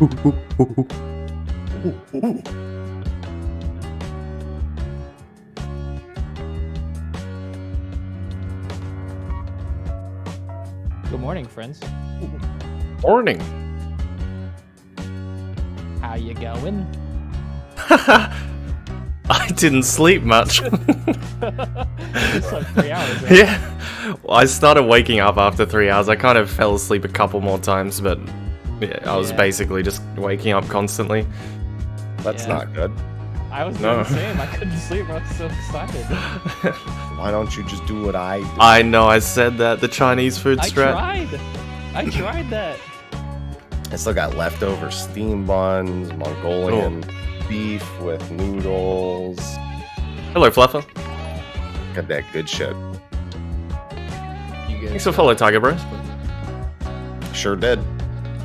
Good morning, friends. Morning. How you going? I didn't sleep much. It's like 3 hours, right? Yeah. Well, I started waking up after 3 hours. I kind of fell asleep a couple more times, but yeah, I was basically just waking up constantly. That's not good. I was doing the same. I couldn't sleep. I was so excited. Why don't you just do what I do? I know, I said that. The Chinese food strat. I tried that. I still got leftover steam buns, Mongolian beef with noodles. Hello, Fluffer. Got that good shit. Thanks for follow, Tiger Bros. Sure did.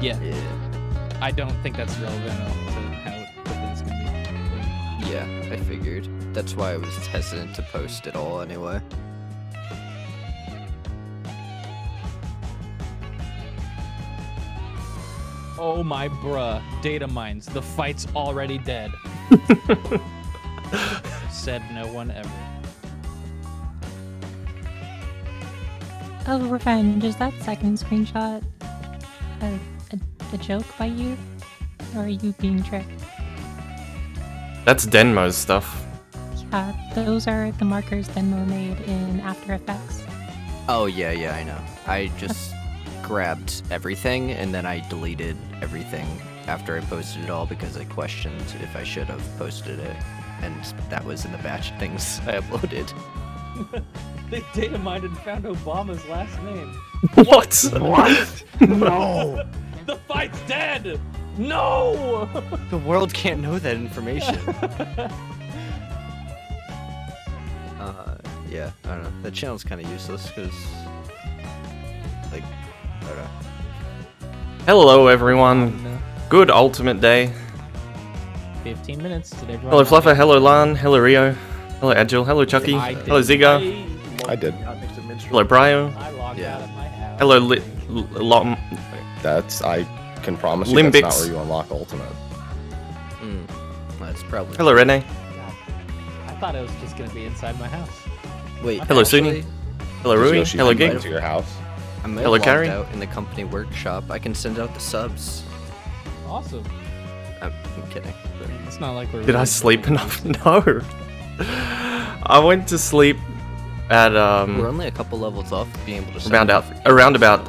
Yeah. I don't think that's relevant to how the thing's gonna be. Yeah, I figured. That's why I was hesitant to post it all anyway. Oh my bruh. Data mines. The fight's already dead. Said no one ever. Oh, Revenge, is that second screenshot a joke by you? Or are you being tricked? That's Denmo's stuff. Yeah, those are the markers Denmo made in After Effects. Oh, yeah, I know. I just grabbed everything and then I deleted everything after I posted it all because I questioned if I should have posted it. And that was in the batch of things I uploaded. They data mined and found Obama's last name. What? What? No! The fight's dead! No! The world can't know that information. Yeah, I don't know. The channel's kind of useless because, like, I don't know. Hello, everyone. Good Ultimate Day. 15 minutes today. Hello, Fluffer. Hello, Lan. Hello, Rio. Hello, Agile. Hello, Chucky. Hello, Ziga. I did. Hello, Brio. I logged out of my house. Hello, I can promise you Limbix. that's not where you unlock Ultimate. That's probably. Hello, Rene. I thought it was just gonna be inside my house. Wait. Hello, actually, Suni. Hello, Rui. Yoshi Hello, can Gig. to your house. I'm Hello, logged Carrie. out in the company workshop. I can send out the subs. Awesome. I'm kidding. But It's not like we're. Did I really sleep doing enough? No. I went to sleep at we're only a couple levels off being able to send around about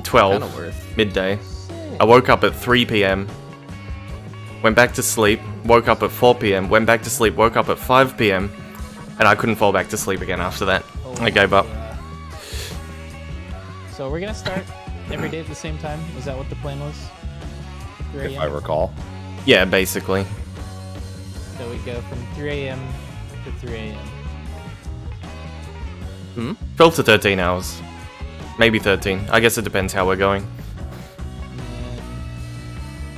12 Kinda worth. midday. I woke up at 3 p.m. Went back to sleep. Woke up at 4 p.m. Went back to sleep. Woke up at 5 p.m. And I couldn't fall back to sleep again after that. I gave up. So we're gonna start every day at the same time. Is that what the plan was? 3 If I a.m. recall. Yeah, basically. So we go from 3 a.m. to 3 a.m. 12 to 13 hours. Maybe 13. I guess it depends how we're going.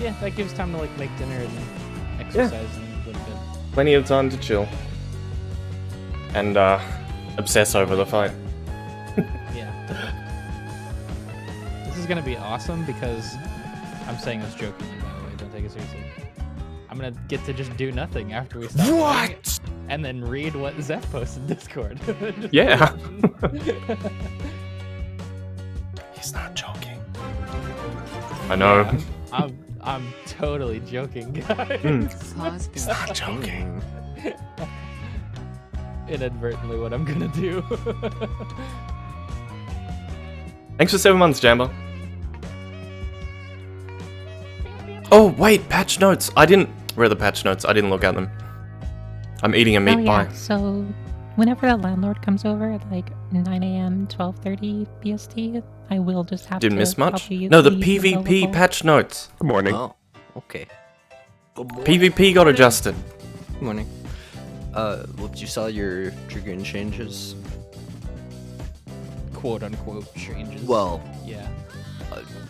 Yeah, that gives time to like make dinner and exercise and go to bed. Plenty of time to chill. And obsess over the fight. Yeah. This is gonna be awesome because I'm saying this jokingly, by the way. Don't take it seriously. I'm gonna get to just do nothing after we stop. What? And then read what Zeph posted in Discord. Yeah. He's not joking. I know. Yeah, I'm totally joking, guys. He's not joking. Inadvertently, what I'm gonna do. Thanks for 7 months, Jamba. Oh, wait, patch notes. I didn't... Where are the patch notes? I didn't look at them. I'm eating a meat pie. So whenever the landlord comes over at like 9 a.m., 12:30 BST, I will just have Didn't to miss much. probably No, the leave PvP available. patch notes. Good morning. Oh, okay. PvP got adjusted. Good morning. Well, you saw your Dragoon changes? Quote unquote changes. Well, yeah.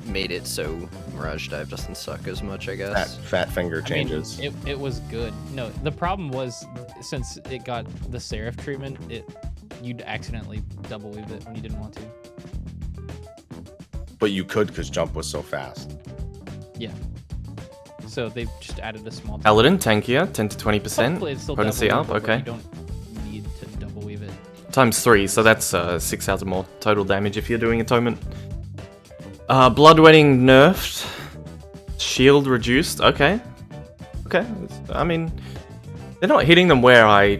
made it so Mirage Dive doesn't suck as much, I Fat, guess. fat finger changes. I mean, it was good. No, the problem was since it got the Seraph treatment, you'd accidentally double weave it when you didn't want to. But you could because jump was so fast. Yeah. So they've just added a small. Paladin, tankier, 10 to 20%. Hopefully it's still Potency double up, weave, but okay. You don't need to double weave it. Times 3, so that's 6,000 more total damage if you're doing Atonement. Bloodwetting nerfed. Shield reduced, okay. Okay, I mean, they're not hitting them where I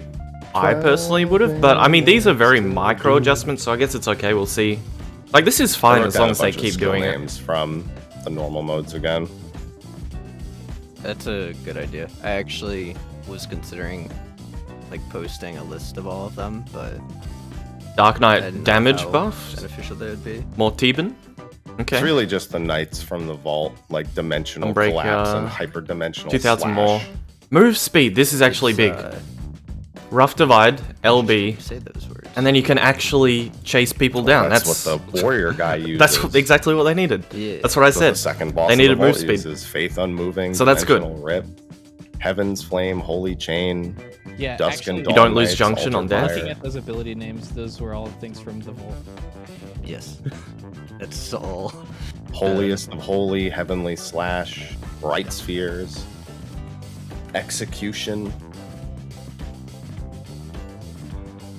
personally would have, but I mean, these are very micro adjustments, so I guess it's okay, we'll see. Like, this is fine as long as they keep doing it. Names from the normal modes again. That's a good idea. I actually was considering like posting a list of all of them, but Dark I Knight didn't know damage how buff, beneficial they would be. more Theban. Okay. It's really just the knights from the vault, like dimensional Unbreak, collapse and hyperdimensional 2,000 slash. more. Move speed, this is actually It's, big. Rough Divide, LB, Say those words. and then you can actually chase people down. That's what the warrior guy uses. That's exactly what they needed. Yeah. That's what I So said. the second boss They of needed the vault move speed. uses Faith Unmoving, So that's good. Dimensional Rip, Heaven's Flame, Holy Chain, Yeah, Dusk actually, and You Dawn don't lose Knights, junction on Altar death? looking Fire. at those ability names, those were all things from the vault. Yes. That's all. Holiest of Holy, Heavenly Slash, Bright Spheres, Execution.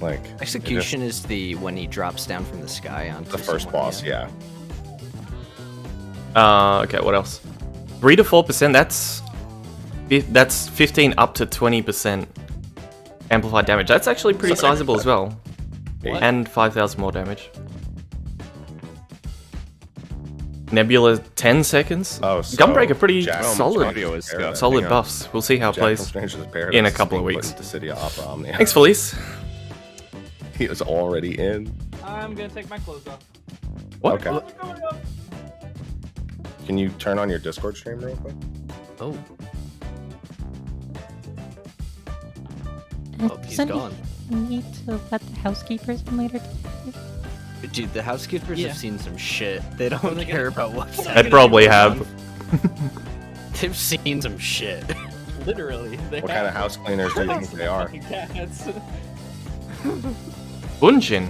Like Execution is the when he drops down from the sky onto the first someone, boss, yeah. Okay, what else? 3 to 4%, that's 15 up to 20% amplified damage. That's actually pretty Sorry. sizable as well. What? And 5,000 more damage. Nebula 10 seconds. Oh, so Gunbreaker pretty Jack from solid. Stranger's Paradise- Solid hang on. buffs. We'll see how it Jack from plays. Stranger's Paradise in a is couple of being put weeks. into City of Opera Omnia. Thanks, Felice. He was already in. I'm gonna take my clothes off. What? Okay. Can you turn on your Discord stream real quick? Oh, Uh, oh, he's doesn't gone. he need to let the housekeepers in later? Dude, the housekeepers Yeah. have seen some shit. They don't care about what's They probably have. They've seen some shit. Literally. They What kind of house cleaners do you think they are? Cats. Bunjin.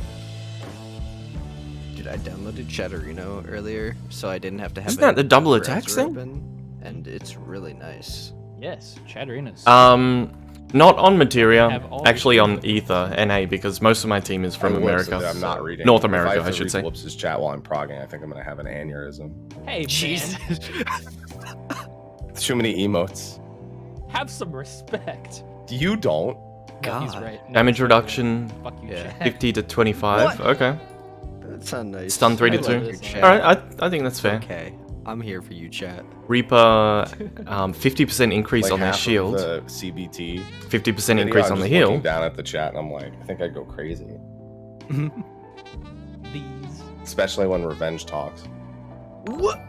Dude, I downloaded Chatterino earlier, so I didn't have to have Isn't that the any double browser attacks thing? open, and it's really nice. Yes, Chatterinas. Not on Materia, Have all actually the- on Ether, NA, because most of my team is from I will, America. so I'm not reading. North If I America, have I to should read say. Whoops' chat while I'm progging. I think I'm gonna have an aneurysm. Hey, Jesus. man, Too many emotes. have some respect. You don't. No, he's God. right. No, Damage he's right. reduction, Fuck you, Yeah. Chat. 50 to 25. What? Okay. That's not nice. Stun 3 to I 2. love this one. Alright, I think that's fair. Okay, I'm here for you, chat. Reaper, 50% increase Like on their half of shield, the CBT. 50% video, increase I'm on the just heal. looking down at the chat and I'm like, I think I'd go crazy. These. Especially when Revenge talks. What?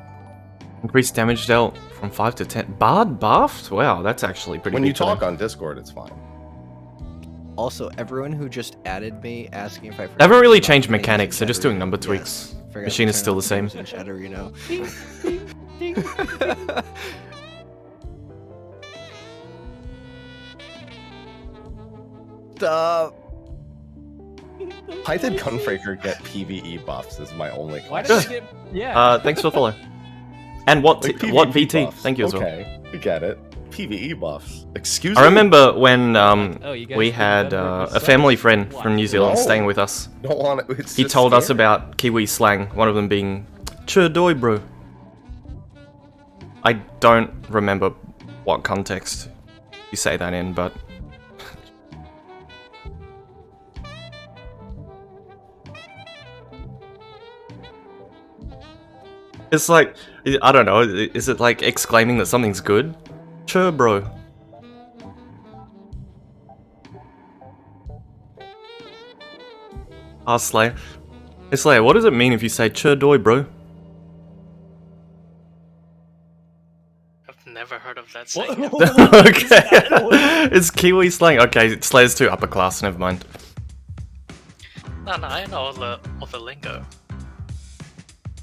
Increased damage dealt from 5 to 10. Bard buffed? Wow, that's actually pretty When big you for them. talk on Discord, it's fine. Also, everyone who just added me asking if I They haven't really forgot changed things in mechanics, they're just doing Chatterino. number Yes, tweaks. forgot to Machine is turn still on the same. things in Chatterino. Ding, ding, ding. Stop. Why did Gunbreaker get PvE buffs? Is my only Why question. did you get? Yeah. Thanks for the follow. And what Like, what PvP VT? buffs. Thank you as well. Okay, we get it. PvE buffs. Excuse I me. remember when Oh, you guys we think had Gunbreaker a family sucks? friend What? from New Zealand No. staying with us. Don't want it. It's He just told us scary. about Kiwi slang, one of them being "Chur doi, bro." I don't remember what context you say that in, but it's like, I don't know, is it like exclaiming that something's good? Chur, bro. Ask Slayer. Hey Slayer, what does it mean if you say chur doi, bro? I've never heard of that What? saying. Okay. It's Kiwi slang. Okay, Slayer's too upper class, never mind. No, I know all the lingo.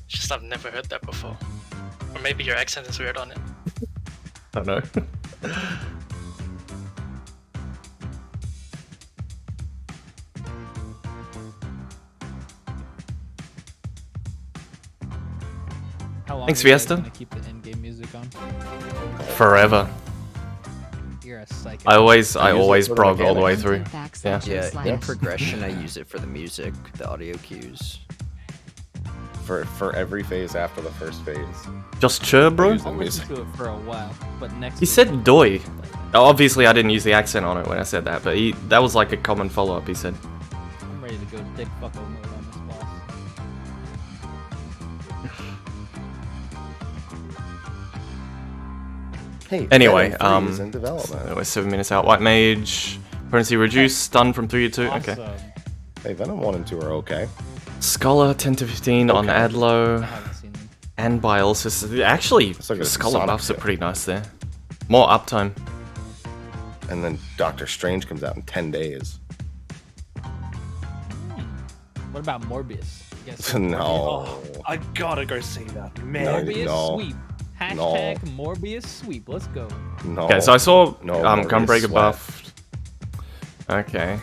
It's just I've never heard that before. Or maybe your accent is weird on it. I don't know. How long Thanks, are you guys Fiesta. gonna keep the in-game music on? Forever. You're a psycho. I always use it for the prog all the way mechanics. through. Yeah. Yeah, in progression, I use it for the music, the audio cues. For every phase after the first phase. Just chur, bro. use the I'll listen music. to it for a while, but next. He week- said doi. Obviously, I didn't use the accent on it when I said that, but that was like a common follow-up. He said. I'm ready to go dick fucko mode on this boss. Hey, Anyway, Venom 3 is in development. We're 7 minutes out. White mage, potency reduced, stun from 3 to 2. Okay. Awesome. Hey, Venom 1 and 2 are okay. Scholar 10 to 15 on Okay. I Adlo haven't seen them. and Biolysis. Actually, It's like a Scholar Sonic buffs are hit. pretty nice there. More uptime. And then Doctor Strange comes out in 10 days. What about Morbius? You guys see No. Morbius? Oh, I gotta go see that, No, man. Morbius no. sweep. Hashtag Morbius sweep. Let's go. No. Okay, so I saw No, Morbius Gunbreaker sweat. buffed. Okay.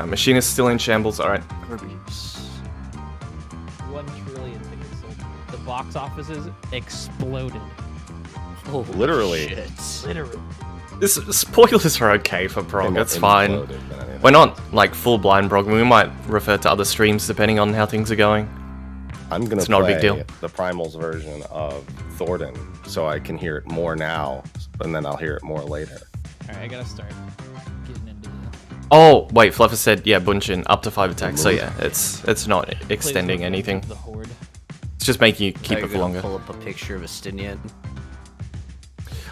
Machine is still in shambles. Alright. 1 trillion tickets sold. The box offices exploded. Oh, Literally. shit. Literally. This spoilers are okay for They prog. more It's fine. imploded than anything. We're not like full blind prog. We might refer to other streams depending on how things are going. I'm gonna It's not a play big deal. the Primals version of Thornton so I can hear it more now, and then I'll hear it more later. Alright, I gotta start getting into the. Oh wait, Fluffer said yeah, Bunshin up to 5 attacks. So yeah, it's not extending Plays with anything. The horde. It's just making you keep Are you it for gonna longer. Pull up a picture of Estinian.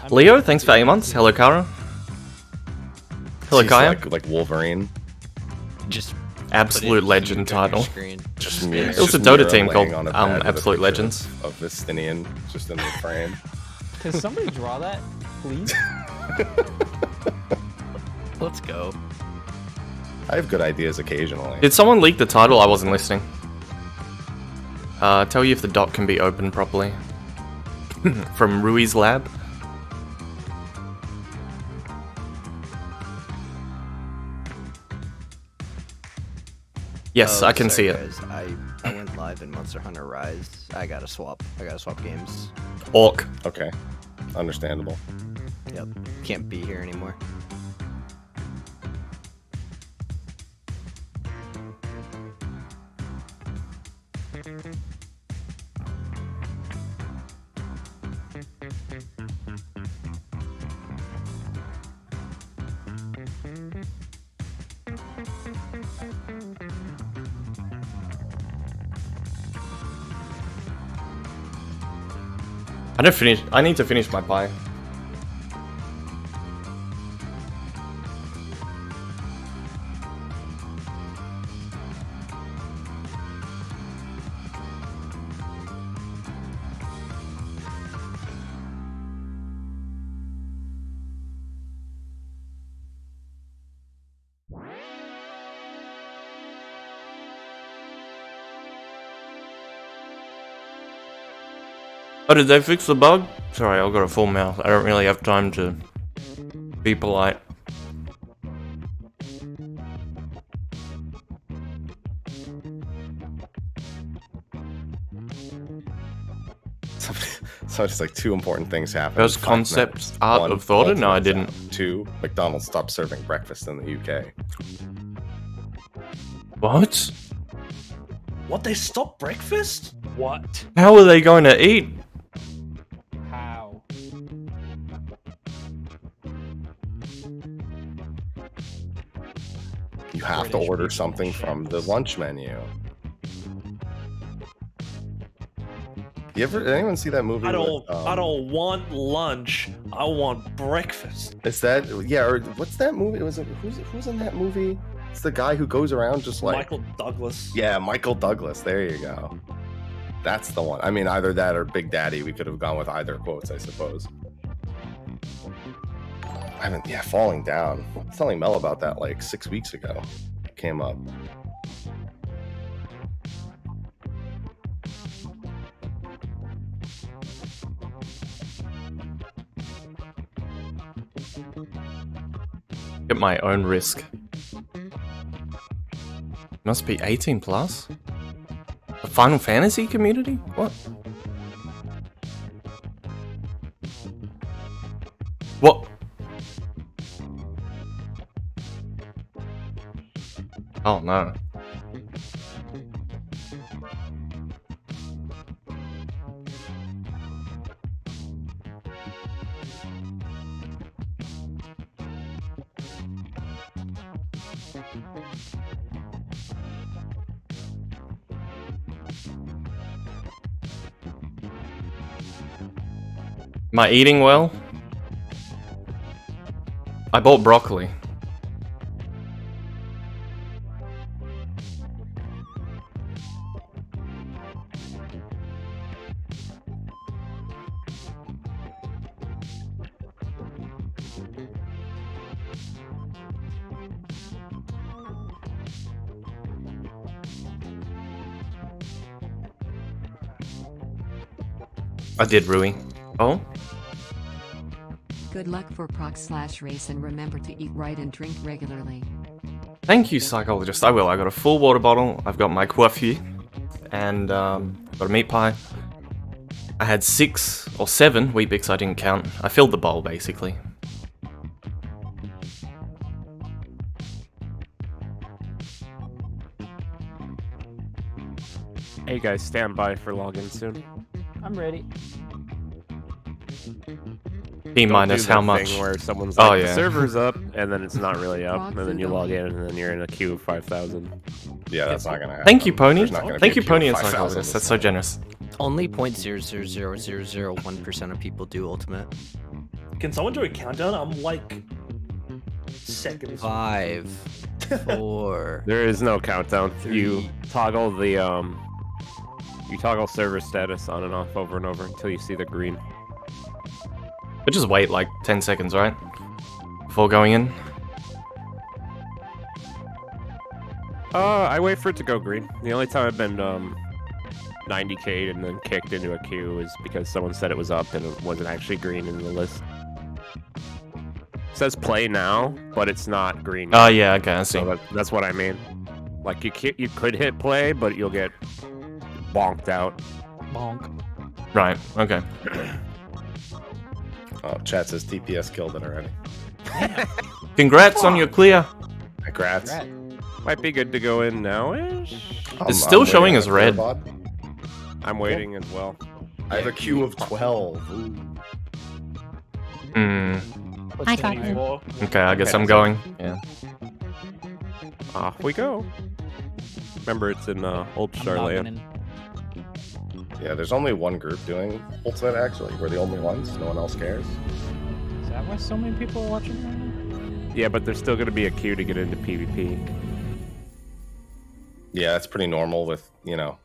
I'm Leo, gonna thanks do for 8 it. months. Hello, Kara. Hello, He's Kaya. like Wolverine. Just Absolute put it legend huge on your title. screen. Just Yeah. me. It was a Dota team called Absolute Legends. Of Vistinian just in the frame. Can somebody draw that, please? Let's go. I have good ideas occasionally. Did someone leak the title? I wasn't listening. Tell you if the doc can be opened properly. From Rui's lab. Yes, Oh, I can sorry, see it. guys. I went live in Monster Hunter Rise. I gotta swap games. Orc. Okay. Understandable. Yep. Can't be here anymore. I need to finish my pie. Oh, did they fix the bug? Sorry, I've got a full mouth. I don't really have time to be polite. So it's like 2 important things happen. There's in 5 concept minutes. art 1, of Thornton? No, I Ultimate's didn't. out. 2, McDonald's stopped serving breakfast in the UK. What? What, they stopped breakfast? What? How are they going to eat? How? You have to British order people something from the shambles. lunch menu. Did anyone see that movie? I don't. with, I don't want lunch. I want breakfast. Is that or what's that movie? Who's in that movie? It's the guy who goes around just like Michael Douglas. Yeah, Michael Douglas. There you go. That's the one. I mean, either that or Big Daddy. We could have gone with either quotes, I suppose. Falling Down. I was telling Mel about that like 6 weeks ago. It came up. At my own risk. Must be 18 plus? The Final Fantasy community? What? What? Oh no. Am I eating well? I bought broccoli. I did, Rui. Oh? Good luck for proc/race and remember to eat right and drink regularly. Thank you, psychologist. I will. I got a full water bottle. I've got my coiffure. And, got a meat pie. I had 6 or 7 Weet-Bix, I didn't count. I filled the bowl, basically. Hey guys, stand by for login soon. I'm ready. T Don't minus do the how thing much? Where someone's Oh, like, yeah. the server's up, and then it's not really up, Rock and then you food log only. in, and then you're in a queue of 5,000. Yeah, that's not gonna happen. Thank you, Pony. There's not gonna Thank be you, a queue of Pony and 5,000 psychologist. That's this so time. generous. Only 0.00001% of people do ultimate. Can someone do a countdown? I'm like seconds. 5, 4. There is no countdown. You 3. toggle the you toggle server status on and off over and over until you see the green. But just wait like 10 seconds, right? Before going in. I wait for it to go green. The only time I've been 90k'd and then kicked into a queue is because someone said it was up and it wasn't actually green in the list. It says play now, but it's not green. Oh, yeah, okay, I see. So that's what I mean. Like you could hit play, but you'll get bonked out. Bonk. Right, okay. Oh, chat says TPS killed it already. Congrats on your clear. Congrats. Might be good to go in now-ish. It's still waiting showing on as a red. clear bot. I'm waiting as well. I have a queue of 12. Ooh. Hmm. I got you. Okay, I guess Okay, I'm going. Yeah. Off we go. Remember, it's in Old I'm Charlotte. logging in. Yeah, there's only one group doing Ultimate, actually. We're the only ones. No one else cares. Is that why so many people are watching right now? Yeah, but there's still going to be a queue to get into PvP. Yeah, that's pretty normal with, you know,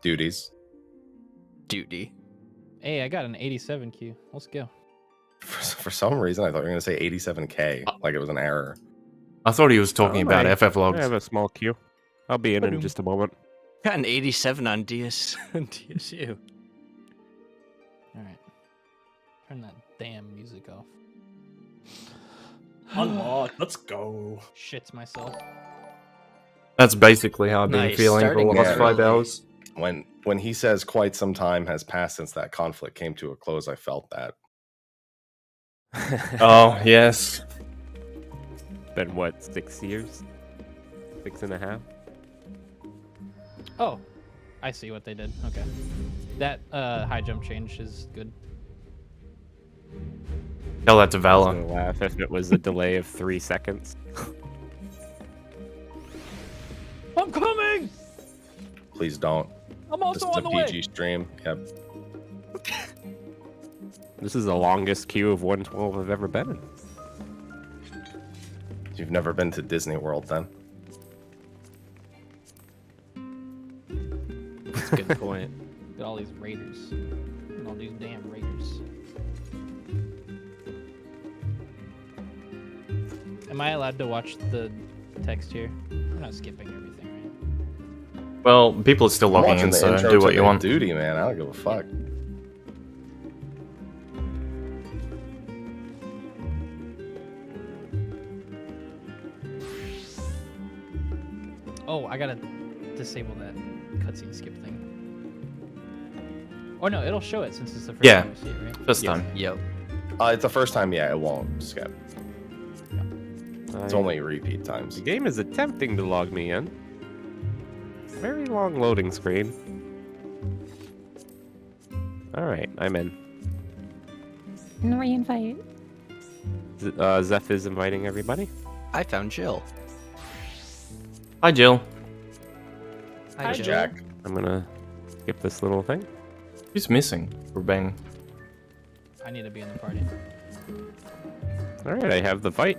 duties. Duty. Hey, I got an 87 Q. Let's go. For some reason, I thought you were going to say 87k, like it was an error. I thought he was talking about Alright. FF I logs. have a small queue. I'll be in just a moment. Got an 87 on DSU. Alright. Turn that damn music off. Unlock. Let's go. Shits myself. That's basically how I've been Nice, feeling for the starting last 5 early. hours. When he says quite some time has passed since that conflict came to a close, I felt that. Oh, yes. Been what, 6 years? 6.5? Oh, I see what they did. Okay. That high jump change is good. Tell that to I Valor. was gonna laugh if it was a delay of 3 seconds. I'm coming! Please don't. I'm This also is a on the way. PG stream. Yep. This is the longest queue of 112 I've ever been in. You've never been to Disney World then? That's a good point. Look at all these raiders. And all these damn raiders. Am I allowed to watch the text here? I'm not skipping everything, right? Well, people are still I'm logging watching in, the so intro do to what you the want. Duty, man. I don't give a fuck. Oh, I gotta disable that cutscene skip thing. Oh no, it'll show it since it's the first Yeah. time you see it, right? First Yes. time. Yep. It's the first time, yeah, it won't skip. It's only repeat times. The game is attempting to log me in. Very long loading screen. Alright, I'm in. No re-invite. Zeph is inviting everybody. I found Jill. Hi, Jill. Hi, Jill. Jack. I'm gonna skip this little thing. Who's missing? We're bang. I need to be in the party. Alright, I have the fight.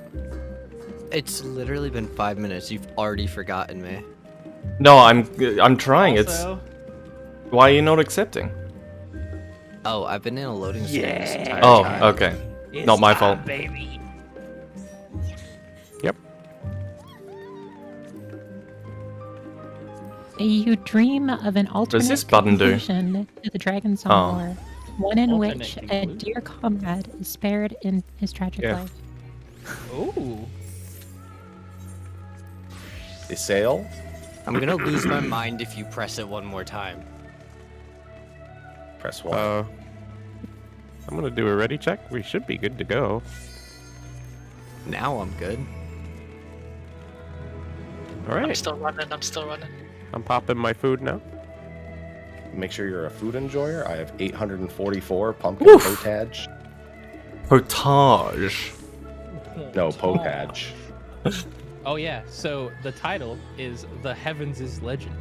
It's literally been 5 minutes. You've already forgotten me. No, I'm trying. Also, It's why are you not accepting? Oh, I've been in a loading screen this entire Oh, time. okay. Not my fault. Yep. You dream of an alternate this button do? conclusion to the Dragon Song Oh. lore, one in Alternate which a conclusion? dear comrade is spared in his tragic Yeah. life. ooh. They sail. I'm gonna lose my mind if you press it one more time. Press 1. I'm gonna do a ready check. We should be good to go. Now I'm good. I'm Alright, still running. I'm still running. I'm popping my food now. Make sure you're a food enjoyer. I have 844 pumpkin Woof. potage. Potage. No, potage. Oh yeah. So the title is "The Heavens is Legend."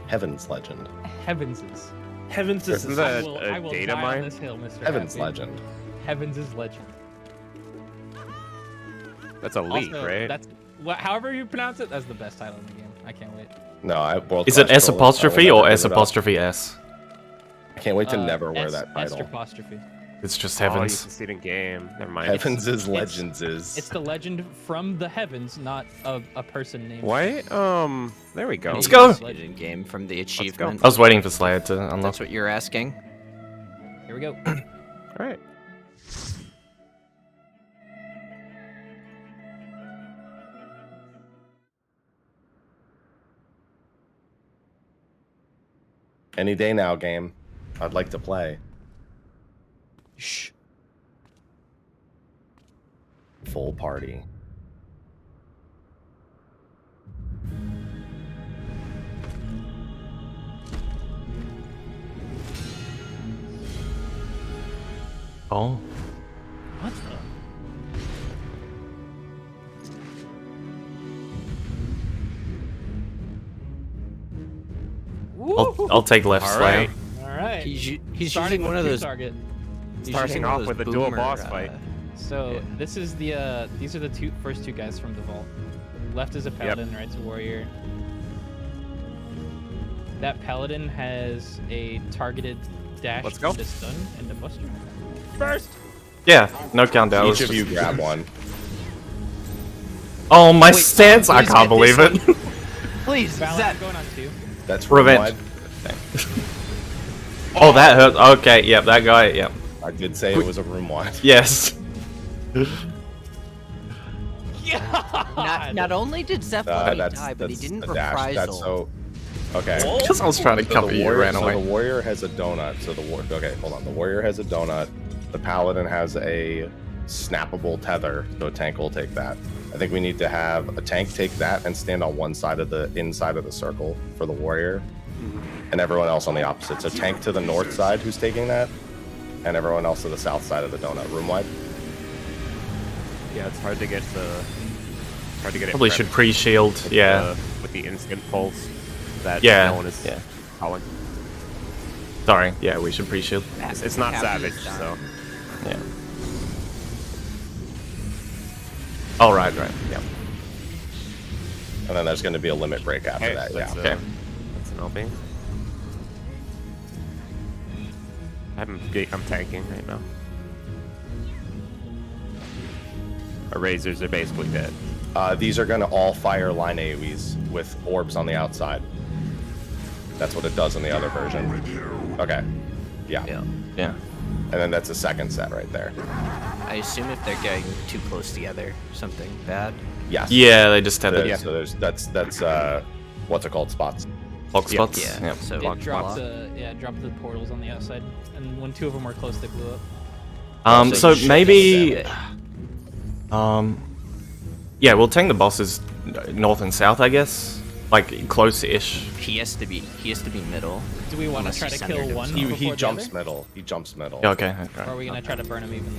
Heaven's Legend. Heavens is. Heavens is Isn't I that will, a I will data die on mine? this hill, Mr. Heaven's Happy. Legend. Heavens is legend. That's a leak, Also, right? that's however you pronounce it. That's the best title in the game. I can't wait. No, I world Is it class S trolling, apostrophe I will or never S give it up. apostrophe S? I can't wait to Uh, never wear S- that title. apostrophe. It's just Oh, you heavens. can see it in game. Never mind. Heavens is it's- Legends is. It's the legend from the heavens, not a person named. Why? There we go. Let's go. In game from the achievement. I was waiting for Slayer to unlock. That's what you're asking. Here we go. Alright. Any day now, game. I'd like to play. Shh. Full party. Oh. What the? I'll take left, All Slayer. right. All right. He's Starting using one with of two those. target. he's Starting using one off of with those a dual boomer, boss fight. So Yeah. this is the these are the first two guys from the vault. Left is a paladin, right's a warrior. That paladin has a targeted dash, Let's go. to stun, and a buster. First. Yeah, no countdown. Each of you grab one. Oh, my Wait, stance! I please can't get believe this it. Please, Valor, Zep. I'm going on two. That's Revenge. room-wide. Oh, that hurt. Okay, yep, that guy. Yep. I did say it was a room wide. Yes. Not only did Zep let me That's die, but he didn't a dash. That's reprisal. so. Okay. Because I was trying to So cover the you, warrior, ran so away. the warrior has a donut. So okay, hold on. The warrior has a donut. The paladin has a snappable tether, so a tank will take that. I think we need to have a tank take that and stand on one side of the inside of the circle for the warrior, and everyone else on the opposite. So tank to the north side, who's taking that, and everyone else to the south side of the donut, room wide. Yeah, it's hard to get the. Hard to get Probably it should prepped pre-shield. with Yeah. with the instant pulse that Yeah, no one is yeah. calling. Sorry. Yeah, we should pre-shield. It's not Happy savage, is dying. so. Yeah. Oh, right. Yep. And then there's going to be a limit break after Okay, that. that's, Yeah. Okay. That's an LB. I'm tanking right now. Our razors are basically dead. These are going to all fire line AoEs with orbs on the outside. That's what it does in the other version. Okay. Yeah. Yeah. Yeah. And then that's a second set right there. I assume if they're getting too close together, something bad. Yes. Yeah, they just had There- the. So that's what's it called? Spots. Block spots. Yeah. Yeah. So It dropped the portals on the outside, and when 2 of them were close, they blew up. So you should maybe, get yeah, we'll tank the bosses north and south, I guess, like close-ish. He has to be middle. Do we want to Unless try he to centered kill one himself. He before jumps the other? middle. He jumps middle. Yeah, okay. Or are we gonna try to burn him evenly?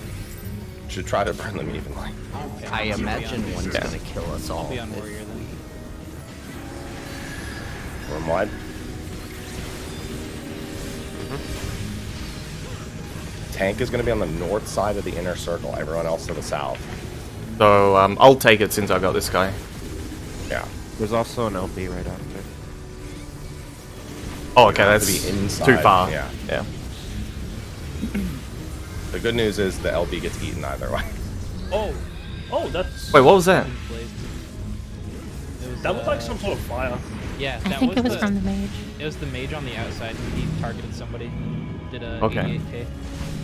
Should try to burn them evenly. Okay, I I'll be imagine on- one's Yeah. gonna kill us all. I'll be on if- warrior then. Room wide. Tank is going to be on the north side of the inner circle. Everyone else to the south. So I'll take it since I got this guy. Yeah. There's also an LB right after. Oh, okay, have to that's be inside, too far. yeah. Yeah. The good news is the LB gets eaten either way. Oh, that's. Wait, what was that? It was, That looked like some sort of fire. Yeah, I that think it was the, from the mage. It was the mage on the outside. He targeted somebody. Did a Okay. 88k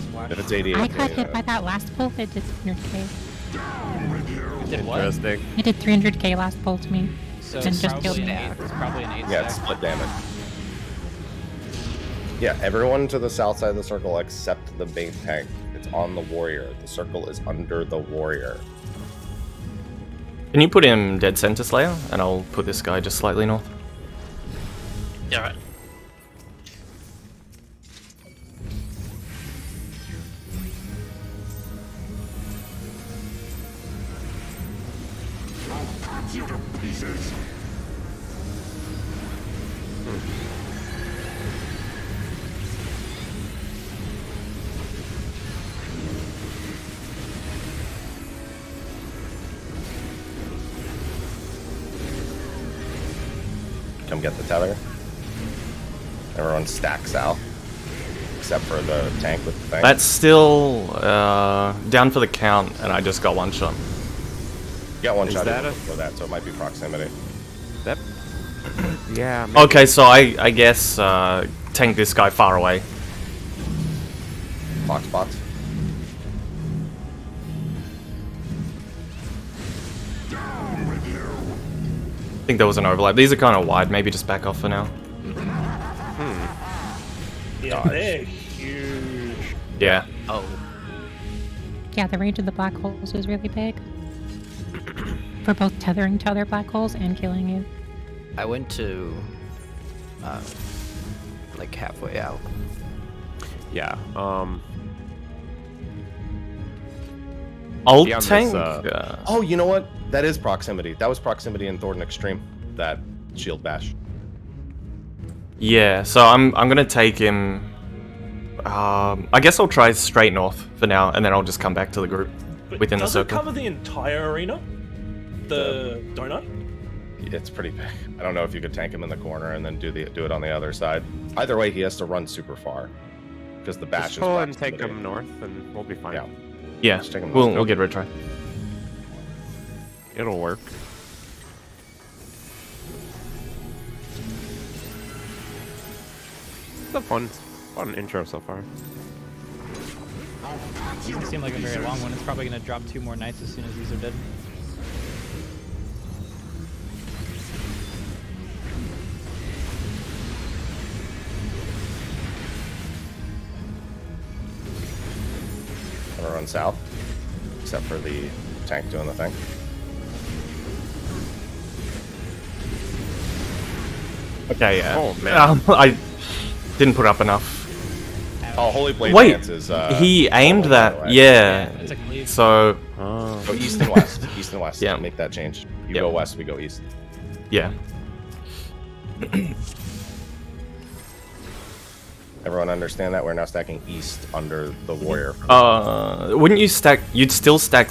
splash. If it's 88, I got hit by that last pull. It did 300k. Did what? Interesting. It did 300k last pull to me. So And it's just killed probably me. an 8. It's probably an 8 yeah, it's stack. split damage. Yeah, everyone to the south side of the circle except the main tank. It's on the warrior. The circle is under the warrior. Can you put him dead center, Slayer? And I'll put this guy just slightly north. Yeah, right. Come get the tether. Everyone stacks out. Except for the tank with the thing. That's still down for the count, and I just got one shot. You got one Is shot that in a- for that, so it might be proximity. That. Yeah. maybe. Okay, so I guess tank this guy far away. Clock spots. I think there was an overlap. These are kind of wide. Maybe just back off for now. Yeah, Dodge. they're huge. Yeah. Oh, Yeah, the range of the black holes is really big. For both tethering to other black holes and killing you. I went to like halfway out. Yeah. I'll Be on this, tank. Oh, you know what? That is proximity. That was proximity in Thornton Extreme. That shield bash. Yeah, so I'm gonna take him. I guess I'll try straight north for now, and then I'll just come back to the group But within the does circle. it cover the entire arena? The donut? It's pretty big. I don't know if you could tank him in the corner and then do it on the other side. Either way, he has to run super far because the bash Just is pull and take proximity. them north, and we'll be fine. Yeah. Yeah, Let's check him we'll out. get a retry. It'll work. It's a fun intro so far. Doesn't seem like a very long one. It's probably gonna drop 2 more knights as soon as these are dead. I'm gonna run south, except for the tank doing the thing. Okay, yeah. Oh, man. I didn't put up enough. Oh, Holy Blade Wait, Dance is. he aimed by that. the way. Yeah. It's a cleave. So Oh. Go east and west. East and west. Yeah. Make that change. You Yep. go west, we go east. yeah. Everyone understand that we're now stacking east under the warrior. Wouldn't you stack? You'd still stack.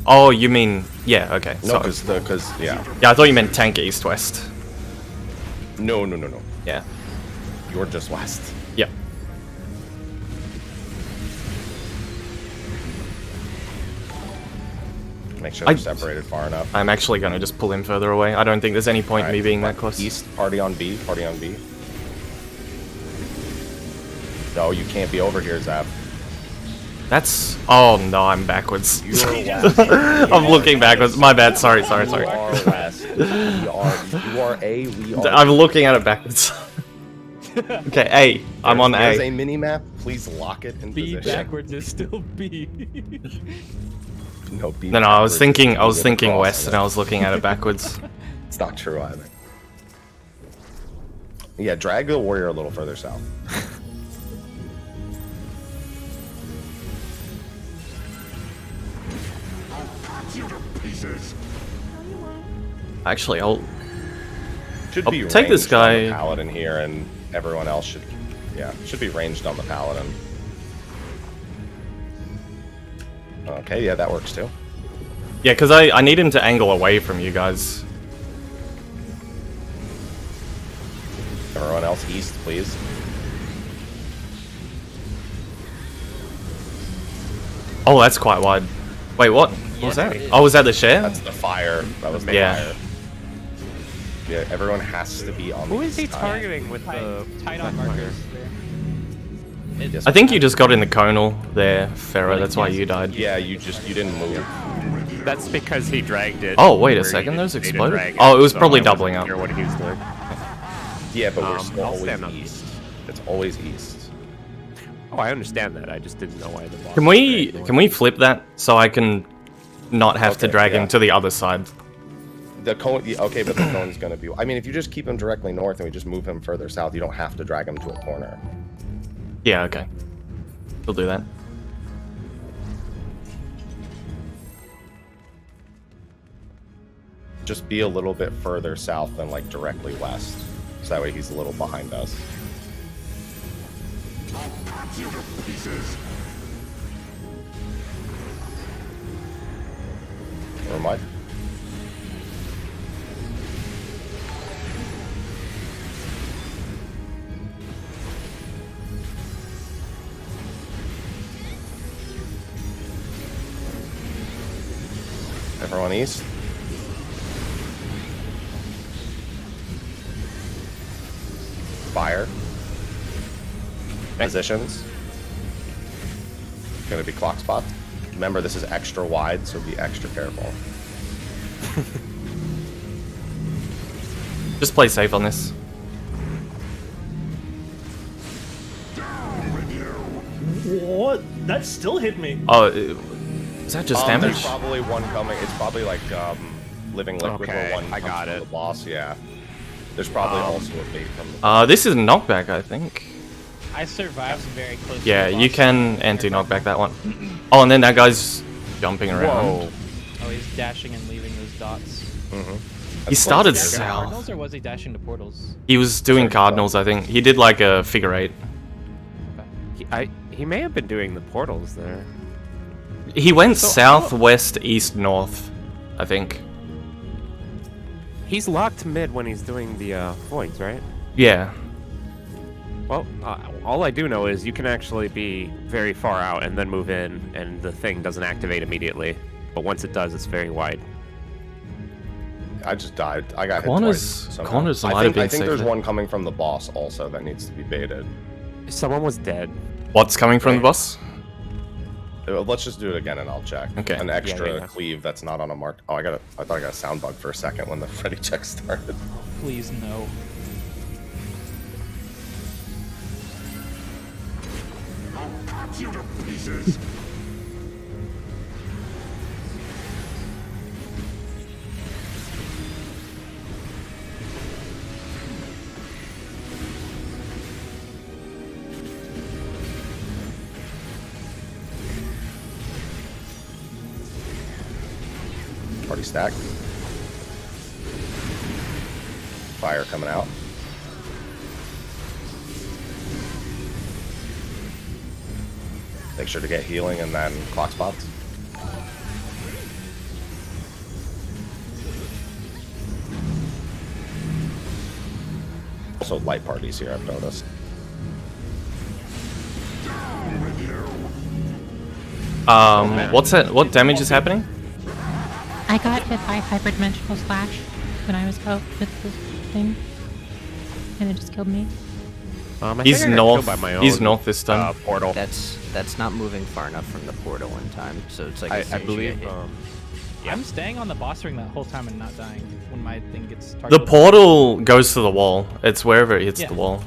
Oh, you mean? Yeah. Okay. No, sorry. because yeah. Yeah, I thought you meant tank east west. No. Yeah. You're just west. Yeah. Make sure they're separated far enough. I'm actually gonna just pull him further away. I don't think there's any point in me Alright, being that close. East, party on B, party on B. No, you can't be over here, Zap. That's... Oh no, I'm backwards. You're west. I'm looking backwards. My bad. Sorry. You are west. You are A. We are. I'm looking at it backwards. Okay, A. I'm on There's A. a mini map. Please lock it in B position. backwards is still B. No, B No, I was backwards thinking. is I was with a thinking cross west, in and it. I was looking at it backwards. It's not true either. Yeah, drag the warrior a little further south. Actually, I'll Should I'll be take this ranged on guy- the paladin here, and everyone else should, yeah, should be ranged on the paladin. Okay, yeah, that works too. Yeah, because I need him to angle away from you guys. Everyone else east, please. Oh, that's quite wide. Wait, what? What was that? Oh, was that the share? That's the fire. That was the Yeah. fire. Yeah, everyone has to be on Who the is he east side. targeting with the Tight on markers there. Yes, I think you just got in the conal there, Pharaoh. That's why you died. Yeah, you didn't move. That's because he dragged it. Oh, wait a where he second, those didn't exploded? drag Oh, it was so probably I wasn't doubling up. sure what he was doing. Yeah, but we're still I'll always stand up. east. It's always east. Oh, I understand that. I just didn't know why the boss. Can we flip that so I can not have to Okay, drag yeah. him to the other side? The cone, yeah, okay, but the cone's gonna be. I mean, if you just keep him directly north and we just move him further south, you don't have to drag him to a corner. Yeah, okay. We'll do that. Just be a little bit further south than like directly west, so that way he's a little behind us. Never mind. Everyone east. Fire. Positions. Gonna be clock spot. Remember, this is extra wide, so be extra careful. Just play safe on this. What? That still hit me. Oh, is that just damage? There's probably one coming. It's probably like living liquid Okay, or one I comes got from it. The boss, yeah. There's probably also a bait from the This is a knockback, I think. I survived very close. Yeah, to the you boss. can anti-knockback that one. Oh, and then that guy's jumping around. Whoa. Oh, he's dashing and leaving those dots. He started Was he dashing to south. Cardinals or was he dashing to portals? He was doing cardinals, I think. He did like a figure eight. He may have been doing the portals there. He went So, south, west, east, north, I think. He's locked mid when he's doing the voids, right? Yeah. Well, all I do know is you can actually be very far out and then move in, and the thing doesn't activate immediately. But once it does, it's very wide. I just died. I got Corners- hit twice. somehow. corners might I have think been there's safer. one coming from the boss also that needs to be baited. Someone was dead. What's coming from the boss? Let's just do it again and I'll check. Okay. An extra yeah. cleave that's not on a mark. Oh, I thought I got a sound bug for a second when the Freddy check started. Please no. Party stack. Fire coming out. Make sure to get healing and then clock spots. Also light parties here, I've noticed. What's that? What damage is happening? I got hit by hyperdimensional slash when I was out with the thing, and it just killed me. I He's think I got north. killed by my He's own, north this time. portal. That's that's not moving far enough from the portal in time. So it's like as I soon as you get believe. hit. I'm staying on the boss ring that whole time and not dying when my thing gets The targeted. portal goes to the wall. It's wherever it hits Yeah. the wall.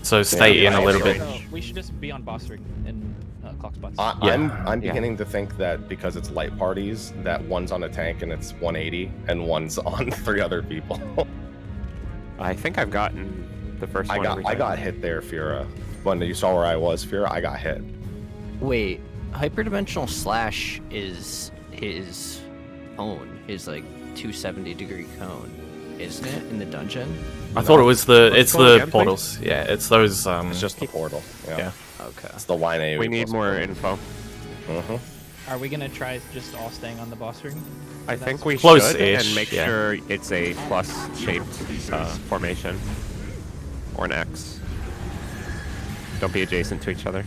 So stay in a little bit. So we should just be on boss ring in clock spots. I'm beginning to think that because it's light parties, that one's on a tank and it's 180, and one's on 3 other people. I think I've gotten the first one. I got hit there, Fira. When you saw where I was, Fira, I got hit. Wait, hyperdimensional slash is his cone, his like 270-degree cone, isn't it, in the dungeon? I thought it was the What's it's called the again, please? portals. Yeah, it's those It's just the portal. Yeah. Okay. It's the line A. We need more info. Mm-hmm. Are we gonna try just all staying on the boss ring? I think we should Close-ish, and make yeah. sure it's a plus-shaped formation or an X. Don't be adjacent to each other.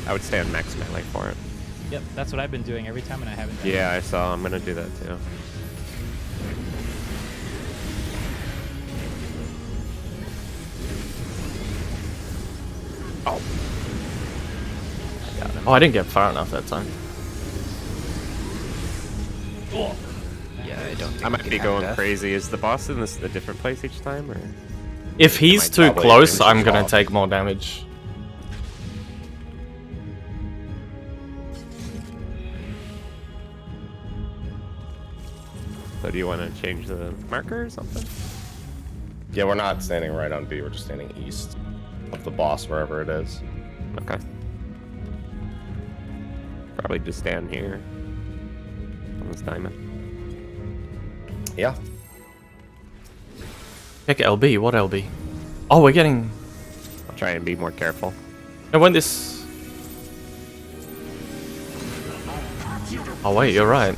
I would stay on max melee for it. Yep, that's what I've been doing every time, and I haven't done Yeah, I saw. I'm gonna do that too. Oh, I didn't get far enough that time. Yeah, I don't think I we might can be have going death. crazy. Is the boss in this a different place each time, or? If he's might too probably close, finish I'm us gonna off. take more damage. So do you want to change the marker or something? Yeah, we're not standing right on B. We're just standing east of the boss, wherever it is. Okay. Probably just stand here on this diamond. Yeah. Pick LB. What LB? Oh, we're getting. I'll try and be more careful. And when this. Oh wait, you're right.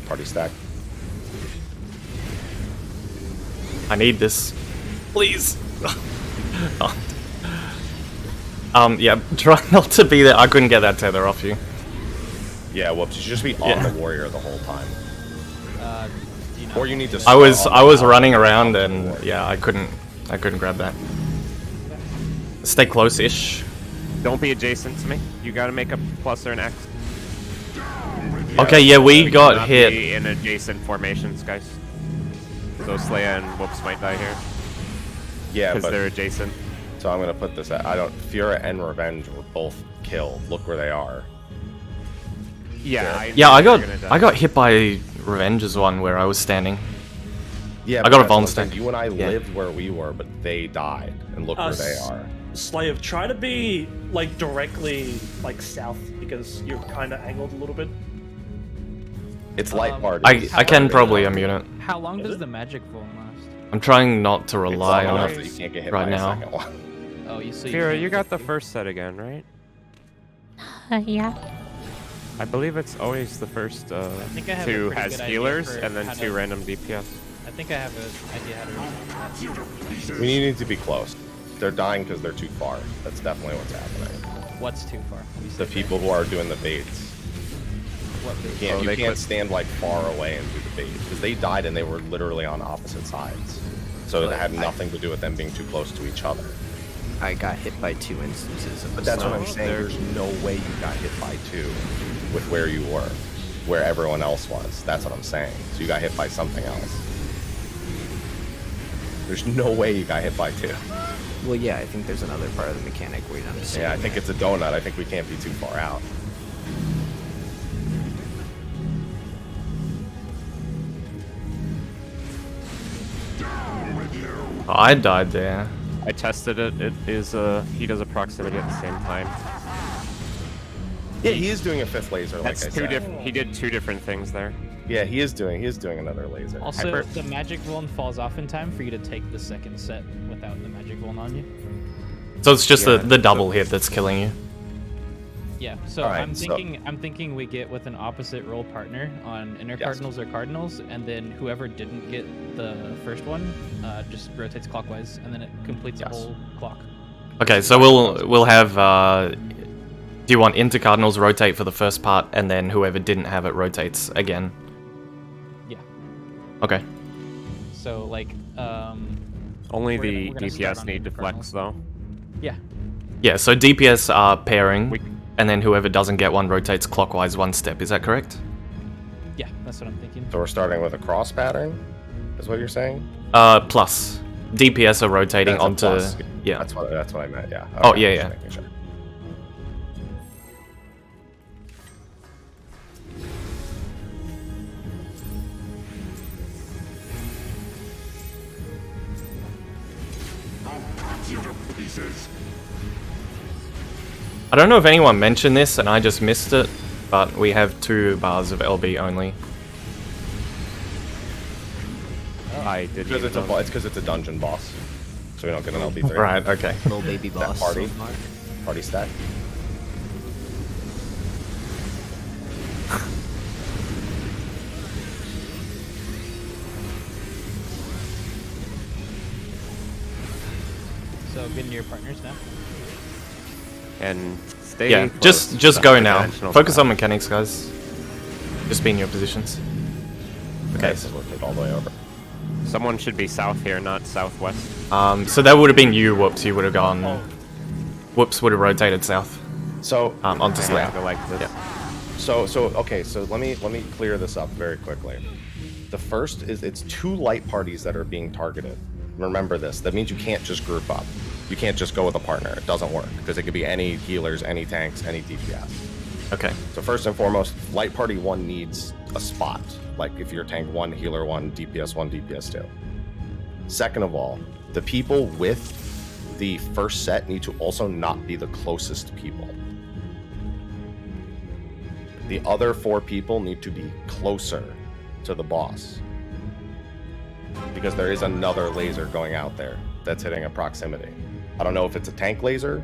Party stack. I need this. Please. Yeah, try not to be there. I couldn't get that tether off you. Yeah, whoops. You should just be on Yeah. the warrior the whole time. Do you know Or you need to I was start on the running warrior. around and yeah, I couldn't grab that. Stay close-ish. Don't be adjacent to me. You gotta make a plus or an X. Okay, yeah, we Do got not hit. be in adjacent formations, guys. So Slaya and Whoops might die here Yeah, because but they're adjacent. so I'm gonna put this at. I don't. Fira and Revenge were both killed. Look where they are. Yeah. Yeah, I they're gonna die. got hit by Revenge's one where I was standing. Yeah, I but got a that's bone what I'm saying. stack. You and I Yeah. lived where we were, but they died, and look where they are. Slave, try to be like directly like south because you're kind of angled a little bit. It's light Um, party. I can probably immune it. How long Is does it? the magic phone last? I'm trying not to rely on enough it. that you can't get hit right by now. a second one. Oh, you see. Kira, you got the first set again, right? Yeah. I believe it's always the first think I have a two pretty has good idea healers for and then how 2 to- random DPS. I think I have an idea how to resolve that. We need to be close. They're dying because they're too far. That's definitely what's happening. What's too far? When you say The people who are doing the baits. What bait? You Oh, they can't quit. stand like far away and do the bait because they died and they were literally on opposite sides. So it had nothing to do with them being too close to each other. I got hit by 2 instances of But the that's what snow. I'm saying. There's no way you got hit by 2 with where you were, where everyone else was. That's what I'm saying. So you got hit by something else. There's no way you got hit by 2. Well, yeah, I think there's another part of the mechanic we don't understand. Yeah, I think it's a donut. I think we can't be too far out. Oh, I died there. I tested it. It is he does a proximity at the same time. Yeah, he is doing a 5th laser, like That's I two said. different. He did 2 different things there. Yeah, he is doing another laser. Also, Hyper- the magic one falls off in time for you to take the second set without the magic one on you. So it's just Yeah, the so- double hit that's killing you. Yeah, so Alright, I'm so- thinking we get with an opposite roll partner on inner Yes. cardinals or cardinals, and then whoever didn't get the first one just rotates clockwise, and then it completes Yes. a whole clock. Okay, so we'll have. Do you want into Cardinals rotate for the first part, and then whoever didn't have it rotates again? Yeah. Okay. So like, Only we're the gonna start DPS on need to Cardinals. flex though. Yeah. Yeah. So DPS are pairing, We- and then whoever doesn't get one rotates clockwise one step. Is that correct? Yeah, that's what I'm thinking. So we're starting with a cross pattern, is what you're saying? Plus DPS are rotating That's a onto. plus. Yeah. That's what I meant. Yeah. Oh, Okay, yeah, just yeah. making sure. I don't know if anyone mentioned this and I just missed it, but we have 2 bars of LB only. I did. Because it's because it's a dungeon boss, so we don't get an LB3. Right. Okay. Little baby That boss. party. so far. Party stack. So get into your partners now. And stay. Yeah. close Just to go the now. dimensional Focus stack. on mechanics, guys. Just be in your positions. Okay, so we'll take all the way over. Someone should be south here, not southwest. So that would have been you, Whoops. You would have gone. Oh. Whoops would have rotated south. So Onto I Slayer. have to like this. okay, so let me clear this up very quickly. The first is it's 2 light parties that are being targeted. Remember this. That means you can't just group up. You can't just go with a partner. It doesn't work because it could be any healers, any tanks, any DPS. Okay. So first and foremost, light party 1 needs a spot. Like if you're tank 1, healer 1, DPS 1, DPS 2. Second of all, the people with the first set need to also not be the closest people. The other 4 people need to be closer to the boss. Because there is another laser going out there that's hitting a proximity. I don't know if it's a tank laser.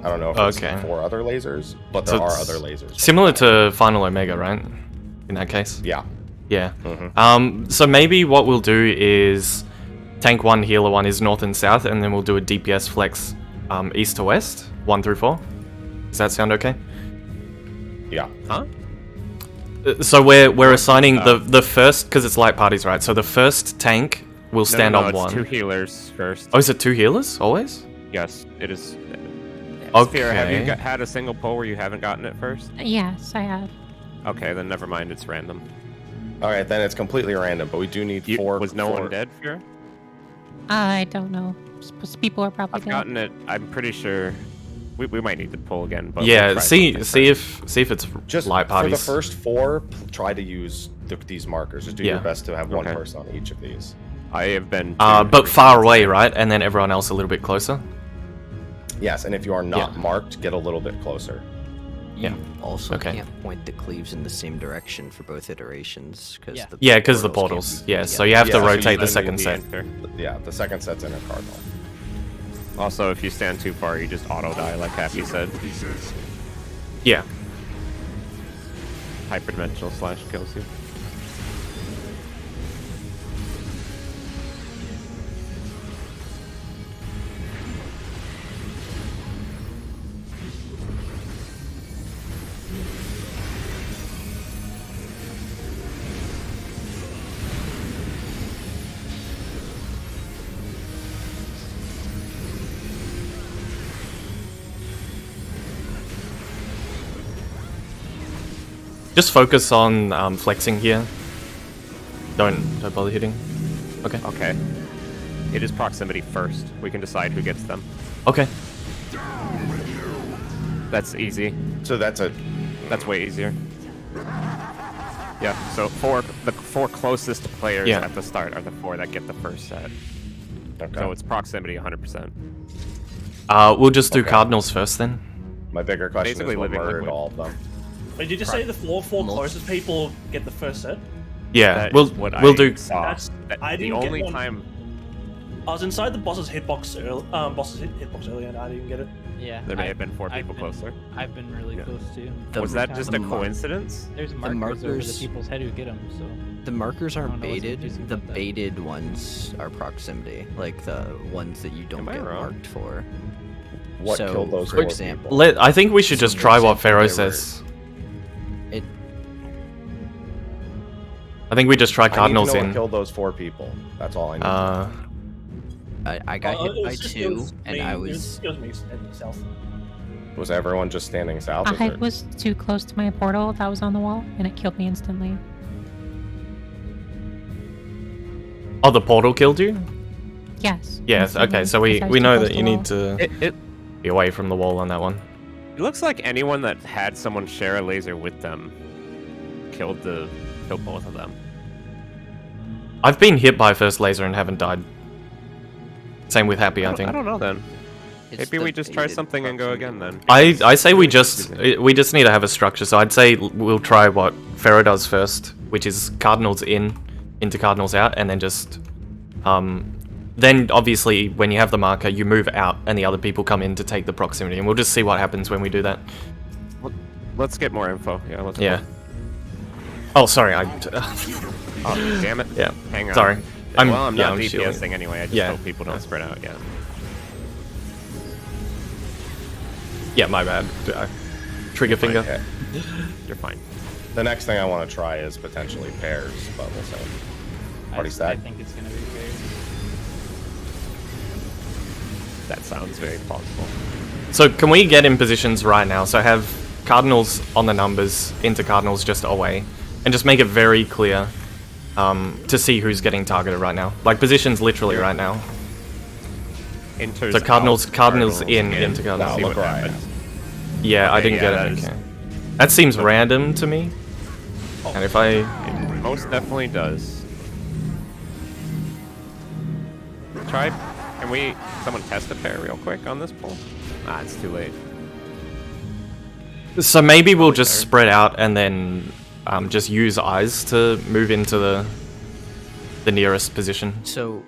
I don't know if it's Okay. 4 other lasers, but So there are it's other lasers. Similar to Final Omega, right? In that case. Yeah. Yeah. Mhm. So maybe what we'll do is tank 1, healer 1 is north and south, and then we'll do a DPS flex east to west, 1 through 4. Does that sound okay? Yeah. Huh? So we're assigning the first, because it's light parties, right? So the first tank will stand no, on it's 1. 2 healers first. Oh, is it 2 healers always? Yes, it is. Okay. Sphere, have you had a single pull where you haven't gotten it first? Yes, I have. Okay, then never mind. It's random. All right, then it's completely random, but we do need 4. Was no 4 one dead, Sphere? I don't know. People are probably I've dead. gotten it. I'm pretty sure. We might need to pull again, but we'll Yeah. try See something first. if it's Just light parties. for the first 4, try to use these markers. Just do your Yeah. best to have one Okay. person on each of these. I have been. But far away, right? And then everyone else a little bit closer. Yes, and if you are not Yeah. marked, get a little bit closer. Yeah. Also Okay. can't point the cleaves in the same direction for both iterations because Yeah. Yeah, because the portals portals. can't be Yeah, coming so out. you have Yeah, to so you rotate the Then second the set. answer. Yeah, the second set's inner cardinal. Also, if you stand too far, you just auto die, like Happy said. Yeah. Hyperdimensional slash kills you. Just focus on flexing here. Don't bother hitting. Okay. Okay. It is proximity first. We can decide who gets them. Okay. That's easy. So that's That's way easier. Yeah, so the 4 closest players Yeah. at the start are the 4 that get the first set. okay. So it's proximity 100%. We'll just do Okay. Cardinals first then. My bigger question Basically is what living murdered liquid. all of them. Wait, did you say the 4 Multi- closest people get the first set? Yeah, That we'll is what we'll I do. saw. That's- That- I the didn't get only one. time I was inside the boss's hitbox earlier, and I didn't get it. Yeah. There may have been 4 I've people been- closer. I've been really Yeah. close too. Was that just a coincidence? There's markers over the markers- people's head who get them, so. The markers I aren't don't know what's baited. confusing The about that. baited ones are proximity, like the ones that you don't Am I get wrong? marked for. What So, killed those for 4 example- people? I think we should So, just for try what example, Pharaoh there were- says. It I think we just try I need to Cardinals know what in. killed those 4 people. That's all I need. I got hit It by was just- it 2, was and me- I It was was me in the south. Was everyone just standing south? Is I there- was too close to my portal that was on the wall, and it killed me instantly. Oh, the portal killed you? Yes. Yes, instantly, okay, so we because I was too know close that to you the need wall. to It be away from the wall on that one. looks like anyone that had someone share a laser with them killed both of them. I've been hit by first laser and haven't died. Same with Happy, I think. I don't know then. it's Maybe the we just try baited something and go proximity. again then. I say we Confusing. just need to have a structure. So I'd say we'll try what Pharaoh does first, which is Cardinals into Cardinals out, and then just then obviously when you have the marker, you move out, and the other people come in to take the proximity, and we'll just see what happens when we do that. Let's get more info. Yeah, let's Yeah. go. Oh, sorry. Oh, damn it. Yeah. Hang on. Sorry. Well, I'm not I'm shielding. DPSing anyway. I just Yeah. hope people don't spread out. Yeah. Yeah, my bad. Trigger finger. Okay. You're fine. The next thing I want to try is potentially pairs, but we'll see. Party I stack. think it's gonna be fair. That sounds very plausible. So can we get in positions right now? So have Cardinals on the numbers, into Cardinals just away, and just make it very clear to see who's getting targeted right now. Like positions literally right now. Enters So Cardinals out, in, into Now Cardinals. See look what where I am. happens. Yeah, I Okay, didn't yeah, get that it. is- Okay. That seems random to me. And if I... It most definitely does. Try. Can someone test a pair real quick on this poll? Ah, it's too late. So maybe we'll just spread out and then just use eyes to move into the nearest position. So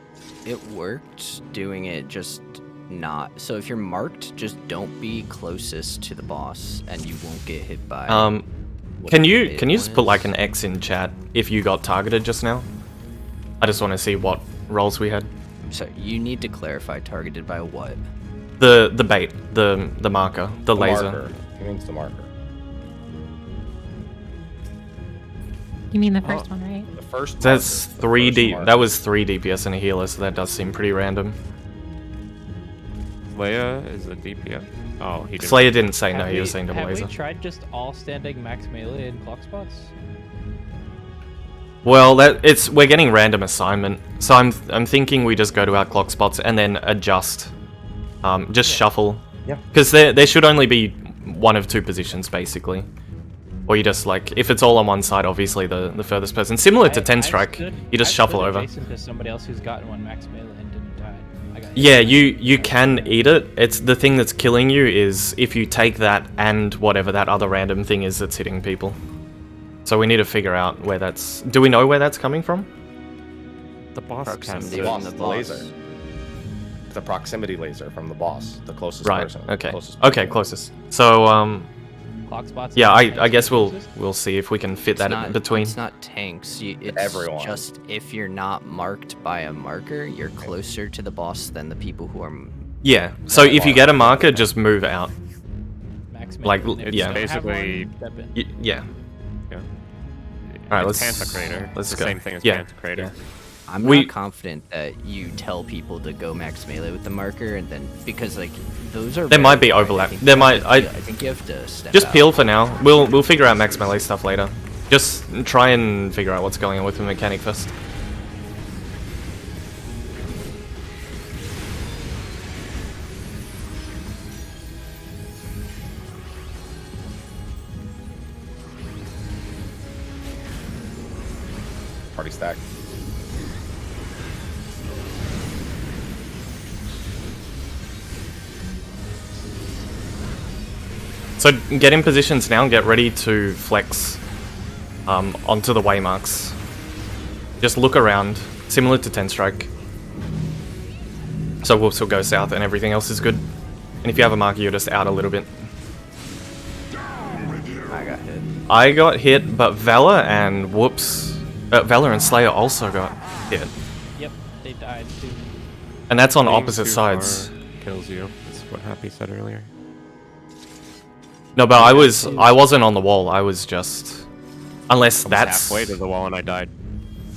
it worked doing it just not. So if you're marked, just don't be closest to the boss and you won't get hit by Can whatever you the can you bait just one put like is. an X in chat if you got targeted just now? I just want to see what roles we had. So you need to clarify targeted by what? The bait, the marker, the laser. Marker. He means the marker. You mean the first one, right? The first. That's marker, the 3 first D. marker. That was 3 DPS and a healer, so that does seem pretty random. Leia is a DPS. Oh, he didn't. Slayer didn't say no. Have He we- was saying the have laser. we tried just all standing max melee in clock spots? Well, we're getting random assignment, so I'm thinking we just go to our clock spots and then adjust, just shuffle. Yeah. Because there should only be one of 2 positions basically, or you just like if it's all on one side, obviously the furthest person. Similar to 10 strike, you just shuffle over. Adjacent to somebody else who's gotten one max melee and didn't die. I got hit. Yeah, you can eat it. It's the thing that's killing you is if you take that and whatever that other random thing is that's hitting people. So we need to figure out where that's. Do we know where that's coming from? The boss Proximity cast The it. boss, the the boss. laser. The proximity laser from the boss, the closest Right. person. Okay. Closest Okay. person. Closest. So Clock spots. yeah, and I guess we'll closest? see if we can fit It's that not, in between. It's not tanks. It's Everyone. just if you're not marked by a marker, you're closer to the boss than the people who are. Yeah. So if you get a marker, just move out. Max like, melee. If yeah. you don't have Basically- one, step in. Yeah. Yeah. Alright, It's let's- Pantocrator. let's It's the go. same thing as Yeah. Pantocrator. I'm We- not confident that you tell people to go max melee with the marker and then because like those are. There might be very hard. overlap. I think There you have might- to- I think you have to step Just out. peel for now. We'll figure out max melee stuff later. Just try and figure out what's going on with the mechanic first. Party stack. So get in positions now and get ready to flex onto the waymarks. Just look around, similar to 10 strike. So Whoops will go south and everything else is good. And if you have a marker, you're just out a little bit. I got hit. I got hit, but Valor and Whoops... Valor and Slayer also got hit. Yep, they died too. And that's on Being opposite too sides. far kills you. That's what Happy said earlier. No, but I wasn't on the wall. I was just... Unless I was that's... halfway to the wall and I died.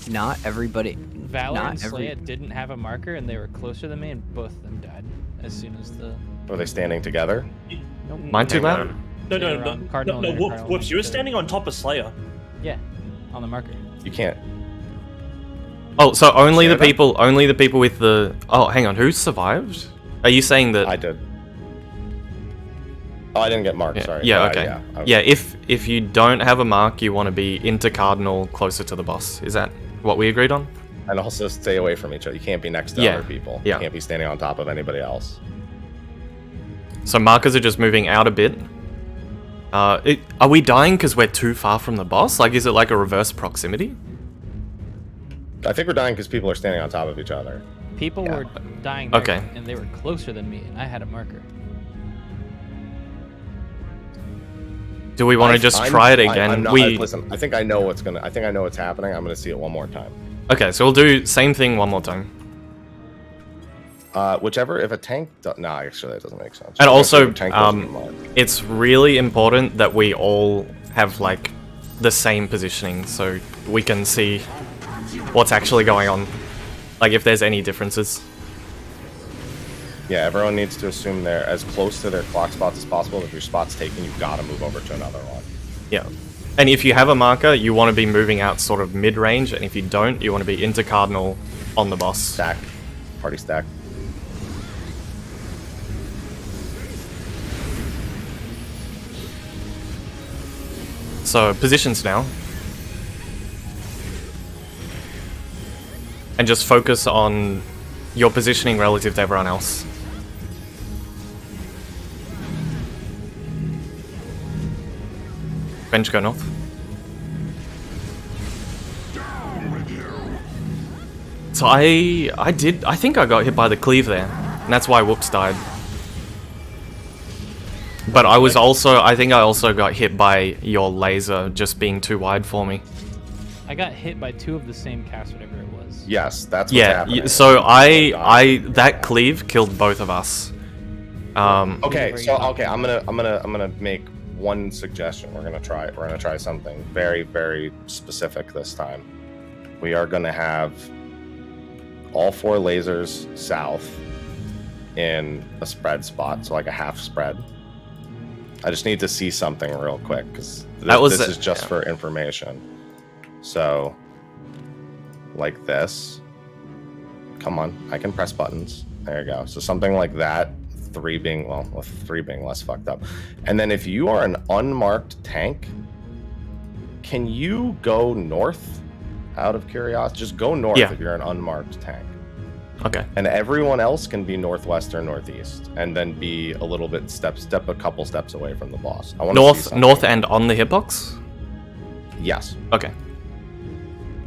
Not everybody. Valor not and every. Slayer didn't have a marker, and they were closer than me, and both of them died as soon as the... Were they standing together? Nope. Mine too Hang loud? on. No, They no, were no, on no, Cardinal no, and Whoops, Cardinal Whoops, you were together. standing on top of Slayer. Yeah, on the marker. You can't. Oh, so only the Share that? only the people with the... Oh, hang on, who survived? Are you saying that... I did. Oh, I didn't get marked. Yeah, Sorry. yeah, But, okay. I was- Yeah, if you don't have a mark, you want to be into Cardinal, closer to the boss. Is that what we agreed on? And also stay away from each other. You can't be next to Yeah, other people. yeah. You can't be standing on top of anybody else. So markers are just moving out a bit. Are we dying because we're too far from the boss? Like, is it like a reverse proximity? I think we're dying because people are standing on top of each other. People Yeah. were dying there, Okay. and they were closer than me, and I had a marker. Do we want to just try it again? I'm not, listen, I think I know what's happening. I'm gonna see it one more time. Okay, so we'll do same thing one more time. Whichever, if a tank, nah, actually that doesn't make sense. And also, If a tank doesn't mark. it's really important that we all have like the same positioning, so we can see what's actually going on. Like if there's any differences. Yeah, everyone needs to assume they're as close to their clock spots as possible. If your spot's taken, you've got to move over to another one. Yeah. And if you have a marker, you want to be moving out sort of mid-range, and if you don't, you want to be into Cardinal on the boss. Stack. Party stack. So, positions now. And just focus on your positioning relative to everyone else. Bench go north. So I think I got hit by the cleave there. And that's why Whoops died. But I was also, I think I also got hit by your laser just being too wide for me. I got hit by two of the same cast, whatever it was. Yes, that's what's Yeah, happening. so that cleave killed both of us. Okay, so I'm gonna make one suggestion. We're gonna try something very, very specific this time. We are gonna have all 4 lasers south in a spread spot, so like a half spread. I just need to see something real quick because this is just for information. So, like this. Come on, I can press buttons. There you go. So something like that. 3 being less fucked up. And then if you are an unmarked tank, can you go north? Out of curiosity, just go north if you're an unmarked tank. Okay. And everyone else can be northwest or northeast, and then be a little bit step a couple steps away from the boss. I want north and on the hitbox? Yes. Okay.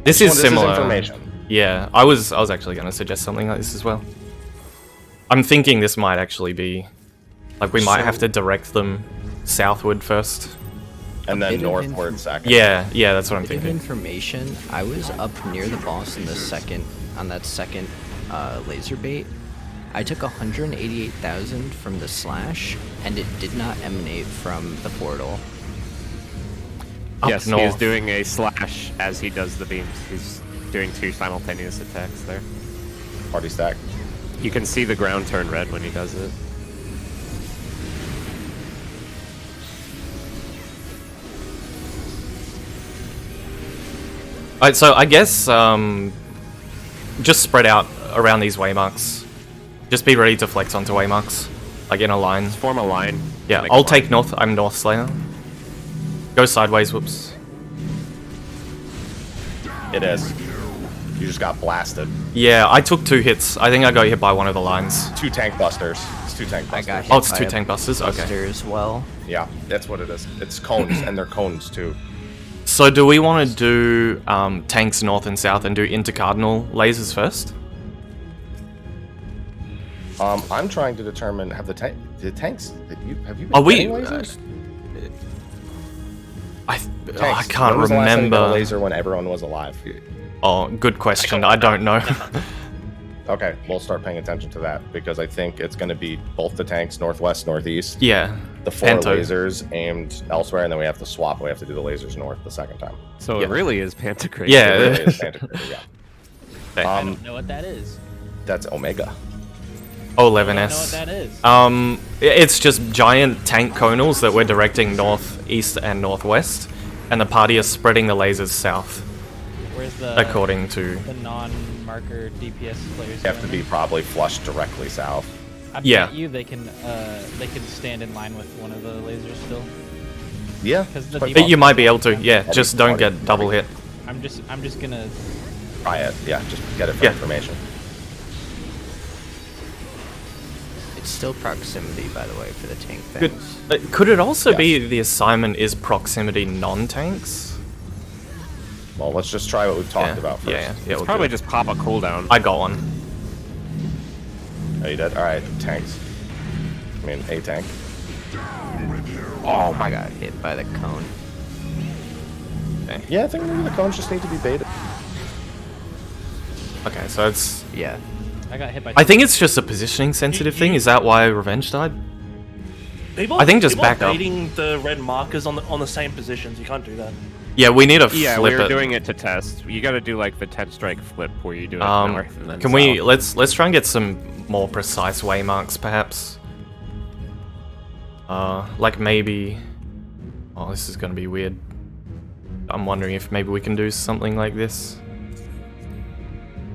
This is similar. This is information. Yeah, I was actually going to suggest something like this as well. I'm thinking this might actually be like we might have to direct them southward first. And then northward second. Yeah, that's what I'm Bit thinking. of information. I was up near the boss in that second laser bait. I took 188,000 from the slash, and it did not emanate from the portal. Yes, north. he's doing a slash as he does the beams. He's doing 2 simultaneous attacks there. Party stack. You can see the ground turn red when he does it. Alright, so I guess just spread out around these waymarks. Just be ready to flex onto waymarks, like in a line. Just form a line. Yeah, Make I'll a take line. north. I'm North Slayer. Go sideways. Whoops. It is. You just got blasted. Yeah, I took 2 hits. I think I got hit by one of the lines. 2 tank busters. It's 2 tank I busters. got hit Oh, it's by 2 a tank busters. Okay. buster as well. Yeah, that's what it is. It's cones, and they're cones too. So do we want to do tanks north and south and do intercardinal lasers first? I'm trying to determine have the tanks. Have you been Are we? getting lasers? I Tanks. can't When was the last time you got a remember. laser when everyone was alive. Oh, good question. I don't know. Okay, we'll start paying attention to that because I think it's going to be both the tanks, northwest, northeast. Yeah. The 4 Panto. lasers aimed elsewhere, and then we have to swap. We have to do the lasers north the second time. So Yeah. it really is Pantocrator. Yeah. It really is Pantocrator, yeah. I don't know what that is. That's Omega. I don't know what 11S. that is. It's just giant tank conals that we're directing north, east, and northwest, and the party is spreading the lasers south, Where's the according to. the non-marker DPS players? You have to going? be probably flushed directly south. I Yeah. bet you they can stand in line with one of the lasers still. Yeah, 'Cause the quite default- You might be able to. Yeah, Probably- just don't probably- get double hit. I'm just gonna. try it. Yeah, just get it for Yeah. information. It's still proximity, by the way, for the tank Good. things. Could it also Yes. be the assignment is proximity non-tanks? Well, let's just try what we've talked about first. Yeah, It's we'll probably do it. just pop a cooldown. I got one. Oh, you did? All right, tanks. I mean, a tank. Oh, I got hit by the cone. Yeah, I think maybe the cones just need to be baited. Okay, so it's. Yeah. I got hit by. I think it's just a positioning sensitive thing. Is that why Revenge died? People, I think just people back are up. baiting the red markers on the same positions. You can't do that. Yeah, we need to Yeah, flip we were it. doing it to test. You got to do like the 10 strike flip where you do it north and then Can we south. let's try and get some more precise waymarks, perhaps? Like maybe. Oh, this is gonna be weird. I'm wondering if maybe we can do something like this.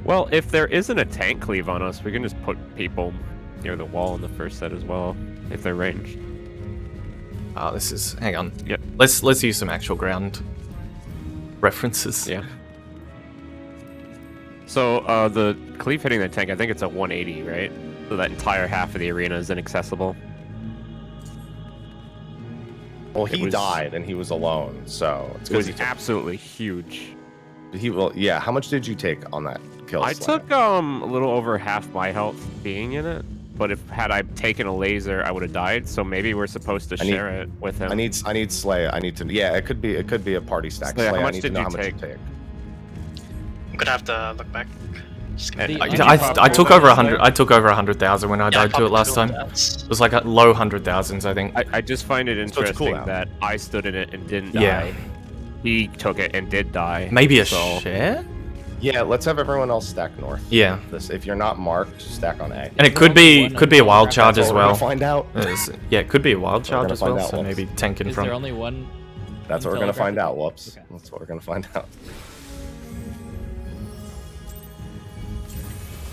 Well, if there isn't a tank cleave on us, we can just put people near the wall in the first set as well, if they're ranged. This is. Hang on. Yep. Let's use some actual ground references. Yeah. So the cleave hitting the tank, I think it's a 180, right? So that entire half of the arena is inaccessible. Well, It he was- died and he was alone, so it's It was good. absolutely huge. He will. Yeah. How much did you take on that kill? I slam? took a little over half my health being in it, but if had I taken a laser, I would have died. So maybe we're supposed to I need- share it with him. I need Slay. I need to. Yeah, it could be a party stack. Slay, how Slay, I much need to did know you how much you take? take. I'm gonna have to look back. Just give me And the- did you I pop took gold over on 100. Slayer? I took over 100,000 when I Yeah, died to it probably last cool. time. That's- It was like a low 100,000s, I think. I just find it So it's a interesting cooldown. that I stood in it and didn't Yeah. die. He took it and did die. Maybe a so share? Yeah, let's have everyone else stack north. Yeah. This, if you're not marked, stack on A. And it could be a wild charge That's as what we're well. gonna find out. Yeah, it could be a wild We're charge gonna as well, find out, so Wolves. maybe tank in Is front. there only one? That's what we're gonna find out. telegraph? Whoops. Okay. That's what we're gonna find out.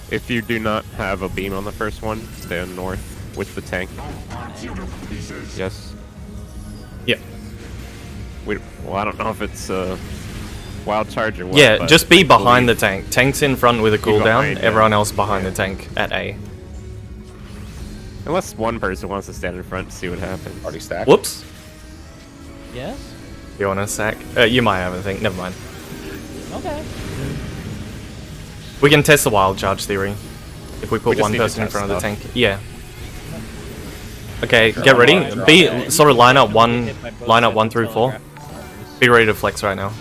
if you do not have a beam on the first one, stay on north with the tank. Yes. Yeah. Well, I don't know if it's a wild charge or what. Yeah, but just be I behind the believe- tank. Tank's in front with a cooldown, behind, yeah. everyone else behind the tank at A. Unless one person wants to stand in front to see what happens. Party stack. Whoops. Yes. You want to sack? You might have a thing. Never mind. Okay. We can test the wild charge theory. If we We put just one need to person in test front of the stuff. tank. Yeah. Okay, get ready. Be sort of line up one through 4. Be ready to flex right now.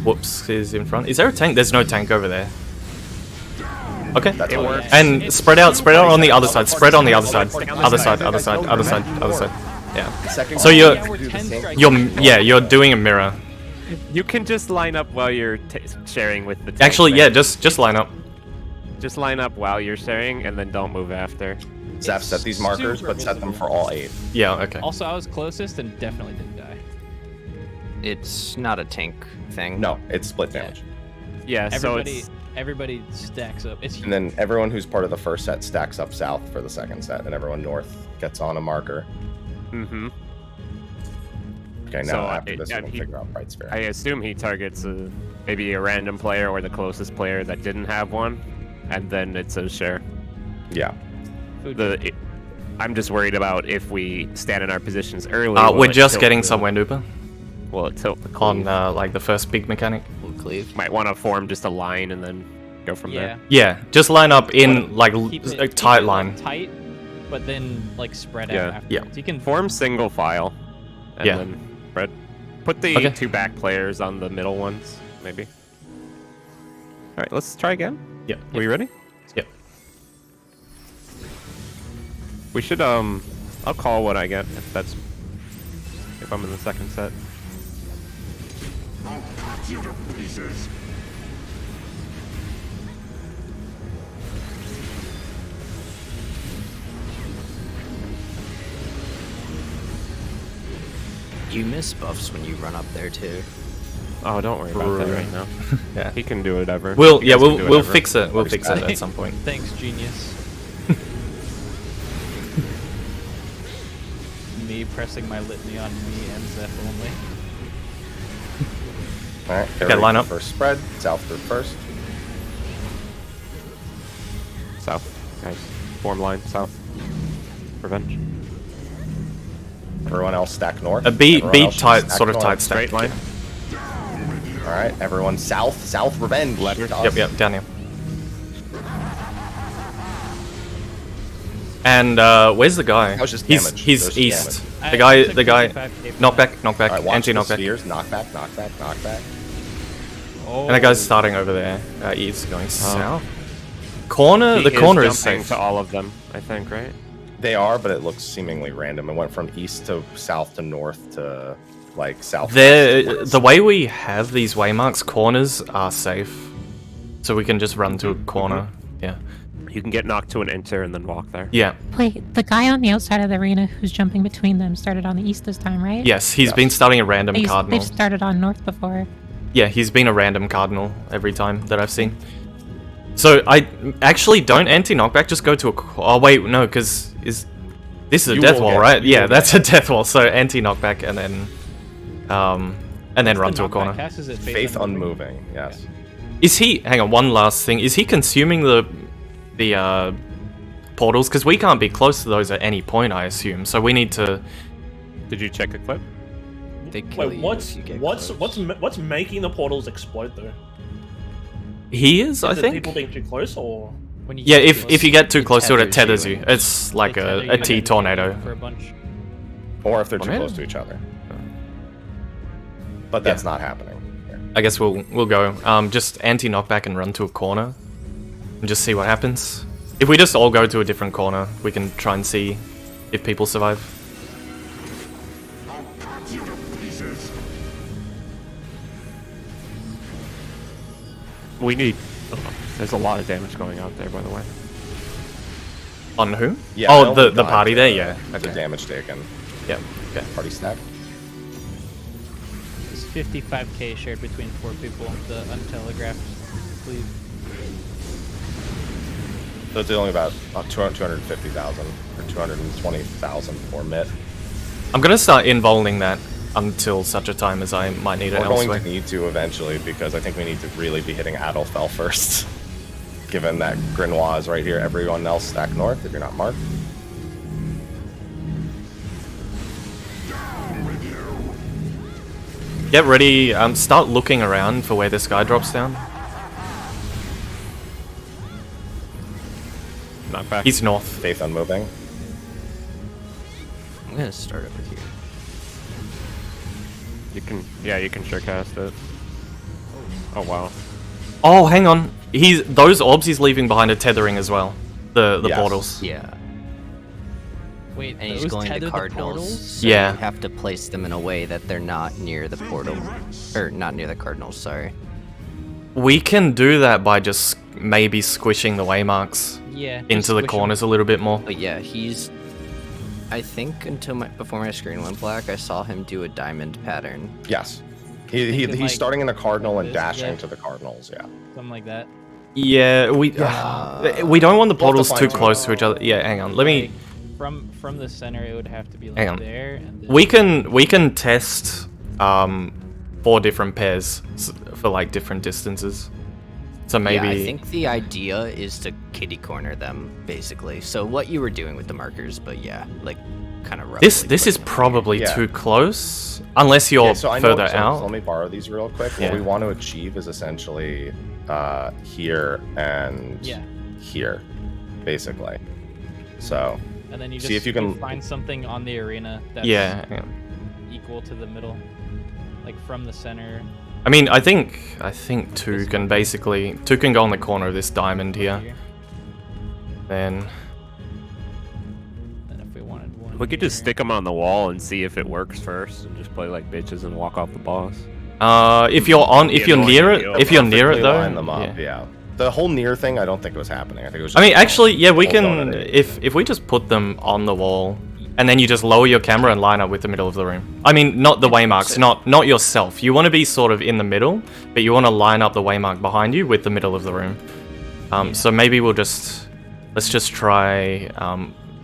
Whoops is in front. Is there a tank? There's no tank over there. Okay. That's It what works. And spread out on the other side. Spread on the other side. Other side. Yeah. Second So one, you're- you have to do the same- You're doing a mirror. You can just line up while you're sharing with the tank. Actually, yeah, man. just line up. Just line up while you're sharing, and then don't move after. Zeph, set these markers, super but set them visible. for all 8. Yeah, okay. Also, I was closest and definitely didn't die. It's not a tank thing. No, it's split damage. Yeah, so Everybody, it's everybody stacks up. It's And then everyone who's part of the first set stacks up south for the second set, and everyone north gets on a marker. mm-hmm. Okay, now So, after this, yeah, we'll he- figure out Bright Spirit. I assume he targets maybe a random player or the closest player that didn't have one, and then it's a share. Yeah. food. I'm just worried about if we stand in our positions early. We're will it just tilt getting the- somewhere, Nooper. Will it tilt the On cleave? like the first big mechanic. cleave. Might want to form just a line and then go from there. Yeah, just line up in like a tight line. Tight, but then like spread Yeah. out afterwards. You can Form single file, and Yeah. then spread. Put the Okay. 2 back players on the middle ones, maybe. All right, let's try again. Yeah. Are we ready? Yep. We should I'll call what I get if I'm in the second set. You miss buffs when you run up there too. Oh, don't worry about that right now. Yeah. He can do whatever. We'll You guys can do we'll whatever. fix it. We'll fix it at some point. Thanks, genius. Me pressing my litany on me and Zeph only. All right, Okay, line up. First spread. South group first. South, guys. Form line, south. Revenge. Everyone else stack north. Be Everyone else tight, stack sort of north. tight stack. Straight line. All right, everyone south. South revenge. Letter. Yep, down here. And where's the guy? That was just He's damage. he's That was east. damage. The guy. Knockback, All knockback, right, watch anti the knockback. spheres. Knockback, knockback, knockback. Oh. And that guy's starting over there. East going south. Corner. The He corner is jumping safe. to all of them, I think, right? They are, but it looks seemingly random. It went from east to south to north to like south. The way we have these waymarks, corners are safe, so we can just run to a corner. Yeah. You can get knocked to an enter and then walk there. Yeah. Wait, the guy on the outside of the arena who's jumping between them started on the east this time, right? Yes, he's been starting a random cardinal. They've started on north before. Yeah, he's been a random cardinal every time that I've seen. So I actually don't anti-knockback, just go to a... Oh wait, no, because this is a You death will wall, get- right? you Yeah, will that's get- a death wall, so anti-knockback and then run to a corner. Faith unmoving. Yes. Is he... Hang on, one last thing. Is he consuming the portals? Because we can't be close to those at any point, I assume. So we need to... Did you check a clip? They kill Wait, you what's if you get what's close. what's making the portals explode though? He is, I Is it think? people being too close or? When you Yeah, get if you get too close to it, it tethers tethers you. you. It's like they tether a you T and tornado. for a bunch. Or if they're too Tornado? close to each other. But that's not happening. here. I guess we'll go. Just anti-knockback and run to a corner, and just see what happens. If we just all go to a different corner, we can try and see if people survive. We need... There's a lot of damage going out there, by the way. On who? Yeah, I oh, only the died party to there. Yeah. The Okay. damage taken. Yeah. Okay. Party stack. It's 55k shared between 4 people. The untelegraphed cleave. So it's only about 250,000 or 220,000 for mid. I'm gonna start involving that until such a time as I might need it We're going elsewhere. to need to eventually because I think we need to really be hitting Adolfel first. Given that Grinois is right here, everyone else stack north if you're not marked. Get ready. Start looking around for where this guy drops down. Not back. He's north. Faith unmoving. I'm gonna start over here. You can... Yeah, you can sure cast it. Oh, wow. Oh, hang on. Those orbs he's leaving behind are tethering as well. The Yes. portals. Yeah. Wait, And he's those going tether to the cardinals. portals? So Yeah. you have to place them in a way that they're not near the portal. Or not near the cardinals, sorry. We can do that by just maybe squishing the waymarks Yeah. just into the squish 'em. corners a little bit more. But yeah, he's... I think before my screen went black, I saw him do a diamond pattern. Yes. Thinking, He's like, starting in the cardinal and this, dashing yeah. to the cardinals, yeah. Something like that. Yeah, we don't want the We'll have portals to too find close to each other. Yeah, hang on. Let me. Like, from the center, it would have to be Hang like on. there. And then We can test 4 different pairs for like different distances. So So maybe Yeah, I think the idea is to kitty corner them, basically. So what you were doing with the markers, but yeah, like kind of roughly. this is putting them probably Yeah. too close, unless you're So I know, further so out. let me borrow these real quick. Yeah. What we want to achieve is essentially here and Yeah. here, basically. So And then you See just if you can- find something on the arena that's Yeah. equal to the middle, like from the center. I mean, I think two can go on the corner of this diamond here. Then And if we wanted one, We could just here- stick them on the wall and see if it works first, and just play like bitches and walk off the boss. if you're near it, annoying. if you're near it perfectly though, line them up, yeah. The whole near thing, I don't think it was happening. I think it was. I mean, just actually, yeah, we whole can. donut. If we just put them on the wall, and then you just lower your camera and line up with the middle of the room. I mean, not the waymarks, not yourself. You want to be sort of in the middle, but you want to line up the waymark behind you with the middle of the room. So maybe let's just try.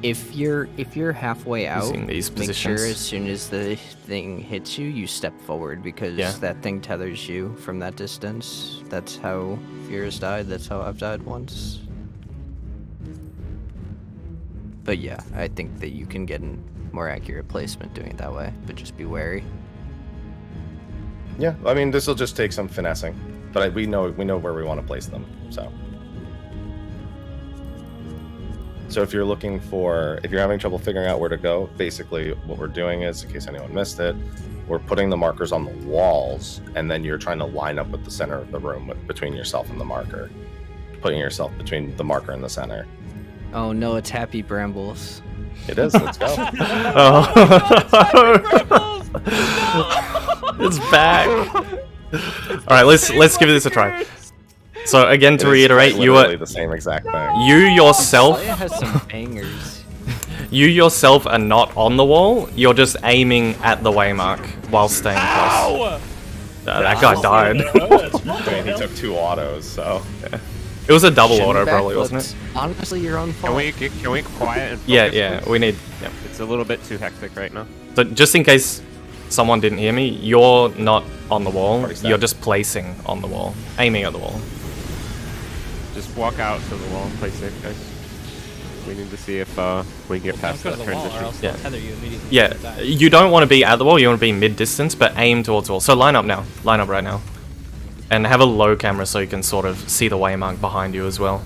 If you're halfway out, Using these make sure positions. as soon as the thing hits you, you step forward because Yeah. that thing tethers you from that distance. That's how Fear's died. That's how I've died once. But yeah, I think that you can get a more accurate placement doing it that way, but just be wary. Yeah, I mean, this will just take some finessing, but we know where we want to place them. So if you're having trouble figuring out where to go, basically what we're doing is, in case anyone missed it, we're putting the markers on the walls, and then you're trying to line up with the center of the room between yourself and the marker, putting yourself between the marker and the center. Oh no, it's Happy Brambles. It is. Let's go. It's back. All right, let's give this a try. So again, to It is reiterate, quite you literally are the same exact thing. you yourself. Slaya has some bangers. You yourself are not on the wall. You're just aiming at the waymark while staying close. That guy died. I mean, he took 2 autos, so It was a double Shouldn't auto, back probably, wasn't flips. it? Honestly, your own fault. Can we quiet and focus, Yeah. please? We need. Yeah. It's a little bit too hectic right now. So just in case someone didn't hear me, you're not on the wall. Already set. You're just placing on the wall, aiming at the wall. Just walk out to the wall and play safe, guys. We need to see if we can get past Don't go that to the wall, or transition. else Yeah. they'll tether you immediately. Yeah, after that. you don't want to be at the wall. You want to be mid-distance, but aim towards the wall. So line up now. Line up right now, and have a low camera so you can sort of see the waymark behind you as well.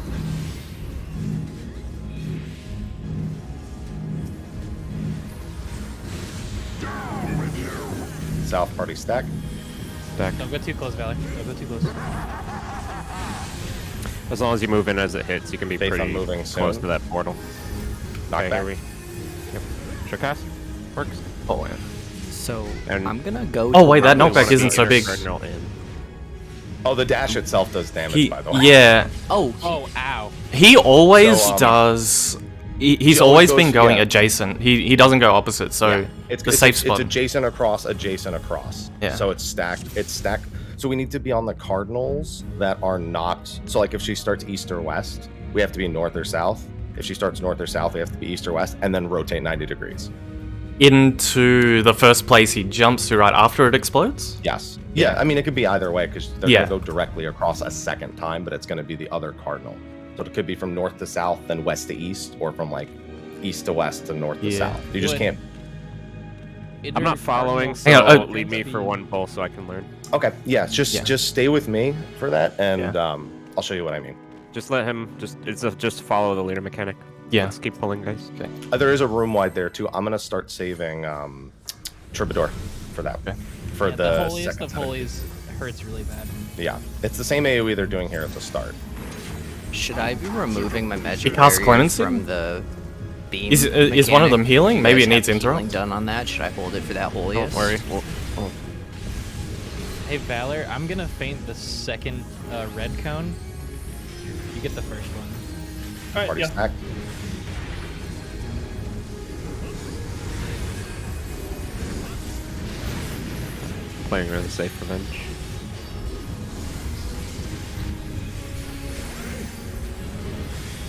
South party stack. Don't go too close, Valor. Don't go too close. As long as you move in as it hits, you can be Safe on pretty moving close soon. to that portal. Knock Okay, back. here we. Yep. Should cast? Works. Oh, yeah. So And- I'm gonna go. Oh, to wait, that Rumble knockback Wanna isn't be so big. Cardinal in. Oh, the dash itself does damage, by the way. Yeah, Oh, Oh, ow. he always So, does. He's he always always been goes- going yeah. adjacent. He doesn't go opposite, so It's the it's, safe it's, spot. It's adjacent across, adjacent across. Yeah. So it's stacked. It's stacked. So we need to be on the cardinals that are not. So like if she starts east or west, we have to be north or south. If she starts north or south, we have to be east or west, and then rotate 90 degrees. Into the first place he jumps to right after it explodes. Yes. Yeah. I mean, it could be either way because they're Yeah. gonna go directly across a second time, but it's gonna be the other cardinal. So it could be from north to south, then west to east, or from like east to west to north to Yeah. south. You just Would- can't. I'm not following, so Hang on, lead me for one pull so I can learn. Okay. Yeah. Just stay with me for that, and Yeah. I'll show you what I mean. Just let him. Just follow the leader mechanic. Yeah. Let's keep pulling, guys. Okay. There is a room wide there too. I'm gonna start saving Troubadour for that. Okay. For Yeah, the holiest second of time. holies hurts really bad. Yeah, it's the same AoE they're doing here at the start. should I be removing my magic casts barrier clemency? from the beam? Is one of them mechanic? healing? You Maybe guys it needs have healing interrupt. done on that. Should I hold it for that holiest? Don't worry. Hey, Valor, I'm gonna feint the second red cone. You get the first one. Alright, Party yeah. stack. Playing really safe revenge.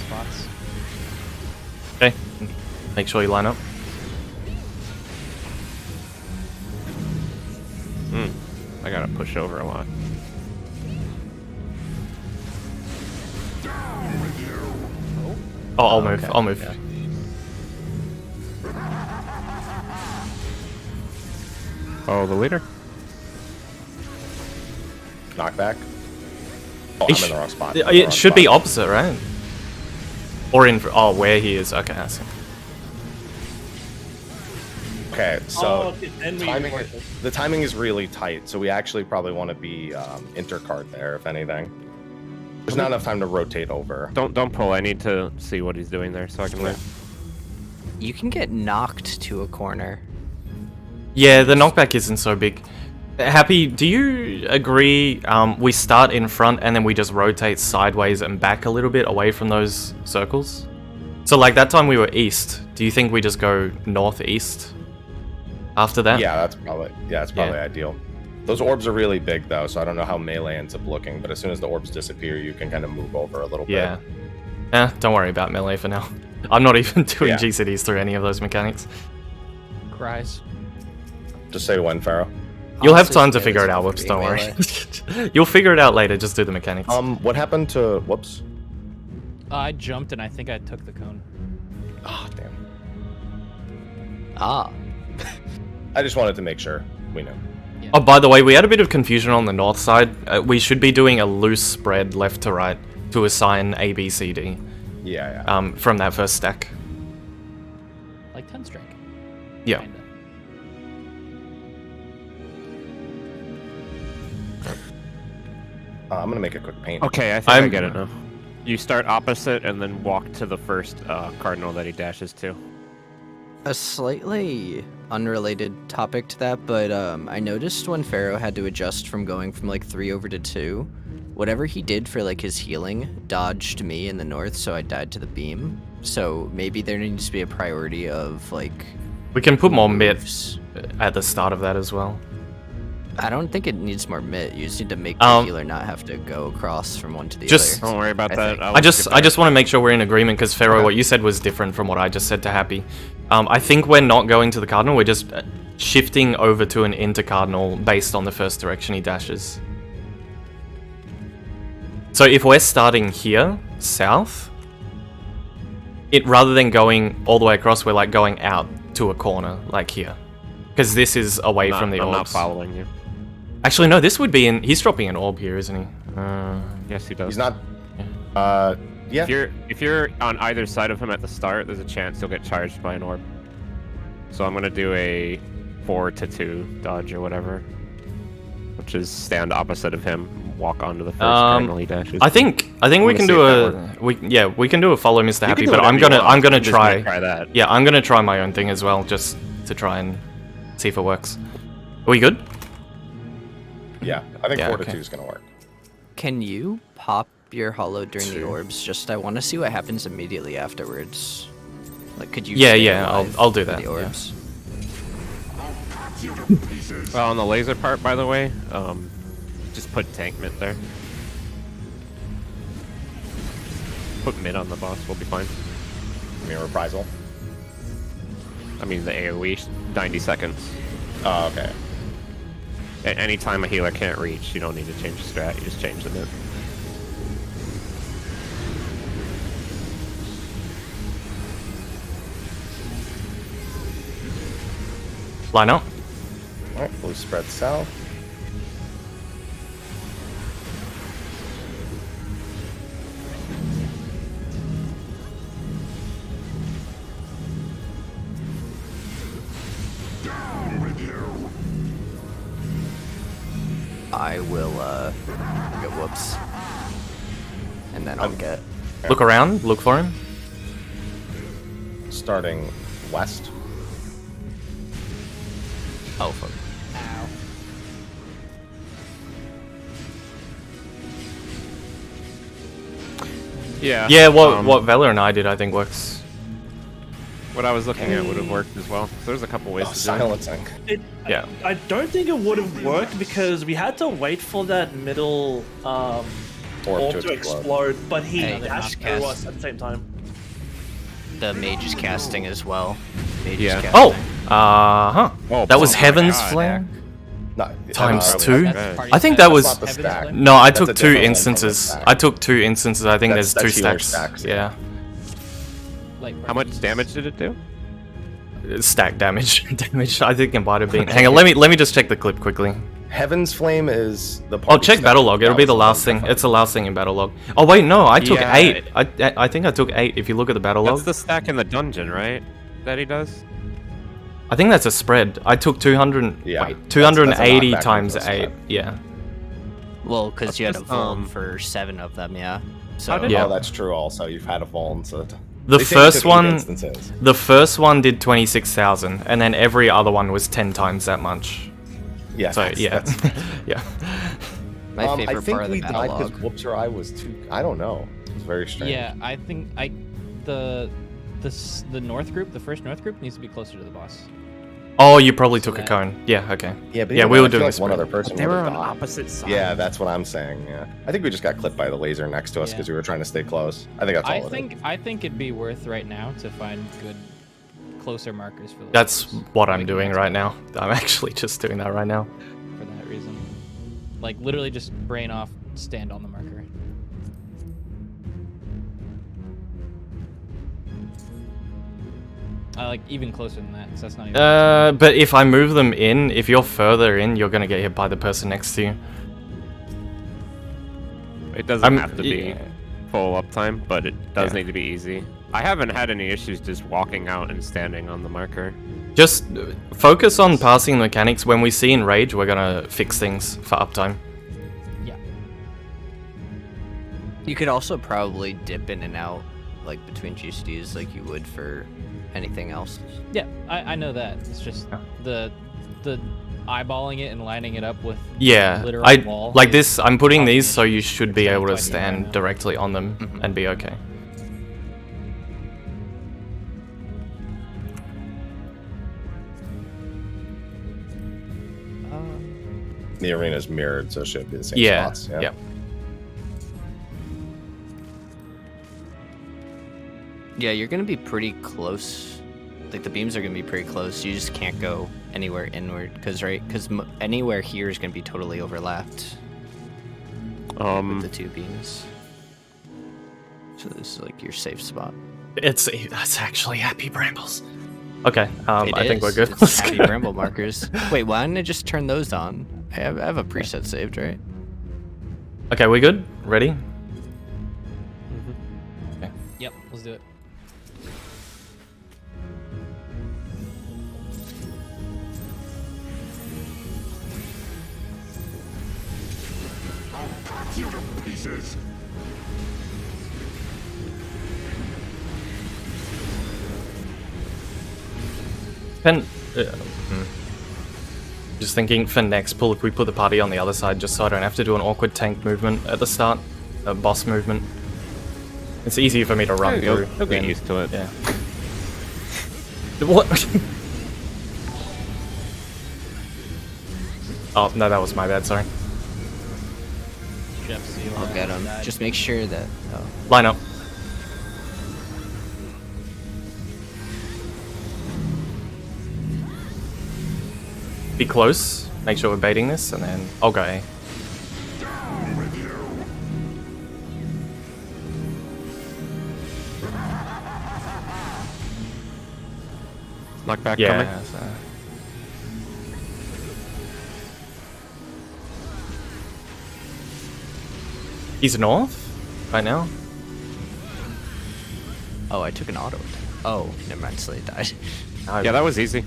Spots. Okay. Make sure you line up. I gotta push over a lot. Oh, I'll move. okay. I'll move. Yeah. Oh, the leader. Knockback. Oh, It I'm in the wrong spot. It should be opposite, right? Or in. Oh, where he is. Okay, I see. Okay, so okay, then we timing, reverse it. the timing is really tight, so we actually probably want to be intercard there, if anything. There's not enough time to rotate over. Don't pull. I need to see what he's doing there so I can leave. You can get knocked to a corner. Yeah, the knockback isn't so big. Happy, do you agree we start in front and then we just rotate sideways and back a little bit away from those circles? So like that time we were east, do you think we just go northeast after that? Yeah, that's probably ideal. Those orbs are really big though, so I don't know how melee ends up looking, but as soon as the orbs disappear, you can kind of move over a little Yeah. bit. Don't worry about melee for now. I'm not even doing Yeah. GCDs through any of those mechanics. Cries. Just say when, Pharaoh. You'll have Honestly, time to melee's figure it out, gonna Whoops, be don't worry. melee. You'll figure it out later, just do the mechanics. What happened to whoops? I jumped and I think I took the cone. Oh damn. Ah. I just wanted to make sure we knew. Oh, by the way, we had a bit of confusion on the north side. We should be doing a loose spread left to right to assign A, B, C, D Yeah. from that first stack. Like 10 strike. Yeah. Kinda. I'm gonna make a quick paint. Okay, I think I I'm- get it now. You start opposite and then walk to the first cardinal that he dashes to. A slightly unrelated topic to that, but I noticed when Pharaoh had to adjust from going from like 3 over to 2, whatever he did for like his healing dodged me in the north, so I died to the beam. So maybe there needs to be a priority of like We can put more mid moves. at the start of that as well. I don't think it needs more mid. You just need to make the Um, healer not have to go across from one to the just- other. Don't worry about I that. think. I'll I just get back. want to make sure we're in agreement because Pharaoh, Okay. what you said was different from what I just said to Happy. I think we're not going to the cardinal. We're just shifting over to an intercardinal based on the first direction he dashes. So if we're starting here, south, it rather than going all the way across, we're like going out to a corner, like here, because this is away from the I'm not orbs. following you. Actually, no, this would be in. He's dropping an orb here, isn't he? Yes, he does. He's not. Yeah. If you're on either side of him at the start, there's a chance you'll get charged by an orb. So I'm gonna do a 4 to 2 dodge or whatever, which is stand opposite of him, walk onto the first cardinal he dashes. I think we wanna can see do if that a we can do a follow Mr. You Happy, can do but I'm whatever you gonna want. try. I'm just gonna try that. Yeah, I'm gonna try my own thing as well, just to try and see if it works. Are we good? Yeah. I think Yeah, 4 to okay. 2 is gonna work. Can you pop your hollow during the Sure. orbs? Just I want to see what happens immediately afterwards. Like, could you? Yeah, stay yeah, alive I'll do for that, The yeah. orbs. Well, on the laser part, by the way, just put tank mid there. Put mid on the boss, we'll be fine. I mean, reprisal. I mean, the AoE, 90 seconds. Oh, okay. Anytime a healer can't reach, you don't need to change the strat, you just change the mid. Line up. All right. Blue spread south. I will get whoops, and then I'll get. Look around. Look for him. Starting west. Oh fuck. Yeah. Yeah, what Valor and I did, I think works. What I was looking at would have worked as well. So there's a couple ways Oh, to do it. silencing. Yeah. I don't think it would have worked because we had to wait for that middle orb to explode, but he Hey, dashed they're through not us at the same time. The mage is casting as well. Mage Yeah. is casting. Oh, Oh, that was oh my Heaven's God. Flare. No, Times uh, two? That's part I think of that the was. not the Heaven's stack. Flare? No, I That's took a two different one from the instances. stack. I took 2 instances. I think That's there's 2 healer stacks. stacks, Yeah. Like How much damage did it do? Stack damage. I think it might have been. Hang on, let me just check the clip quickly. Heaven's Flame is the. Oh, check battle log. It'll be the last thing. It's the last thing in battle log. Oh wait, no, I took Yeah. 8. I think I took 8. If you look at the battle log, That's the stack in the dungeon, right? That he does. I think that's a spread. I took 200. Yeah, Wait, 280 knockback times into a 8. spread. Yeah. Well, because you had a just, Vuln for 7 of them, yeah. So did- Yeah. Oh, that's true. Also, you've had a Vuln, so. The They say first it took 8 one, instances. the first one did 26,000, and then every other one was 10 times that much. Yeah. So yeah, yeah. my I favorite think part of we the battle died because log. Whoops Your Eye was too. I don't know. It was very strange. Yeah, I think the North group, the first North group, needs to be closer to the boss. Oh, you probably took a that- cone. Yeah. Okay. Yeah, but Yeah, even we then, were I feel doing like this one spread. other person. They were would've on died. opposite sides. Yeah, that's what I'm saying. Yeah, I think we just got clipped by the laser next to us because Yeah. we were trying to stay close. I think that's all it is. I think it'd be worth right now to find good, closer markers for the. That's levels. what I'm Like, doing that's right now. I'm actually just doing that right now. For that reason, like literally just brain off, stand on the marker. I like even closer than that, because that's not even. But if I move them in, if you're further in, you're gonna get hit by the person next to you. It doesn't I'm- have to be yeah. full uptime, but it does Yeah. need to be easy. I haven't had any issues just walking out and standing on the marker. Just focus on passing mechanics. When we see in rage, we're gonna fix things for uptime. Yeah. You could also probably dip in and out, like between GCDs, like you would for anything else. Yeah, I know that. It's just the eyeballing it and lining it up with Yeah, literal wall. like is this. I'm putting causing these so you issues. should be It's able to like fighting right stand now. directly on them and be okay. The arena's mirrored, so it should be the same Yeah. spots. Yeah. Yeah, you're gonna be pretty close. Like the beams are gonna be pretty close. You just can't go anywhere inward, because anywhere here is gonna be totally overlapped with the 2 beams. So this is like your safe spot. That's actually happy brambles. Okay, It I think we're is. good. It's Let's happy go. bramble markers. Wait, why didn't I just turn those on? I have a preset saved, right? Okay, we good? Ready? Yep, let's do it. Pen, just thinking for next pull, if we put the party on the other side, just so I don't have to do an awkward tank movement at the start, a boss movement. It's easier for me to run You'll through. get than- used to it. Yeah. What? Oh no, that was my bad. Sorry. ZhephZaeora I'll get them. died. Just make sure that. Oh. Line up. Be close. Make sure we're baiting this, and then I'll go A. Knockback Yeah. coming. He's north right now. Oh, I took an auto attack. Oh, never mind. Slade died. Yeah, that was easy.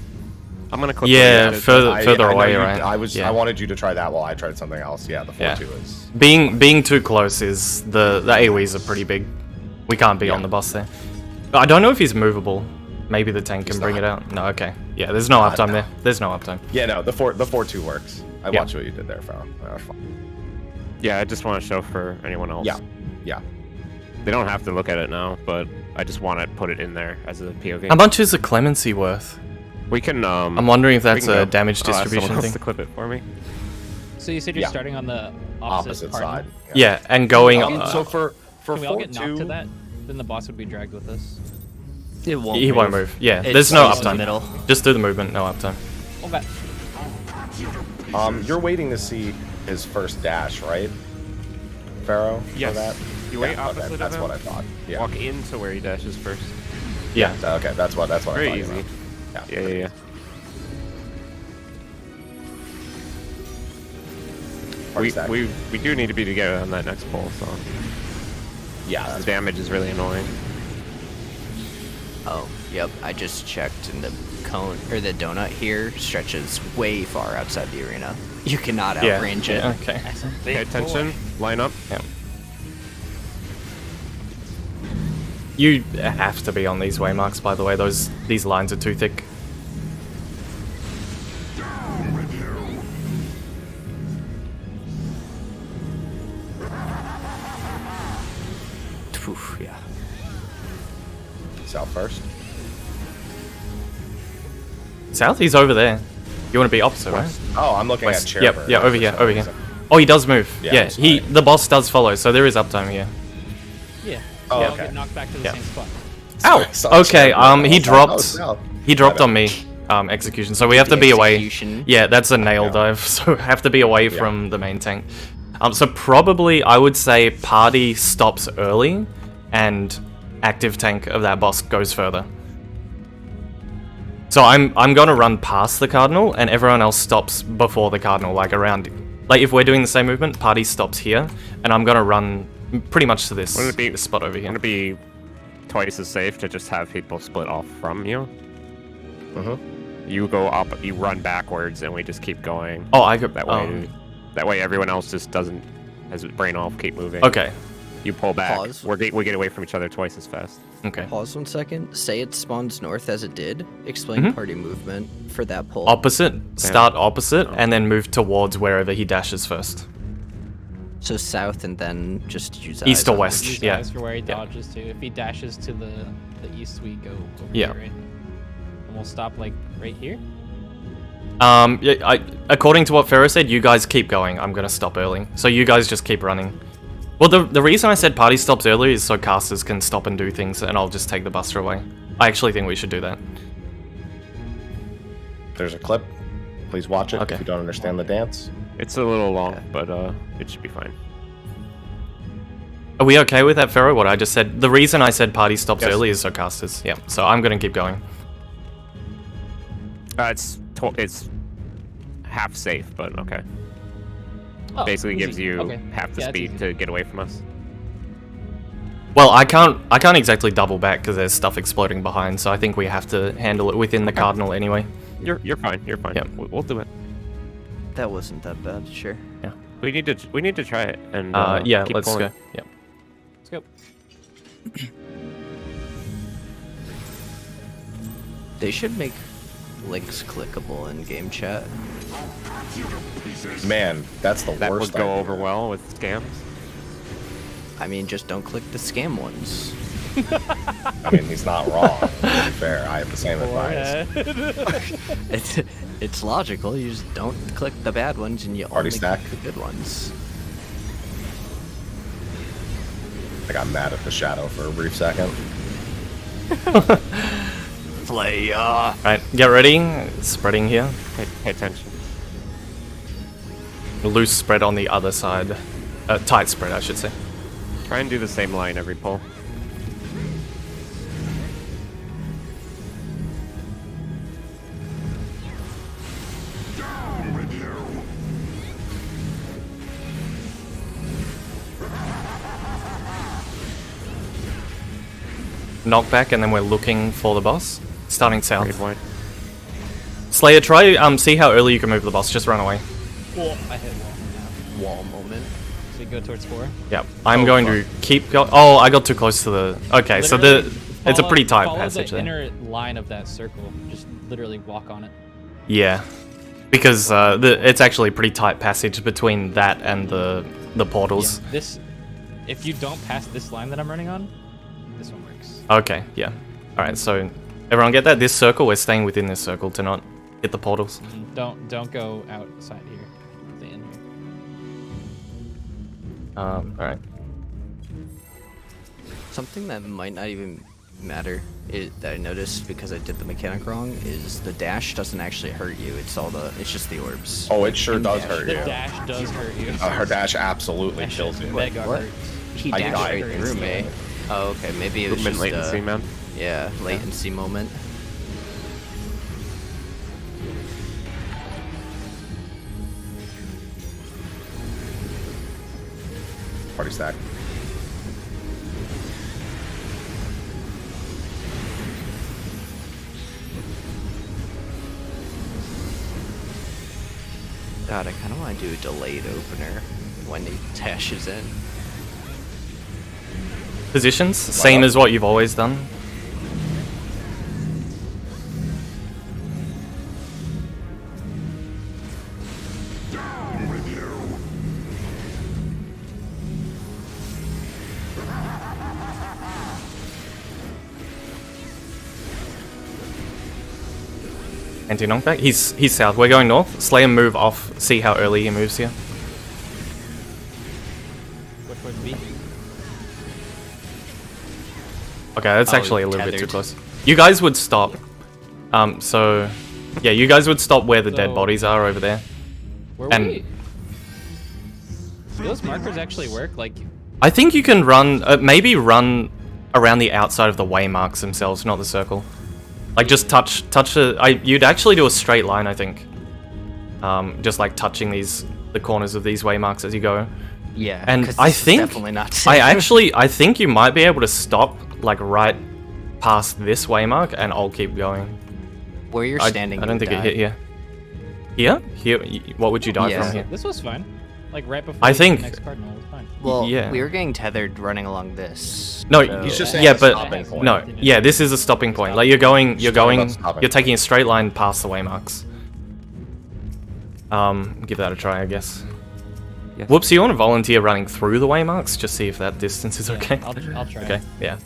I'm gonna click. Yeah, where you did. further I know away, you- right? I wanted you to try that while I tried something else. Yeah, the 4-2 Yeah. is. Being too close is the AoEs are pretty big. We can't be on Yeah. the boss there. But I don't know if he's movable. Maybe the tank can He's bring it not. out. No, okay. Yeah, there's no uptime there. There's no uptime. Yeah, no, the 4-2 works. I Yeah. watched what you did there, Farrell. That was fun. Yeah, I just want to show for anyone else. Yeah, yeah. They don't have to look at it now, but I just want to put it in there as a POV. How much is a clemency worth? We can. I'm wondering if we that's can a go. damage I'll ask distribution someone else thing. to clip it for me. So you said you're Yeah. starting on the Opposite side. Yeah, and going. So for Can we all get knocked to 4-2, that? Then the boss would be dragged with us. It won't. He won't move. Yeah, It there's no stays in the uptime. middle. Just do the movement, no uptime. Okay. you're waiting to see his first dash, right, Pharaoh? Yes. For that? You wait Yeah, opposite okay, of that's him. what I thought. Yeah. Walk into where he dashes first. Yeah. Okay, that's what I Very thought. easy. Yeah. Yeah. We do need to be together on that next pole, so Yeah. the damage is really annoying. Oh, yep. I just checked, and the cone or the donut here stretches way far outside the arena. You cannot outrange it. Okay. Pay attention. Line up. Yeah. You have to be on these waymarks, by the way. These lines are too thick. Oof, yeah. South first. South? He's over there. You want to be opposite, right? Oh, I'm looking West. at chair. Yep, yeah, over here, over here. Oh, he does move. Yeah, the boss does follow, so there is uptime here. Yeah. Oh, They all okay. get knocked back to the Yeah. same spot. Ow! Okay, he dropped. South. He dropped on me. Execution. So we have to be away. Execution. Yeah, that's a nail dive. So have to be away from the main tank. So probably I would say party stops early, and active tank of that boss goes further. So I'm gonna run past the cardinal, and everyone else stops before the cardinal, like around. Like if we're doing the same movement, party stops here, and I'm gonna run pretty much to this, this spot over here. Wouldn't it be twice as safe to just have people split off from you? You go up, you run backwards, and we just keep going. Oh, I could that way. That way, everyone else just doesn't has its brain off, keep moving. Okay. You pull back. Pause. We get away from each other twice as fast. Okay. Pause 1 second. Say it spawns north as it did. Explain party movement for that pole. Opposite. Start opposite, and then move towards wherever he dashes first. So south, and then just use East eyes or on west. Use Yeah. eyes for where he dodges to. If he dashes to the east, we go over Yeah. here, right? And we'll stop like right here. Yeah, according to what Pharaoh said, you guys keep going. I'm gonna stop early. So you guys just keep running. Well, the reason I said party stops early is so casters can stop and do things, and I'll just take the buster away. I actually think we should do that. There's a clip. Please watch it Okay. if you don't understand the dance. It's a little long, but it should be fine. Are we okay with that, Pharaoh? What I just said? The reason I said party stops Yes. early is so casters. Yeah, so I'm gonna keep going. It's half safe, but okay. Oh, Basically easy. gives you Okay. half the Yeah, that's speed easy. to get away from us. Well, I can't exactly double back because there's stuff exploding behind, so I think we have to handle it within the cardinal anyway. You're fine. You're fine. Yep. We'll do it. That wasn't that bad. Sure. Yeah. We need to try it and Yeah, keep let's pulling. go. Yep. Let's go. They should make links clickable in game chat. Man, that's the That worst. would go idea. over well with scams. I mean, just don't click the scam ones. I mean, he's not wrong. To be fair, I have the same advice. It's logical. You just don't click the bad ones, and you Party only stack. click the good ones. I got mad at the shadow for a brief second. Play. Right, get ready. Spreading here. Pay attention. Loose spread on the other side. Tight spread, I should say. Try and do the same line every pull. Knockback, and then we're looking for the boss. Starting south. Grade wide. Slayer, try see how early you can move the boss. Just run away. Wall. I hit wall. Wall moment. So you go towards 4. Yep. I'm going to keep going. Oh, I got too close to the. Okay, so it's a pretty tight follow passage the there. inner line of that circle. Just literally walk on it. Yeah, because it's actually a pretty tight passage between that and the portals. Yeah, if you don't pass this line that I'm running on, this one works. Okay. Yeah. All right. So everyone get that? This circle, we're staying within this circle to not hit the portals. Don't go outside here. Stay in here. All right. Something that might not even matter that I noticed because I did the mechanic wrong is the dash doesn't actually hurt you. It's just the orbs. Oh, it sure does hurt The you. dash does hurt you. Her dash absolutely kills you. Mega What? hurts. He I dashed died right through me. Oh, okay. Maybe it was Movement just latency, man. Yeah, latency moment. Party stack. God, I kind of want to do a delayed opener when he dashes in. Positions, same as what you've always done. Anti-knockback. He's south. We're going north. Slay him move off. See how early he moves here. Which would be? Okay, that's Oh, actually a little bit too tethered. close. You guys would stop. So yeah, you guys would stop where the dead So- bodies are over there. Where And- we? Do those markers actually work? Like, I think you can run, maybe run around the outside of the waymarks themselves, not the circle. Like just touch you'd actually do a straight line, I think. Just like touching the corners of these waymarks as you go. Yeah, And 'cause I this is think definitely not safe. I think you might be able to stop like right past this waymark, and I'll keep going. Where you're standing, I don't you think would it hit die. here. Here? What would you die Yeah. from here? this was fine. Like right before I we hit think- the next cardinal, it was fine. Well, Yeah. we were getting tethered running along this. No, so- He's just saying yeah, a but stopping point. no, yeah, this is a stopping point. Like you're talking about stopping you're taking a straight line past the waymarks. Give that a try, I guess. Yes. Whoops, you want to volunteer running through the waymarks? Just see if that distance is okay. I'll try. Okay, yeah.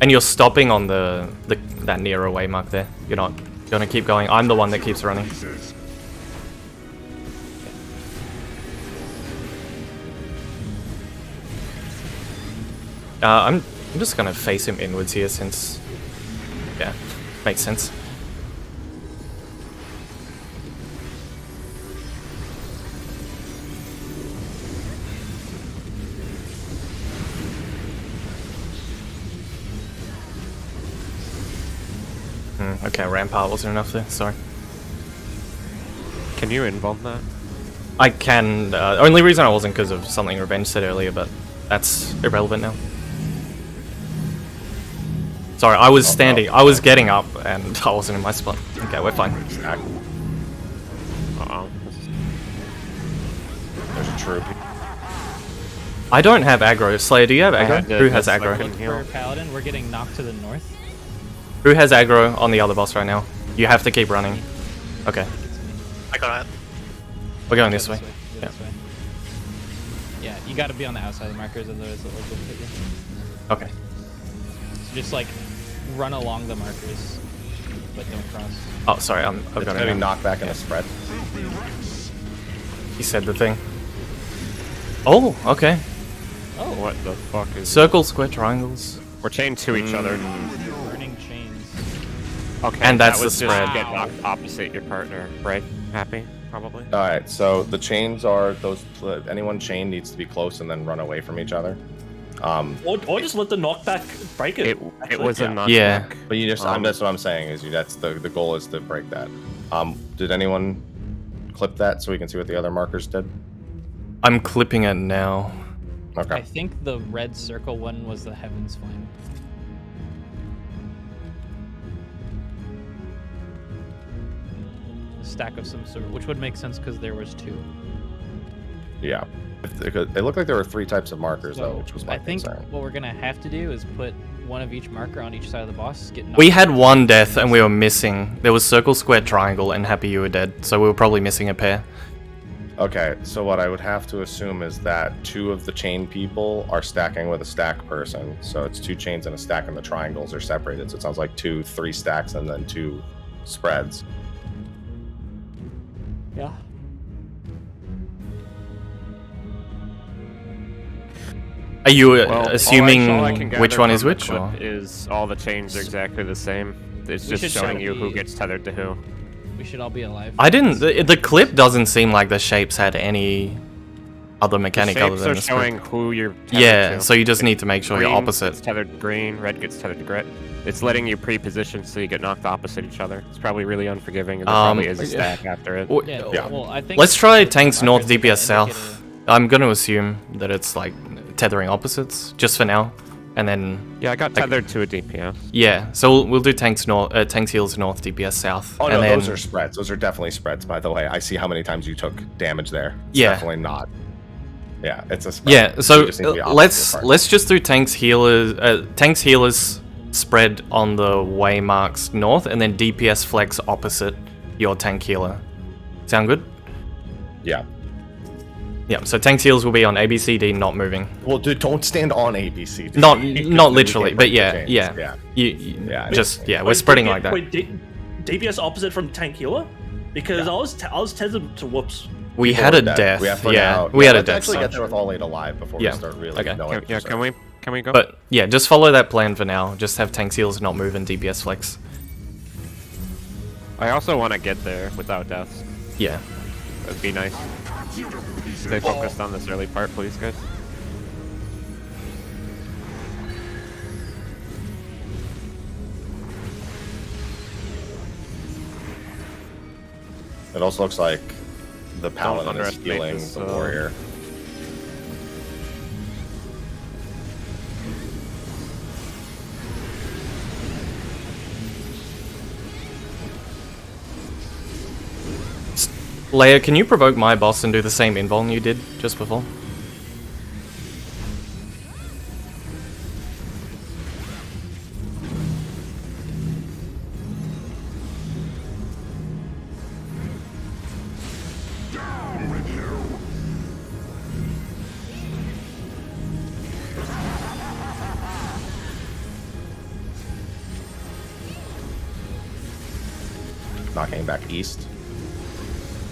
And you're stopping on that nearer waymark there. You're not gonna keep going. I'm the one that keeps running. I'm just gonna face him inwards here since, yeah, makes sense. Okay, rampart wasn't enough there. Sorry. Can you involve that? I can. Only reason I wasn't because of something Revenge said earlier, but that's irrelevant now. Sorry, I was standing. I was getting up, and I wasn't in my spot. Okay, we're fine. Uh-oh. There's a troop. I don't have aggro. Slayer, do you have aggro? had to- Who has that's aggro? like- For Paladin, we're getting knocked to the north. Who has aggro on the other boss right now? You have to keep running. Okay, I got it. we're going this way. Go Yeah. this way. Yeah, you got to be on the outside of the markers, otherwise the orb will hit you. Okay. So just like run along the markers, but don't cross. Oh, sorry. I've It's got gonna be it. now. knockback and a spread. He said the thing. Oh, okay. Oh, What the fuck is... Circle, square, triangles. We're chained to each other. burning chains. Okay, And that's that was the just spread. get knocked opposite your partner, right? Happy, probably? All right, so the chains are those. Anyone chained needs to be close and then run away from each other. Or just let the knockback break it. It was a knockback. Yeah. But you just that's what I'm saying is that's the goal is to break that. Did anyone clip that so we can see what the other markers did? I'm clipping it now. I Okay. think the red circle one was the Heaven's Flame. A stack of some sort, which would make sense because there was two. Yeah. It looked like there were 3 types of markers though, So which was my I think concern. what we're gonna have to do is put one of each marker on each side of the boss. Get knocked We had one death and we were missing. There was circle, square, triangle, and happy you were dead. So we were probably missing a pair. Okay, so what I would have to assume is that 2 of the chain people are stacking with a stack person. So it's 2 chains and a stack, and the triangles are separated. So it sounds like 2, 3 stacks, and then 2 spreads. Yeah. Are you Well, assuming all I can which gather one is from the which? clip Or? is all the chains are exactly the same. It's We just should showing try you who the- gets tethered to who. We should all be alive. I didn't. The clip doesn't seem like the shapes had any other mechanic other than are the spread. showing who you're tethered Yeah, to. so you just need to make sure Green you're opposite. gets tethered to green, red gets tethered to grit. It's letting you pre-position so you get knocked opposite each other. It's probably really unforgiving, and there probably is a stack after it. Yeah. Well, I think. Let's try tanks north, markers DPS that indicate south. I'm gonna assume that it's like tethering opposites, just for now. And then... Yeah, I got tethered to a DPS. Yeah, so we'll do tanks north, tanks heals north, DPS south. Oh and no, then... those are spreads. Those are definitely spreads, by the way. I see how many times you took damage there. It's Yeah. definitely not. Yeah, it's a spread. Yeah, so You just need to be opposite let's parts. just do tanks healers spread on the way marks north, and then DPS flex opposite your tank healer. Sound good? Yeah. Yeah. So tanks heals will be on ABCD, not moving. Well, dude, don't stand on ABC. Dude. Not Then literally, you but can't yeah, break the yeah. chains. Yeah. You I just know. we're spreading like that. Wait, DPS opposite from tank healer? Because I was tethered to whoops. We People had are a dead. death. We have for Yeah, now. we had a let's death. actually get there with all 8 alive before Yeah. we start really Okay. knowing. Can we go? But yeah, just follow that plan for now. Just have tanks heals not move and DPS flex. I also want to get there without deaths. Yeah. That'd be nice. Stay focused on this early part, please, guys. It also looks like the paladin is underestimate healing this, the warrior. Leia, can you provoke my boss and do the same invuln you did just before? Knocking back east.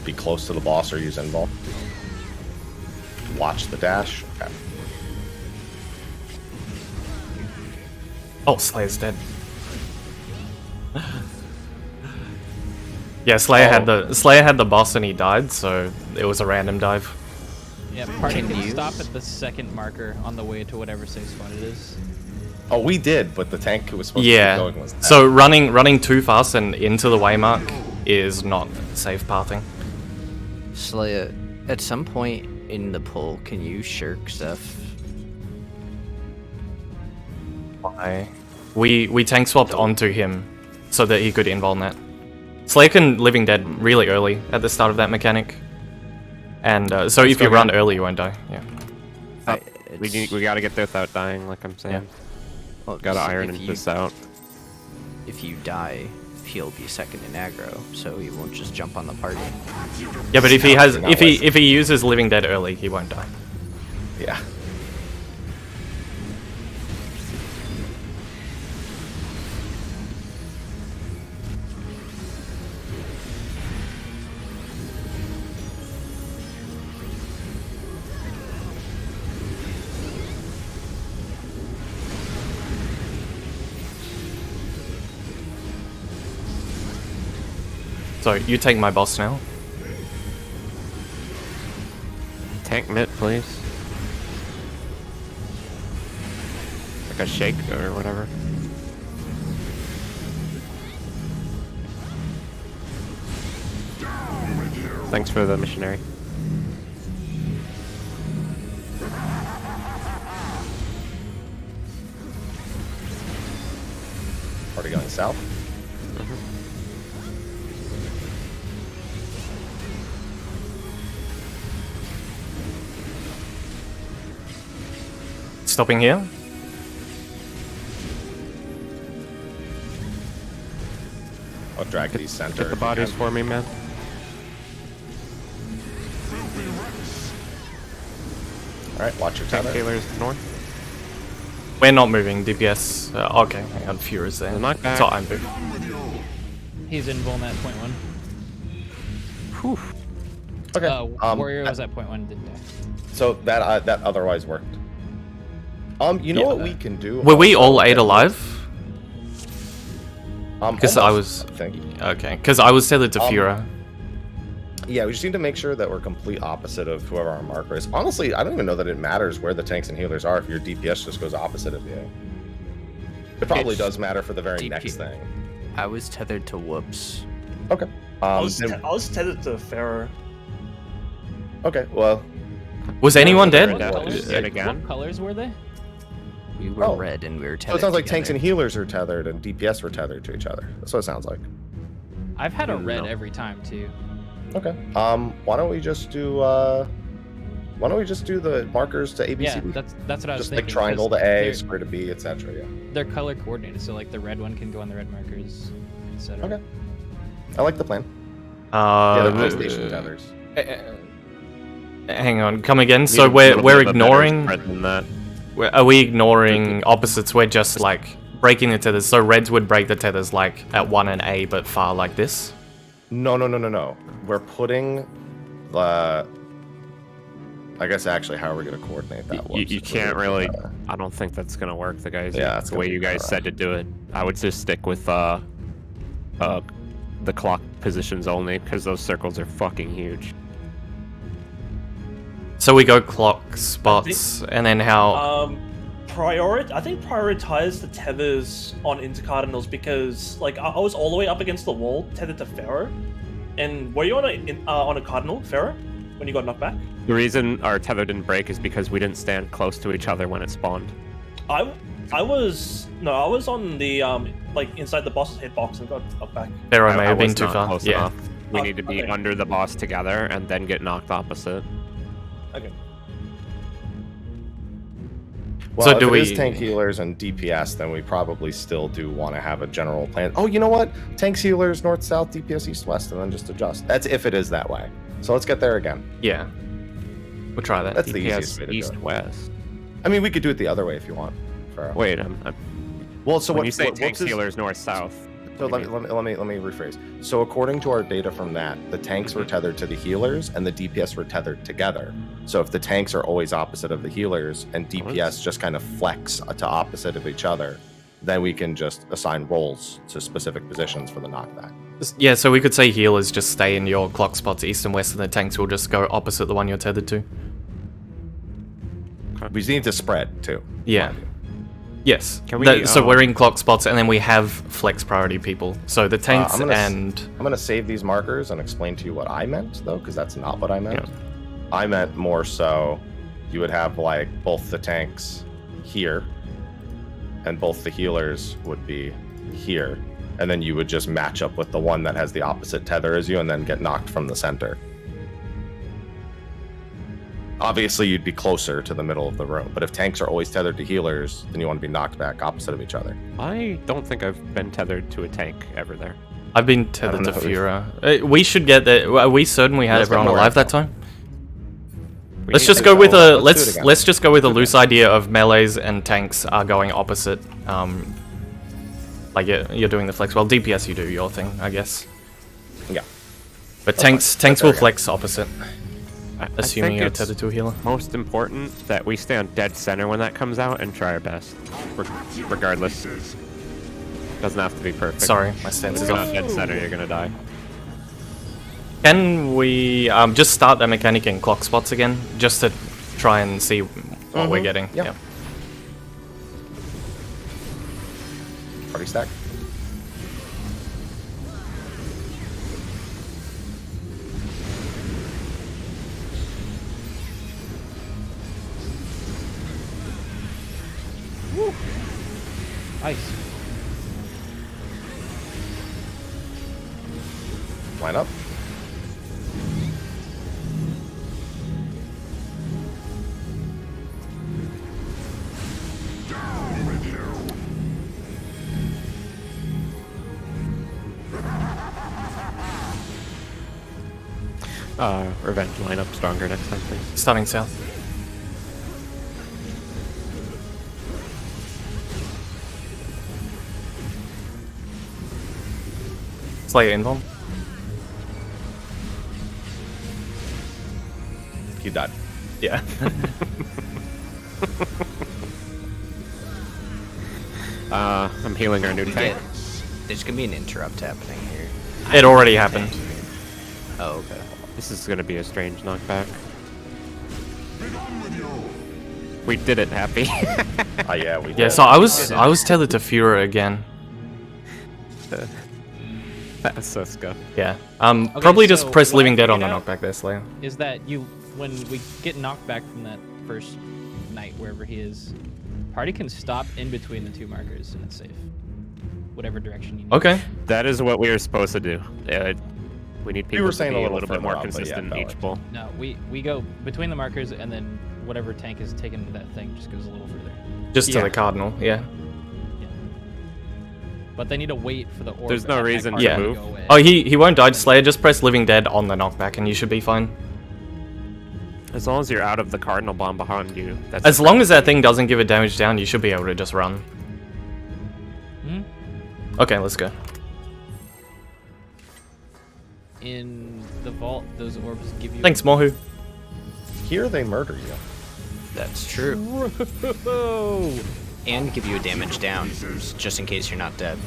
Be close to the boss or use invuln. Watch the dash. Okay. Oh, Slayer's dead. Yeah, Slayer had the boss and he died, so it was a random dive. Yeah, party Can can you- stop at the second marker on the way to whatever safe spot it is. Oh, we did, but the tank who was supposed to Yeah. keep going was dead. So running too fast and into the waymark is not safe pathing. Slaya, at some point in the poll, can you shirk Zeph? Why? We tank swapped onto him so that he could invuln that. Slayer can Living Dead really early at the start of that mechanic. And so if you run early, you won't die. Yeah. We gotta get there without dying, like I'm saying. Well, Gotta if iron you- this out. If you die, he'll be second in aggro, so he won't just jump on the party. Yeah, but if he has Not if he uses Living Dead early, he won't die. Yeah. So you take my boss now. Tank mitt, please. Like a shake or whatever. Thanks for the missionary. Party going south. Stopping here. I'll drag these center. Get the bodies for me, man. Alright, watch your Tank tether. healers north. We're not moving. DPS. Okay, hang on. Furious there. The knockback. So I'm moving. He's invuln at point 1. Whew. Okay. Warrior was at point 1, didn't die. So that that otherwise worked. You know Yeah. what we can do? Were we also? all 8 alive? Because I Almost, was I think. okay. Because I was tethered to Um, Fura. Yeah, we just need to make sure that we're complete opposite of whoever our marker is. Honestly, I don't even know that it matters where the tanks and healers are if your DPS just goes opposite of you. It probably does matter for the very next thing. I was tethered to Whoops. Okay. I was tethered to Pharaoh. Okay, well. Was anyone dead? What colors were they? We were red and we were tethered. So it sounds like together. tanks and healers are tethered and DPS were tethered to each other. That's what it sounds like. I've had a red every time too. Okay. Why don't we just do the markers to ABC? Yeah, that's what I was just thinking. like triangle to A, square to B, etc. Yeah. They're color coordinated, so like the red one can go on the red markers, etc. Okay. I like the plan. Yeah, the station tethers. Hang on, come again. So we're ignoring. Are we ignoring opposites? We're just like breaking the tethers. So reds would break the tethers like at 1 and A, but far like this. No. We're putting the. I guess actually, how are we going to coordinate that? You can't really. I don't think that's going to work. The way you guys said to do it. I would just stick with the clock positions only because those circles are fucking huge. So we go clock spots, and then how? I think prioritize the tethers on intercardinals because like I was all the way up against the wall tethered to Pharaoh, and were you on a cardinal Pharaoh when you got knocked back? The reason our tether didn't break is because we didn't stand close to each other when it spawned. I was on the like inside the boss's hitbox and got knocked back. Pharaoh may have been too far. Close enough. We need to be under the boss together and then get knocked opposite. Okay. Well, so if it is tank healers and DPS, then we probably still do want to have a general plan. Oh, you know what? Tanks, healers, north, south, DPS, east, west, and then just adjust. That's if it is that way. So let's get there again. Yeah. We'll try that. That's DPS the easiest way to east, do it. west. I mean, we could do it the other way if you want. Wait, well, so when you say tanks, healers, north, south. So let me rephrase. So according to our data from that, the tanks were tethered to the healers and the DPS were tethered together. So if the tanks are always opposite of the healers and DPS just kind of flex to opposite of each other, then we can just assign roles to specific positions for the knockback. Yeah, so we could say healers just stay in your clock spots east and west, and the tanks will just go opposite the one you're tethered to. We just need to spread too. Yeah. Yes. Can so we're in clock spots, and then we have flex priority people. So the tanks I'm gonna save these markers and explain to you what I meant, though, because that's not what I meant. Yeah. I meant more so you would have like both the tanks here, and both the healers would be here, and then you would just match up with the one that has the opposite tether as you, and then get knocked from the center. Obviously, you'd be closer to the middle of the room, but if tanks are always tethered to healers, then you want to be knocked back opposite of each other. I don't think I've been tethered to a tank ever there. I've been tethered to ZhephZaeora. We should get that. Are we certain we had everyone alive that time? Let's just go with a let's just go with a loose idea of melees and tanks are going opposite. Like you're doing the flex. Well, DPS you do your thing, I guess. Yeah. But tanks will flex opposite. Assuming you're it's tethered to a healer. Most important that we stay on dead center when that comes out and try our best, regardless. Doesn't have to be perfect. Sorry, my stance If is you're off. not dead center, you're gonna die. Can we just start that mechanic in clock spots again, just to try and see what we're getting? Yep. Yeah. Party stack. Nice. Line up. Revenge lineup stronger next time, please. Starting south. Slayer invuln. He died. Yeah. I'm healing our new tank. There's gonna be an interrupt happening here. It already happened. Oh, okay. This is gonna be a strange knockback. We did it, Happy. Oh yeah, we did. Yeah, so I was tethered to Fura again. That's so scuffed. Yeah. Probably just so press what I Living Dead on the figured out- knockback there, Slayer. Is that when we get knocked back from that first knight, wherever he is, party can stop in between the two markers and it's safe. Whatever direction you need. Okay. That is what we were supposed to do. We need people were to saying be a a little little bit further more up, but yeah, consistent valid. each pull. No, we go between the markers and then whatever tank is taking that thing just goes a little further. Just to Yeah. the Cardinal, yeah. Yeah. But they need to wait for the orb. There's no attack reason party to go move. away. Oh, he won't dodge Slayer, just press Living Dead on the knockback and you should be fine. As long as you're out of the Cardinal bomb behind you. That's As long as that thing doesn't give it damage down, you should be able to just run. Hmm? Okay, let's go. In the vault, those orbs give you. Thanks, Mohu. Here they murder you. That's true. And give you a damage down, just in case you're not dead.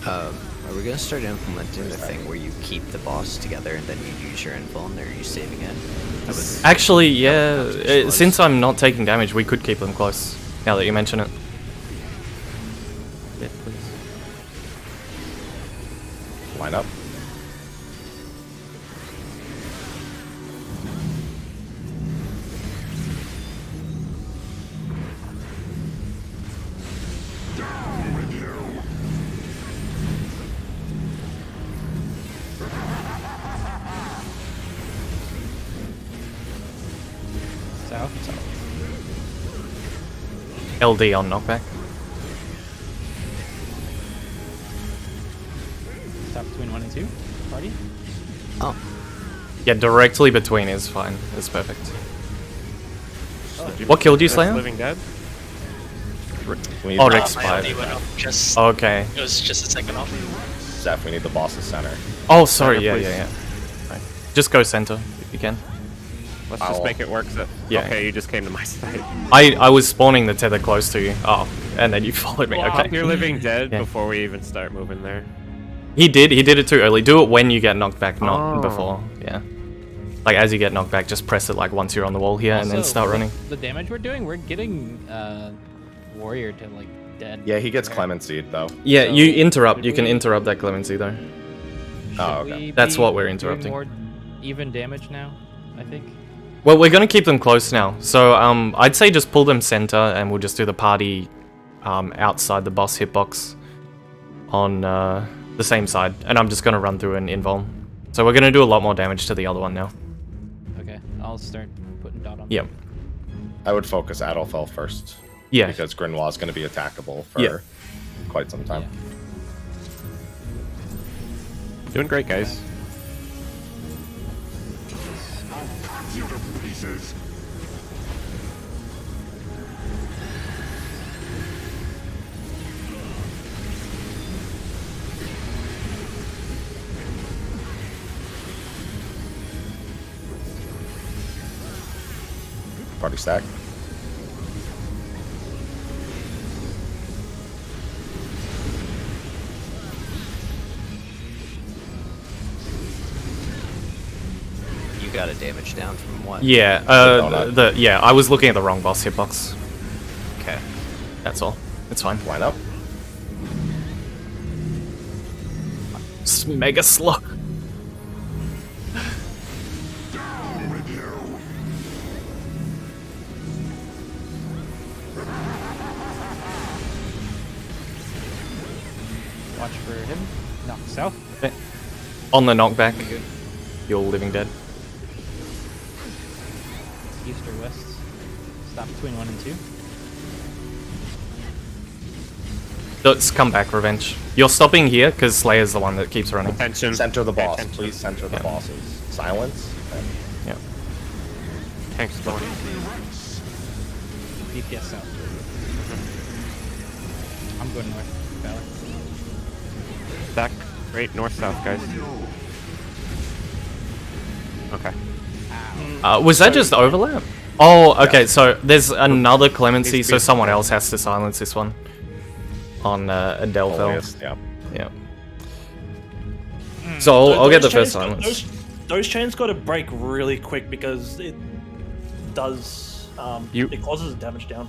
Are we gonna start implementing the thing where you keep the boss together and then you use your invuln, or are you saving it? That was Actually, yeah, was. since I'm not taking damage, we could keep them close, now that you mention it. Yeah, please. Line up. South. LD on knockback. Stop between 1 and 2. Party. Oh, Yeah, directly between is fine. It's perfect. Did you What killed you, press Slayer? Living Dead? We need Oh, the Rick's boss. My five. LD went off just. Okay. It was just a second off. Zeph, we need the boss's center. Oh, sorry, Center, yeah, please. yeah. Right. Just go center, if you can. Let's just Ow. make it work. Yeah. Okay, you just came to my side. I was spawning the tether close to you. Oh, and then you followed me, Wow. okay. You're Living Dead Yeah. before we even start moving there. He did it too early. Do it when you get knocked back, not Oh. before. Yeah. Like as you get knocked back, just press it like once you're on the wall here and then Also, start with running. The damage we're doing, we're getting warrior to like dead. Yeah, he gets Right. clemency though. Yeah, So, you interrupt. should You can we- interrupt that clemency though. Should Oh, okay. we That's be what we're doing interrupting. More even damage now, I think. Well, we're gonna keep them close now. So I'd say just pull them center and we'll just do the party outside the boss hitbox on the same side. And I'm just gonna run through an invuln. So we're gonna do a lot more damage to the other one now. Okay, I'll start putting dot on. Yep. I would focus Adolfel first. Yeah. Because Grinois is going to be attackable for Yeah. quite some time. Doing great, guys. Party stack. you got a damage down from what? Yeah. donut. Yeah. I was looking at the wrong boss hitbox. Okay. That's all. It's fine. Line up. It's mega slow. Watch for him. Knock south. Okay. On the knockback, you're Living Dead. East or west. Stop between 1 and 2. Let's come back, Revenge. You're stopping here because Slayer's the one that keeps running. Attention. Center the boss. Attention. Please center the bosses. Silence. And Yeah. Tanks going. DPS south. I'm going north. Valley. Back. Right, north, south, guys. Okay. Ow. Was that just overlap? Oh, okay. So there's another clemency, so someone else has to silence this one on Adelphel. Yeah. Yeah. So I'll get the first silence. Those chains got to break really quick because it does. It causes damage down.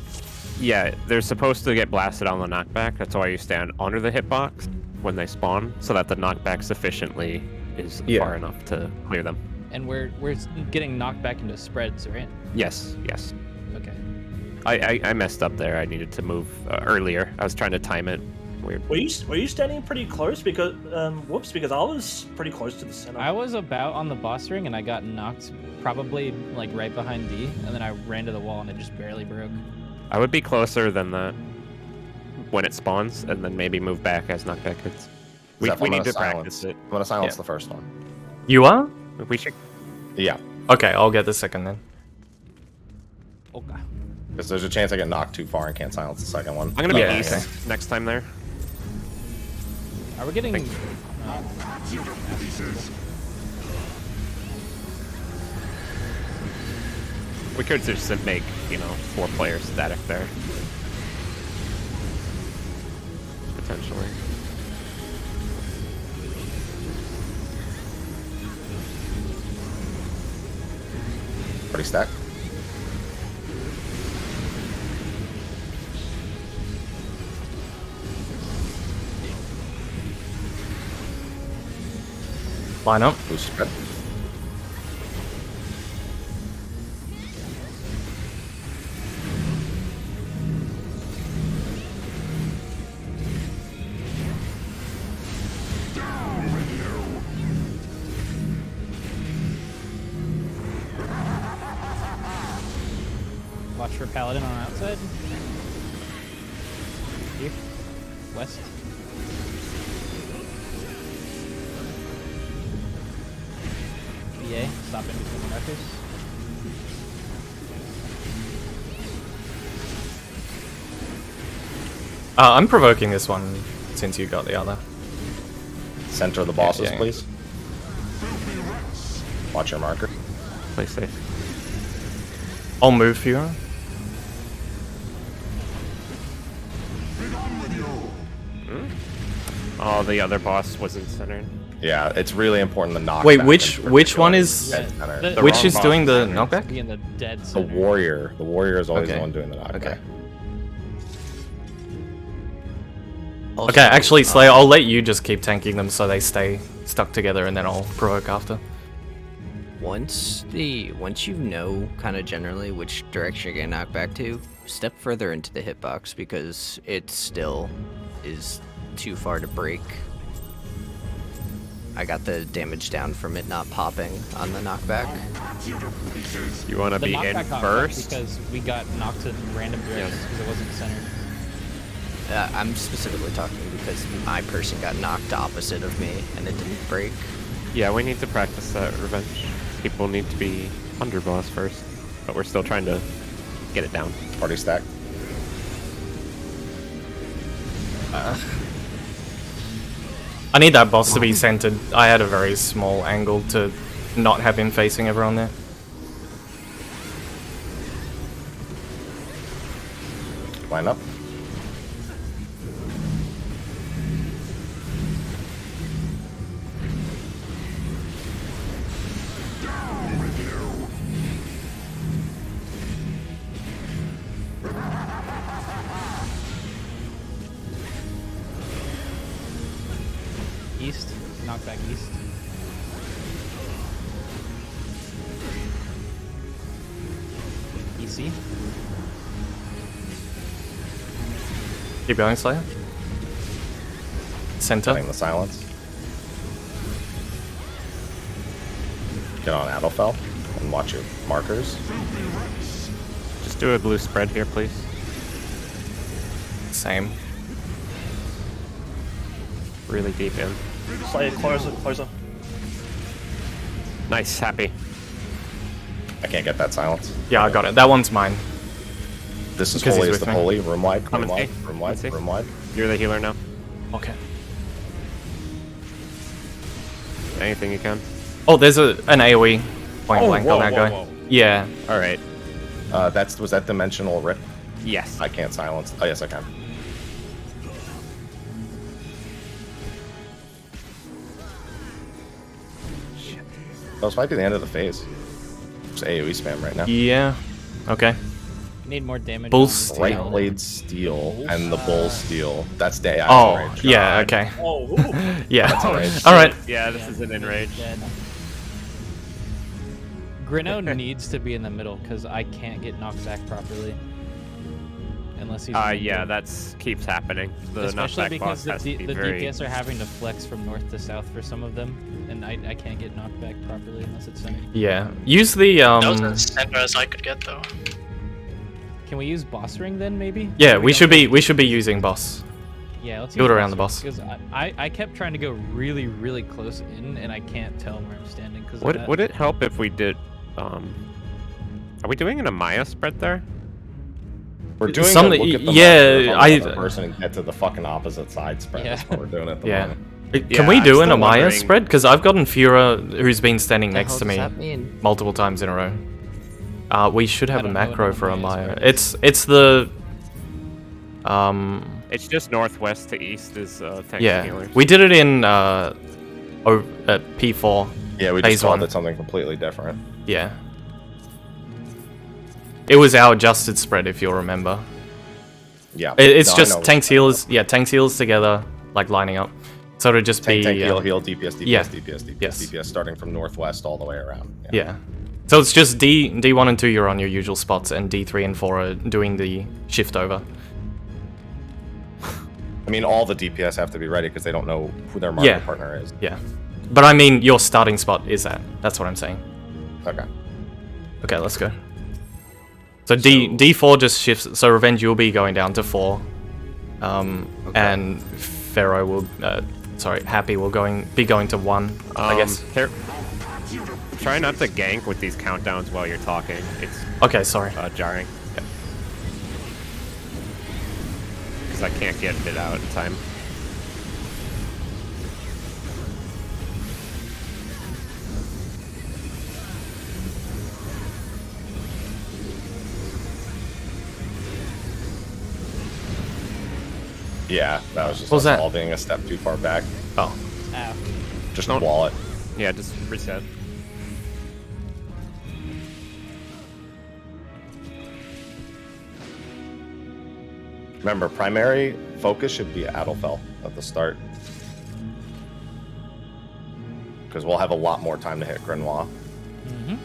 Yeah, they're supposed to get blasted on the knockback. That's why you stand under the hitbox when they spawn, so that the knockback sufficiently is far enough to clear them. And we're getting knocked back into spreads, right? Yes. Okay. I messed up there. I needed to move earlier. I was trying to time it. Weird. Were you standing pretty close? Because because I was pretty close to the center. I was about on the boss ring and I got knocked probably like right behind D, and then I ran to the wall and it just barely broke. I would be closer than that when it spawns, and then maybe move back as knockback hits. We need to practice it. I'm gonna silence the first one. You are? We should. Yeah. Okay, I'll get the second then. Okay. Because there's a chance I get knocked too far and can't silence the second one. I'm gonna be east next time there. Are we getting? We could just make 4 players static there. Potentially. Pretty stacked. Line up. Blue spread. Watch for Paladin on outside. Here. West. BA, stop in between the markers. I'm provoking this one since you got the other. Center of the bosses, yeah. please. Watch your marker. Play safe. I'll move for you. Oh, the other boss wasn't centered. Yeah, it's really important to knock. Wait, which one is The which wrong is boss doing the center. knockback? Be in the dead The center. warrior. The warrior is always Okay. the one doing the knockback. Okay. Also, Okay, actually, Slayer, I'll let you just keep tanking them so they stay stuck together, and then I'll provoke after. once you know kind of generally which direction you're getting knocked back to, step further into the hitbox because it still is too far to break. I got the damage down from it not popping on the knockback. You want to The be in knockback got first? because we got knocked in random directions because it wasn't centered. I'm specifically talking because my person got knocked opposite of me and it didn't break. Yeah, we need to practice that revenge. People need to be under boss first, but we're still trying to get it down. Party stack. I need that boss to be centered. I had a very small angle to not have him facing everyone there. Line up. East, knockback east. EC. Keep going, Slayer. Center. Setting the silence. Get on Adelphel and watch your markers. Just do a blue spread here, please. Same. Really deep in. Slayer, closer. Nice, happy. I can't get that silence. Yeah, I got it. That one's mine. This is Because holy he's as the with me. holy. Room wide. Come Room and wide. see. Room wide. Come and see. Room wide. You're the healer now. Okay. Anything you can. Oh, there's an AoE point blank on that guy. Whoa. Yeah. All right. Was that dimensional rip? Yes. I can't silence. Oh yes, I can. This might be the end of the phase. It's AoE spam right now. Yeah. Okay. You need more damage. Bull on the steel. Right steel. blade steel and the bull steel. That's day Oh, range. yeah. Okay. Oh, ooh. Yeah. Enrage. All right. Yeah, this is an enrage. Dead. Grino needs to be in the middle because I can't get knocked back properly. Unless he's. in the Yeah, middle. that's keeps happening. The Especially knockback because boss the, has to be the very... DPS are having to flex from north to south for some of them, and I can't get knocked back properly unless it's centered. Yeah. Use the That was as center as I could get though. Can we use boss ring then maybe? Yeah, So we should don't- be using boss. Yeah, let's build use around the boss. Because I kept trying to go really close in, and I can't tell where I'm standing because. Would it help if we did... Are we doing an Amaya spread there? We're doing Some- a look at the yeah, marker I- of the other person and get to the fucking opposite side spread. Yeah. That's what we're doing at the Yeah. moment. Can Yeah, we I'm do an still Amaya wondering- spread? Because I've gotten Fura who's been standing The next hell to does me that mean? multiple times in a row. We should have a don't know what macro an for Amaya Amaya. spread It's the It's just northwest to east is tanks and yeah. healers. We did it in P4. Yeah, we Phase just called one. it something completely different. Yeah. It was our adjusted spread if you'll remember. Yeah. It's No, I just know tanks what you're healers, yeah, tanks healers together, like lining up. So it'd just talking about. be Tank, heal, DPS, DPS, yeah. DPS, DPS, Yes. DPS, starting from northwest all the way around. Yeah. So it's just D1 and 2 you're on your usual spots, and D3 and 4 are doing the shift over. I mean, all the DPS have to be ready because they don't know who their market Yeah. partner is. Yeah. But I mean, your starting spot is that. That's what I'm saying. Okay. Okay, let's go. So D4 just shifts. So Revenge, you'll be going down to 4. And Pharaoh will, Happy will be going to 1, I guess. Try not to gank with these countdowns while you're talking. It's Okay, sorry. jarring. Because I can't get it out in time. Yeah, that was just What was that? all being a step too far back. Oh. Ow. Just Don't- wall it. Yeah, just reset. Remember, primary focus should be Adelfell at the start. Because we'll have a lot more time to hit Grenoir. Mm-hmm.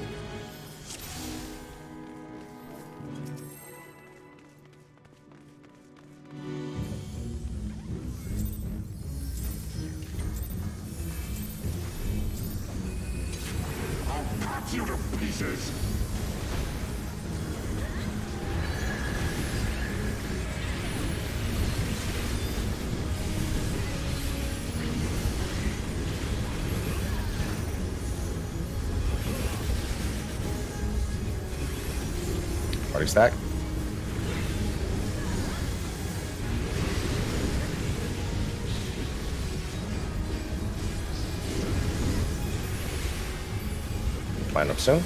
Party stack. Line up soon.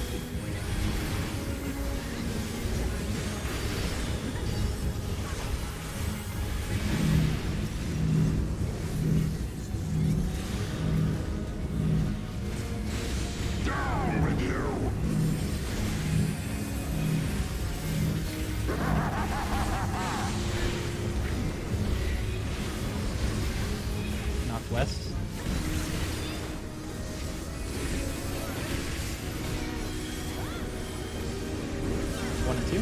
Northwest. One and 2.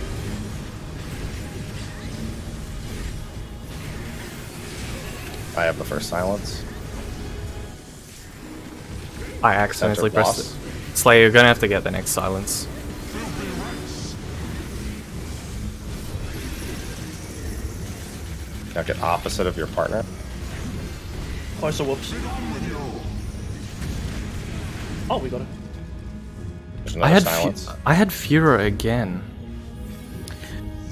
I have the first silence. I accidentally Center pressed boss. it. Slayer, you're gonna have to get the next silence. Now get opposite of your partner. Oh, so whoops. Oh, we got it. There's I another had silence. I had Fura again.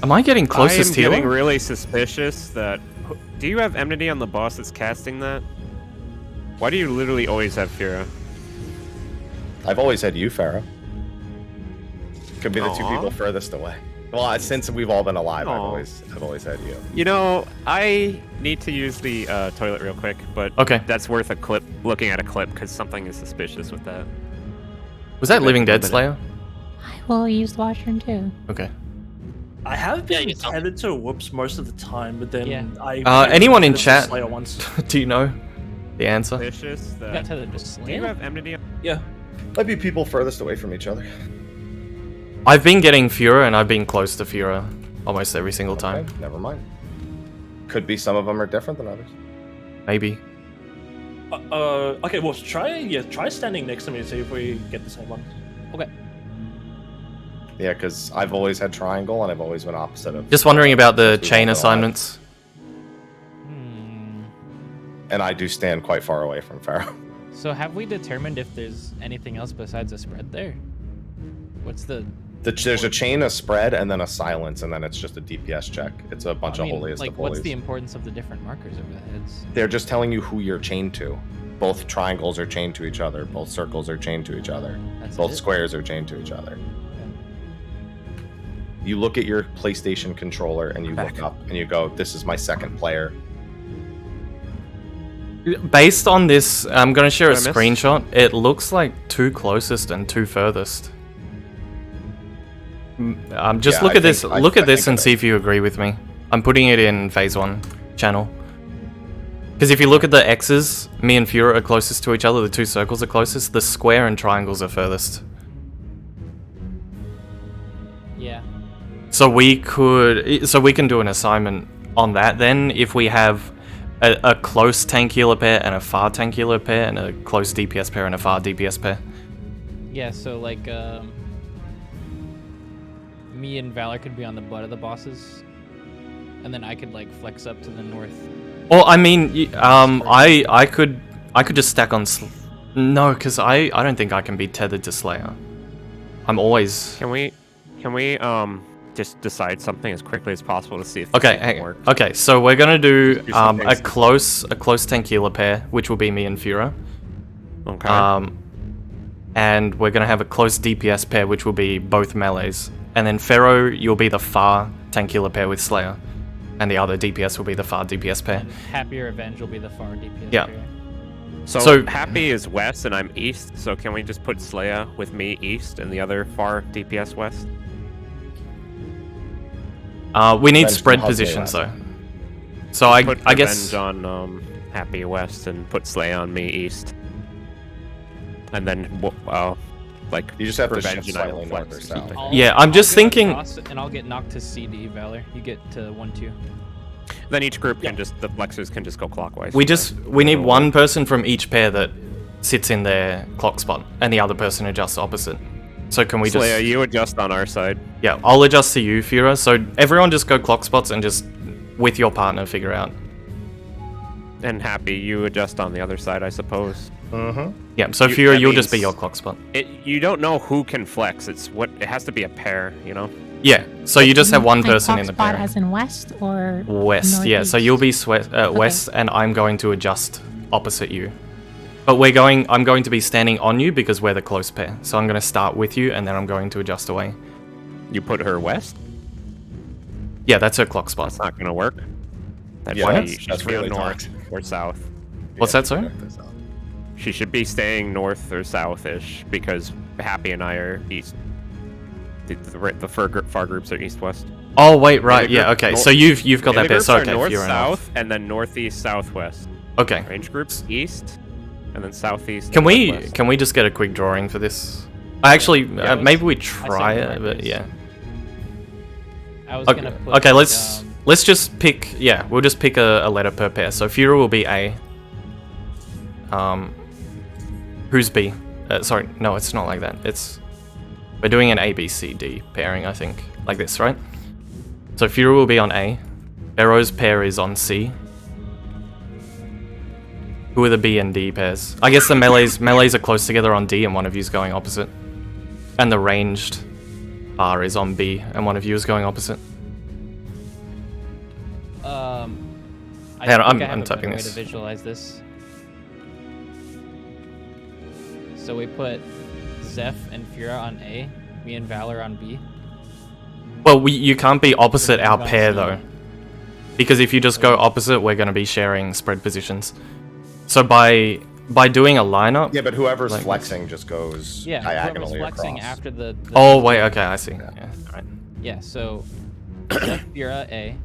Am I getting closest I am getting healer? really suspicious that... Do you have enmity on the boss that's casting that? Why do you literally always have Fura? I've always had you, Pharaoh. Could be the two Aw. people furthest away. Well, since we've all been alive, I've Aw. always had you. You know, I need to use the toilet real quick, but Okay. that's worth a clip. Looking at a clip because something is suspicious with that. Was that Okay, Living Dead one Slayer? I will use the washroom too. Okay. I have been you tell me. tethered to Whoops most of the time, but then Yeah. I. Anyone in tethered to chat? Slayer once. Do you know the answer? Suspicious. You got tethered to Do you Slayer? have enmity? Yeah. Might be people furthest away from each other. I've been getting Fura and I've been close to Fura almost every single time. Okay, never mind. Could be some of them are different than others. Maybe. Okay. Well, try standing next to me to see if we get the same one. Okay. Yeah, because I've always had triangle and I've always been opposite of. Just wondering about the We've all chain been alive. assignments. And I do stand quite far away from Pharaoh. So have we determined if there's anything else besides a spread there? What's the... There's a chain, a spread, and then a silence, and then it's just a DPS check. It's a bunch I of mean, holiest like, of what's holies. the importance of the different markers over the heads? They're just telling you who you're chained to. Both triangles are chained to each other. Both circles are chained to each other. That's Both it? squares are chained to each other. You look at your PlayStation controller and you look up and you go, "This is my second player." Based on this, I'm going to share a Did I miss? screenshot. It looks like two closest and two furthest. Just Yeah, look I at this. think- I- Look I at this think and it see if you agree with me. I'm putting it in phase 1 channel. Because if you look at the X's, me and Fura are closest to each other. The two circles are closest. The square and triangles are furthest. Yeah. So we can do an assignment on that then if we have a close tank healer pair and a far tank healer pair and a close DPS pair and a far DPS pair. Yeah, so, like, me and Valor could be on the butt of the bosses. And then I could, like, flex up to the north. Well, I mean, I could just stack on. No, because I don't think I can be tethered to Slayer. I'm always. Can we just decide something as quickly as possible to see if this Okay, can work? okay. So we're gonna do Do some a basics. close tank healer pair, which will be me and Fura. Okay. And we're gonna have a close DPS pair, which will be both melees. And then Pharaoh, you'll be the far tank healer pair with Slayer, and the other DPS will be the far DPS pair. And Happy Revenge will be the far DPS. Yeah. player. so Happy is west and I'm east. So can we just put Slaya with me east and the other far DPS west? We need Revenge spread can hug me positions last. though. So I Put guess. Revenge on Happy west and put Slaya on me east. And then like You just have to Revenge shift and I slightly will north or flex. south. Yeah, I'm just go thinking- across and I'll get knocked to CD, Valor. You get to 1-2. Then each group Yeah. can the flexers can just go clockwise. We from just there. we need So- one person from each pair that sits in their clock spot, and the other person adjusts opposite. So can we just? Slaya, you adjust on our side. Yeah, I'll adjust to you, Fura. So everyone just go clock spots and just with your partner figure out. And Happy, you adjust on the other side, I suppose. Mm-hmm. Yeah. So You- Fura, that you'll just be means- your clock spot. You don't know who can flex. It has to be a pair, you know. Yeah. So you just have one Like person clock in the spot pair. as in west or West. Yeah. So northeast? you'll be west, and I'm going to adjust opposite you. But I'm going to be standing on you because we're the close pair. So I'm going to start with you, and then I'm going to adjust away. You put her west. Yeah, that's her clock spot. That's not gonna work. That Yeah, should that's- be, she that's should be really north toxic. or south. What's that, sorry? She should be staying north or south-ish because Happy and I are east. The far groups are east-west. Oh wait, right. the Yeah. group Okay. nor- So you've got The that pair. groups So are okay, north, Fura south, and then northeast, southwest. Okay. Range groups east, and then southeast. Can and we northwest. just get a quick drawing for this? Actually, let's- maybe we I try said it, but markers. yeah. I was Okay, gonna put, okay, like, let's just pick. Yeah, we'll just pick a letter per pair. So Fura will be A. Who's B? Sorry, no, it's not like that. We're doing an A, B, C, D pairing, I think, like this, right? So Fura will be on A. Pharaoh's pair is on C. Who are the B and D pairs? I guess the melees are close together on D, and one of you's going opposite. And the ranged R is on B, and one of you is going opposite. I Hang on, think I I'm have a better typing way this. to visualize this. So we put Zeph and Fura on A, Me and Valor on B. Well, you can't be opposite our About pair C. though, because if you just go opposite, we're going to be sharing spread positions. So by doing a lineup. Yeah, but whoever's like, flexing just goes Yeah, whoever's diagonally flexing across. after the Oh wait, okay, I see. Yeah, right. Yeah, so ZhephZaeora A,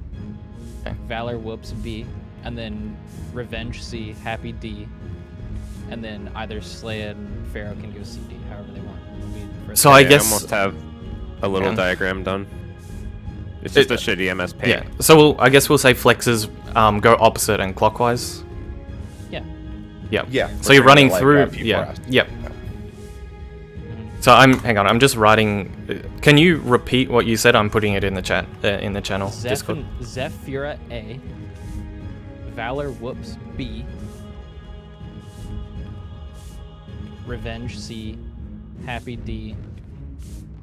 Okay. Valor whoops B, and then Revenge C, Happy D, and then either Slay and Pharaoh can go CD, however they want. It'll be first So round. I guess almost have a little Yeah. diagram done. It's just a shitty MS Paint. yeah. So I guess we'll say flexes go opposite and clockwise. Yeah. Yep. Yeah. So you're running like, through. P4S. Yeah. Yep. So hang on. I'm just writing. Can you repeat what you said? I'm putting it in the chat in the channel Discord. ZhephZaeora A, Valor whoops B, Revenge C, Happy D.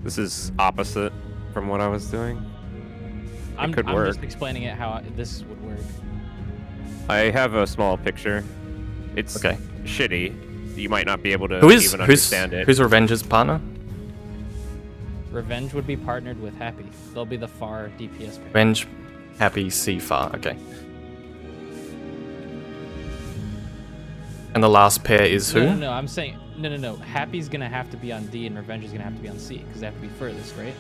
This is opposite from what I was doing. I'm could work. just explaining it how this would work. I have a small picture. It's Okay. shitty. You might not be able to Who's even understand it. who's Revenge's partner? Revenge would be partnered with Happy. They'll be the far DPS pair. Revenge, Happy, C, Far. Okay. And the last pair is who? No, I'm saying no. Happy's gonna have to be on D and Revenge is gonna have to be on C because they have to be furthest, right?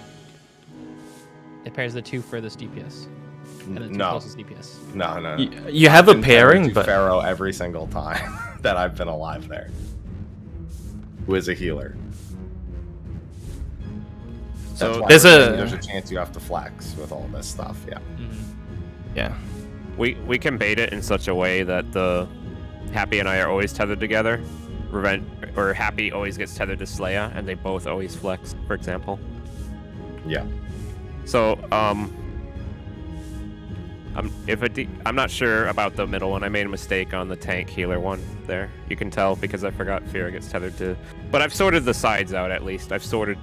It pairs the two furthest DPS and the two No. closest DPS. No. You have a Been pairing, tethered to but Pharaoh every single time that I've been alive there. Who is a healer? So That's why there's there's a chance you have to flex with all this stuff. Yeah. yeah. We can bait it in such a way that the Happy and I are always tethered together. Revenge or Happy always gets tethered to Slaya, and they both always flex, for example. Yeah. So I'm not sure about the middle one. I made a mistake on the tank healer one there. You can tell because I forgot Fear gets tethered to. But I've sorted the sides out at least. I've sorted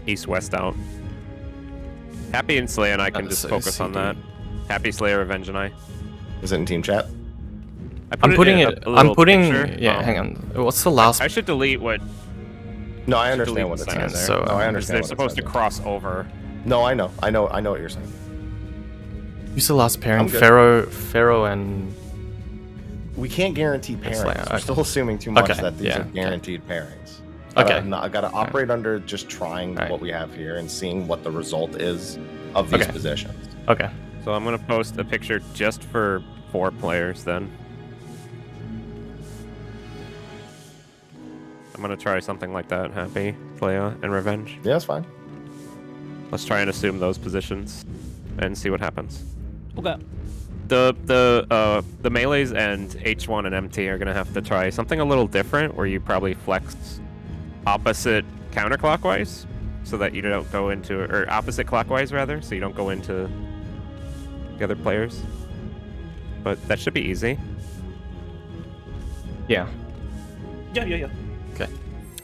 east-west out. Happy and Slay and I can just so focus on CD. that. Happy, Slayer, Revenge, and I. Is it in team chat? I'm putting in it. a I'm little putting. picture. Yeah, hang on. What's the last? I should delete what. No, I delete understand what the it's sign saying. there. So, no, I because understand. They're what supposed to it's cross over. saying. No, I know what you're saying. Who's the last pairing? I'm good. Pharaoh and. We can't guarantee pairings. like- We're okay. still assuming too much Okay, that these yeah, are okay. guaranteed pairings. Okay. I gotta operate under just trying Right. what we have here and seeing what the result is of these Okay. positions. Okay. So I'm gonna post a picture just for 4 players then. I'm gonna try something like that, Happy, Leia, and Revenge. Yeah, that's fine. Let's try and assume those positions and see what happens. Okay. The melees and H1 and MT are gonna have to try something a little different where you probably flex opposite counterclockwise so that you don't go into, or opposite clockwise rather, so you don't go into the other players. But that should be easy. Yeah. Yeah. Okay.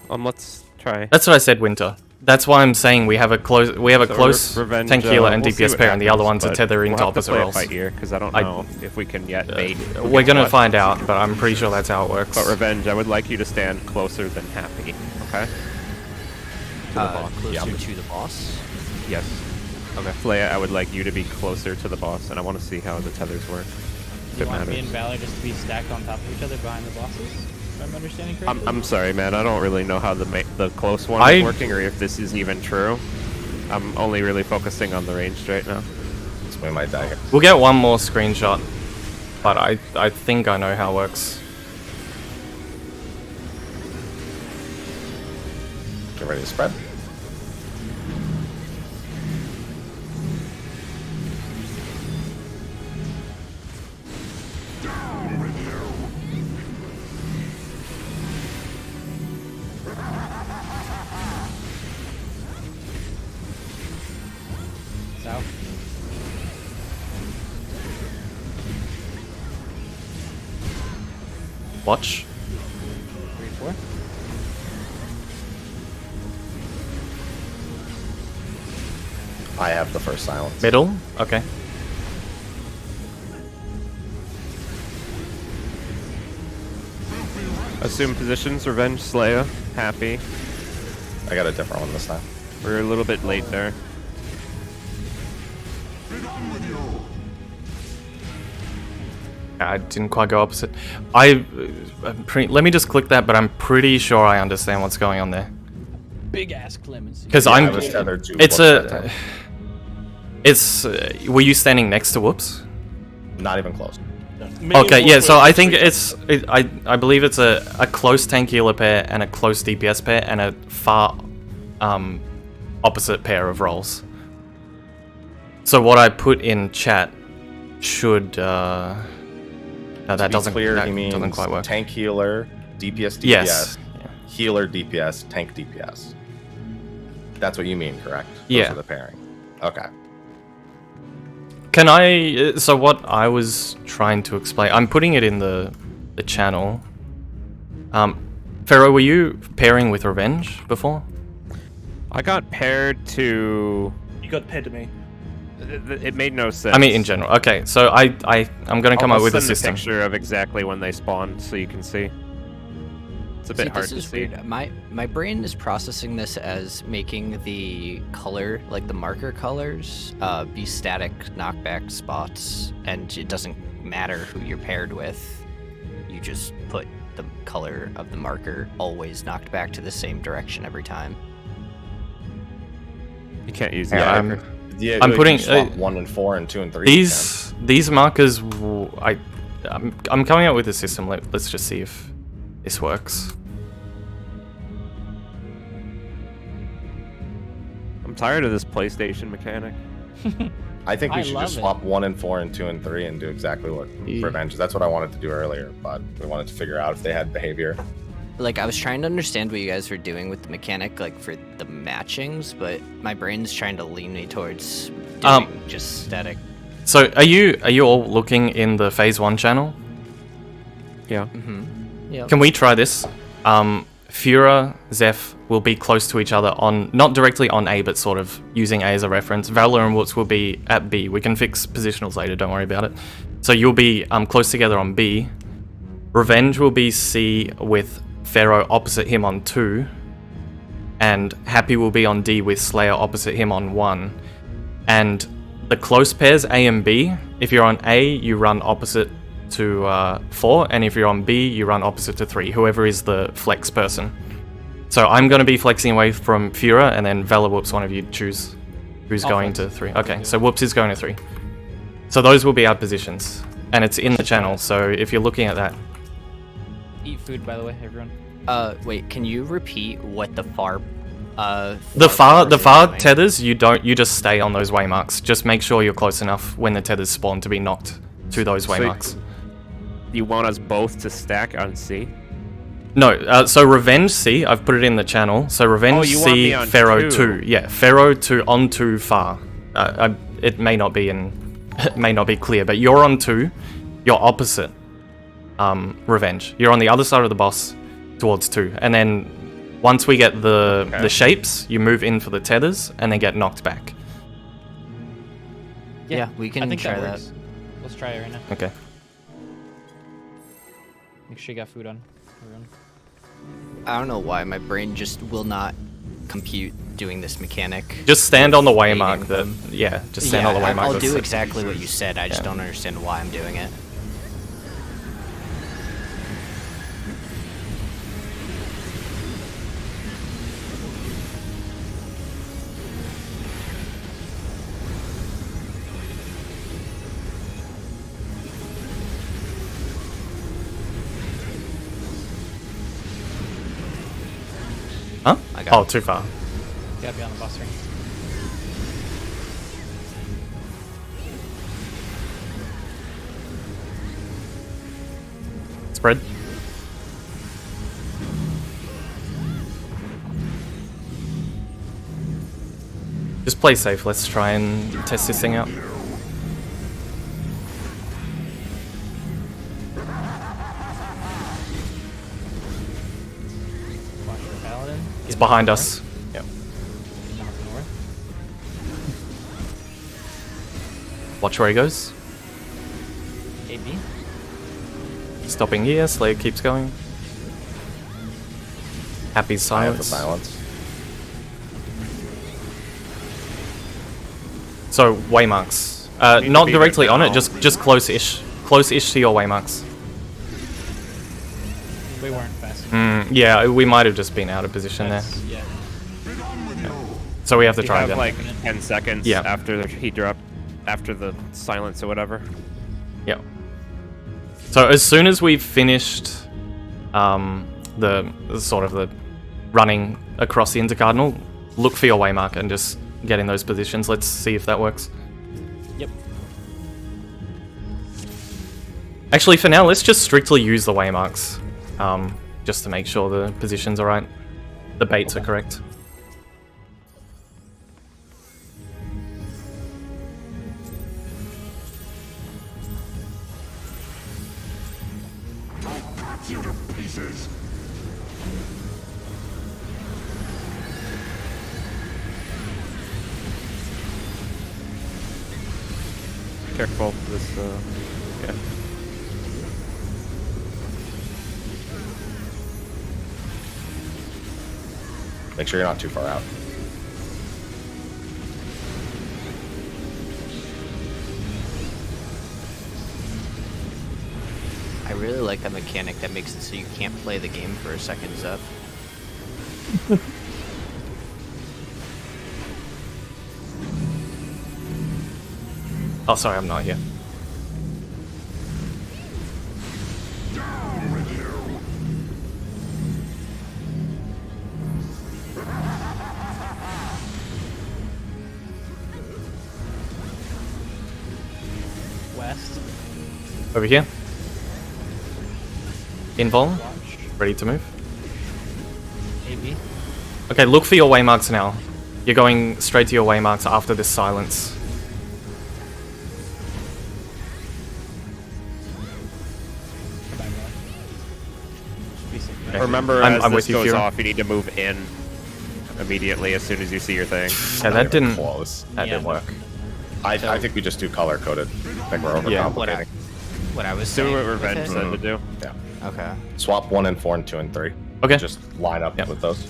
Let's try. That's what I said, Winter. That's why I'm saying we have a close So close Revenge, tank healer and we'll see DPS what pair, and the other happens, ones are but tethering we'll to have to opposite play a roles. fight here because I don't I- know if we can yet bait. We're gonna what. find out, but I'm pretty sure that's how it works. But Revenge, I would like you to stand closer than Happy. Okay. Closer to the boss. Yes. Okay. Leia, I would like you to be closer to the boss, and I want to see how the tethers work. If You it want me and matters. Valor just to be stacked on top of each other behind the bosses? If I'm understanding correctly? I'm sorry, man. I don't really know how the close one I- is working, or if this is even true. I'm only really focusing on the ranged right now. Swing my dagger. We'll get one more screenshot, but I think I know how it works. Get ready to spread. South. Watch. 3, 4. I have the first silence. Middle. Okay. Assume positions, Revenge, Slayer, Happy. I got a different one this time. We're a little bit late there. I didn't quite go opposite. Let me just click that, but I'm pretty sure I understand what's going on there. Big ass clemency. Because I was tethered to it's Whoops that a, were you standing next to Whoops? time. Not even close. Okay, yeah, so I think I believe it's a close tank healer pair and a close DPS pair and a far opposite pair of roles. So what I put in chat should no, that doesn't Clear. He means doesn't quite work. tank healer, DPS, DPS, Yes. healer, DPS, tank, DPS. That's what you mean, correct? Those Yeah. are the pairing. Okay. Can I? So what I was trying to explain, I'm putting it in the channel. Pharaoh, were you pairing with Revenge before? I got paired to. You got paired to me. It made no sense. I mean, in general. Okay, so I'm gonna come I'll up with a send system. picture of exactly when they spawn, so you can see. It's a bit hard this to is see. weird. My brain is processing this as making the color, like the marker colors, be static knockback spots, and it doesn't matter who you're paired with. You just put the color of the marker always knocked back to the same direction every time. You can't use the Yeah, marker. Yeah, I'm you putting, swap 1 and 4 and 2 and 3. These markers, I'm coming up with a system. Let's just see if this works. I'm tired of this PlayStation mechanic. I think we I should love just it. swap 1 and 4 and 2 and 3 and do exactly what Revenge is. That's what I wanted to do earlier, but we wanted to figure out if they had behavior. Like, I was trying to understand what you guys were doing with the mechanic, like, for the matchings, but my brain's trying to lean me towards doing just static. So are you all looking in the phase 1 channel? Yeah. Yep. Can we try this? Fura, Zeph will be close to each other on, not directly on A, but sort of using A as a reference. Valor and Woots will be at B. We can fix positionals later, don't worry about it. So you'll be close together on B. Revenge will be C with Pharaoh opposite him on 2. And Happy will be on D with Slayer opposite him on 1. And the close pairs, A and B, if you're on A, you run opposite to 4, and if you're on B, you run opposite to 3, whoever is the flex person. So I'm going to be flexing away from Fura, and then Valor, Whoops, one of you choose who's I'll going flex. to 3. Okay, so Whoops is going to 3. So those will be our positions, and it's in the channel, so if you're looking at that. Eat food, by the way, everyone. Wait, can you repeat what the far, The far doing? tethers, you just stay on those waymarks. Just make sure you're close enough when the tethers spawn to be knocked to those waymarks. You want us both to stack on C? No, so Revenge C, I've put it in the channel. So Revenge you want me C, on Pharaoh 2. 2. Yeah, Pharaoh 2 on 2 far. It may not be it may not be clear, but you're on 2. You're opposite Revenge. You're on the other side of the boss towards 2. And then once we get the shapes, you move in for the tethers and then get knocked back. Yeah, we can I think try that. works. Let's try it right now. Okay. Make sure you got food on, everyone. I don't know why my brain just will not compute doing this mechanic. Just stand on the Fading waymark that them. yeah, just stand on the waymark. I'll that's do it. exactly what you said. I just Yeah. don't understand why I'm doing it. Huh? I got Oh, it. too far. Gotta be on the bus ring. Spread. Just play safe. Let's try and test this thing out. Watch your paladin. It's Get behind knocked us. Yep. north. Get knocked north. Watch where he goes. AB. Stopping here. Slayer keeps going. Happy's I have the silence. silence. So waymarks. Need to Not be directly right on it, now. just close-ish. Close-ish to your waymarks. We weren't fast enough. Yeah, we might have just been out of position there. That's- Yeah. So we have to We try have again. like 10 seconds Yeah. after the heat drop, after the silence or whatever. Yeah. So as soon as we've finished the sort of the running across the intercardinal, look for your waymark and just get in those positions. Let's see if that works. Yep. Actually, for now, let's just strictly use the waymarks, just to make sure the positions are right. The baits are correct. Careful, this, yeah. Make sure you're not too far out. I really like a mechanic that makes it so you can't play the game for a second, Zeph. Oh, sorry, I'm not here. West. Over here. Invul, Watch. ready to move. AB. Okay, look for your waymarks now. You're going straight to your waymarks after this silence. Come back, West. Should be safe. Okay. Remember, I'm as with this you, goes Fuhrer. off, you need to move in immediately as soon as you see your thing. Yeah, Not that even didn't close. that Yeah, didn't no. work. I think we just do color coded. I think we're overcomplicating. Yeah. What I was Do saying. what with Revenge it- said to do. Yeah. Okay. Swap 1 and 4 and 2 and 3. Okay. Just line up Yep. with those.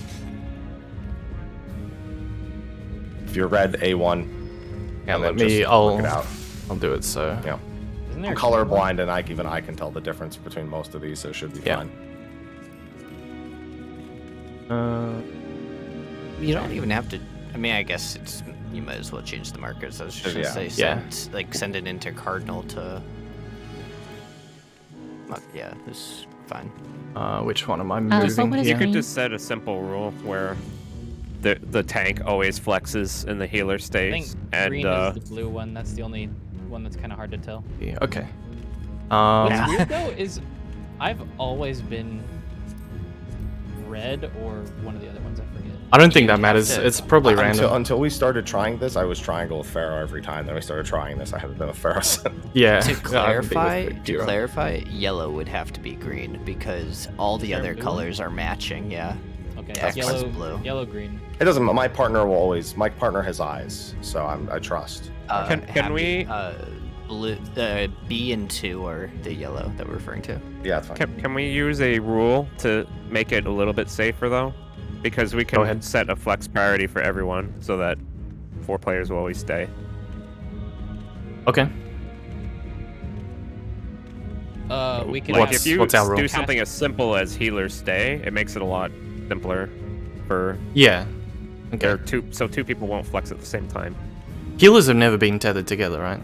If you're red, A1. Yeah, and let then me. just I'll work it out. do it. So Yeah. Isn't there I'm a colorblind, and even I can tell the difference between most of these, so it should be Yeah. fine. You don't even have to. I mean, I guess it's. You might as well change the markers. I was just gonna Yeah. say, Yeah. send it into cardinal to. Yeah, this fine. which one am I what moving was You here? could just set a simple rule where the tank always flexes and the healer I think stays. And green is the blue one. That's the only one that's kind of hard to tell. Yeah, okay. What's weird though is I've always been red or one of the other ones. I forget. I don't think You that have matters. to- It's probably random. Until we started trying this, I was triangle with Pharaoh every time. Then we started trying this. I haven't been with Pharaoh since. Yeah. To I haven't been with clarify, Zero. yellow would have to be green because all the there a other blue colors are matching. Yeah. Okay, X is yellow, blue. yellow, green. It doesn't. My partner will always. My partner has eyes, so I trust. Can happy- we- Blue. B and 2 are the yellow that we're referring to. Yeah, it's fine. Can we use a rule to make it a little bit safer though? Because we Go can ahead. set a flex priority for everyone so that 4 players will always stay. Okay. We can. Like have- if you what's our rule? do something as simple as healer stay, it makes it a lot simpler for Yeah. there Okay. so 2 people won't flex at the same time. Healers have never been tethered together, right?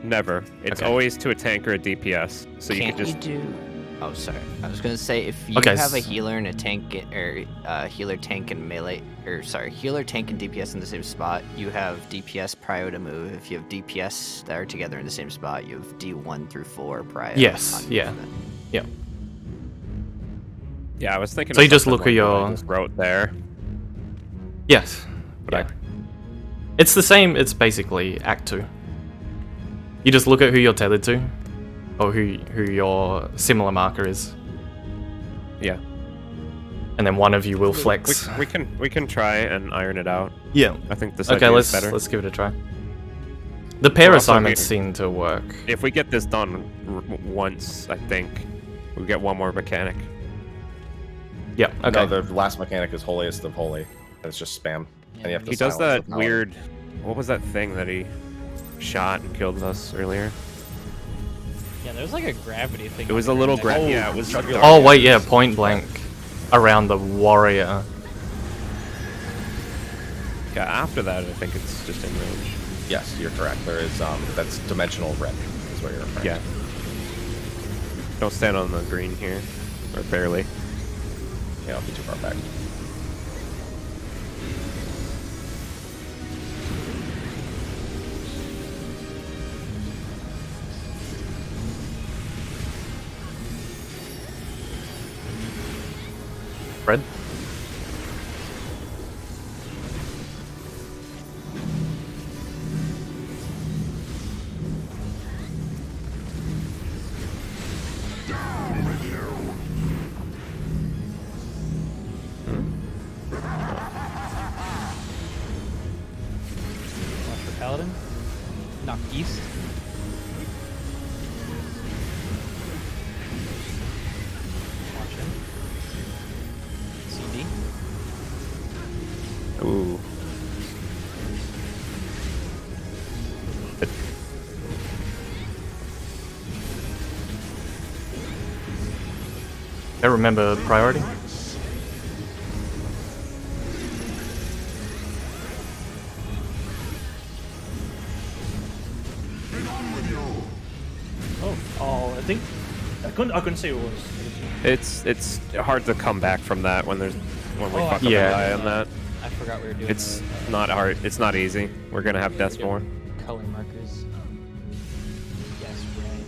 Never. It's Okay. always to a tank or a DPS. So you Can't can just do? Oh, sorry. I was gonna say if you Okay, have a s- healer and a tank, or healer, tank, and melee, or sorry, healer, tank, and DPS in the same spot, you have DPS prio to move. If you have DPS that are together in the same spot, you have D1 through 4 prio. Yes, on yeah. movement. Yeah, I was thinking. So of you just something look at like what I your- just wrote there. Yes. But Yeah. It's the same. It's basically Act 2. You just look at who you're tethered to, or who your similar marker is, Yeah. and then one of you will flex. We can try and iron it out. Yeah. I think this Okay, idea is let's better. give it a try. The pair We're also assignments getting- seem to work. If we get this done once, I think we get one more mechanic. Yeah. Okay. No, the last mechanic is holiest of holy. It's just spam, and you have to. He does silence that the power. weird What was that thing that he shot and killed us earlier? Yeah, there's like a gravity thing. It was a over little there. grab. Yeah, it was. Oh wait, yeah, point blank around the warrior. Yeah, after that, I think it's just in range. Yes, you're correct. There is that's dimensional red is what you're referring Yeah. Don't stand on the green here, or barely. to. Yeah, I'll be too far back. Red. Watch for Paladin. Knock east. Watch him. CD. Ooh. I remember priority. Oh, I think I couldn't say what it was. It's hard to come back from that when we Oh, fuck up Yeah. and die on that. I forgot we were doing It's the, not hard. It's not easy. We're gonna have Deathborn. color markers. Yes, right.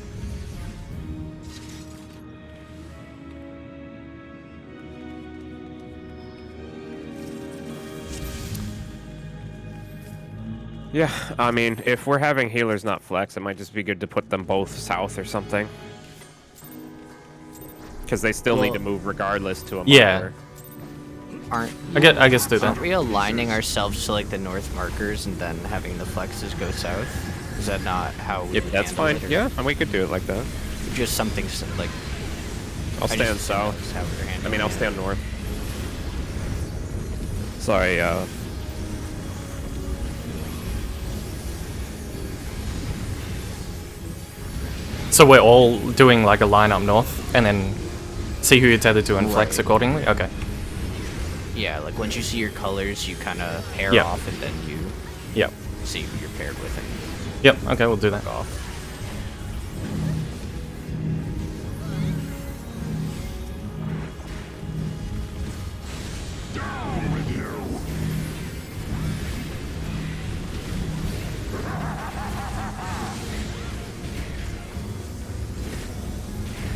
Yeah, I mean, if we're having healers not flex, it might just be good to put them both south or something. Because they still need to move regardless to a Yeah. marker. Aren't I guess do that. aren't we aligning ourselves to like the north markers and then having the flexes go south? Is that not how we If would that's handle fine, it, or yeah, and we could do it like that. just something like I'll I stand just assumed south. that's how we were I handling mean, I'll it. stand north. Sorry, So we're all doing like a line up north, and then see who you're tethered to and flex Right. accordingly. Okay. Yeah, like once you see your colors, you kind of pair Yeah. off, and then you Yep. see who you're paired with and Yep. Okay, we'll do that. off.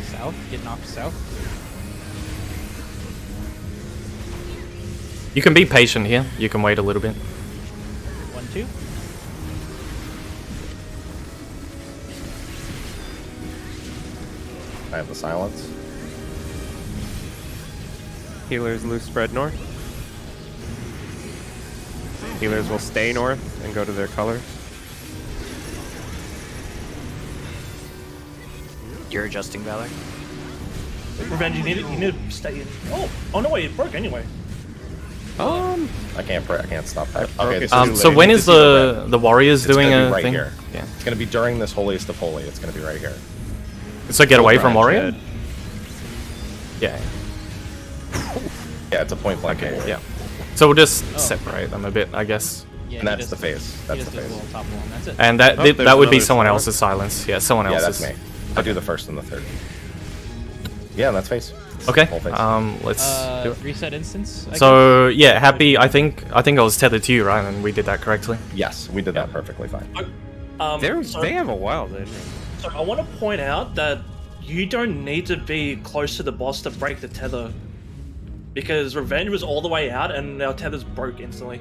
South. Get knocked south. You can be patient here. You can wait a little bit. 1, 2. I have the silence. healers loose spread north. Healers will stay north and go to their colors. You're adjusting, Valor? Revenge, you need to stay in. Oh no, wait, it broke anyway. I can't stop that. Okay, Okay, so So we when need is to see the red. the warriors It's doing gonna a be right thing? here. Yeah. It's gonna be during this holiest of holy. It's gonna be right here. So get away from Right, warrior. Ed. Yeah. Yeah, it's a point blank. Okay. Yeah. So we'll just separate them a bit, I guess. Yeah, And he that's does- the phase. he That's just the does phase. little top one. That's it. And that Oh, that there's would be another someone sword. else's silence. Yeah, someone Yeah, else's. that's me. I do the first and the third. Yeah, that's face. Okay. Whole face. Let's do it. Reset instance. I guess? So yeah, happy. I think I was tethered to you, right? And we did that correctly. Yes, we did that perfectly fine. They have a wild engine. So I want to point out that you don't need to be close to the boss to break the tether, because Revenge was all the way out and our tethers broke instantly.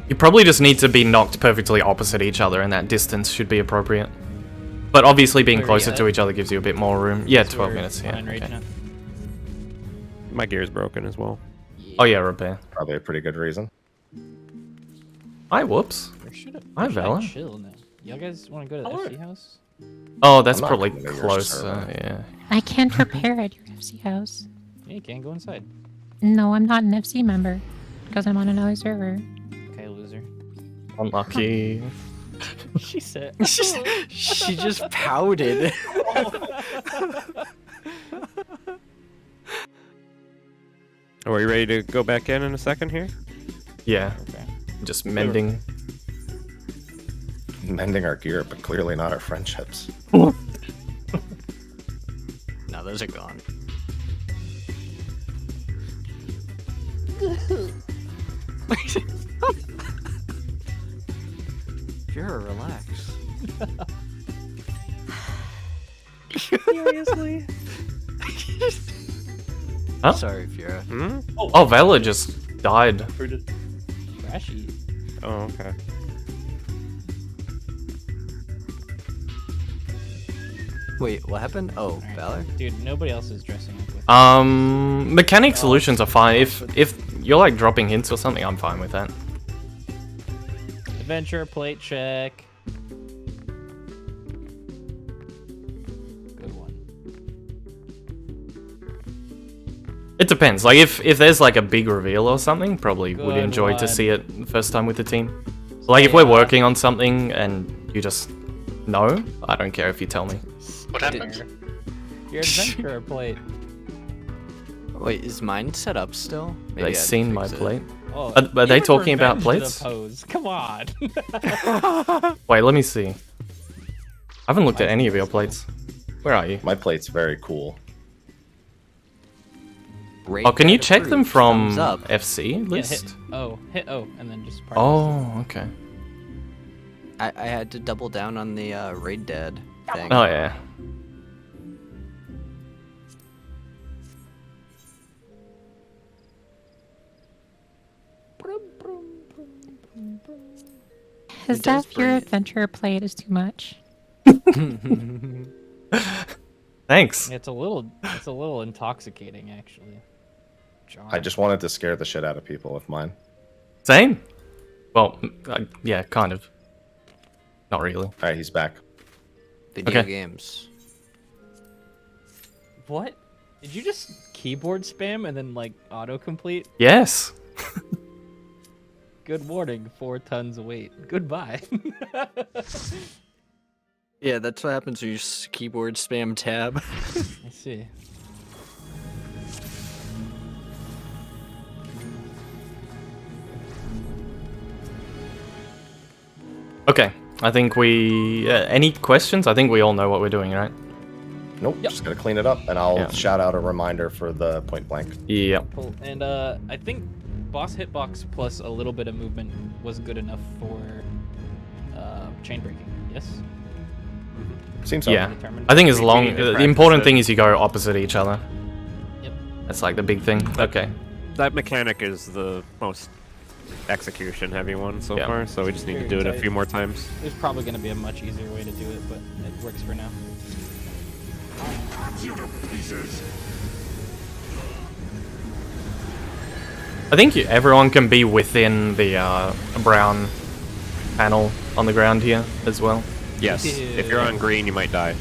You probably just need to be knocked perfectly opposite each other, and that distance should be appropriate. But obviously, being 30 closer yet? to each other gives you a bit more room. Yeah, So 12 we're minutes. Yeah. fine right Okay. now. My gear's broken as well. Oh yeah, repair. Probably a pretty good reason. Hi, whoops. Where should I, Hi, where should I Vela. chill now? Y'all guys want to go to the Oh, FC house? Oh, that's I'm not probably coming to your closer. server. Yeah. I can't repair at your FC house. Yeah, you can go inside. No, I'm not an FC member because I'm on another server. Okay, loser. Unlucky. She said. She just pouted. Are we ready to go back in a second here? Yeah. Okay. Just mending. Mending our gear, but clearly not our friendships. No, those are gone. Sure, relax. Seriously? Huh? Sorry, Fiora. Hmm? Oh, Vela just died. Trashy. Oh, okay. Wait, what happened? Oh, Alright. Valor? Dude, nobody else is dressing up with Mechanic solutions are fine. If you're like dropping hints or something, I'm fine with that. Adventure plate check. Good one. It depends. Like if there's like a big reveal or something, probably would Good enjoy to one. see it first time with the team. So, like if we're working on something and you just know, I don't care if you tell me. What happened? Your adventure plate. Wait, is mine set up still? Maybe I They had to seen my fix it. plate. Oh, Are they even talking about Revenge the plates? Pose. Come on. Wait, let me see. I haven't looked at Mine's any of your nice. plates. Where are you? My plate's very cool. Raid Oh, can you guide check them approved. from Thumbs up. FC Yeah, hit list? hit O, and then just part. Oh, okay. I had to double down on the Raid Dad thing. Oh yeah. Is It does that your bring it. adventure plate is too much? Thanks. It's a little intoxicating actually. I just wanted to scare the shit out of people with mine. Same. Well, yeah, kind of. Not really. All right, he's back. Video Okay. games. What? Did you just keyboard spam and then like autocomplete? Yes. Good morning, 4 tons of weight. Goodbye. Yeah, that's what happens when you keyboard spam tab. I see. Okay. I think we. Any questions? I think we all know what we're doing, right? Nope, Yep. just gotta clean it up, and I'll Yeah. shout out a reminder for the point blank. Yep. Cool. And I think boss hitbox plus a little bit of movement was good enough for chain breaking. Yes. Seems so. Yeah. Determined. I think as We long. need to The practice important it. thing is you go opposite each other. Yep. That's like the big thing. Okay. That mechanic is the most execution heavy one so Yeah. far, so we just need to Very do it a tight. few more times. There's probably going to be a much easier way to do it, but it works for now. I think everyone can be within the brown panel on the ground here as well. Yes, if you're on green, you might die.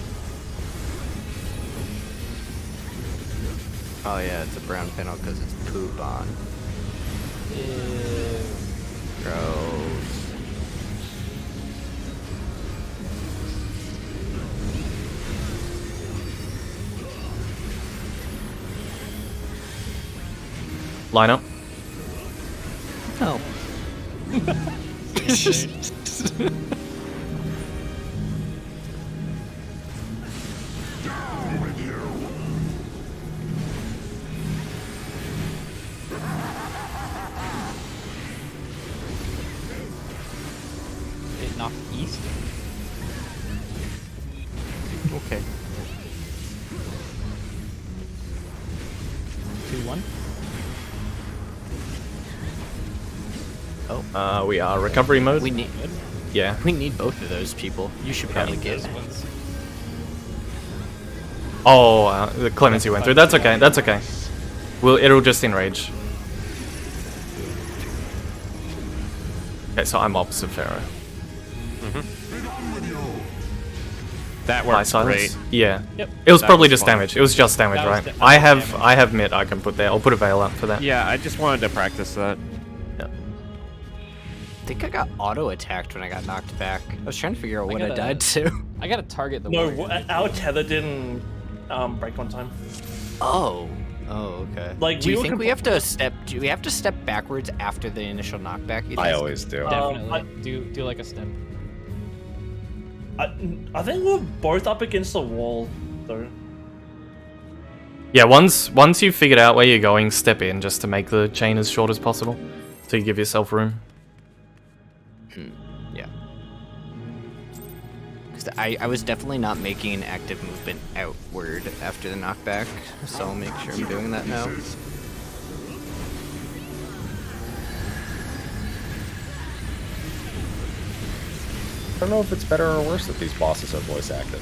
Oh yeah, it's a brown panel because it's poop on. Gross. Line up. Oh. It knocked east. Okay. 2-1. We are recovery mode. We need Yeah. both of those people. You should probably get it. Oh, the clemency went through. That's okay. That's okay. It'll just enrage. Okay, so I'm opposite Pharaoh. That My works silence. great. Yeah. Yep. It was That probably was just fine. damage. It was just damage, That was right? da- that I was have damage. mitt I can put there. I'll put a veil up for that. Yeah, I just wanted to practice that. think I got auto-attacked when I got knocked back. I was trying to figure out when I gotta- died too. I gotta target the No, warrior. our tether didn't break on time. Oh. Oh, okay. Like, do you we were think we have to step? Do we have to step backwards after the initial knockback? you I think? always do. Definitely. do like a step. I think we're both up against the wall, though. Yeah, once you've figured out where you're going, step in just to make the chain as short as possible, so you give yourself room. Yeah. Because I was definitely not making an active movement outward after the knockback, so I'll make sure I'm doing that now. I don't know if it's better or worse that these bosses are voice acted.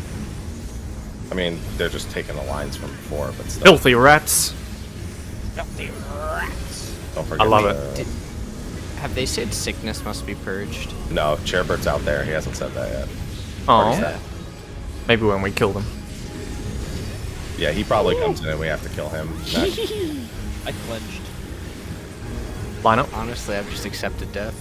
I mean, they're just taking the lines from before, but still. Filthy rats. Don't forget I love the- it. Have they said sickness must be purged? No, Chairbird's out there. He hasn't said that yet. Oh, Yeah. maybe when we kill them. Yeah, he probably comes in and we have to kill him. next. I flinched. Line up. Honestly, I've just accepted death.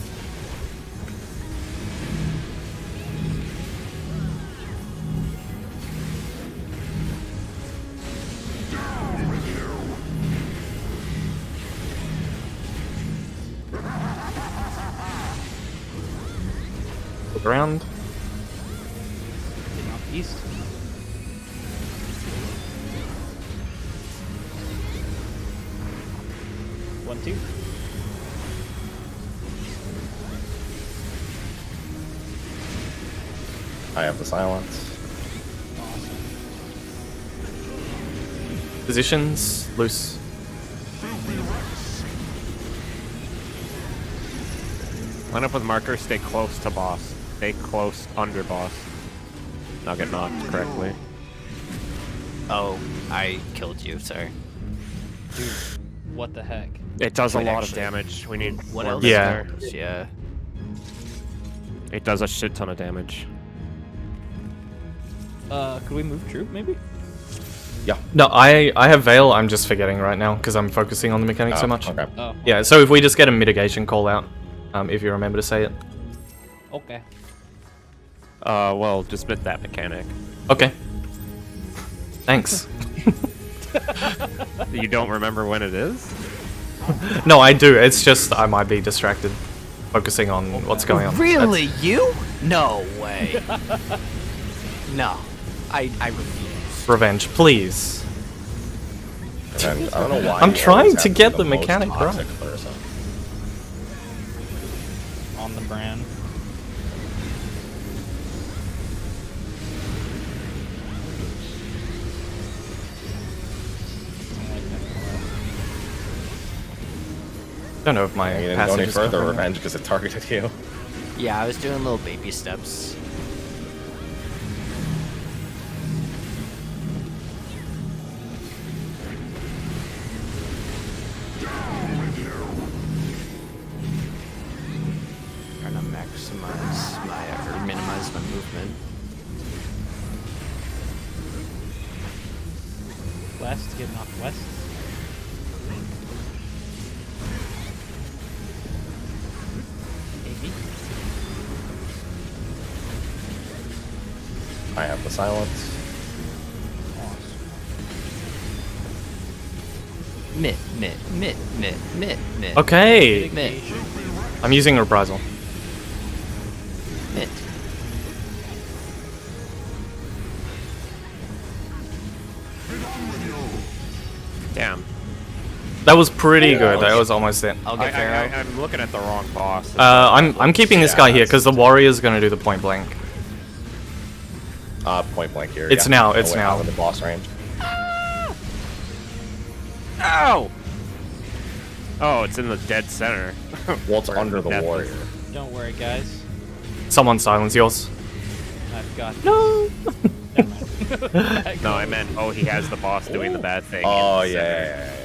Look around. Getting off east. One, two. I have the silence. Positions loose. Line up with marker, stay close to boss. Stay close under boss. Not get knocked correctly. Oh, I killed you. Sorry. Dude, what the heck? It does a Wait, lot actually, of damage. We need What more else? Yeah. there. Yeah. It does a shit ton of damage. Could we move troop maybe? No, I have Veil. I'm just forgetting right now because I'm focusing on the mechanic so much. Okay. Oh, Yeah, so if we just get a mitigation call out, if you remember to say it. okay. Well, just bit that mechanic. Okay. Thanks. You don't remember when it is? No, I do. It's just I might be distracted, focusing on what's going on. Really? You? No way. No. I refuse. Revenge, please. And I don't know why. I'm he trying always to has get be the most mechanic toxic right. person. On the brand. Don't know if my You didn't go passage any is further covering that. revenge because it targeted you. Yeah, I was doing little baby steps. Trying to maximize my, or minimize my movement. West, getting off west. Maybe. I have the silence. Mit. Okay, Mit. I'm using reprisal. Mit. Damn. That was pretty good. That was almost it. I'll get Pharaoh. I'm looking at the wrong boss. I'm keeping this guy here because the warrior's gonna do the point blank. Point blank here. It's yeah. now, it's Way now. out of the boss range. Ow! Oh, it's in the dead center. Well, it's under the Death is- warrior. Don't worry, guys. Someone silence yours. I've got. No. Never mind. No, I meant, oh, he has the boss doing the bad thing. Oh, in the yeah, center. yeah, yeah, yeah.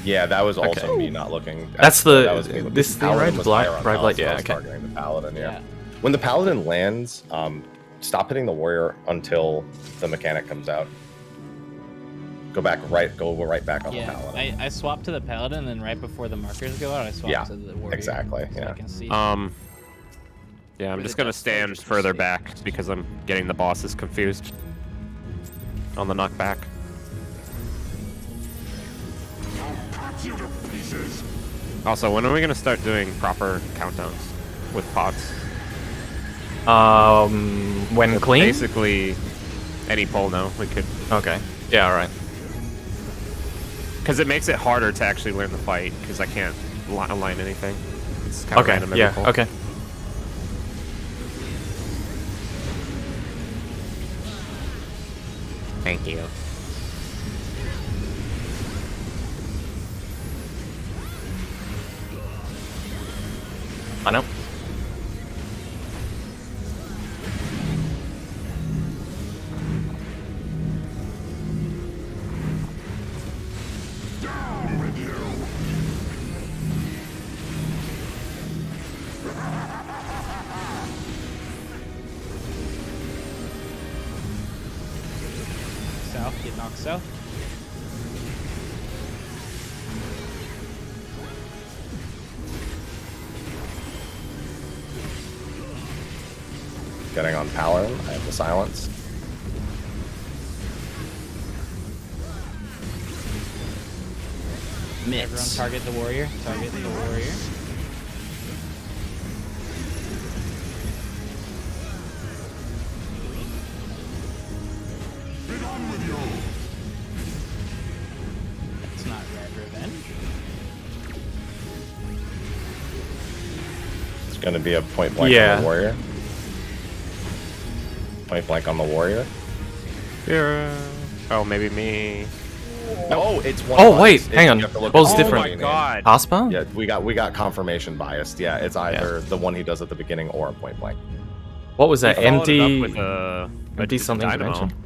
Yeah, that was also Okay. me not looking. That's the- that was me looking. this thing, Paladin right? was Black- higher on bright health, light, so I yeah, was okay. targeting the paladin. Yeah. Yeah. When the paladin lands, stop hitting the warrior until the mechanic comes out. Go back right. Go right back on the Yeah, paladin. I swapped to the paladin, and then right before the markers go out, I swapped Yeah, to the warrior. exactly, So yeah. I can see. Yeah, I'm With just the gonna dust storm, stand just to further see. back because I'm getting the bosses confused on the knockback. Also, when are we gonna start doing proper countdowns with pots? When clean? Basically, any poll now we could, Okay. Yeah, alright. because it makes it harder to actually learn the fight because I can't align anything. It's kind of Okay, random every yeah, poll. okay. Thank you. I know. South, get knocked south. Getting on paladin. I have the silence. Everyone target the warrior. Target the warrior. That's not red revenge. It's going to be a point blank Yeah. on the warrior. Point blank on the warrior. Yeah. Oh, maybe me. No, it's one. Oh, bias. wait, It's- hang on. you have to look What was at Oh the different? my name. god. Aspa? Yeah, we got confirmation biased. Yeah, it's either the one he does at the beginning or a point blank. What was that? He followed it up Empty... with a empty something dynamo. dimension?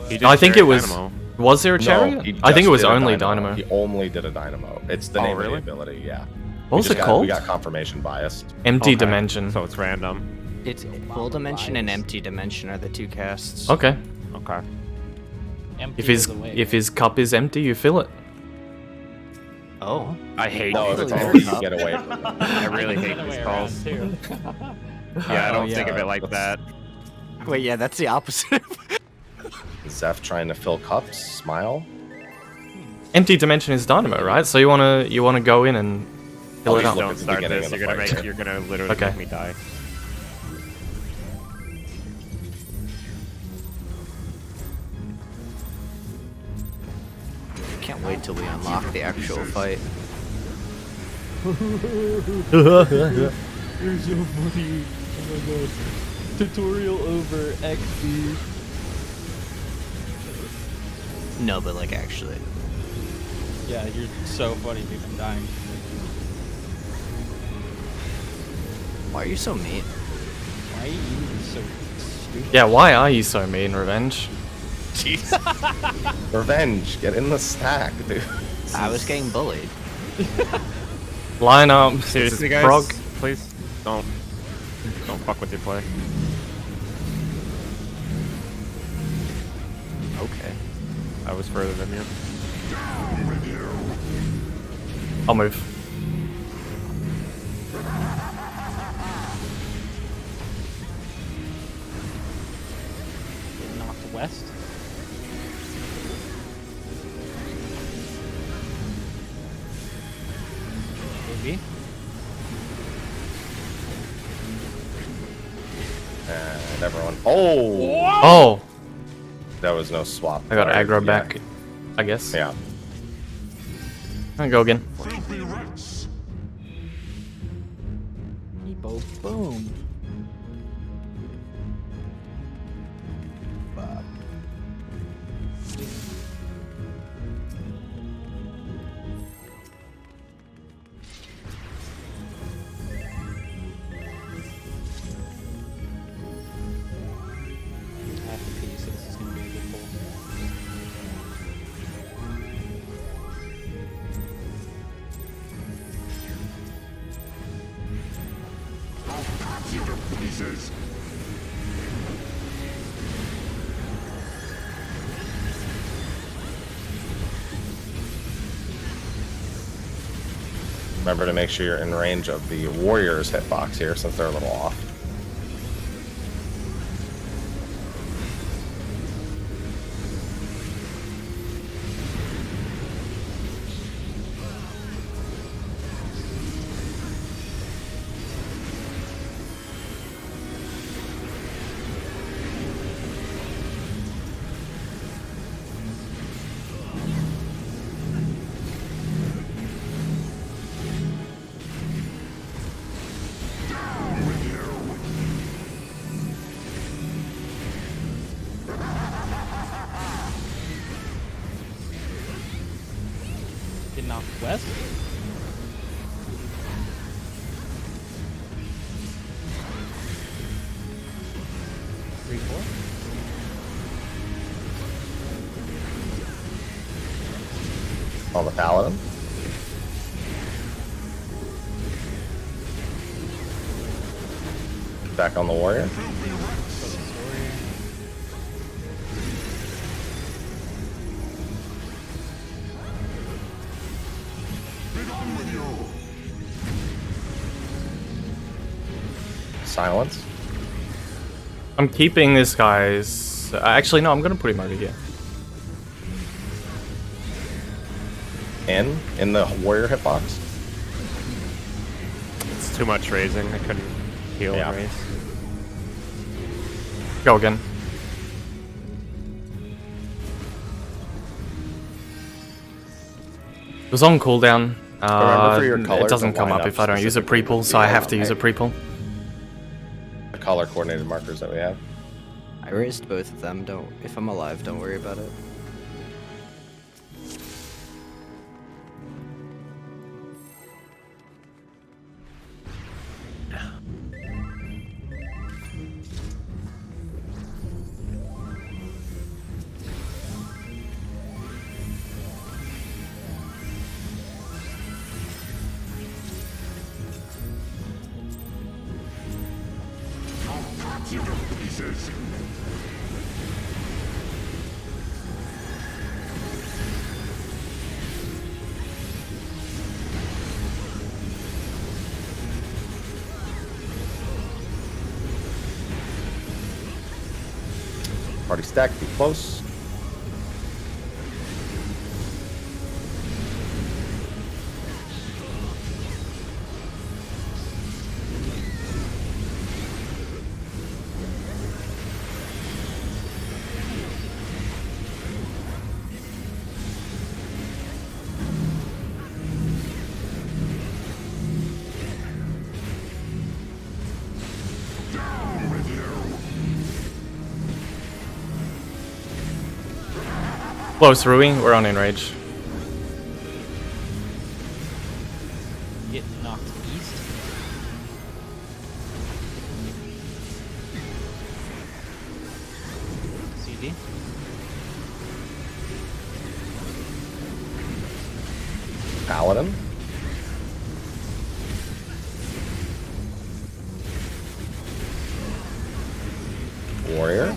He did I think it chariot was... dynamo. Was there a chariot? No, he I think just it was did a only dynamo. He only did a dynamo. It's the Oh, name really? of the ability. Yeah. What was it We called? got confirmation biased. Empty Okay, dimension. So it's random. It's full dimension and empty dimension are the two casts. Okay. Okay. Empty If his goes away, if right? his cup is empty, you fill it. Oh. I hate No, if these it's Really? empty, calls. you get away from it. I really The hate other these way calls. around, too. Yeah, I Oh, don't yeah, think of it like that. Wait, yeah, that's the opposite. Zeph trying to fill cups. Smile. Empty dimension is dynamo, right? So you wanna go in and fill it just up. look Don't at the start beginning this. of the You're gonna fight. you're gonna literally Okay. make me die. Can't wait till we unlock the actual fight. You're so funny. Oh my god. Tutorial over XD. No, but like actually. Yeah, you're so funny, dude. I'm dying. Why are you so mean? Why are you so stupid? Yeah, why are you so mean, Revenge? Revenge. Get in the stack, dude. I was getting bullied. Line up. Seriously, guys, Frog. please don't fuck with your play. Okay. I was further than you. I'll move. Get knocked west. Maybe. And everyone. Oh, Oh, there was no swap. I got Alright, aggro yeah. back. I guess. Yeah. I'll go again. Bo boom. Half a piece. This is gonna be a good pull. Remember to make sure you're in range of the warrior's hitbox here, since they're a little off. Get knocked west. Three, four. On the paladin. Back on the warrior. Silence. I'm keeping this guy's. Actually, no. I'm gonna put him over here. In the warrior hitbox. It's too much raising. I couldn't heal Yeah. and raise. Go again. It was on cooldown. Remember for your It colors doesn't to come line up up if I don't use a specifically pre-pull, with so the, I have to use a pre-pull. The color coordinated markers that we have. I raised both of them. If I'm alive, don't worry about it. Party stack, be close. Close, Rui. We're on enrage. Get knocked east. CD. Paladin. Warrior.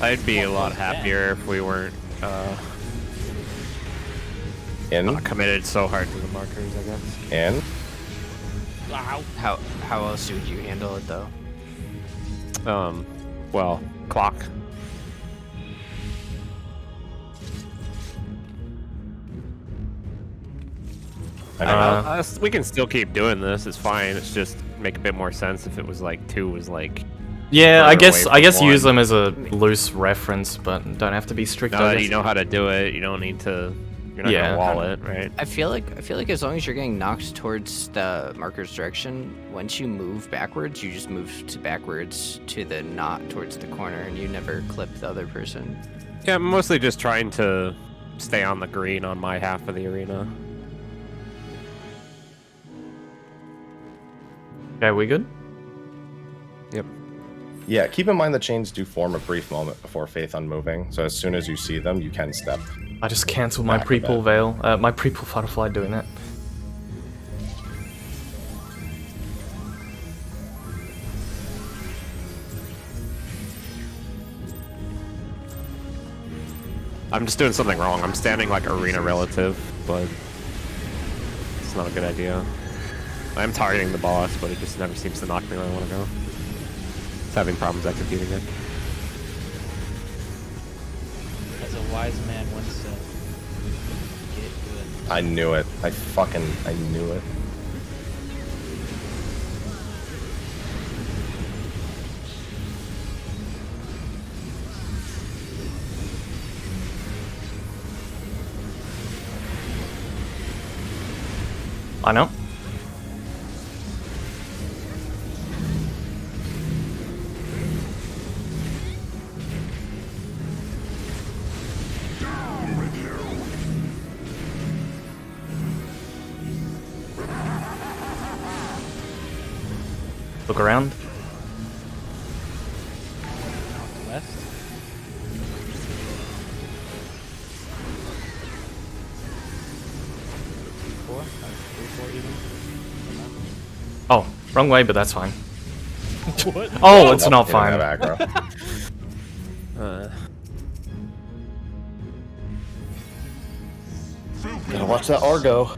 I'd be a lot happier if we weren't In. not committed so hard to the markers, I guess. In. Wow. How else would you handle it though? Well, clock. I know. We can still keep doing this. It's fine. It's just make a bit more sense if it was like 2 was like. Yeah, I further guess away from use one. them as a loose reference, but don't have to be strict. Now I that guess. you know how to do it, you don't need to. You're not Yeah. gonna wall it, right? I feel like as long as you're getting knocked towards the marker's direction, once you move backwards, you just move to backwards to the not towards the corner, and you never clip the other person. Yeah, I'm mostly just trying to stay on the green on my half of the arena. Okay, we good? Yep. Yeah, keep in mind the chains do form a brief moment before Faith Unmoving, so as soon as you see them, you can step. I just cancelled my Back a pre-pull bit. veil. My pre-pull butterfly doing that. I'm just doing something wrong. I'm standing like arena relative, but it's not a good idea. I'm targeting the boss, but it just never seems to knock me where I want to go. It's having problems executing it. As a wise man once said, get good. I knew it. I knew it. I know. Look around. West. Four? 3, 4 even? Oh, wrong way, but that's fine. What? Oh, it's not Hitting fine. that aggro. Gotta watch that Argo.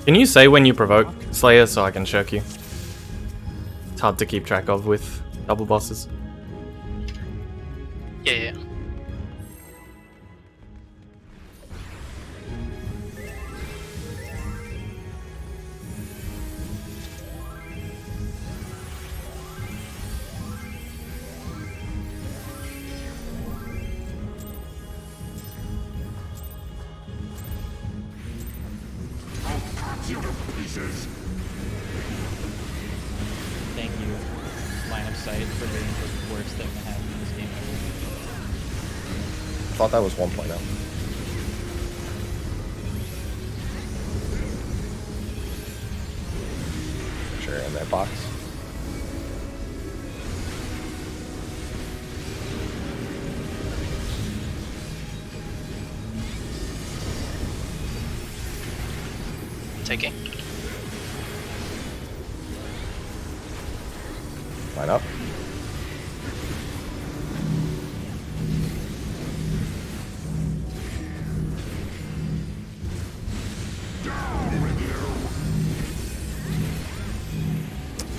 Can you say when you provoke Slayer so I can shirk you? It's hard to keep track of with double bosses. Yeah. Thank you, line of sight, for being the worst thing to happen in this game ever. I thought that was 1.0. Sure, in that box. Taking. Line up.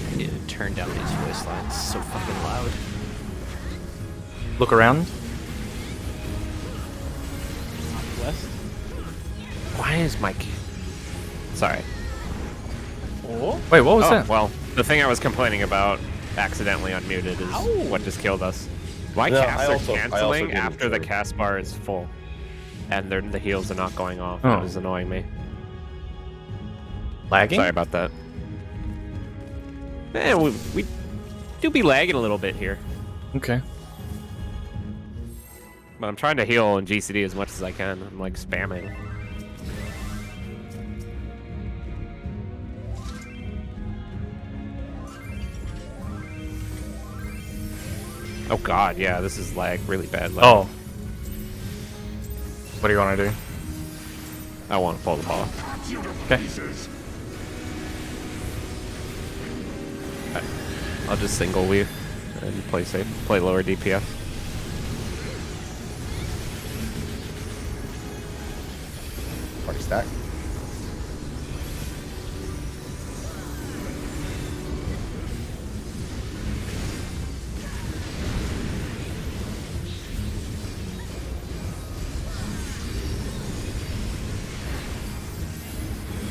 I need to turn down these voice lines. So fucking loud. Look around. West. Why is my... Sorry. Oh? Wait, what was that? Well, the thing I was complaining about accidentally unmuted is Ow. what just killed us. My Yeah, casts I are also canceling did it after the too. cast bar is full. And the heals are not going off. Oh. That is annoying me. Lagging? Sorry about that. We do be lagging a little bit here. Okay. But I'm trying to heal in GCD as much as I can. I'm like spamming. Oh god, yeah, this is lag, really bad lag. Oh. What do you want to do? I want to pull the ball. Okay. I'll just single weave and play safe, play lower DPS. Party stack.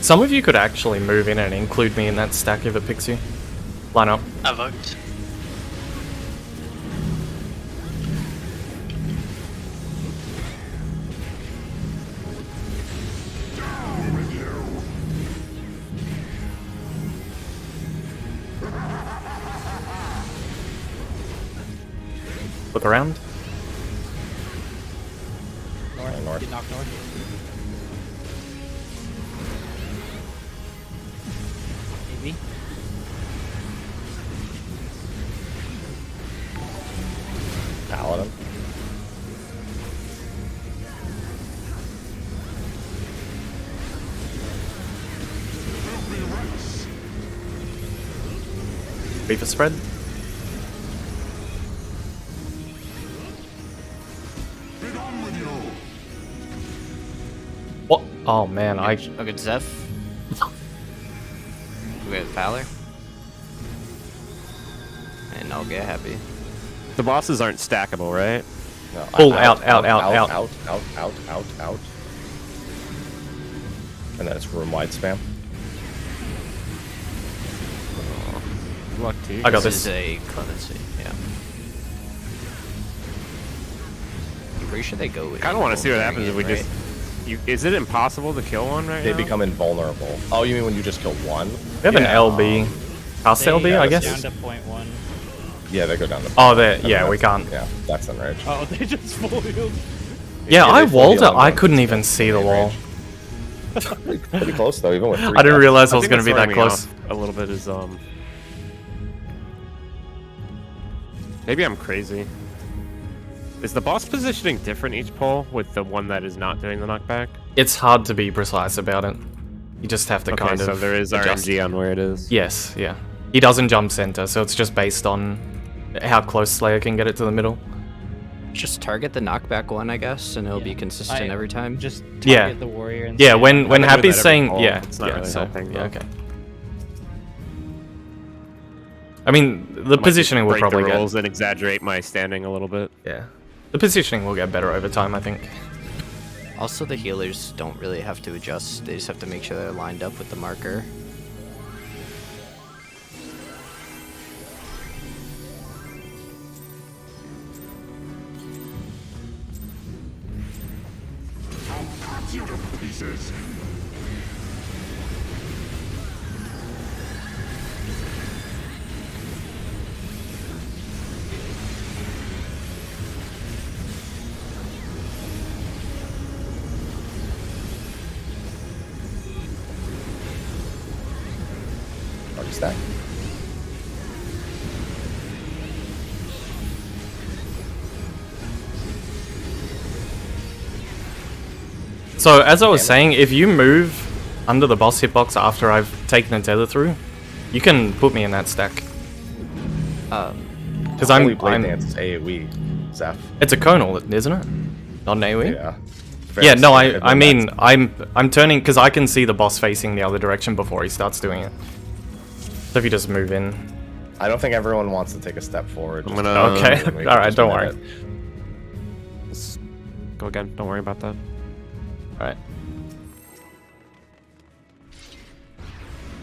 Some of you could actually move in and include me in that stack if it picks you. Line up. I vote. Look around. North. North. Get knocked north. Maybe. Paladin. Reaper spread. Oh man, I Okay, Zeph. We got Valor. And I'll get happy. The bosses aren't stackable, right? No, Pull out. out, out. And then it's room-wide spam. Good luck to you. I got This this. is a clemency, yeah. I'm pretty sure they go. Kind of want to see what during happens it, if we right? just. Is it impossible to kill one right They now? become invulnerable. Oh, you mean when you just kill one? We have an Yeah. LB. Cast They LB, I go guess. Down to 0.1. Yeah, they go down to. Oh, there. Yeah, we can't. Yeah, that's enraged. Oh, they just full healed. Yeah, I they full walled it. heal I and couldn't then even see the wall. Pretty close though, even with 3 I didn't deaths. realize I was think going to be what's that throwing me close. off a little bit is maybe I'm crazy. Is the boss positioning different each pull with the one that is not doing the knockback? It's hard to be precise about it. You just have to Okay, kind of. so there is adjust. RNG on where it is. Yes, yeah. He doesn't jump center, so it's just based on how close Slayer can get it to the middle. Just target the knockback one, I guess, and it'll be Yeah. consistent every time. Just target Yeah. the warrior and Yeah, spam. when I think with Happy's that saying every pull, yeah, it's not yeah, really so, helping, yeah, though. okay. I mean, the I might just positioning will break probably the get rules and exaggerate my standing a little bit. yeah. The positioning will get better over time, I think. Also, the healers don't really have to adjust. They just have to make sure they're lined up with the marker. Already stacked. So as I was saying, if you move under the boss hitbox after I've taken a tether through, you can put me in that stack. Because Holy Blade I'm Dance is AoE, Zeph. it's a conal, isn't it? Not an AoE. Yeah. Yeah, no, Very I mean, I'm turning because I can see the boss facing the other direction before he starts doing it. So if you just move in. I don't think everyone wants to take a step forward. I'm Just gonna- Okay, wait all right, just a don't worry. minute. Let's go again. Don't worry about that. All right.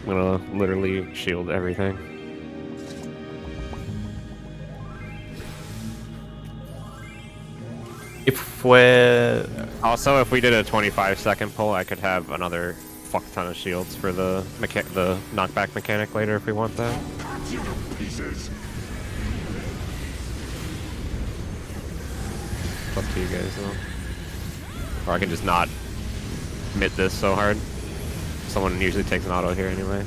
I'm gonna literally shield everything. If we're Also, if we did a 25-second pull, I could have another fuck ton of shields for the knockback mechanic later if we want that. It's up to you guys though. Or I can just not mitt this so hard. Someone usually takes an auto here anyway.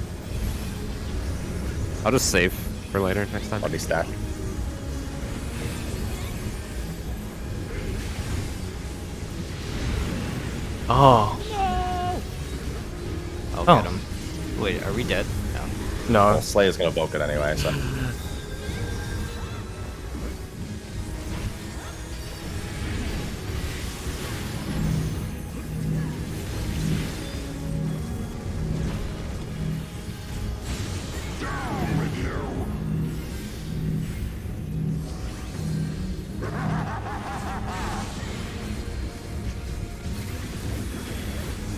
I'll just save for later next time. Already stacked. oh I'll Oh. get him. Wait, are we dead? No. no, Well, Slay is gonna boke it anyway, so.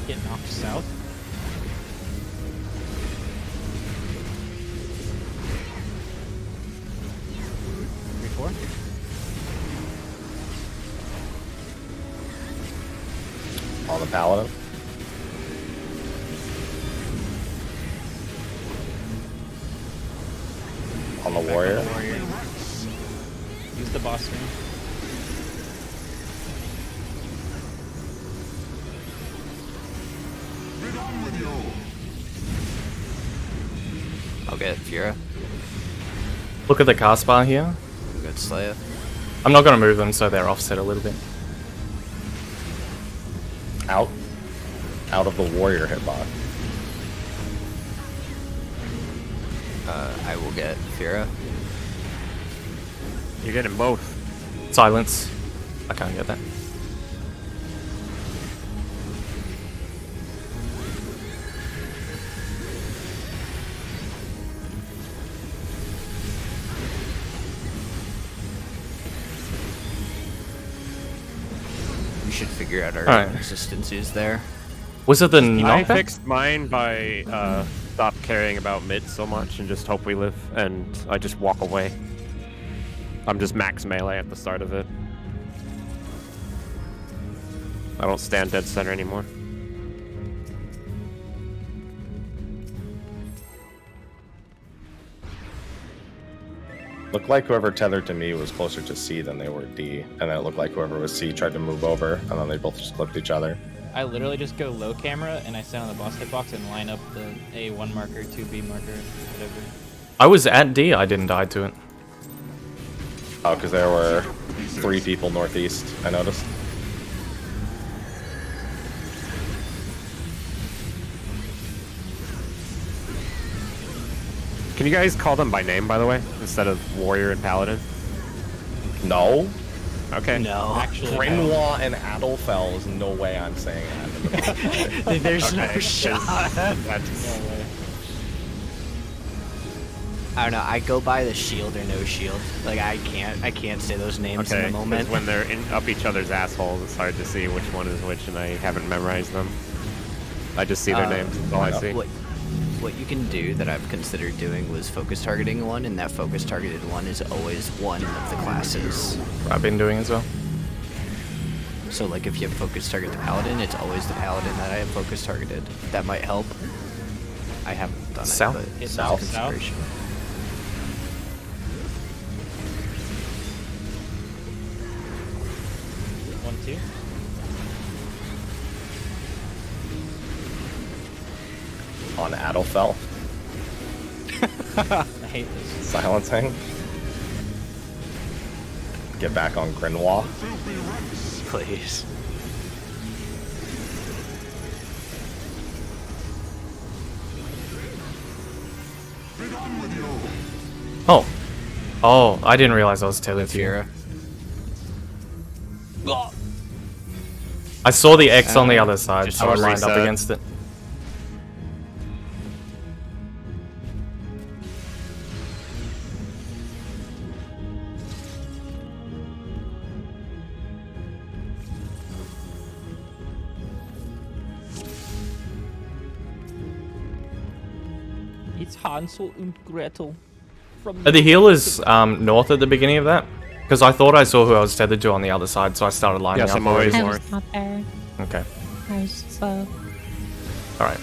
Get knocked south. Three, four. On the Paladin. On the Warrior. Warrior. Use the boss ring. I'll get Fiora. look at the cast bar here. Good Slayer. I'm not gonna move them so they're offset a little bit. Out. Out of the Warrior hitbox. I will get Fiora. You're getting both. Silence. I can't get that. figure out our Alright. consistencies there. Was it the I knockback? fixed mine by stop caring about mid so much and just hope we live, and I just walk away. I'm just max melee at the start of it. I don't stand dead center anymore. Looked like whoever tethered to me was closer to C than they were D, and then it looked like whoever was C tried to move over, and then they both just clipped each other. I literally just go low camera and I stand on the boss hitbox and line up the A1 marker, 2B marker, whatever. I was at D, I didn't die to it. Oh, because there were 3 people northeast, I noticed. Can you guys call them by name, by the way, instead of warrior and paladin? No. Okay. No. Actually, Grinwa and Adelfell is no way I'm saying that. There's no Okay, shot. That's, no way. I don't know. I go by the shield or no shield. Like I can't say those names okay, in the moment. 'cause when they're up each other's assholes, it's hard to see which one is which, and I haven't memorized them. I just see their names. That's all I see. What you can do that I've considered doing was focus targeting one, and that focus targeted one is always one of the classes. I've been doing as well. So like if you have focus target the paladin, it's always the paladin that I have focus targeted. That might help. I haven't done South? it, but it's South? a consideration. One, two. On Adelfell, I hate this. silencing. Get back on Grinwa. Please. Oh. Oh, I didn't realize I was tethered to you. ZhephZaeora. I saw the X on the other side, just so I hard lined up reset. against it. It's Hansel and Gretel. From Are the healers north at the beginning of that? Because I thought I saw who I was tethered to on the other side, so I started lining Yes, up. I'm always I already. was not there. Okay. I was slow. Alright.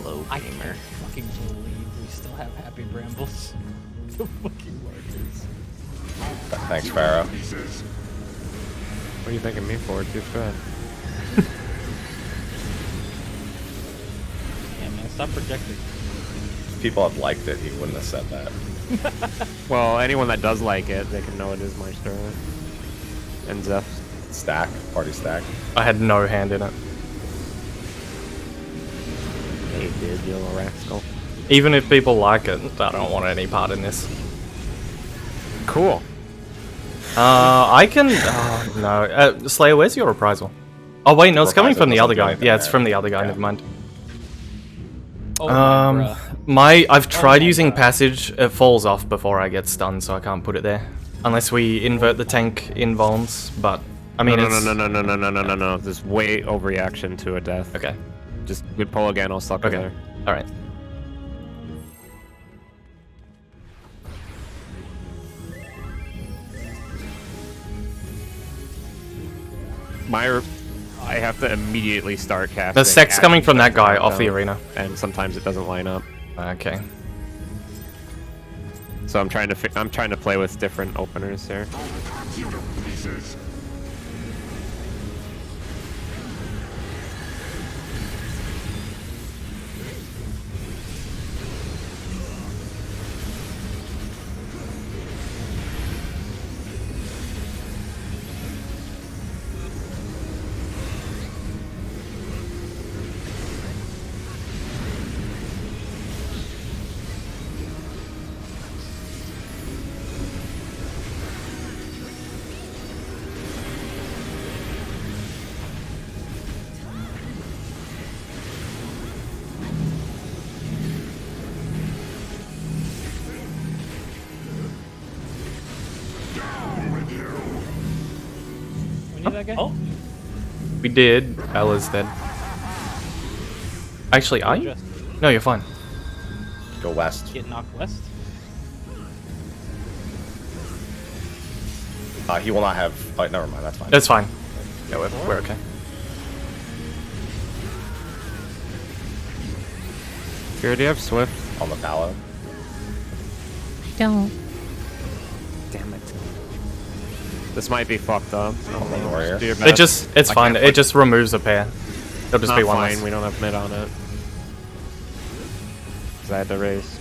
Low I gamer. can't fucking believe we still have happy brambles. The fucking markers. Thanks, Pharaoh. What are you thanking me for? Too bad. Yeah, man, stop projecting. If people had liked it, he wouldn't have said that. Well, anyone that does like it, they can know it is my story. And Zeph. Stack, party stack. I had no hand in it. Hey, dude, you little rascal. Even if people like it, I don't want any part in this. Cool. I can... Oh, no. Slayer, where's your reprisal? Oh, wait, no, it's coming from the other guy. Yeah, it's from the other guy, never mind. Oh my bruh. I've tried my using God. passage. It falls off before I get stunned, so I can't put it there. Unless we invert the tank invulns, but... I mean, it's... No. There's way overreaction to a death. Okay. Just good pull again, I'll suck Okay. there. Alright. I have to immediately start casting. The sec's at coming from that guy countdown, off the arena. and sometimes it doesn't line up. Okay. So I'm trying to play with different openers here. We need that guy? Oh, We did. Ella's dead. Actually, are you? Just No, you're fine. Go west. get knocked west. He will not have. Oh, never mind. That's fine. That's fine. Yeah, we're okay. Here, do you have Swift? On the pallet. I don't. Damn it. This might be fucked up. On the warrior. Do your best. It's I fine. can't It just removes a pair. It'll just Not be one fine. less. We don't have mid on it. 'Cause I had to raise.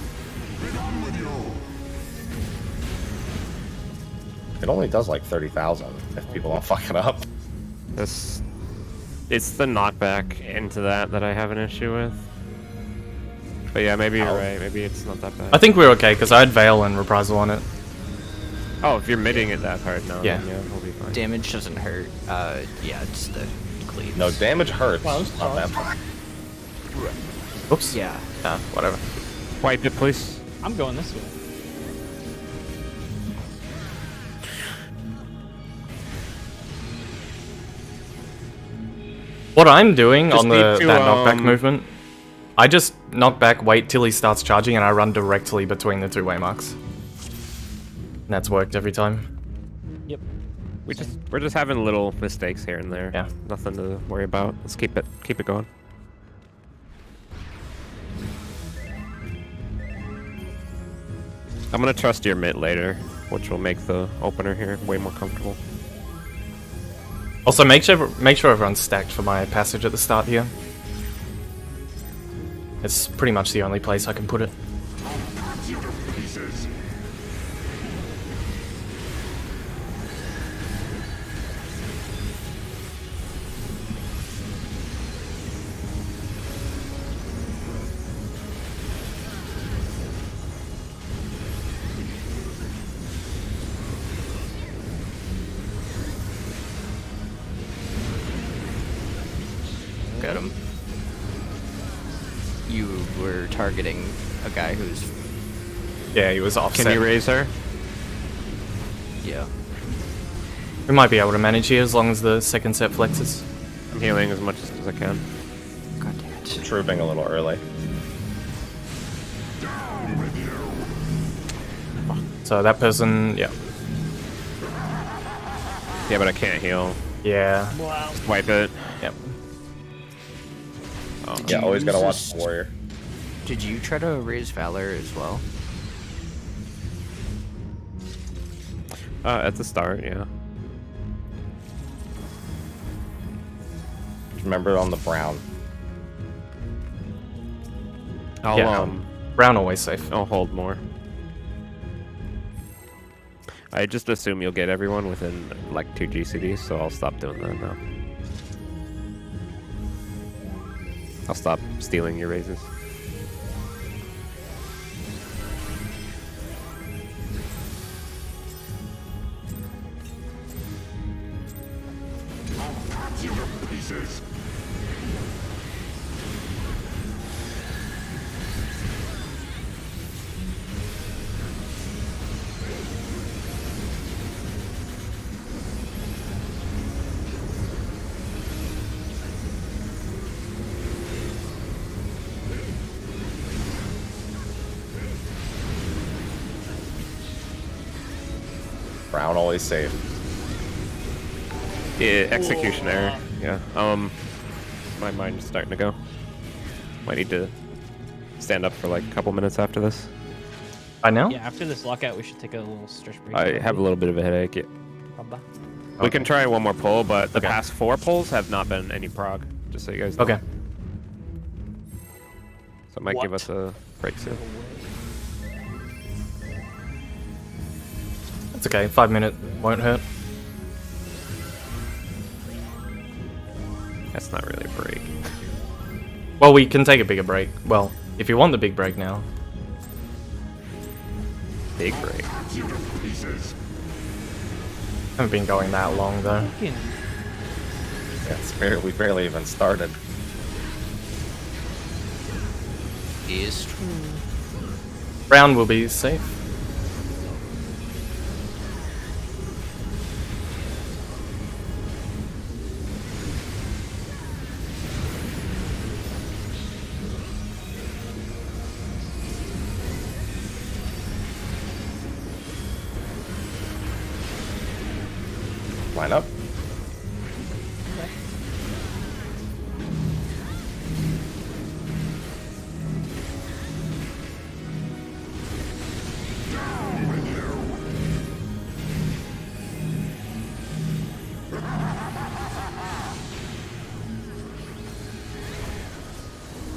It only does like 30,000 if people don't fuck it up. This, it's the knockback into that I have an issue with. But yeah, maybe you're right. Maybe it's not that bad. I think we're okay because I had Veil and Reprisal on it. Oh, if you're midding it that hard, no. Yeah. Then yeah, we'll be fine. Damage doesn't hurt. Yeah, it's the cleaves. No, damage hurts. Wow, that's Not that tough. bad. Oops. Yeah. Nah, whatever. Wipe it, please. I'm going this way. What I'm doing Just on need that to, knockback movement, I just knock back, wait till he starts charging, and I run directly between the two waymarks. And that's worked every time. Yep. We're just having little mistakes here and there. Yeah. Nothing to worry about. Let's keep it going. I'm gonna trust your mid later, which will make the opener here way more comfortable. Also, make sure everyone's stacked for my passage at the start here. It's pretty much the only place I can put it. Got him. You were targeting a guy who's... Yeah, he was offset. Can you raise her? Yeah. We might be able to manage here as long as the second set flexes. I'm healing as much as I can. God damn it. Trooping a little early. So that person, yeah. Yeah, but I can't heal. Yeah. Wow. Just wipe it. Yep. Oh. Yeah, you always gotta use watch this- the warrior. Did you try to raise Valor as well? At the start, yeah. Remember on the brown. I'll Yeah. Brown always safe. I'll hold more. I just assume you'll get everyone within like 2 GCDs, so I'll stop doing that now. I'll stop stealing your raises. Brown always safe. Yeah, execution error. Yeah. My mind's starting to go. Might need to stand up for like a couple minutes after this. By now? Yeah, after this lockout, we should take a little stretch break. I have a little bit of a headache. Yeah. Probably. We can try one more pull, but the Okay. past 4 pulls have not been any prog. Just so you guys know. Okay. So it might give What? us a break soon. It's okay. 5 minute won't hurt. That's not really a break. Well, we can take a bigger break. Well, if you want the big break now. Big break. Haven't been going that long though. Yeah, we barely even started. Is true. Brown will be safe. Line up.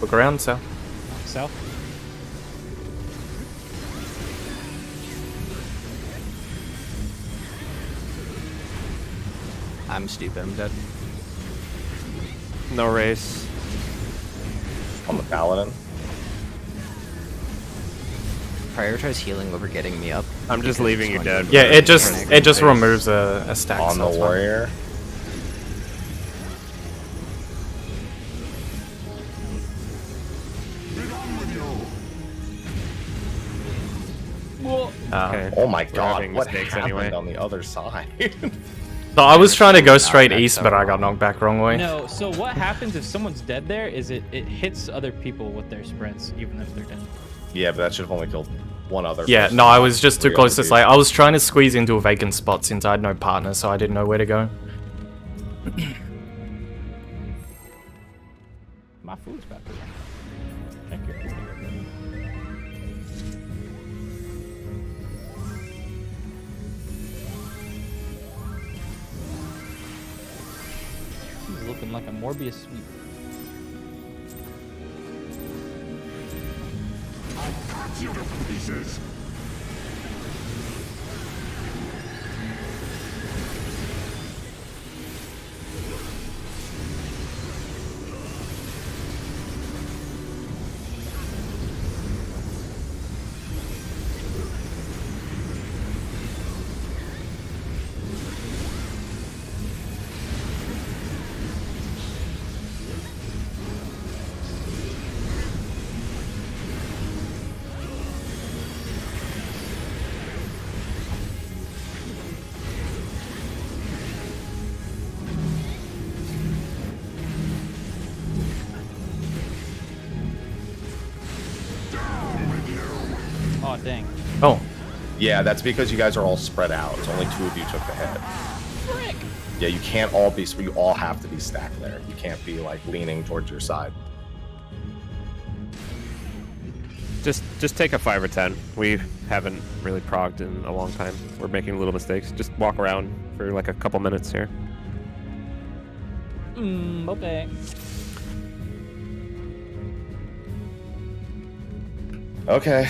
Look around, Sal. South. I'm stupid. I'm dead. No race. On the paladin. Prioritize healing over getting me up. I'm just leaving you dead. Yeah, it just Race. removes a stack. On so the it's fine. warrior. Okay. Oh my We're god, having what mistakes happened anyway. on the other side? So I was trying to go straight Knockback east, but I got several. knocked back wrong way. No, so what happens if someone's dead there is it hits other people with their sprints, even if they're dead. Yeah, but that should have only killed one other Yeah, person, no, I not was just too 3 close other to slay. dudes. I was trying to squeeze into a vacant spot since I had no partner, so I didn't know where to go. My food's back there. Thank you. He's looking like a Morbius sweep. Oh dang. Oh, Yeah, that's because you guys are all spread out. It's only 2 of you took the hit. Yeah, you can't all be. You all have to be stacked there. You can't be like leaning towards your side. Just take a 5 or 10. We haven't really progged in a long time. We're making little mistakes. Just walk around for like a couple minutes here. Okay. Okay.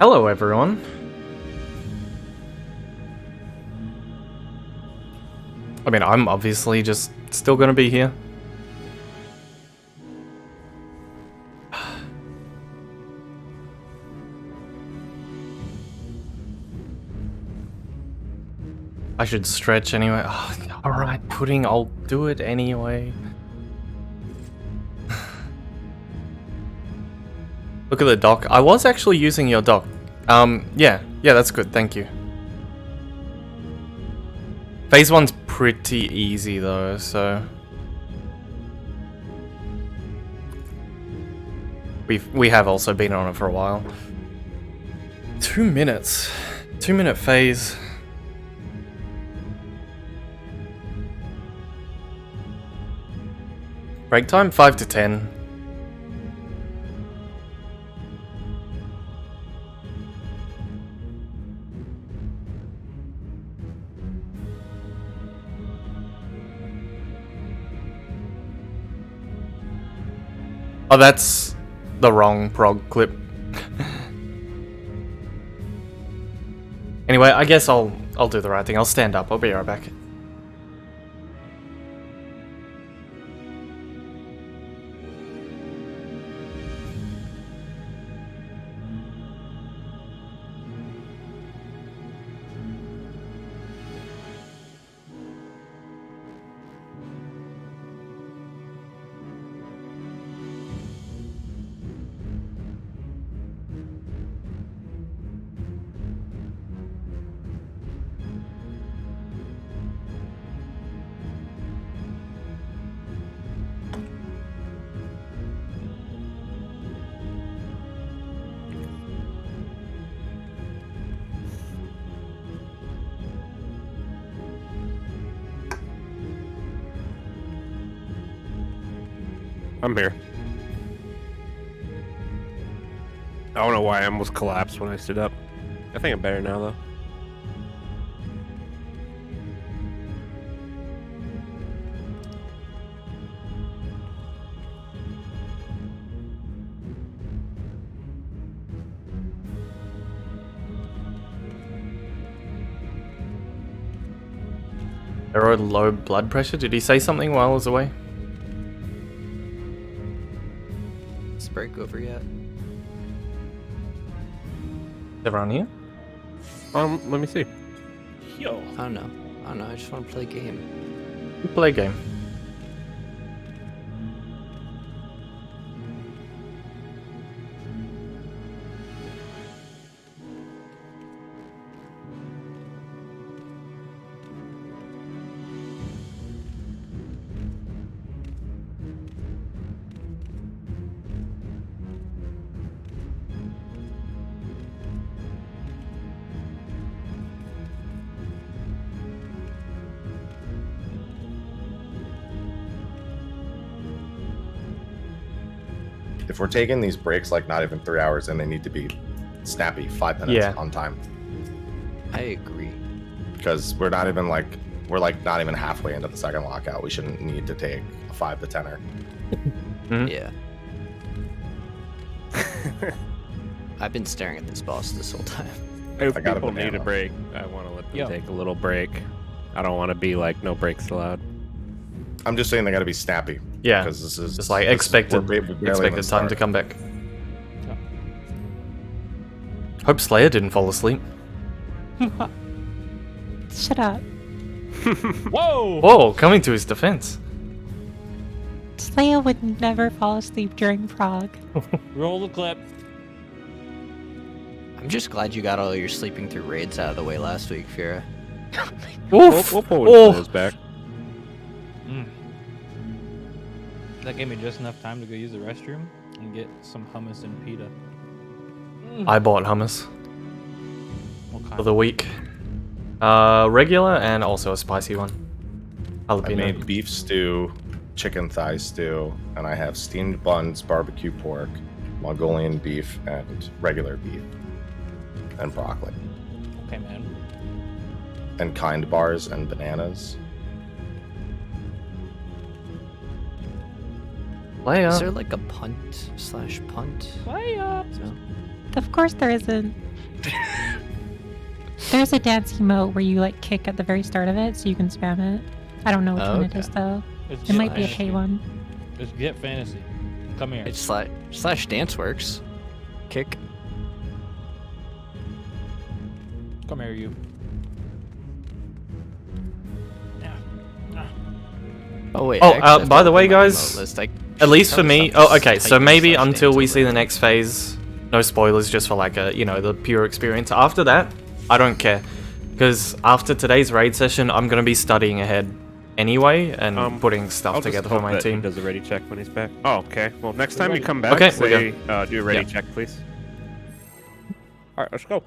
hello everyone. I mean, I'm obviously just still gonna be here. I should stretch anyway. Oh, alright, pudding, I'll do it anyway. Look at the dock. I was actually using your dock. Yeah, that's good, thank you. Phase 1's pretty easy though, so... We have also been on it for a while. 2 minutes. 2-minute phase. Break time 5 to 10. Oh, that's the wrong prog clip. Anyway, I guess I'll do the right thing. I'll stand up. I'll be right back. I'm here. I don't know why I almost collapsed when I stood up. I think I'm better now, though. They're on low blood pressure. Did he say something while I was away? Is break over yet? Is everyone here? Let me see. Yo. I don't know. I just want to play a game. We play a game. If we're taking these breaks like not even 3 hours, then they need to be snappy, 5 minutes Yeah. on time. I agree. Because we're not even like not even halfway into the second lockout. We shouldn't need to take a 5 to 10er. Yeah. I've been staring at this boss this whole time. If I got a people need a banana. break, I want to let them Yo. take a little break. I don't want to be like, no breaks allowed. I'm just saying they got to be snappy. Yeah. Because this is Just like this- expected, we're barely even expected time to started. come back. Hope Slayer didn't fall asleep. Shut up. Whoa! Whoa, coming to his defense. Slayer would never fall asleep during Prague. Roll the clip. I'm just glad you got all your sleeping through raids out of the way last week, Fira. Oof. We'll pull Oh. those back. That gave me just enough time to go use the restroom and get some hummus and pita. I bought hummus What for kind? the week. Regular and also a spicy one. I Jalapeno. made beef stew, chicken thigh stew, and I have steamed buns, barbecue pork, Mongolian beef, and regular beef, and broccoli, Okay, man. and kind bars and bananas. Slayer. Is there like a punt/punt? Play up. No. Of course there isn't. There's a dance emote where you like kick at the very start of it so you can spam it. I don't know which Oh, one it okay. is though. It's It Get might be a Fantasy. pay one. It's Get Fantasy. Come here. It's slash dance works. Kick. Come here, you. Oh wait. Oh, I actually have to by the way, open my guys, emote list. At least for Some me. stuff Oh, is okay. So typed maybe slash until dance we see over the it. next phase, no spoilers, just for like a, the pure experience. After that, I don't care. Because after today's raid session, I'm going to be studying ahead anyway and putting stuff I'll just together for hope my that he team. does a ready check when he's back. Oh, okay. Well, next time you come back, Okay, say, do a ready Yeah. check, please. All right, let's go.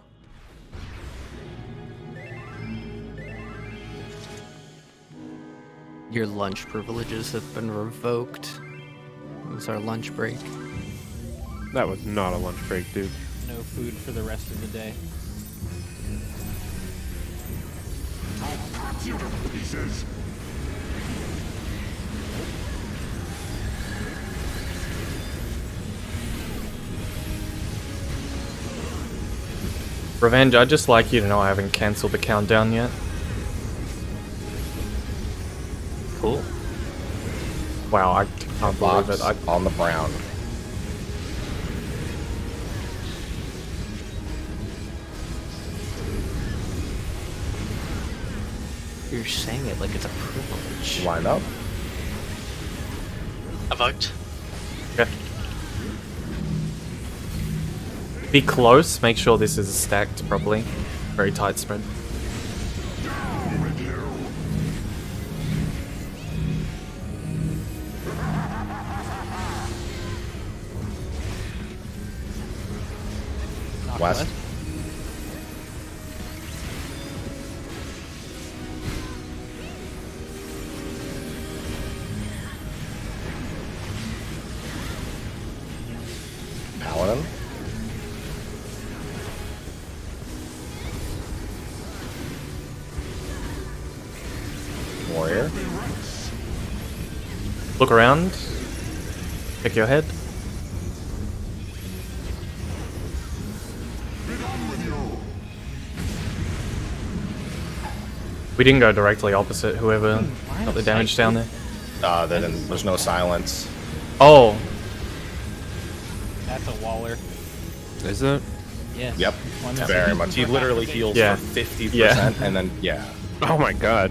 Your lunch privileges have been revoked. It was our lunch break. That was not a lunch break, dude. No food for the rest of the day. Revenge, I'd just like you to know I haven't cancelled the countdown yet. Cool. Wow, I can't believe Box it. on the brown. You're saying it like it's a privilege. Line up. I vote. Okay. Be close, make sure this is stacked properly. Very tight spread. West. warrior. Look around. Pick your head. We didn't go directly opposite whoever got the damage down there. There's no silence. Oh, That's a waller. Is it? Yes. Yep. One that's Very used much. He for literally half heals Yeah. for 50%, Yeah. and then yeah. Oh my god.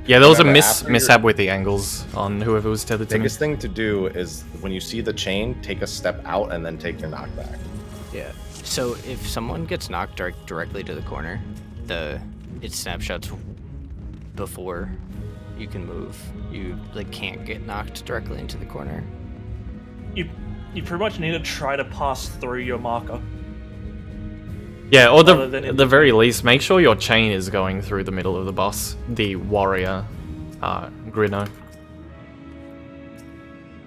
yeah, there was a Remember, after your- mishap with the angles on whoever was tethered to me. Biggest thing to do is when you see the chain, take a step out and then take your knockback. Yeah. So if someone gets knocked directly to the corner, it snapshots before you can move. You like can't get knocked directly into the corner. You pretty much need to try to pass through your marker. Yeah, or Rather than at the very least, make sure your chain is going through the middle of the boss, the warrior, Grino.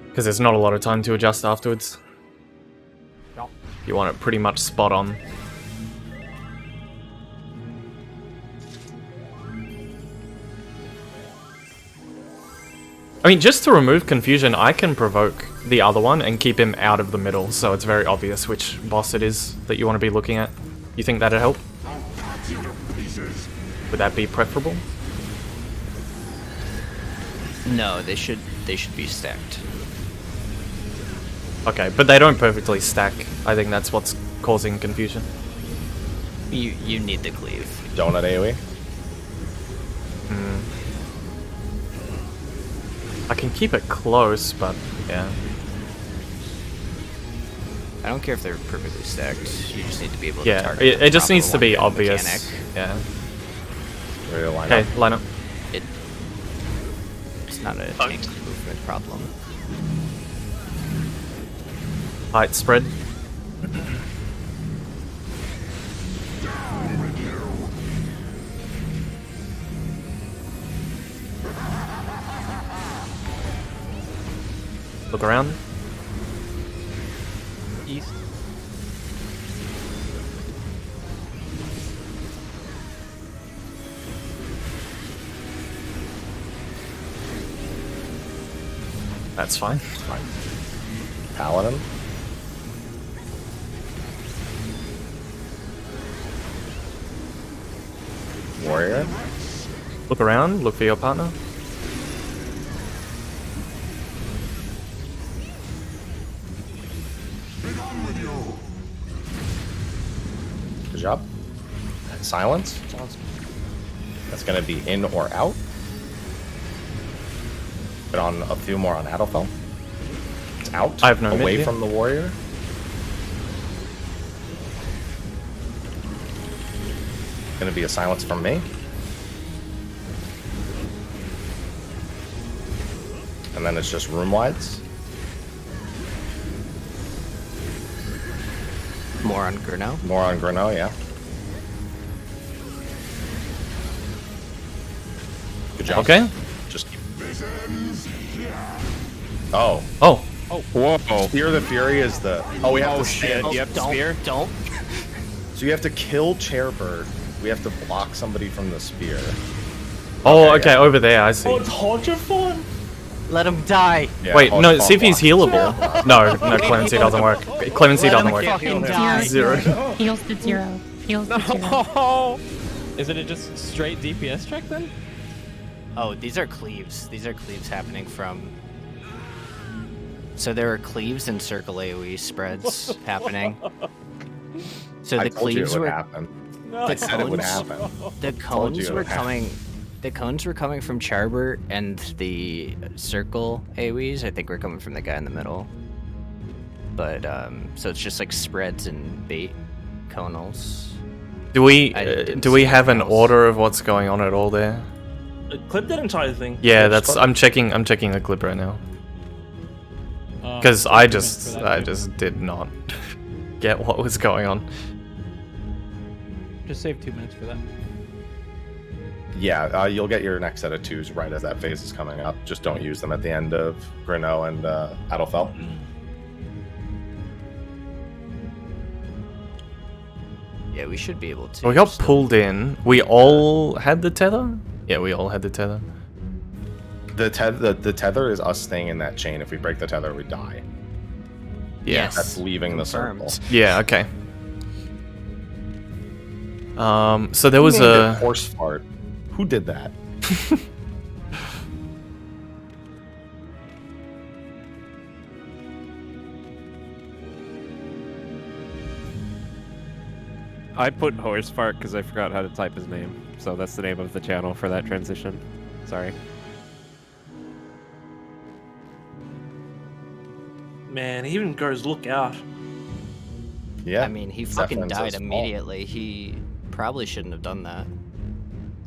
Because there's not a lot of time to adjust afterwards. You want it pretty much spot on. I mean, just to remove confusion, I can provoke the other one and keep him out of the middle, so it's very obvious which boss it is that you want to be looking at. You think that'd help? Would that be preferable? No, they should be stacked. Okay, but they don't perfectly stack. I think that's what's causing confusion. You need the cleave. Donut AoE. I can keep it close, but yeah. I don't care if they're perfectly stacked. You just need to be able to Yeah, target. it just the needs to be one obvious. mechanic. Yeah. Ready to line Okay, up. line up. It's not a Oh. tank movement problem. Height spread. Look around. East. That's fine. Paladin. Warrior. Look around. Look for your partner. Good job. Silence. That's going to be in or out. Put on a few more on Adelfell. It's out. I have no away mid, from the warrior. Going to be a silence from me. And then it's just room wides. More on Gurno. More on Greno, yeah. Good job. Okay. Just keep. Oh. Oh. Whoa. Spear the Fury is the. Oh, we have to shit. stand. Yep, Don't spear. don't. So you have to kill Chairbird. We have to block somebody from the spear. Oh, Okay, okay, over there, I see. Oh, it's Hodger fun. Let him die. Yeah, Wait, Hodge no, Bomb see if he's blocks. healable. No, Clemency doesn't work. Clemency Let doesn't him work. fucking die. Zero. Zero. Heals to 0. Heals to 0. No. Isn't it just straight DPS check then? Oh, these are cleaves. These are cleaves happening from. So there are cleaves and circle AoE spreads happening. So I the told you it cleaves would were happen. No. I said it would cones- happen. the Told you cones it were would happen. coming. The cones were coming from Charbert, and the circle AoEs I think were coming from the guy in the middle. But so it's just like spreads and bait conals. Do we I didn't do we see have an anything else. order of what's going on at all there? Clip that entire thing. Yeah, Yeah, that's. just- I'm checking the clip right now because Save I 2 minutes just for that, too. did not get what was going on. Just save 2 minutes for that. Yeah, you'll get your next set of twos right as that phase is coming up. Just don't use them at the end of Greno and Adelfell. Yeah, we should be able to. We got still. pulled in. We all had the tether? Yeah, we all had the tether. The tether is us staying in that chain. If we break the tether, we die. Yeah. Yes. That's leaving the Confirmed. circle. Yeah, okay. So there was Who named it a... horse fart. Who did that? I put horse fart because I forgot how to type his name. So that's the name of the channel for that transition. Sorry. Man, he even goes, look out. Yeah. I mean, he fucking Zephyrin's died fault. immediately. He probably shouldn't have done that.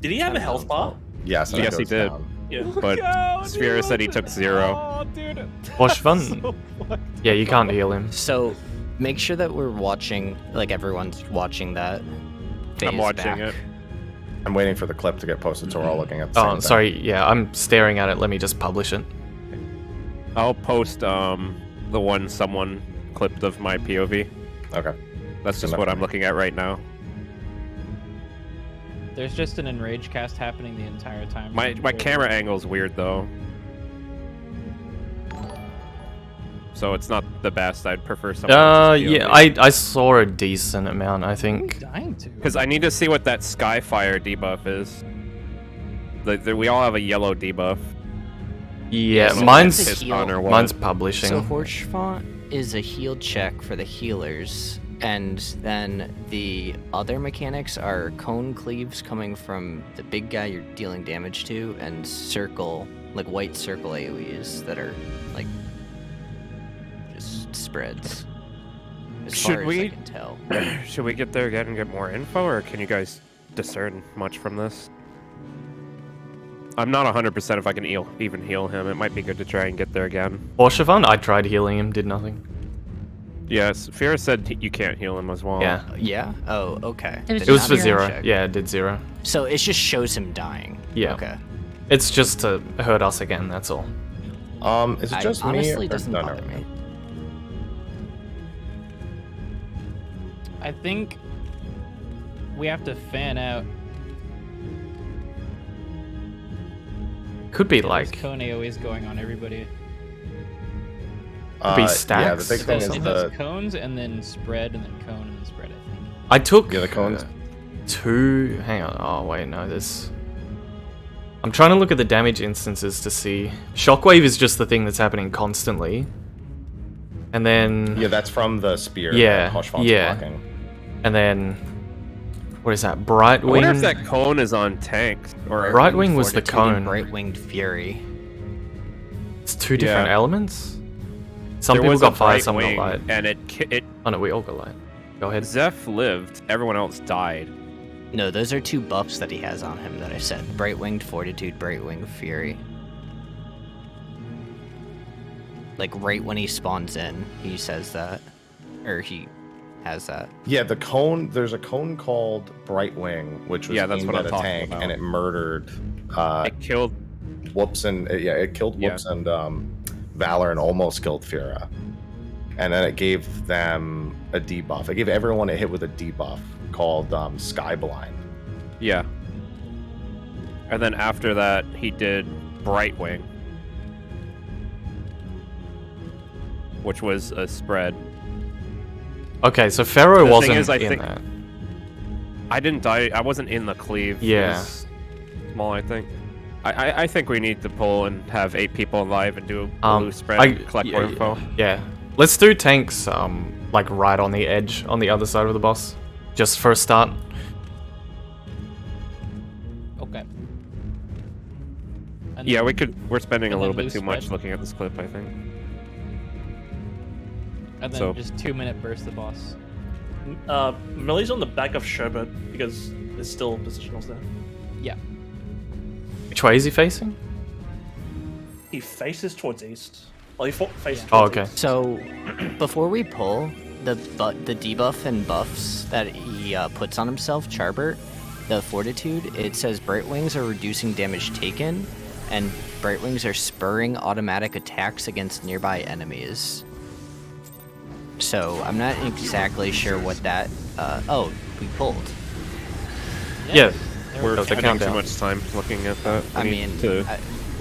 Did he have a health bar? Yes, and it Yes, he goes did. down. Yeah. But Sphera said he took 0. Oh, dude. Wash fun. Yeah, you can't heal him. So, make sure that we're watching, like everyone's watching that. I'm phase watching back. it. I'm waiting for the clip to get posted, so we're all looking at the same Oh, thing. sorry. Yeah, I'm staring at it. Let me just publish it. I'll post the one someone clipped of my POV. Okay. That's just what I'm looking at right now. There's just an enrage cast happening the entire time. My camera angle's weird though. So it's not the best. I'd prefer someone else's Yeah, POV. I saw a decent amount, I Who are we think. dying to? Because I need to see what that Skyfire debuff is. We all have a yellow debuff. Yeah, so mine's that's a heal. on or what? mine's publishing. So Horse Font is a heal check for the healers, and then the other mechanics are cone cleaves coming from the big guy you're dealing damage to, and circle, like white circle AoEs that are like just spreads. As Should far as we- I can tell. Should we get there again and get more info, or can you guys discern much from this? I'm not 100% if I can even heal him. It might be good to try and get there again. Borshavan, I tried healing him, did nothing. Yes, Fira said you can't heal him as well. Yeah. Yeah? Oh, okay. It was It was just for zero. 0. Check. Yeah, it did 0. So it just shows him dying. Yeah. Okay. It's just to hurt us again, that's all. Is it I just honestly me? Or... doesn't no, bother no. me. I think we have to fan out. Could be There's like... cone AoEs going on everybody. be Yeah, the stacks. big thing It is does the cones and then spread and then cone and then spread, I think. I took Yeah, the cones. 2... Hang on. Oh, wait, no, there's... I'm trying to look at the damage instances to see... Shockwave is just the thing that's happening constantly. And then... yeah, that's from the spear. Yeah, that Hushfon's yeah. blocking. And then... What is that? Brightwing? I wonder if that cone is on tanks or Brightwing was the Fortitude and cone. Bright-winged Fury. It's 2 different Yeah. elements? Some There people was got a fire, some got Brightwing, light. and it Oh no, we all got light. Go ahead. Zeph lived. Everyone else died. No, those are 2 buffs that he has on him that I said. Bright-winged Fortitude, Bright-winged Fury. Like right when he spawns in, he says that. Or he has that. Yeah, the cone. There's a cone called Brightwing, which was Yeah, that's aimed what at I'm a talking tank, about. and it murdered It killed. Whoops and it killed Yeah. Whoops and Valor and almost killed Fira. And then it gave them a debuff. It gave everyone a hit with a debuff called Skyblind. Yeah. And then after that, he did Brightwing, which was a spread. Okay, so Pharaoh The thing wasn't is, I in think- that. I didn't die. I wasn't in the cleave. It Yeah. was small, I think. I think we need to pull and have 8 people alive and do a blue spread and collect more info. Yeah. Let's do tanks, like right on the edge, on the other side of the boss. Just for a start. Okay. And Yeah, then- we could. We're spending a and little then bit too loose much spread. looking at this clip, I think. And then so- just 2-minute burst the boss. Millie's on the back of Sherbet because there's still positionals there. Yeah. Which way is he facing? He faces towards east. Well, he faces Yeah. Oh, towards okay. east. So, before we pull, the debuff and buffs that he puts on himself, Charbert, the Fortitude, it says Bright Wings are reducing damage taken, and Bright Wings are spurring automatic attacks against nearby enemies. So I'm not exactly sure what that. Oh, we pulled. Yeah. We're the spending countdown. too much time looking at that. I We mean, need to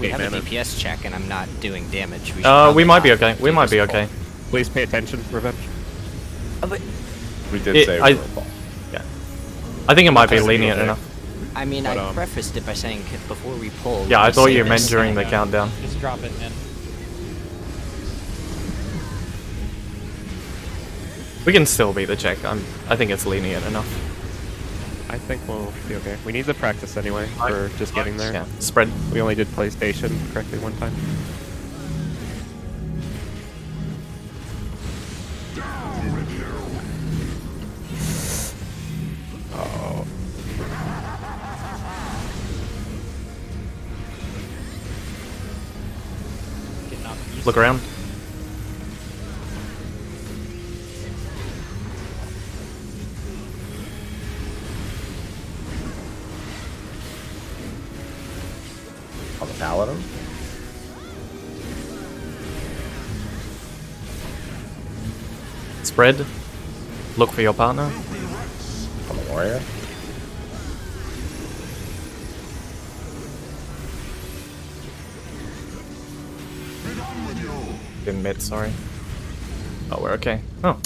we gain have a mana. DPS check, and I'm not doing damage. We, should We probably might be not okay. We do might be this okay. Please pay attention, Revenge. pull. But We did It- say I- we were full. I think it might be That's lenient okay. enough. I mean, But, I prefaced it by saying before we pull. Yeah, I we thought say you meant this during the thing. countdown. Just drop it, man. We can still beat the check. I think it's lenient enough. I think we'll be okay. We need to practice anyway for just getting there. Yeah. Spread. We only did PlayStation correctly one time. Oh. Getting off east. Look around. On the paladin. Spread. Look for your partner. On the warrior. In mid, sorry. Oh, we're okay. Oh.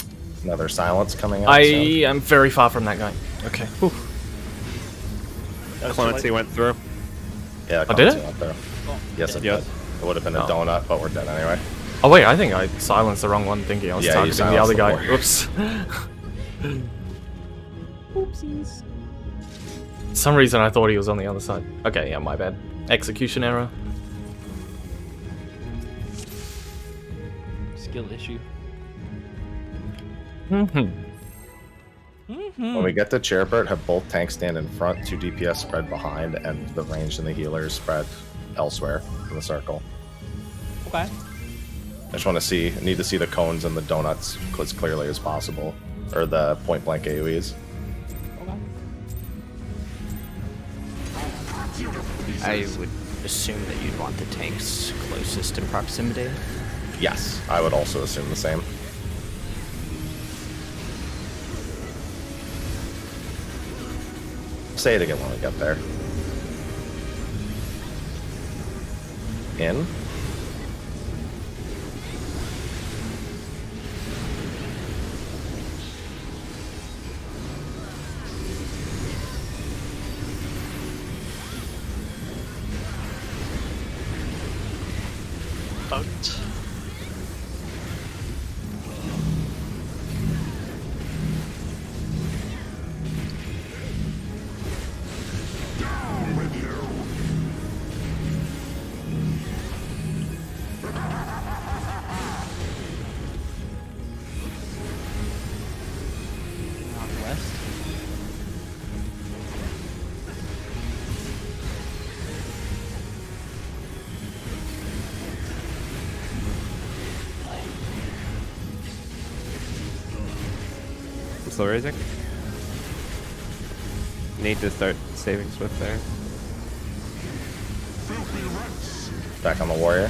Another silence coming out. I soon. am very far from that guy. Okay. Whew. Clemency went through. Yeah, Oh, did it? Clemency went there. Yes, it Yes. did. It would have been a Oh. donut, but we're dead anyway. Oh wait, I think I silenced the wrong one thinking I was Yeah, you targeting the other silenced the guy. warrior. Oops. Oopsies. Some reason I thought he was on the other side. Okay, yeah, my bad. Execution error. Skill issue. Mm-hmm. When we get to Chairpert, have both tanks stand in front, 2 DPS spread behind, and the ranged and the healers spread elsewhere in the circle. Okay. I just want to need to see the cones and the donuts as clearly as possible, or the point blank AoEs. Okay. I would assume that you'd want the tanks closest in proximity. Yes, I would also assume the same. Say it again when we get there. In. Out. Northwest. I'm still raising. Need to start saving Swift there. Back on the warrior.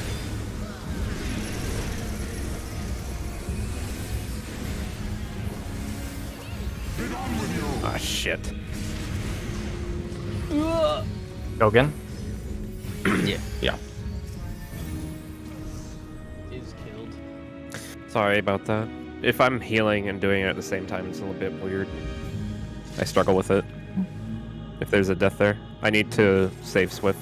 Ah, shit. Go again. Yeah. Yeah. Is killed. Sorry about that. If I'm healing and doing it at the same time, it's a little bit weird. I struggle with it. If there's a death there, I need to save Swift.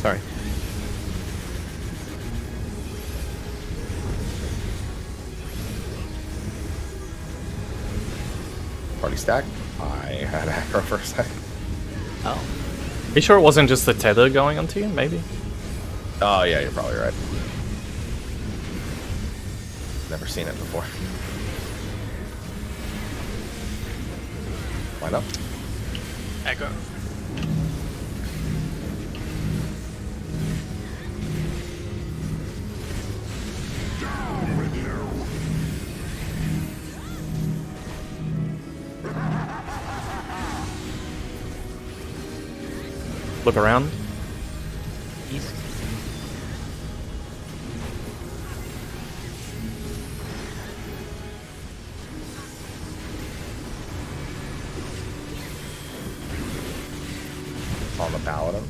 Sorry. Party stack. I had aggro for a second. Oh. Are you sure it wasn't just the tether going onto you? Maybe. Oh yeah, you're probably right. Never seen it before. Why not? Echo. Look around. East. On the paladin.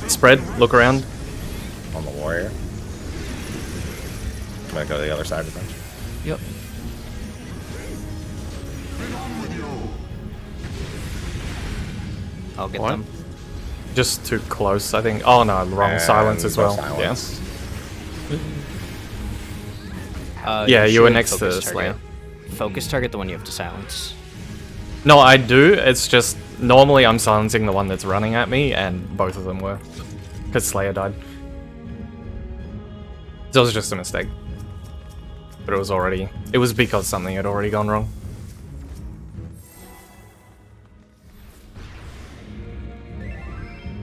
Spread. Look around. On the warrior. I'm gonna go to the other side of the bench. Yep. I'll get What? them. Just too close, I think. Oh no, wrong. And Silence as no well. silence. Yeah, you were should next to focus Slayer. target. Focus target the one you have to silence. No, I do. It's just normally I'm silencing the one that's running at me, and both of them were. Because Slayer died. So it was just a mistake. But it was already... It was because something had already gone wrong.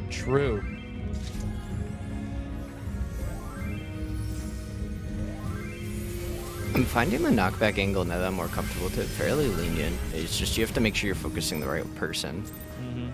True. I'm finding the knockback angle now that I'm more comfortable with it fairly lenient. It's just you have to make sure you're focusing the right person. Mm-hmm.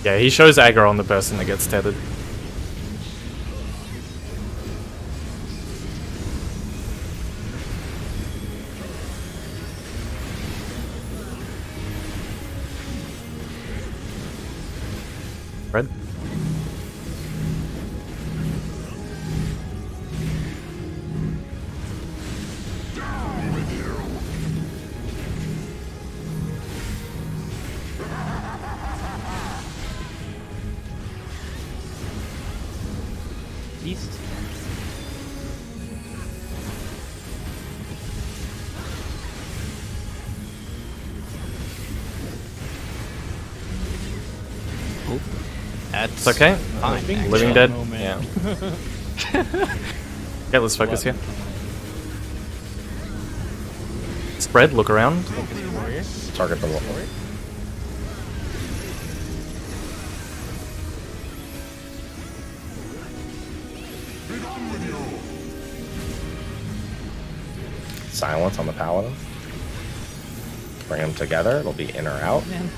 Yeah, he shows aggro on the person that gets tethered. Red? East. That's It's okay. fine. Living actually. Living dead. moment. Yeah. Yeah, let's focus here. Spread, look around. Focus your warrior. Target the warrior. Silence on the paladin. Bring them together. It'll be in or out. Man.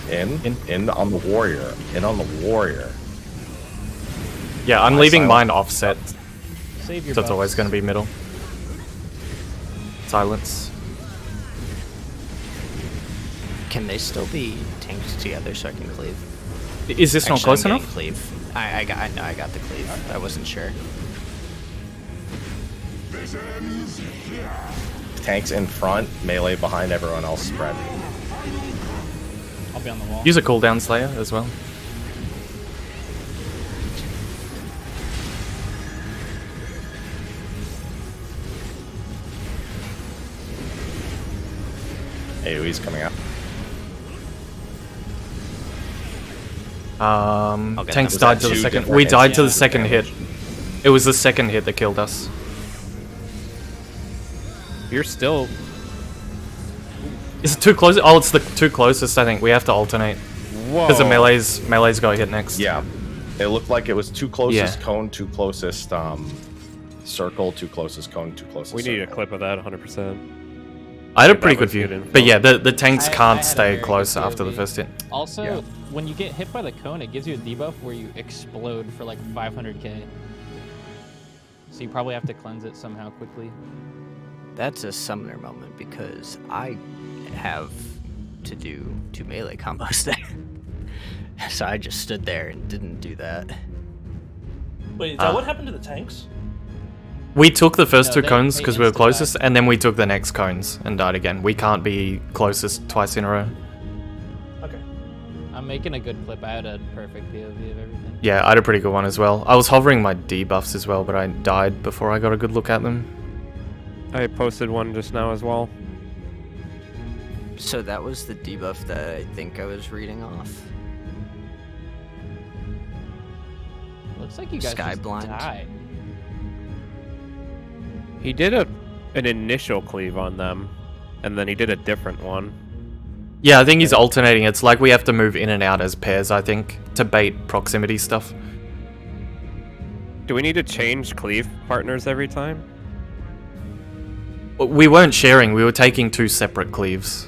In on the warrior. In on the warrior. Yeah, I'm My leaving silence. mine offset, Save your so it's always buffs. going to be middle. Silence. Can they still be tanked together so I can cleave? Is this not Actually, close I'm getting enough? Cleave. I got the cleave. I wasn't sure. Tanks in front, melee behind, everyone else spread. I'll be on the wall. Use a cooldown Slayer as well. AoE's coming out. Okay, Tanks was died that to the two second. different We hits? died to Yeah. the second hit. It was the second hit that killed us. You're still. Is it too close? Oh, it's the two closest, I think. We have to alternate. Whoa. Because the melee's got hit next. Yeah. It looked like it was two closest Yeah. cone, two closest circle, two closest cone, two closest We need a circle. clip of that 100%. I had a That pretty good was view. good info. But yeah, the tanks I had can't a stay very close good after the POV. first hit. Also, Yeah. when you get hit by the cone, it gives you a debuff where you explode for like 500k. So you probably have to cleanse it somehow quickly. That's a summoner moment because I have to do 2 melee combos there. So I just stood there and didn't do that. Wait, is that what happened to the tanks? We took the first No, 2 they- cones they because we were insta-died. closest, and then we took the next cones and died again. We can't be closest twice in a row. Okay. I'm making a good clip. I had a perfect POV of everything. Yeah, I had a pretty good one as well. I was hovering my debuffs as well, but I died before I got a good look at them. I posted one just now as well. So that was the debuff that I think I was reading off. Looks like you guys Sky just blind. died. He did an initial cleave on them, and then he did a different one. Yeah, I think he's alternating. It's like we have to move in and out as pairs, I think, to bait proximity stuff. Do we need to change cleave partners every time? We weren't sharing, we were taking 2 separate cleaves.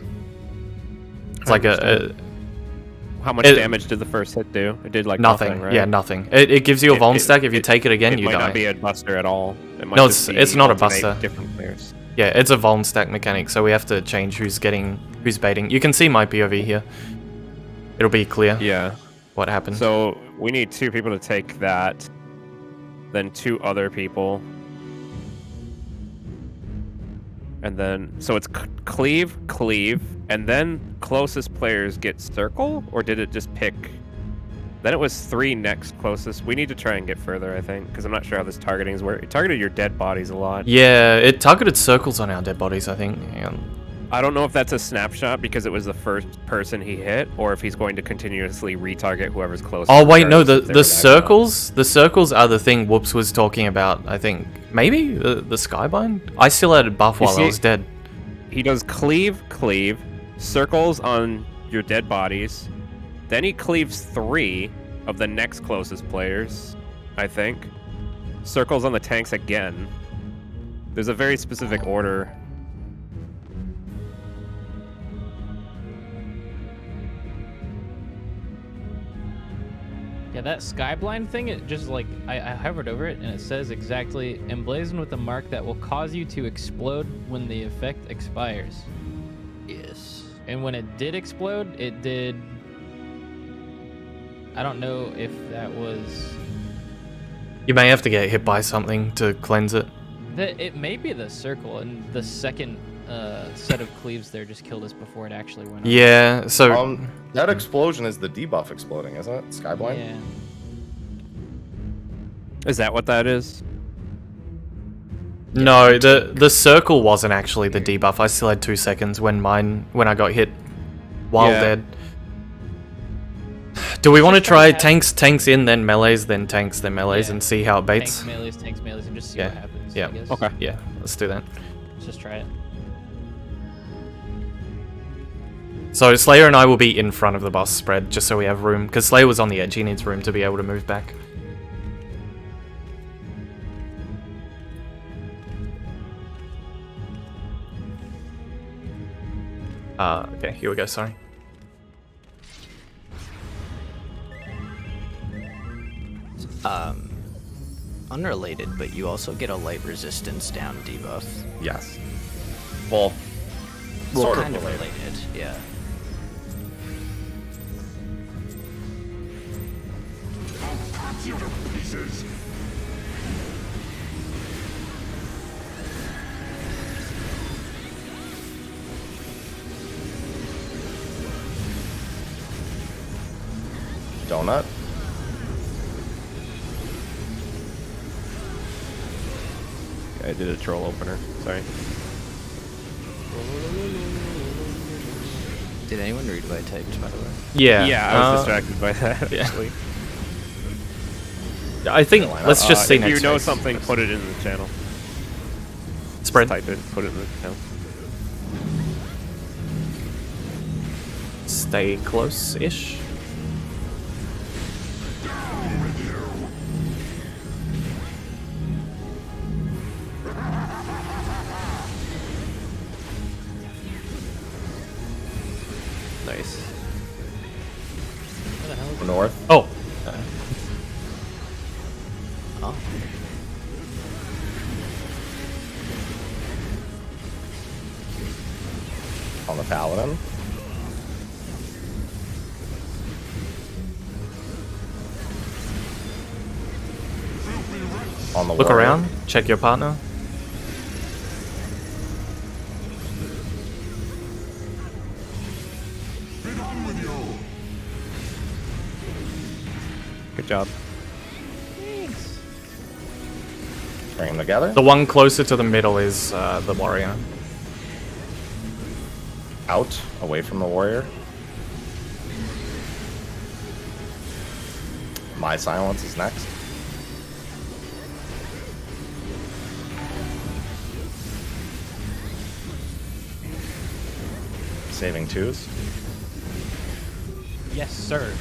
It's like How much It- damage did the first hit do? It did like nothing. nothing, right? Yeah, nothing. It gives you a Vuln stack. If you take it again, it you might die. not be a buster at all. It might No, just it's be not a alternate buster. Different players. Yeah, it's a Vuln stack mechanic, so we have to change who's baiting. You can see my POV here. It'll be clear Yeah. what happened. So we need 2 people to take that, then 2 other people, and then so it's cleave, and then closest players get circle, or did it just pick? Then it was 3 next closest. We need to try and get further, I think, because I'm not sure how this targeting is working. It targeted your dead bodies a lot. Yeah, it targeted circles on our dead bodies, I think. Hang on. I don't know if that's a snapshot because it was the first person he hit, or if he's going to continuously retarget whoever's closest. Oh wait, no, regardless if they the were circles, the circles are the thing Whoops was talking about. I think maybe the Skybind. I still had a buff You while I see- was dead. He does cleave, circles on your dead bodies. Then he cleaves 3 of the next closest players, I think. Circles on the tanks again. There's a very specific order. Yeah, that skyblind thing, it just like, I hovered over it and it says exactly, emblazoned with a mark that will cause you to explode when the effect expires. Yes. And when it did explode, it did... I don't know if that was... You may have to get hit by something to cleanse it. It may be the circle, and the second set of cleaves there just killed us before it actually went off. Yeah, so That explosion is the debuff exploding, isn't it? Skyblind? Yeah. Is that what that is? no, the circle wasn't actually the debuff. I still had 2 seconds when I got hit while Yeah. dead. Do we want to Just try try to have- tanks in, then melees, then tanks, then melees, Yeah. and see how it baits? Tanks, melees, and just see Yeah. what happens, Yeah. I guess. Okay. Yeah, let's do that. Let's just try it. So Slayer and I will be in front of the boss spread, just so we have room, because Slayer was on the edge. He needs room to be able to move back. Okay, here we go, sorry. Unrelated, but you also get a light resistance down debuff. Yes. Well, Well, sort kind of of related. related, yeah. Donut. I did a troll opener. Sorry. Did anyone read what I typed, by the way? Yeah. Yeah, I was distracted by that. yeah. Actually. I think, let's just see if next you know phase. something, put it in the channel. Spread. Type it, put it in the channel. Stay close-ish. Nice. Where the hell is it? North. Oh. Oh. On the paladin. on the Look warrior. around. Check your partner. Good job. Thanks. Bring them together. The one closer to the middle is the warrior. Out, away from the warrior. My silence is next. Saving 2s. Yes, sir.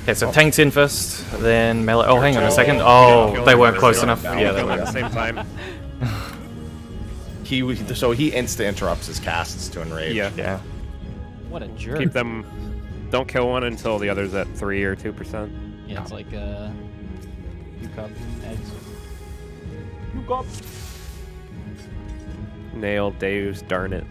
Okay, so tanks in first, then melee. Oh, hang on a second. Oh, they weren't close enough. Yeah, there we at the go. same time. So he insta interrupts his casts to enrage. Yeah. Yeah. What a jerk. Keep them. Don't kill one until the other's at 3 or 2%. Yeah, it's like you cup eggs. You cup. Nail Deus, darn it.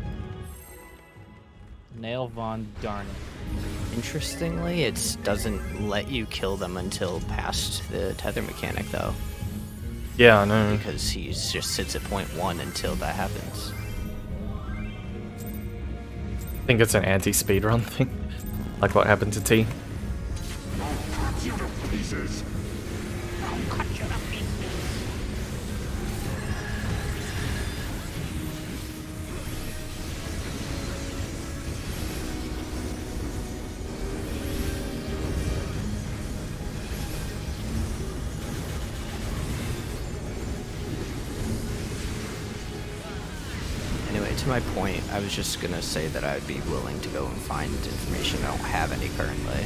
Nail Von Darn it. Interestingly, it doesn't let you kill them until past the tether mechanic, though, Yeah, I know. because he just sits at 0.1 until that happens. I think it's an anti-speedrun thing. Like what happened to T. Anyway, to my point, I was just gonna say that I'd be willing to go and find information I don't have any currently.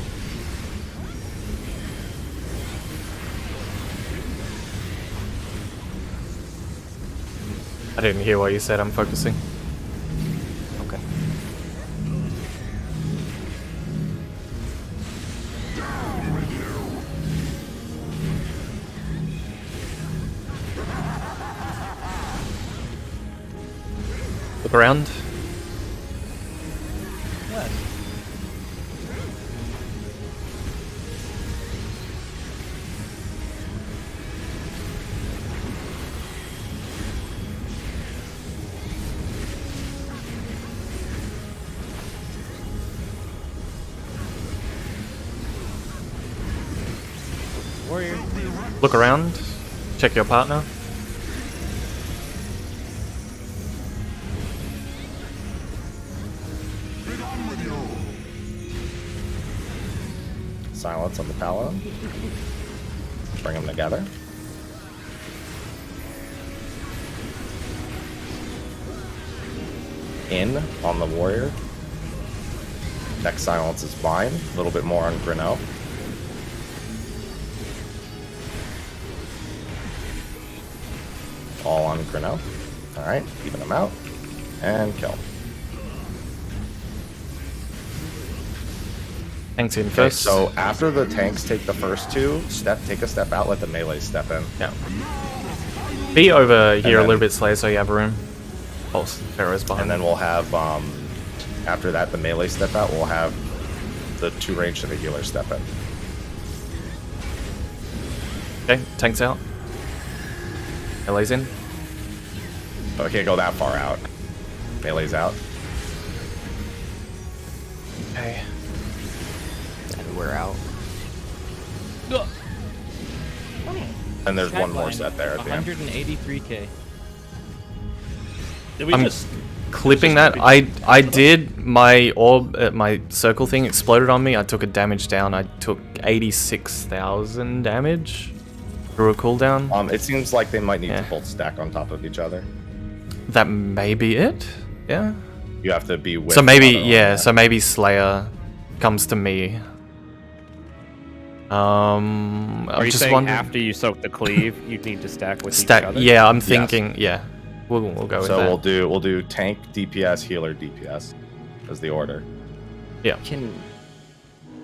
I didn't hear what you said. I'm focusing. Okay. Look around. What? Warrior. Look around. Check your partner. Silence on the paladin. Bring them together. In on the warrior. Next silence is fine. A little bit more on Grinnell. All on Grinnell. Alright, even them out. And kill. Tanks in Okay, first. so after the tanks take the first two, take a step out, let the melee step in. Yeah. Be over here a then- little bit, Slayer, so you have room. Oh, Pharaoh's behind. And then we'll have, after that, the melee step out, we'll have the 2 range to the healer step in. Okay, tanks out. Melee's in. But I can't go that far out. Melee's out. Okay. And we're out. And there's one more Tagline, set there at the end. 183k. Did we I'm just clipping that. I did my orb, my circle thing exploded on me. I took a damage down. I took 86,000 damage through a cooldown. It seems like they might need Yeah. to both stack on top of each other. That may be it. Yeah. You have to be with So maybe, another one, yeah. So maybe Slayer comes to me. I'm Are you just saying wondering. after you soak the cleave, you need to stack with each Stack. other? Yeah, I'm Yes. thinking. Yeah, we'll go with So that. we'll do tank DPS, healer DPS as the order.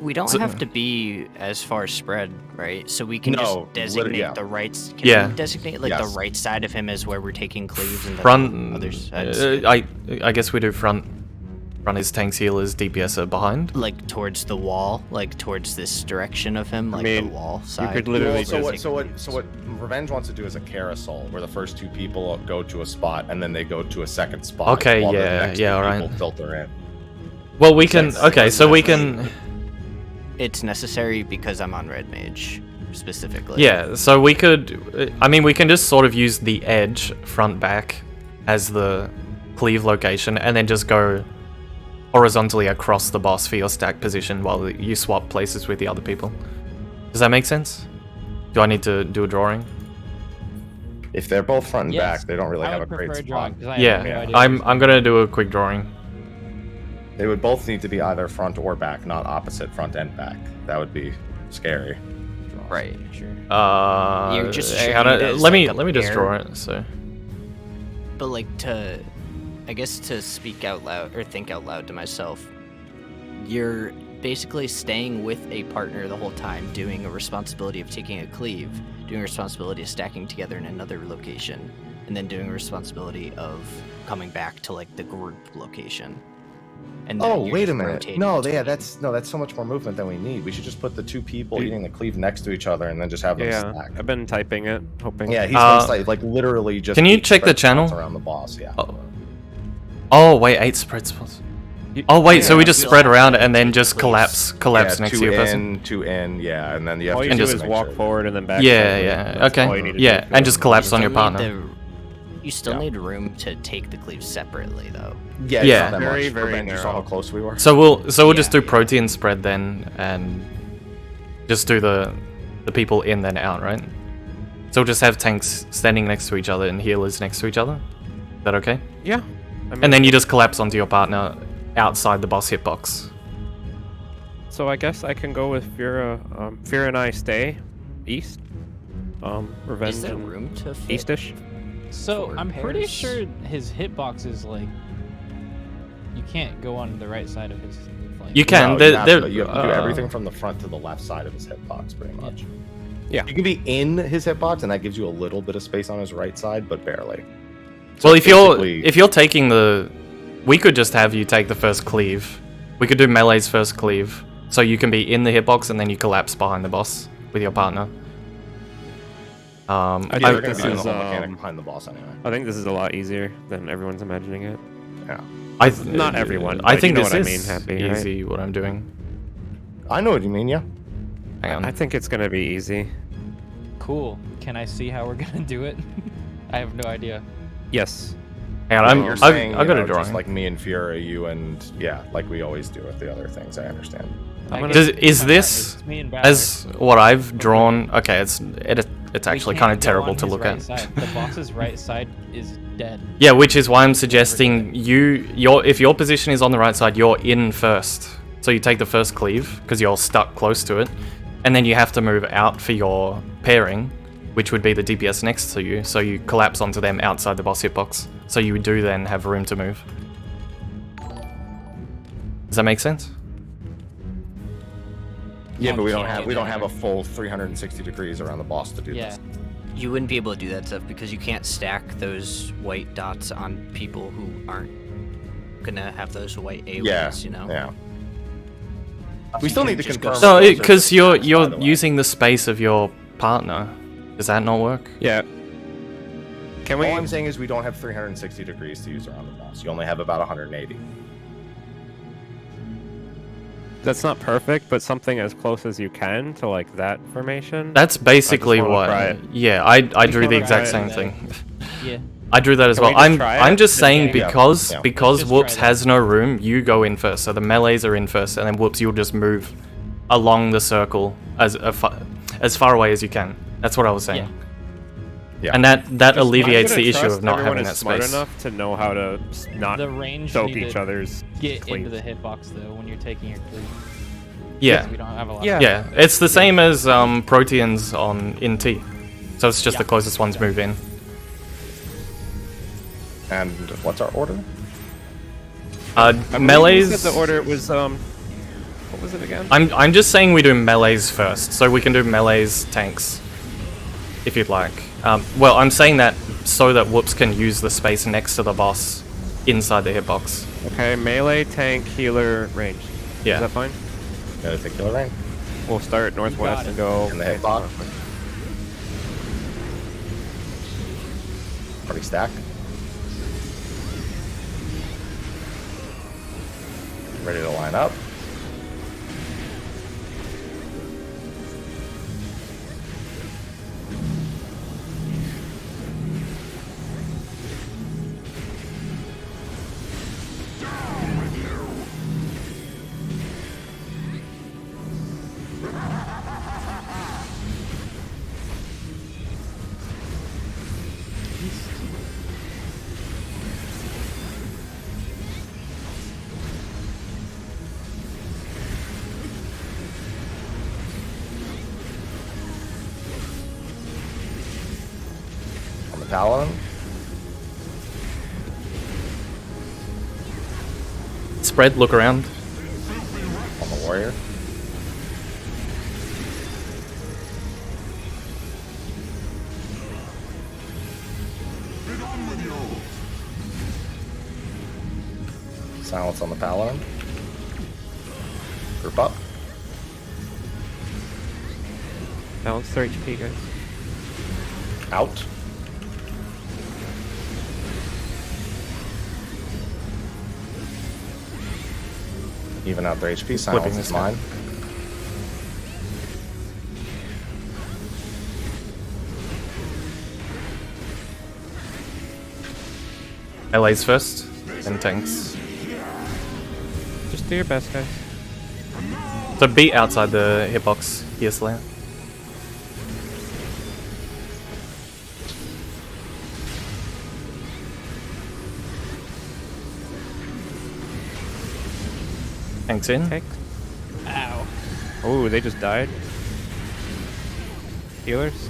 We don't So- have to be as far spread, right? So we can No, just designate yeah. the rights. Can Yeah. we designate like Yes. the right side of him as where we're taking cleaves and the Front. other sides? I guess we do front. run his tanks, healers, DPS behind. Like towards the wall, like towards this direction of him, like mean, the wall you side. could literally Well, just so what Revenge wants to do is a carousel, where the first 2 people go to a spot, and then they go to a second spot. Okay, while the yeah, next yeah, 2 alright. people filter in. Well, we can. That's- Okay, so we can. It's necessary because I'm on red mage specifically. Yeah, so we could. I mean, we can just sort of use the edge front back as the cleave location, and then just go horizontally across the boss for your stack position while you swap places with the other people. Does that make sense? Do I need to do a drawing? If they're both front and Yes, back, they don't really I have a would great prefer spot. drawing, 'cause I have no Yeah, idea I'm gonna do a quick drawing. They would both need to be either front or back, not opposite front and back. That would be scary. Right. Sure. You're just hang showing on, it as, let like, me just air. draw it. So But like I guess to speak out loud or think out loud to myself, you're basically staying with a partner the whole time, doing a responsibility of taking a cleave, doing a responsibility of stacking together in another location, and then doing a responsibility of coming back to like the group location. And then Oh, you're wait a just minute. rotating No, between. that's so much more movement than we need. We should just put the 2 people Dude. eating the cleave next to each other and then just have them Yeah, stack. I've been typing it, hoping. Yeah, he's like literally just. Can you 8 check the spread spots channel? around the boss? Yeah. oh wait, 8 spread spots. Oh wait, so we Yeah, just you'll spread have around to and then take just place. collapse Yeah, next to 2 your in, person. 2 in, yeah, and then you have All to you do just is make walk sure. forward and then back. Yeah, forward. yeah, That's all you okay, need to yeah, do. and just collapse on your Still need partner. You still Yeah. need room to take the cleave separately, though. Yeah, Yeah. it's not that Very, much. very Revenge, you saw narrow. how close we were. So we'll just do Yeah. protein spread then, and just do the people in then out, right? So we'll just have tanks standing next to each other and healers next to each other. Is that okay? Yeah. I mean, And then you just collapse onto your partner outside the boss hitbox. So I guess I can go with Fira. Fira and I stay east. Revenge Is there and room to fit? eastish. So Forward I'm pretty pairs. sure his hitbox is like you can't go on the right side of his flank. You can. No, they're- you have they're, to, you have to do uh, everything from the front to the left side of his hitbox, pretty much. Yeah. You can be in his hitbox, and that gives you a little bit of space on his right side, but barely. So Well, if basically- you're taking the, we could just have you take the first cleave. We could do melee's first cleave, so you can be in the hitbox and then you collapse behind the boss with your partner. I yeah, think they're this going to be is, the whole mechanic um, behind the boss anyway. I think this is a lot easier than everyone's imagining it. Not everyone, I but think you know this what I is mean, Happy, right? easy. What I'm doing. I know what you mean, yeah. Hang on. I think it's gonna be easy. Cool. Can I see how we're gonna do it? I have no idea. Yes. Hang on. You're I've saying, got a drawing. just like me and Fury, you and, yeah, like we always do with the other things, I understand. I gonna- guess Is my this partners, me and Ballard, as what I've drawn? Okay, it's we actually can't kind of go terrible on to his look right at. Side. The boss's right side is dead. Yeah, which is why I'm suggesting if your position is on the right side, you're in first. So you take the first cleave because you're stuck close to it, and then you have to move out for your pairing, which would be the DPS next to you. So you collapse onto them outside the boss hitbox. So you do then have room to move. Does that make sense? Yeah, but we don't can't have do a full 360 degrees around the boss to do Yeah. this. You wouldn't be able to do that stuff because you can't stack those white dots on people who aren't gonna have those white AoEs, Yeah, you know? yeah. We still need to just go confirm. No, those are because you're by the way. using the space of your partner. Does that not work? Yeah. Can we? All I'm saying is we don't have 360 degrees to use around the boss. You only have about 180. That's not perfect, but something as close as you can to like that formation. That's basically wanna what. try it. Yeah, I drew the wanna exact try same it. thing. Yeah. I drew that as Can we well. just try I'm it? just saying Yeah, because yeah. because Just Whoops try that. has no room, you go in first. So the melees are in first, and then Whoops, you'll just move along the circle as far away as you can. That's what I was saying. Yeah. And that Just- alleviates I'm the gonna issue trust of not everyone having is that smart space. enough to know how to not The range soak you need each to other's get into cleave. the hitbox though when you're taking your cleave. Yeah, We don't have a lot. Yeah. yeah. It's the same as Proteans in T. So it's just Yeah. the closest ones move in. And what's our order? I believe you Melees. said the order was what was it again? I'm just saying we do melees first, so we can do melees tanks, if you'd like. Well, I'm saying that so that Whoops can use the space next to the boss inside the hitbox. Okay, melee, tank, healer, range. Yeah. Is that fine? Got a particular rank. We'll start northwest and go. In the hitbox. Party stack. Ready to line up. On the Paladin. Spread, look around. On the Warrior. Silence on the Paladin. Group up. Balance 3 HP, guys. Out. Even out their HP. Silence Flipping is this mine. LA's first, then tanks. Just do your best, guys. So be outside the hitbox here, Slayer. Tanks in. Tank. Ow. Oh, they just died. Healers.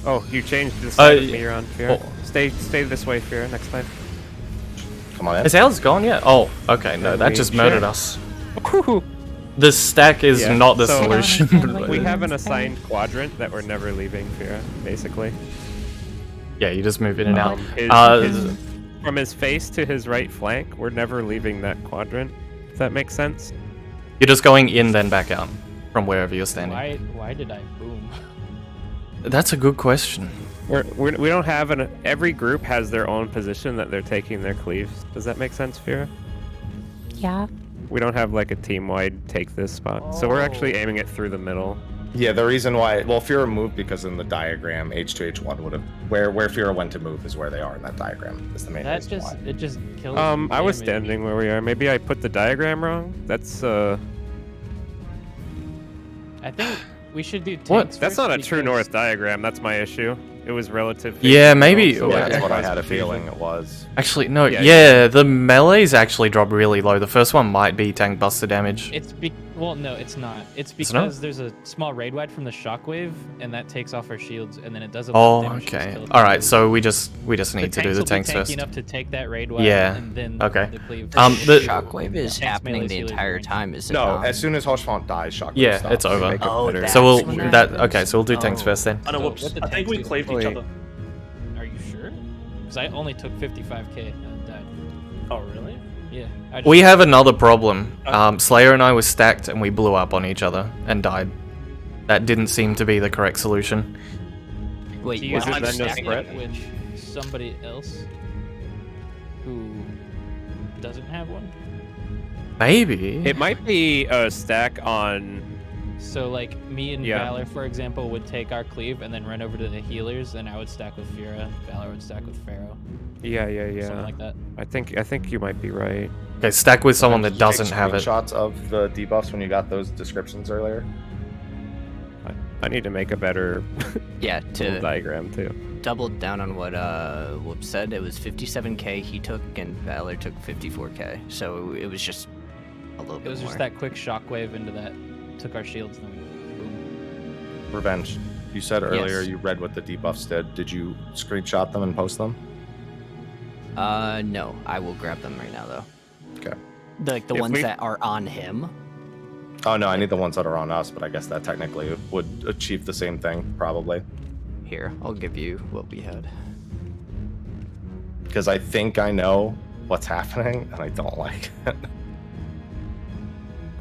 Oh, you changed the side of me you're on, Fear. oh. Stay this way, Fear, next time. Come on in. Is ours gone yet? Oh, okay, no, that just murdered us. The stack is Yeah, not the so- solution. We have an assigned quadrant that we're never leaving, Fear, basically. Yeah, you just move in and out. From his face to his right flank, we're never leaving that quadrant. If that makes sense? You're just going in, then back out from wherever you're standing. Why did I boom? That's a good question. We don't have every group has their own position that they're taking their cleaves. Does that make sense, Fira? Yeah. We don't have like a team-wide take this spot, so we're actually aiming it through the middle. Yeah, the reason why, well, Fira moved because in the diagram, H2, H1 would have, where Fira went to move is where they are in that diagram. That's the main That reason just why. it just kills. I was damage. standing where we are. Maybe I put the diagram wrong. That's I think we should do tanks What? that's first not a true because- north diagram. That's my issue. It was relative. Yeah, maybe- So Yeah, that that's what I caused had a confusion. feeling it was. Actually, no. Yeah, Yeah, the melees actually drop really low. The first one might be tank buster damage. Well, no, it's not. It's not? because there's a small raid wide from the shockwave, and that takes off our shields, and then it does a Oh, lot of damage to okay. skeleton All right, shields. so we just need to do the will tanks be tanky first. enough to take that raid wide, Yeah, and then okay. the cleave. The Shockwave is Tanks, happening melee, the healers, entire range. time, is it No, not? as soon as Hoshfont dies, Shockwave Yeah, stops. it's over. Make it Oh, better. that's So when we'll that okay. So we'll do tanks Oh. first then. I know. So Whoops. what the I think tanks we do- cleaved each Wait. other. Are you sure? Because I only took 55k and died. Oh, really? Yeah. I just- We have another problem. Slayer and I were stacked and we blew up on each other and died. That didn't seem to be the correct solution. Wait, Do you Is it have then a no stack spread? which somebody else who doesn't have one? Maybe. It might be a stack on. So like me and Yeah. Valor, for example, would take our cleave and then run over to the healers, and I would stack with Fira. Valor would stack with Pharaoh. Yeah. Something like that. I think you might be right. Okay, stack with someone that Did you take doesn't have it. Shots of the debuffs when you got those descriptions earlier. I need to make a better yeah, little to diagram too. double down on what Whoop said, it was 57k he took and Valor took 54k. So it was just a little bit It was more. just that quick shockwave into that. Took our shields, and then we boom. Revenge. You said earlier Yes. you read what the debuffs did. Did you screenshot them and post them? No, I will grab them right now though. Okay. Like the If ones we- that are on him. Oh no, I need the ones that are on us, but I guess that technically would achieve the same thing, probably. Here, I'll give you what we had. Because I think I know what's happening, and I don't like it.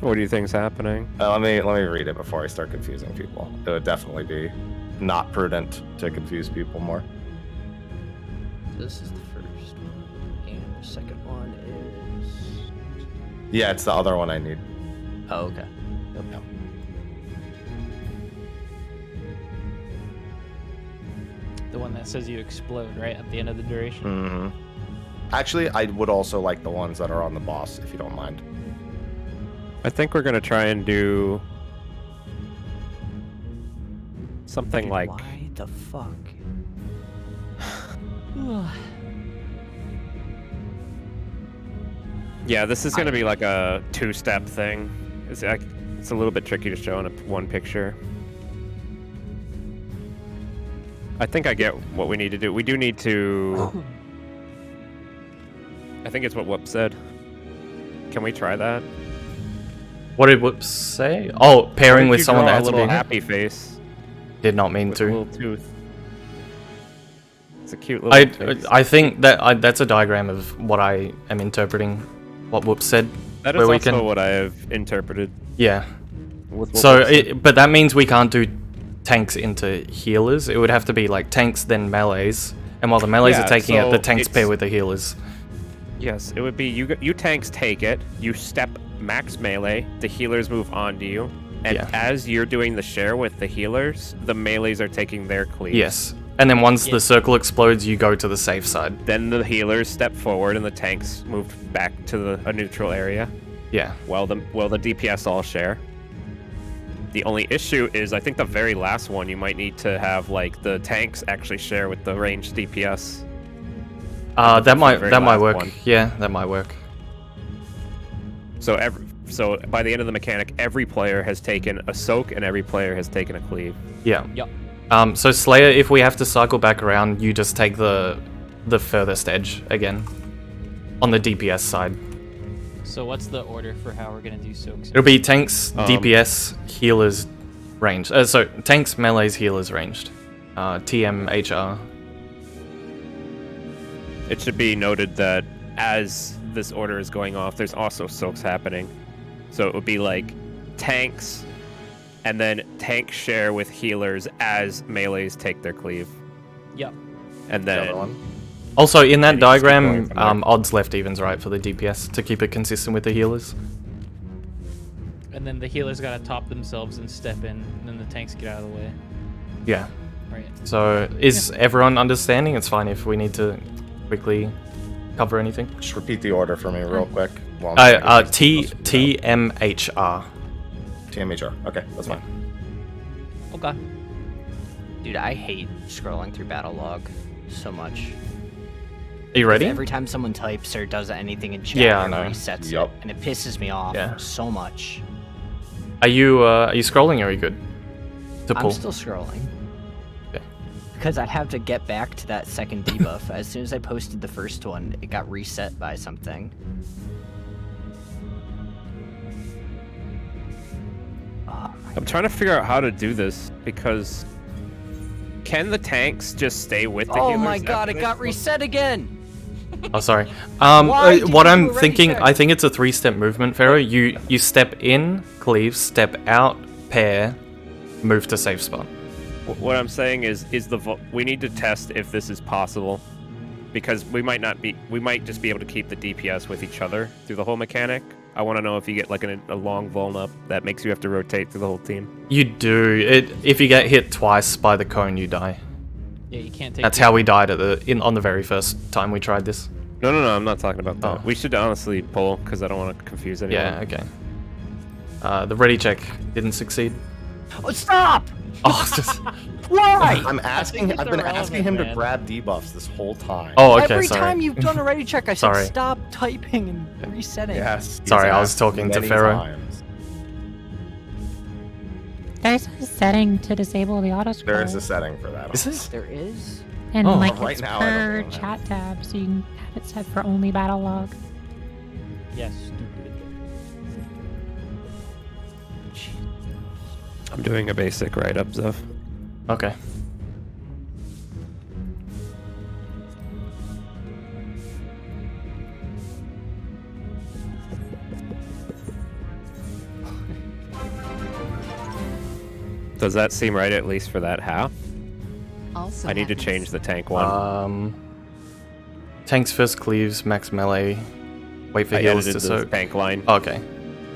What do you think's happening? Let me read it before I start confusing people. It would definitely be not prudent to confuse people more. This is the first one, and the second one is. Yeah, it's the other one I need. Oh, okay. Yep. The one that says you explode right at the end of the duration. Mm-hmm. Actually, I would also like the ones that are on the boss, if you don't mind. I think we're gonna try and do something Dude, like. Why the fuck? Yeah, this is gonna be like a 2-step thing. It's a little bit tricky to show in one picture. I think I get what we need to do. We do need to. I think it's what Whoop said. Can we try that? What did Whoops say? Oh, pairing with someone that has has a little a big happy face Did not mean with a to. little tooth. It's a cute little face. I think that that's a diagram of what I am interpreting. What Whoops said. That is where we also can- what I have interpreted. Yeah. With what So, Whoop said. but that means we can't do tanks into healers. It would have to be like tanks then melees, and while the melees Yeah, are taking it, so the tanks it's- pair with the healers. Yes, it would be you tanks take it, you step max melee, the healers move on to you, and Yeah. as you're doing the share with the healers, the melees are taking their cleave. Yes. And then once Yeah. the circle explodes, you go to the safe side. Then the healers step forward and the tanks move back to a neutral area Yeah. while the DPS all share. The only issue is I think the very last one you might need to have like the tanks actually share with the ranged DPS. That the might very last work. one. Yeah, that might work. So by the end of the mechanic, every player has taken a soak and every player has taken a cleave. Yeah. Yep. So Slayer, if we have to cycle back around, you just take the furthest edge again on the DPS side. So what's the order for how we're gonna do soaks? It'll be tanks, DPS, healers, ranged. So tanks, melees, healers, ranged. TM, HR. It should be noted that as this order is going off, there's also soaks happening. So it would be like tanks, and then tank share with healers as melees take their cleave. Yep. And The other then one. Also, in that And you just keep going diagram, from there. odds left evens right for the DPS to keep it consistent with the healers. And then the healers gotta top themselves and step in, and then the tanks get out of the way. Yeah. Right. So is everyone understanding? It's fine if we need to quickly cover anything. Just repeat the order for me real quick. while I'm trying to get this TMHR. TMHR. Okay, that's fine. Okay. Dude, I hate scrolling through battle log so much. Are you ready? Every time someone types or does anything in chat, Yeah, I it know. resets Yup. it, and it pisses me off Yeah. so much. Are you scrolling or are you good? To pull. I'm still scrolling. Okay. Because I have to get back to that second debuff. As soon as I posted the first one, it got reset by something. Oh, my I'm trying to figure out how to do this because can the tanks just stay with the Oh healers? my god, after it they got smoke? reset again! Oh, sorry. Why did What you I'm do a ready thinking, check? I think it's a 3-step movement, Pharaoh. You step in, cleave, step out, pair, move to safe spot. What I'm saying is we need to test if this is possible, because we might just be able to keep the DPS with each other through the whole mechanic. I want to know if you get like a long vuln up that makes you have to rotate through the whole team. You do. If you get hit twice by the cone, you die. Yeah, you can't take. That's how we died on the very first time we tried this. No, I'm not talking about that. Oh. We should honestly pull because I don't want to confuse anyone. Yeah, okay. The ready check didn't succeed. Oh, stop! Oh, just... Why? I've been asking irrelevant, him to man. grab debuffs this whole time. Oh, okay, Every sorry. time you've done a ready check, I said Sorry. stop typing and resetting. Yes. he's Sorry, I was asked talking to many Pharaoh. times. There's a setting to disable the auto scroll. There is a setting for that. Is this? There is? And Oh. like Right it's now, I don't per know. chat tab, so you can have it set for only battle log. Yes, stupid. I'm doing a basic write-up, Zeph. Okay. Does that seem right, at least for that half? Also I need to happens. change the tank one. Tanks first cleaves, max melee. Wait for I heals edited to the soak. tank line. Okay.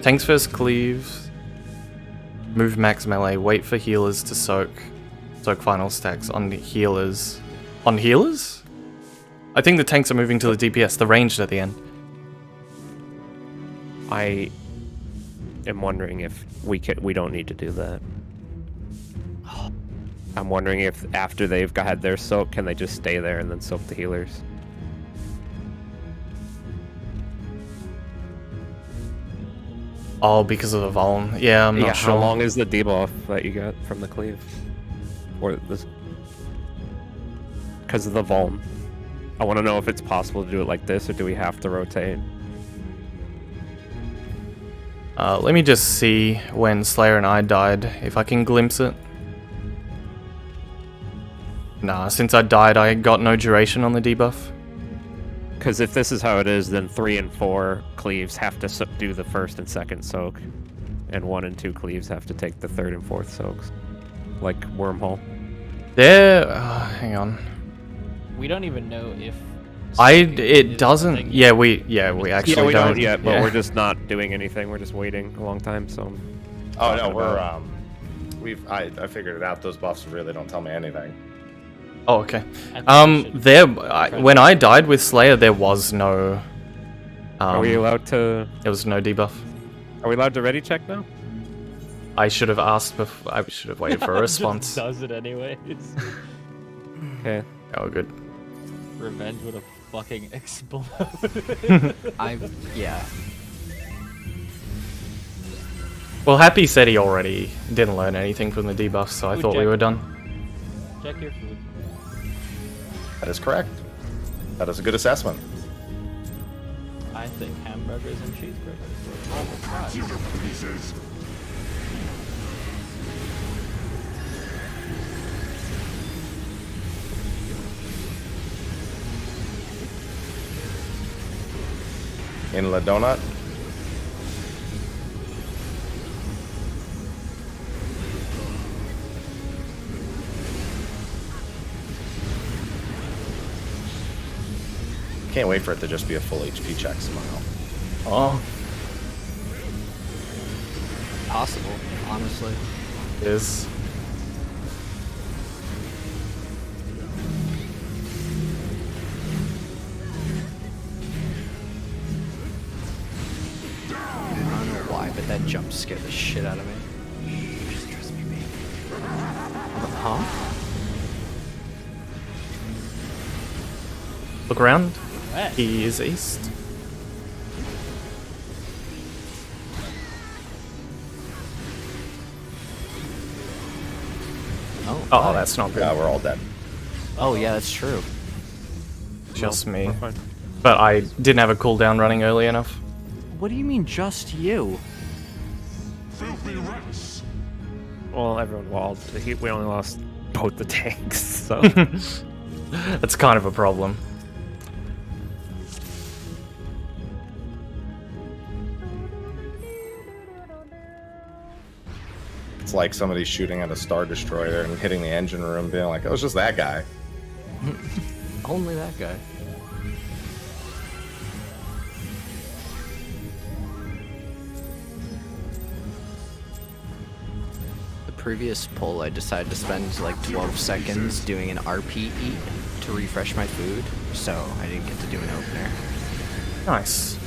Tanks first cleaves. Move max melee. Wait for healers to soak. Soak final stacks on the healers. On healers? I think the tanks are moving to the DPS, the ranged at the end. I am wondering if we don't need to do that. I'm wondering if after they've had their soak, can they just stay there and then soak the healers? Oh, because of the Vuln. Yeah, I'm not sure. How long is the debuff that you got from the cleave? Or this? Because of the Vuln. I want to know if it's possible to do it like this, or do we have to rotate? Let me just see when Slayer and I died, if I can glimpse it. Nah, since I died, I got no duration on the debuff. Because if this is how it is, then 3 and 4 cleaves have to do the first and second soak, and 1 and 2 cleaves have to take the third and fourth soaks, like Wormhole. There, hang on. We don't even know if. It doesn't. Yeah, we actually we don't. don't yet, but yeah. we're just not doing anything. We're just waiting a long time. So. Oh no, we're I figured it out. Those buffs really don't tell me anything. Oh, okay. I think When I died with Slayer, there was no. Are we allowed to? There was no debuff. Are we allowed to ready check now? I should have asked before. I should have waited for a response. Just does it anyway. It's Okay. Oh, good. revenge would have fucking explode. Yeah. Well, Happy said he already didn't learn anything from the debuff, so I Food thought we check. were done. Check your food. That is correct. That is a good assessment. I think hamburgers and cheeseburgers. Oh my god. In La Donut. Can't wait for it to just be a full HP check somehow. Oh, Possible, honestly. it is. I don't know why, but that jump scared the shit out of me. Just trust me, baby. Huh? Look around. What? He is east. Oh, that's not good. Yeah, we're all dead. Oh, yeah, that's true. Just me. We're fine. But I didn't have a cooldown running early enough. What do you mean, just you? Well, everyone walled. We only lost both the tanks, so. That's kind of a problem. It's like somebody shooting at a Star Destroyer and hitting the engine room, being like, "Oh, it's just that guy." Only that guy. The previous poll, I decided to spend like 12 seconds doing an RP eat to refresh my food, so I didn't get to do an opener. Nice.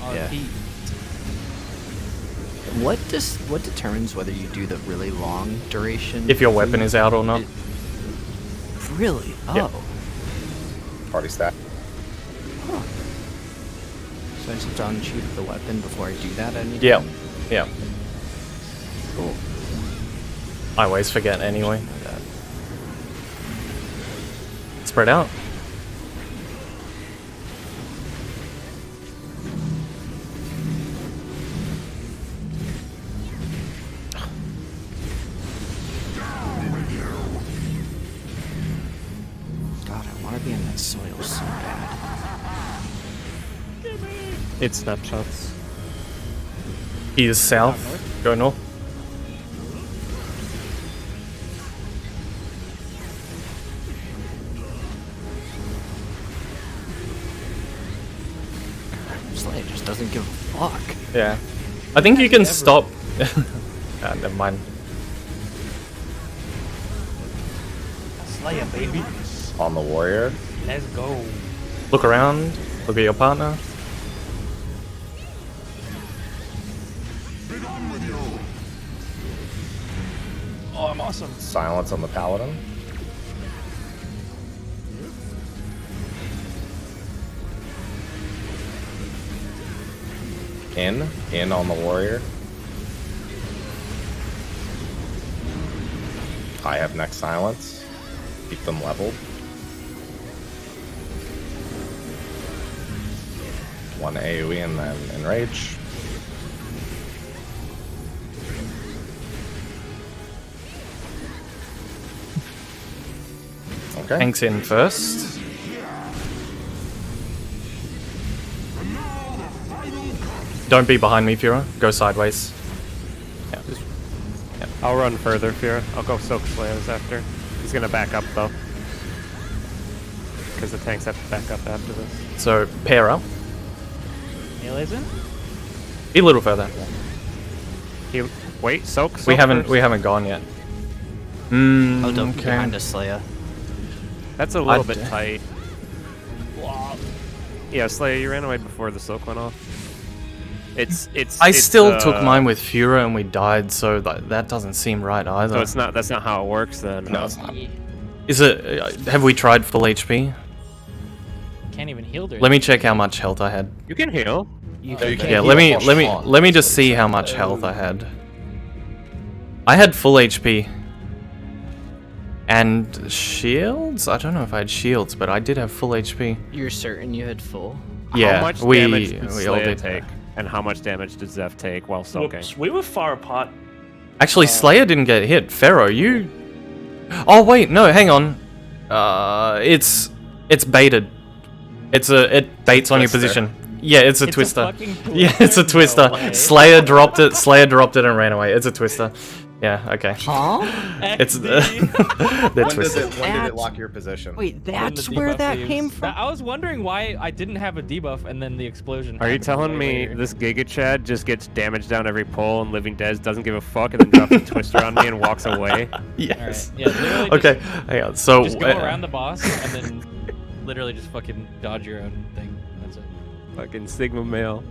Yeah. What determines whether you do the really long duration? If your weapon is out or not. Really? Oh. Yeah. Party stat. So I just have to unsheath the weapon before I do that anytime? Yeah. Yeah. Cool. I always forget anyway. Know that. Spread out. God, I want to be in that soil so bad. It's snapshots. He is south. Go north. just doesn't give a fuck. Yeah. I think you can stop. Never mind. Slayer, baby. On the warrior. Let's go. Look around. Look at your partner. Oh, I'm awesome. Silence on the paladin. In on the warrior. I have next silence. Keep them leveled. One AoE and then enrage. Okay. Tanks in first. Don't be behind me, Fura. Go sideways. Yeah. I'll run further, Fira. I'll go soak Slayers after. He's gonna back up though. Because the tanks have to back up after this. So pair up. Melee's in? Be a little further. Wait, soak We first. haven't gone yet. Oh, don't be Okay. behind us, Slayer. That's a little I'd- bit tight. Yeah, Slayer, you ran away before the soak went off. I still took mine with Fura and we died, so that doesn't seem right either. So it's not. That's not how it works then. No, it's not. Is it? Have we tried full HP? Can't even heal during Let me check how much health I had. You can heal. You No, you can't Yeah, heal let while me just see how much health I had. I had full HP. And shields? I don't know if I had shields, but I did have full HP. You're certain you had full? Yeah, How much we damage did all Slayer did. take? And how much damage did Zeph take while soaking? Whoops, we were far apart. Actually, Slayer didn't get hit. Pharaoh, you. Oh wait, no, hang on. It's baited. It baits on your Twister. position. Yeah, it's a It's a twister. fucking Yeah, it's a twister? twister. No way. Slayer dropped it. Slayer dropped it and ran away. It's a twister. Yeah, okay. Huh? It's they're When did twisted. it That's- lock your position? Wait, When the that's where debuff that leaves. came from? I was wondering why I didn't have a debuff and then the explosion. Are you happened telling way me later. this Giga Chad just gets damage down every pull and Living Dead doesn't give a fuck and then drops a twister on me and walks away? Yes. Alright, yeah, literally Okay, hang on. So Just go around the boss and then literally just fucking dodge your own thing. That's it. Fucking Sigma male.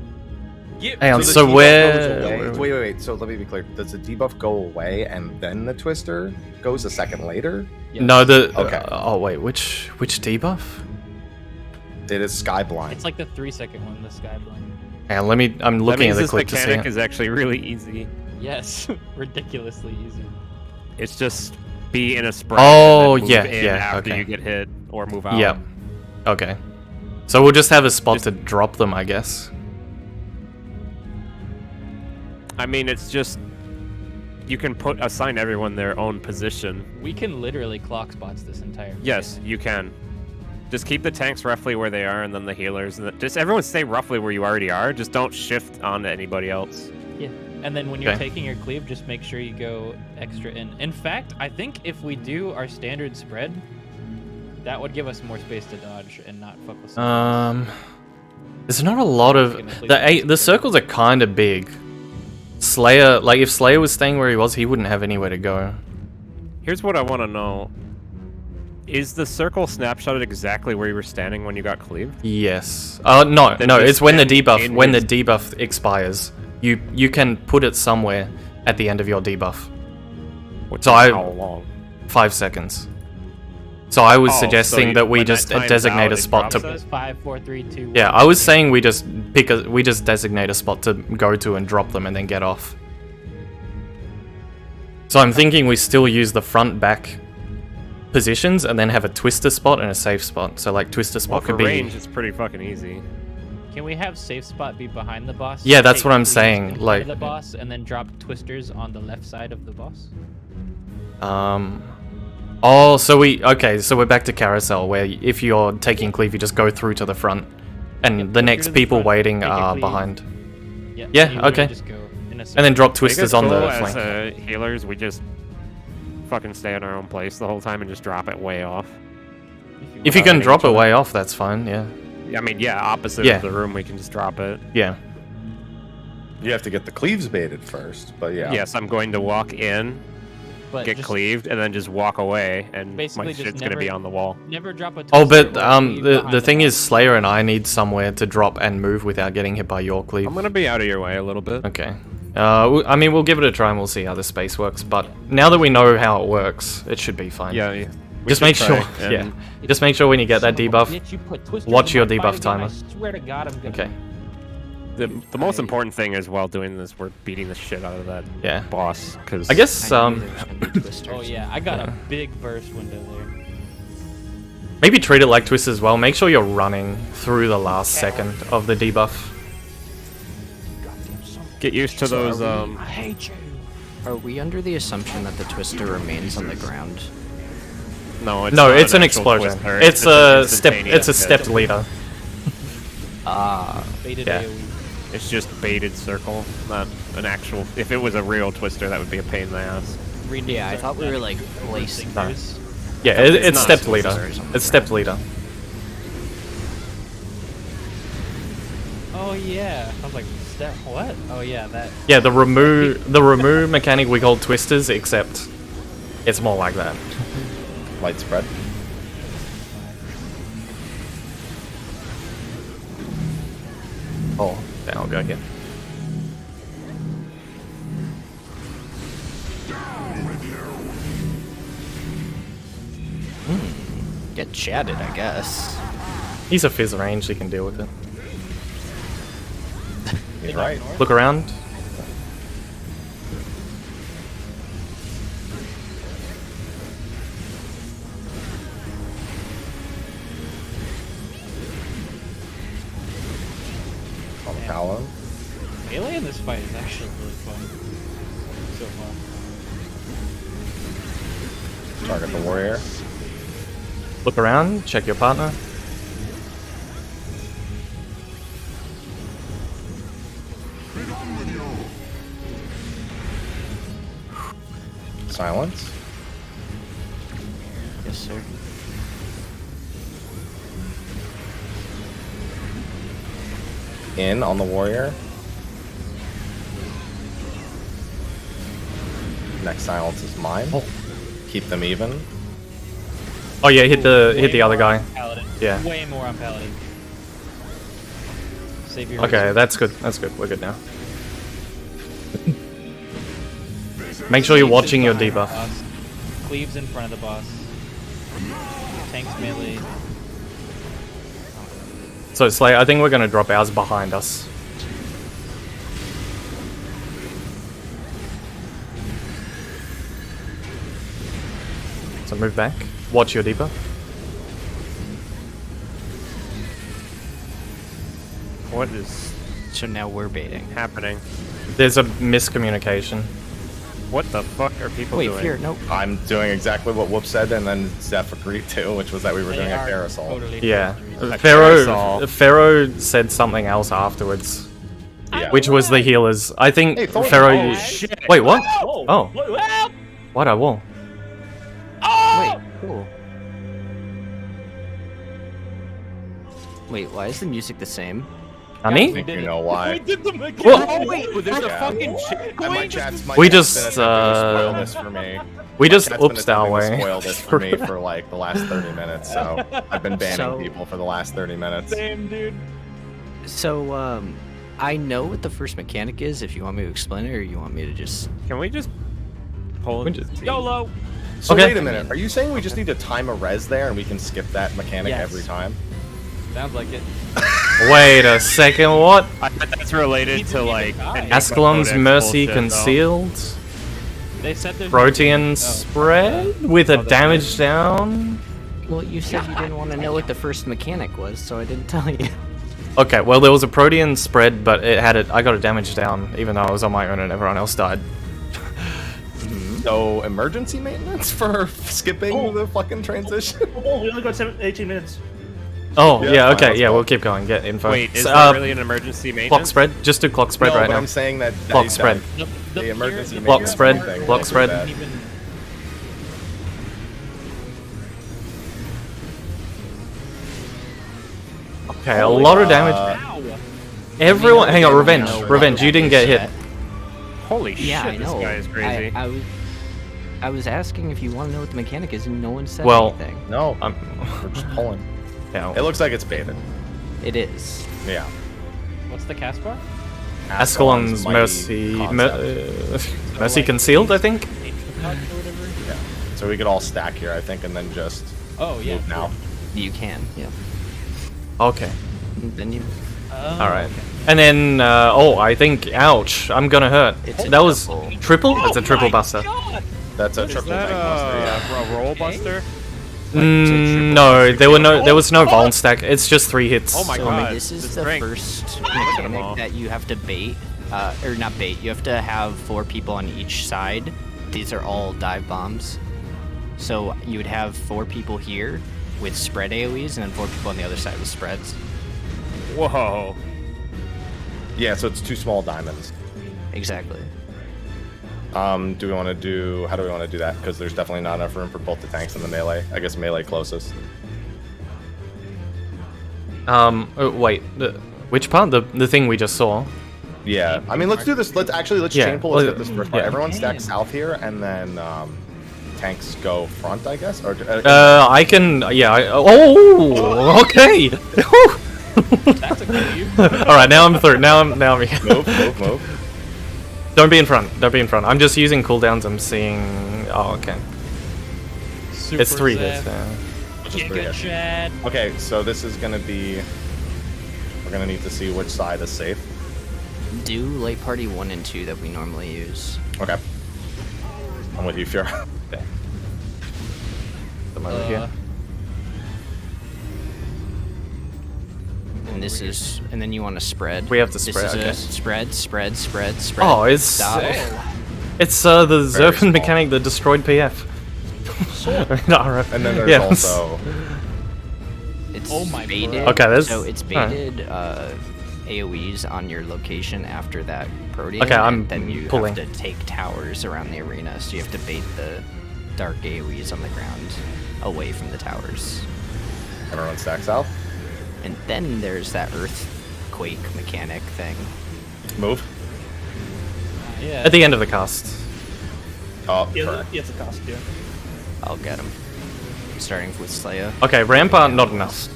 hang on. the So debuff where? goes away. Wait. So let me be clear. Does the debuff go away and then the twister goes a second later? Yes. No, the. Okay. Oh wait, which debuff? It is sky blind. It's like the 3-second one, the sky blind. Hang on, let me. I'm That looking means at the this clip to see mechanic it. is actually really easy. Yes, ridiculously easy. It's just be in a spray. Oh, and then yeah, move in yeah, after okay. you get hit or move out. Yep. Okay. So we'll just have a spot to drop them, I guess. I mean, it's just you can assign everyone their own position. We can literally clock spots this entire. Yes, you can. Just keep the tanks roughly where they are, and then the healers. And just everyone stay roughly where you already are. Just don't shift onto anybody else. Yeah, and then when you're Okay. taking your cleave, just make sure you go extra in. In fact, I think if we do our standard spread, that would give us more space to dodge and not fuck with. There's not a lot of the circles are kind of big. Slayer, like if Slayer was staying where he was, he wouldn't have anywhere to go. Here's what I want to know: is the circle snapshotted exactly where you were standing when you got cleaved? Yes. No, Then no. just It's when the stand debuff in when the his- debuff expires. You can put it somewhere at the end of your debuff. Which So is I- how long? 5 seconds. So I was Oh, so suggesting you- that we when that just time's designate out, a it spot drops to. it? It's 5, 4, 3, 2. Yeah, I was saying we just designate a spot to go to and drop them and then get off. So I'm thinking we still use the front back positions and then have a twister spot and a safe spot. So like twister Well, spot for could be. range, it's pretty fucking easy. Can we have safe spot be behind the boss? Yeah, that's take what I'm cleaves saying, in front like- of the boss, and then drop twisters on the left side of the boss. Oh, so we're back to carousel where if you're taking cleave, you just go through to the front, and Yep, the go next through to the people front, waiting take a are cleave. behind. Yeah, Yeah, you literally okay. Just go in a And then drop I think twisters it's on cool the as flank. healers, we just fucking stay in our own place the whole time and just drop it way off. If you can hitting drop each it other. way off, that's fine. Yeah. I mean, yeah, opposite Yeah. of the room, we can just drop it. Yeah. You have to get the cleaves baited first, but yeah. Yes, I'm going to walk in, But get just cleaved, and then just walk away, and Basically my just shit's gonna be never- on the wall. never drop a Oh, twister but or cleave the behind thing is, box. Slayer and I need somewhere to drop and move without getting hit by your cleave. I'm gonna be out of your way a little bit. Okay. I mean, we'll give it a try and we'll see how the space works. But now that we know how it works, it should be fine. Yeah. We Just should make try, sure. and Yeah. Just make sure when you get that Son of a debuff. bitch, you put twisters watch in your my debuff fight again, timer. I swear to God, I'm gonna. Okay. The most important thing is while doing this, we're beating the shit out of that Yeah. boss. Cause I guess I knew there was gonna be twisters. Oh yeah, I got a big burst window there. maybe treat it like twist as well. Make sure you're running through the last second of the debuff. get used to those. I hate you. Are we under the assumption that the twister remains on the ground? No, it's No, not it's an actual explosion. twister, It's just an a step. It's a instantaneous hit. stepped leader. Baited Yeah. AoE. It's just baited circle, not an actual. If it was a real twister, that would be a pain in the ass. Yeah, I thought we were like placing. No. Yeah, it's not stepped twist, leader. sorry, something It's stepped leader. Oh yeah. I was like, step what? Oh yeah, that. Yeah, the remove mechanic we call twisters, except it's more like that. Light spread. Oh, then I'll go here. Get chatted, I guess. He's a fizz range, he can deal with it. He's right. Look around. On the Paladin. Melee in this fight is actually really fun. So far. Target the warrior. Look around, check your partner. Silence. Yes, sir. In on the warrior. Next silence is mine. Keep them even. Oh yeah, hit the other guy. Paladin. Yeah. Way more on Paladin. Save your Okay, resources. that's good. That's good. We're good now. Make sure you're Cleaves watching in your behind the debuff. boss. Cleaves in front of the boss. Tanks melee. So Slayer, I think we're gonna drop ours behind us. So move back. Watch your debuff. What is So now we're baiting. happening? There's a miscommunication. What the fuck are people Wait, doing? Fear, nope. I'm doing exactly what Whoop said, and then Zeph agreed to, which was that we were They doing a are carousel. totally Yeah. forgeries. carousel. Pharaoh said something else afterwards, Yeah. which was the healers. I think Hey, Thor- Pharaoh. oh, shit. Wait, what? Oh. Oh. Wait. What I will? Wait, cool. Wait, why is the music the same? I Nani? think you know why. did the mechanic. Well, wait, there's Yeah. a fucking chick And my going. chat's, my We chat's just, been attempting to spoil this for me. we just Chat's been oopsed our attempting to way. spoil this for me for like the last 30 minutes, so I've been banning So- people for the last 30 minutes. Same dude. So, I know what the first mechanic is. If you want me to explain it, or you want me to just. Can we just pull? We just- YOLO. So Okay. wait a minute, are you saying we just need to time a res there and we can skip that mechanic Yes. every time? Sounds like it. Wait a second, what? I bet that's related People to need to like die. Enigma Ascalon's Codex Mercy bullshit, though. concealed? They said there's Protean spread with a that's damage down? Well, you said you didn't want to know what the first mechanic was, so I didn't tell you. Okay, well there was a Protean spread, but it had it. I got a damage down, even though I was on my own and everyone else died. So emergency maintenance for skipping the fucking transition? Oh, we only got 18 minutes. Oh Yeah, yeah, fine, okay, let's yeah, go. we'll keep going. Get info. Wait, is So, there really an emergency maintenance? clock spread? Just do clock spread no, right but now. I'm saying that Clock spread. The emergency Block maintenance spread, thing block was spread. bad. Even Okay, a lot of damage. Ow! Everyone, hang on, revenge, know revenge. what You didn't that get is hit. Holy Yeah, I shit, know. this guy is crazy. I was asking if you want to know what the mechanic is, and no one said Well, anything. No, I'm. we're just pulling. Yeah. It looks like it's baited. It is. Yeah. What's the cast bar? Ascalon's mighty mercy, concept. mercy like, concealed, I think. Or whatever. Yeah. So we could all stack here, I think, and then just Oh yeah. move now. You can, yeah. Okay. And then you. Oh, All right. okay. And then, oh, I think, ouch, I'm gonna hurt. It's a That was double. triple. It's a Oh triple my buster. God! That's a Is triple that tank buster. Yeah. a roll buster? No, there was no Vuln stack. It's just 3 hits. Oh my So god. this is this the drink. first them all. mechanic that you have to bait, or not bait. You have to have 4 people on each side. These are all dive bombs. So you would have 4 people here with spread AoEs, and then 4 people on the other side with spreads. Whoa. Yeah, so it's 2 small diamonds. Exactly. Do we want to do? How do we want to do that? Because there's definitely not enough room for both the tanks and the melee. I guess melee closest. Oh, wait, which part? The thing we just saw. Yeah. I mean, let's do this. Let's Yeah, chain pull. Let's well, get this first part. yeah. Everyone stack south here, and then tanks go front, I guess. Or I can. Yeah. Oh, okay. That's a cube. All right, now I'm through. Now I'm here. move. Don't be in front. Don't be in front. I'm just using cooldowns. I'm seeing. Oh, okay. Super It's 3 Zeph. hits. Yeah. Just three Giga hits. Chad. Okay, so this is gonna be. We're gonna need to see which side is safe. Do late party 1 and 2 that we normally use. Okay. I'm with you, Fiora. Okay. Come over here. And this is, and then you want to spread. We have to This spread, is okay. a spread. Oh, it's Stop. it's the Very Zerfin small. mechanic that destroyed PF. No, And then there's yeah. also. It's Oh my baited. bro. Okay, that's- So it's alright. baited AoEs on your location after that protean. Okay, I'm and then you pulling. have to take towers around the arena. So you have to bait the dark AoEs on the ground away from the towers. Everyone stack south. And then there's that earthquake mechanic thing. Move. Yeah. At the end of the cast. Oh, Yeah, correct. it's a cost, yeah. I'll get him. Starting with Slaya. Okay, Rampart not enough.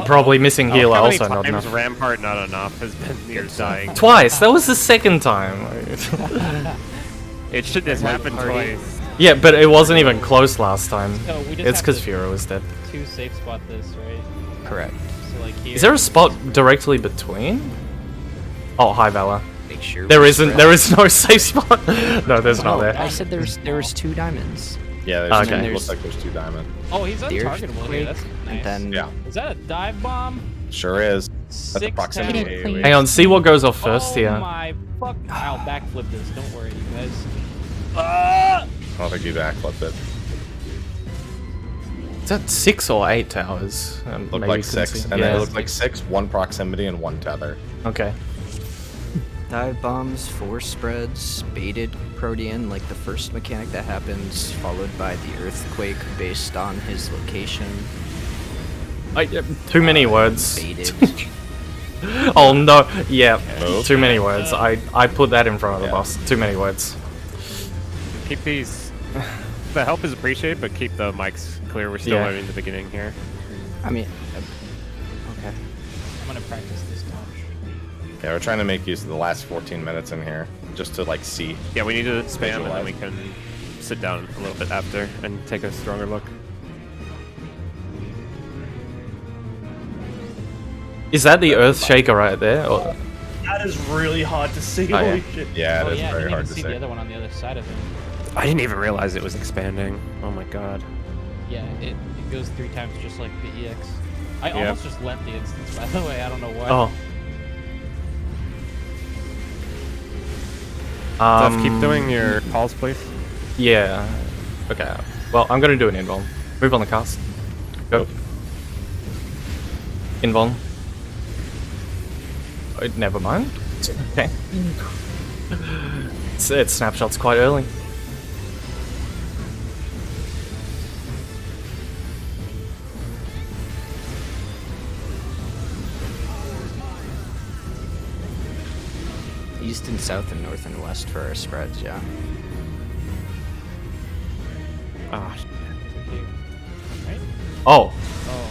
Probably missing healer How many also not times enough. Rampart not enough has been near dying. Twice. That was the second time. It shouldn't have happened party. twice. Yeah, but it wasn't even close last time. So we just It's have because to Fiora was dead. 2 safe spot this, right? Correct. So like here. Is there a spot directly between? Oh, High Valor. Make sure. There we isn't. spread. There is no safe spot. No, there's not No, I there. said there was 2 diamonds. Yeah, there's Okay. two, looks like there's 2 diamond. Oh, he's The untargetable here. That's earthquake, nice. and then Yeah. Is that a dive bomb? Sure is. 6 proximity towers. AoE. Hang on, see what goes off first Oh here. my fuck! I'll backflip this. Don't worry, you guys. Ah! I don't think you backflipped it. Is that 6 or 8 towers? Looked Maybe like you couldn't 6, see. and yeah. then it looked like 6, 1 proximity, and 1 tether. Okay. dive bombs, 4 spreads, baited protean like the first mechanic that happens, followed by the earthquake based on his location. Too many words. Baited. Oh no, yeah, Move. too many words. I put that in front of the Yeah. boss. Too many words. Keep these. The help is appreciated, but keep the mics clear. We're still Yeah. learning the beginning here. I mean, okay. I'm gonna practice this dodge. Yeah, we're trying to make use of the last 14 minutes in here, just to, like, see. Yeah, we need to spam, and then Visualize. we can sit down a little bit after and take a stronger look. Is that the Earth Shaker right there? Or... That is really hard to see. Oh, Holy yeah. shit. Yeah, Oh it is yeah, I very didn't hard even to see see. the other one on the other side of him. I didn't even realize it was expanding. Oh my god. Yeah, it goes 3 times just like the EX. I Yep. almost just left the instance, by the way. I don't know why. Oh. Zeph, keep doing your calls, please. Yeah. Okay. Well, I'm gonna do an invuln. Move on the cast. Go. Invuln. Oh, never mind. Okay. It snapshots quite early. east and south and north and west for our spreads, yeah. Ah, Right? Oh, Oh.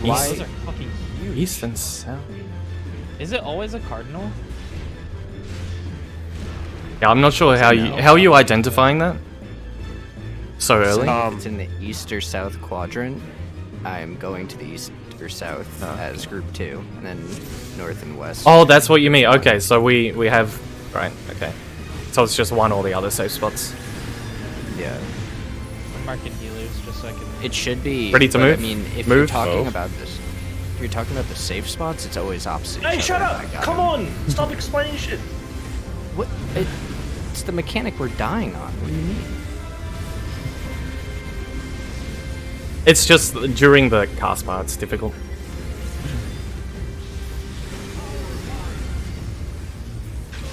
Why- Those are fucking huge. east and south. Is it always a cardinal? Yeah, I'm not sure how are you identifying that so early. If it's in the east or south quadrant, I'm going to the east or south as group 2, and then north and west. Oh, that's what you mean. Okay, so we have right. Okay, so it's just one or the other safe spots. Yeah. I'm marking healers just so I can. It should be Ready to but move? I mean, if Move. you're talking Move. about this, if you're talking about the safe spots, it's always opposite. Hey, each shut other. up! I got Come him. on! Stop explaining shit. What? It's the mechanic we're dying on. What do you mean? It's just during the cast part, it's difficult.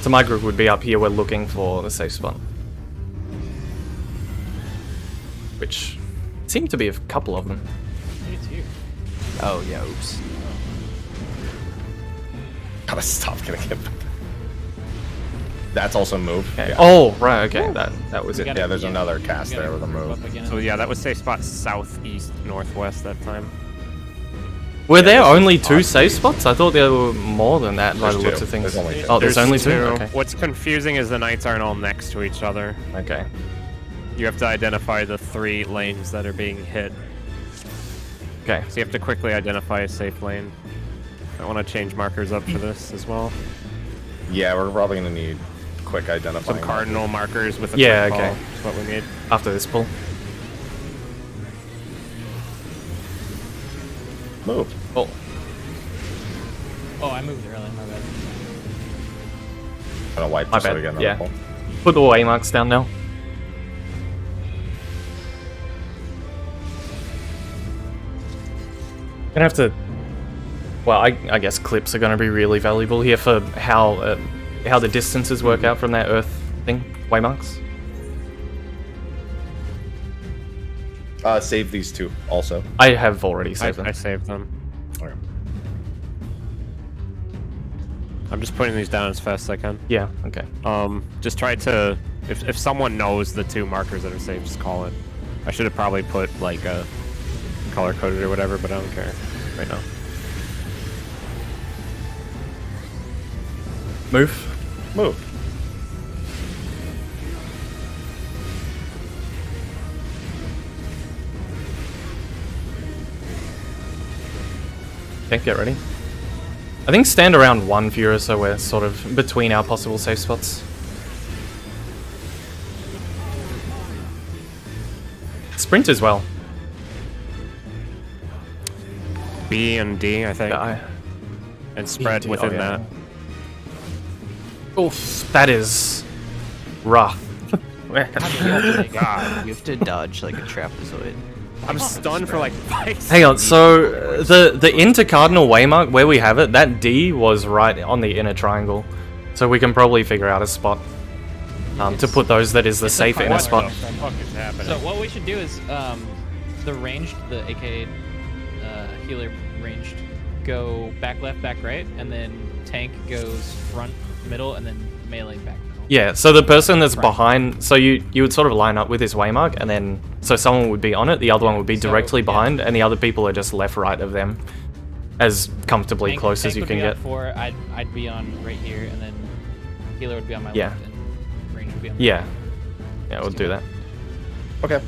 So my group would be up here. We're looking for the safe spot, which seem to be a couple of them. I think it's here. Oh yeah. Oops. Gotta stop getting hit. That's also move. Okay. Yeah. Oh, right. Okay, that was We it. gotta- Yeah, there's another we cast gotta there with a move. up again. so yeah, that was safe spot southeast, northwest that time. Were there this is only 2 odd. safe spots? I thought there were more than that by There's the looks two. of things. There's only two. Oh, there's only 2? two. Okay. What's confusing is the knights aren't all next to each other. Okay. You have to identify the 3 lanes that are being hit. Okay. So you have to quickly identify a safe lane. I want to change markers up for this as well. Yeah, we're probably gonna need quick identifying. Some cardinal markers with a Yeah, quick okay. call is what we need. After this pull. Move. Oh. Oh, I moved early. My bad. Gonna wipe My just so bad, we get another yeah. pull. Put the waymarks down now. Gonna have to. Well, I guess clips are gonna be really valuable here for how the distances work out from that Earth thing. Waymarks. Save these 2 also. I have already saved them. I saved them. Okay. I'm just putting these down as fast as I can. Yeah. Okay. Just try to, if someone knows the 2 markers that are safe, just call it. I should have probably put like a color coded or whatever, but I don't care right now. Move. Move. Okay, get ready. I think stand around 1 viewer, so we're sort of between our possible safe spots. Sprint as well. B and D, I think, Yeah, and spread D, within oh, yeah. that. Oof, that is rough. God, You have to dodge like a trapezoid. I'm stunned for like 5 Hang on, so the intercardinal waymark where we have it, that D was right on the inner triangle, so we can probably figure out a spot to put those that is the It's a safe fine inner one, spot. What the fuck is happening? So what we should do is the ranged, the AKA healer ranged, go back left, back right, and then tank goes front, middle, and then melee back middle. Yeah, so the person that's Right. behind, so you would sort of line up with this waymark, and then so someone would be on it, the other one would be So, directly yeah. behind, and the other people are just left, right of them, as comfortably Tank- close as tank you would can be on get. 4, I'd be on right here, and then healer would be on my Yeah. left, and range would be on my Yeah, yeah, we'll do that. Okay.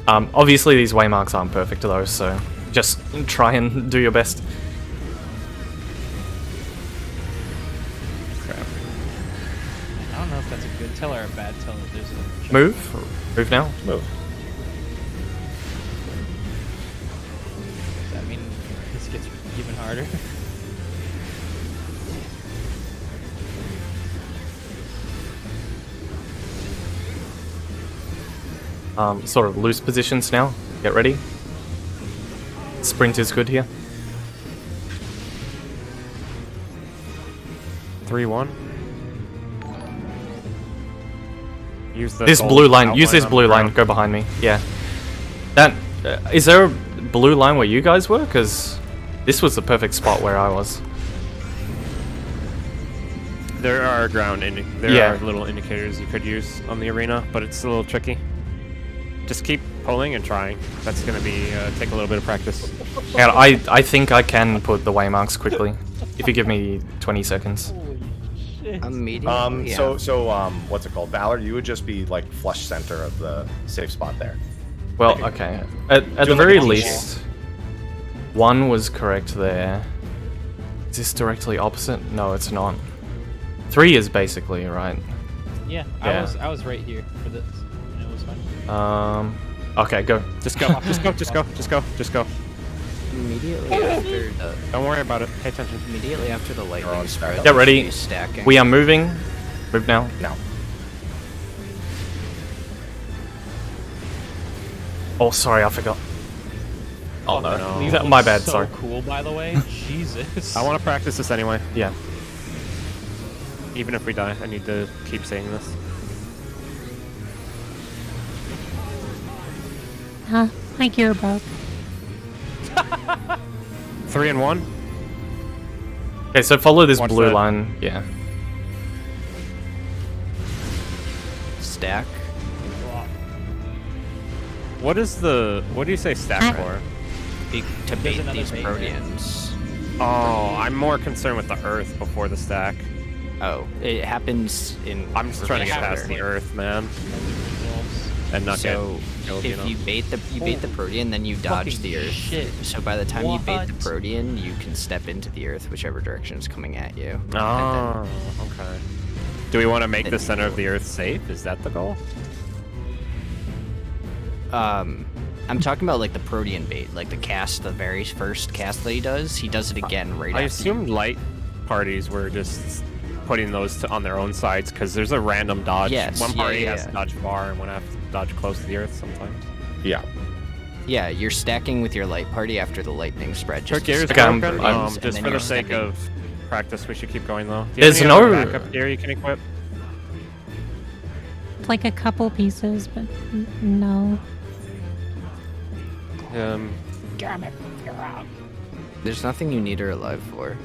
Obviously these waymarks aren't perfect though, so just try and do your best. I don't know if that's a good tell or a bad tell. If there's a Move now. Move. Does that mean this gets even harder? Sort of loose positions now. Get ready. Sprint is good here. 3-1. Use the This gold blue line. Use outline this on blue the line. ground. Go behind me. Yeah. That is there a blue line where you guys were? Because this was the perfect spot where I was. There are there Yeah. are little indicators you could use on the arena, but it's a little tricky. Just keep pulling and trying. That's gonna be take a little bit of practice. And I think I can put the waymarks quickly if you give me 20 seconds. Immediately. What's it called? Valor, you would just be like flush center of the safe spot there. Well, okay. At the like very a least, 1 was correct there. Is this directly opposite? No, it's not. 3 is basically right. Yeah, Yeah. I was right here for this, and it was fine. Okay, go. Just go. Just go. Immediately after the Don't worry about it. Pay attention. immediately after the lightning spread. Get ready. you Stacking. We are moving. Move now. Now. Oh, sorry, I forgot. Oh no, Cleave my looks bad. so Sorry. cool, by the way. Jesus. I want to practice this anyway. Yeah. Even if we die, I need to keep saying this. My gear broke. 3 and 1. Okay, so follow this Watch blue that. line. Yeah. Stack. What do you say stack for? To bait another these bait, proteans. Oh, I'm more concerned with the earth before the stack. Oh, it happens in. I'm just trying to get past the earth, man, and not So get killed. You if know? you bait the protean, then you dodge fucking the earth. shit. So by the time you bait the What? protean, you can step into the earth, whichever direction is coming at you. Oh, okay. Do we want to make then the you center do of the earth safe? Is that the goal? I'm talking about like the protean bait, like the very first cast that he does it again right I after. assumed light parties were just putting those on their own sides because there's a random dodge. Yes, One yeah, party yeah, has yeah. to dodge far and one has to dodge close to the earth sometimes. Yeah. Yeah, you're stacking with your light party after the lightning spread. Quick Just gears, Okay, I'm- broken. I'm- Just then for the you're sake stepping- of practice, we should keep going though. Do you There's have any other no- backup gear you can equip. Like a couple pieces, but no. There's nothing you need her alive for.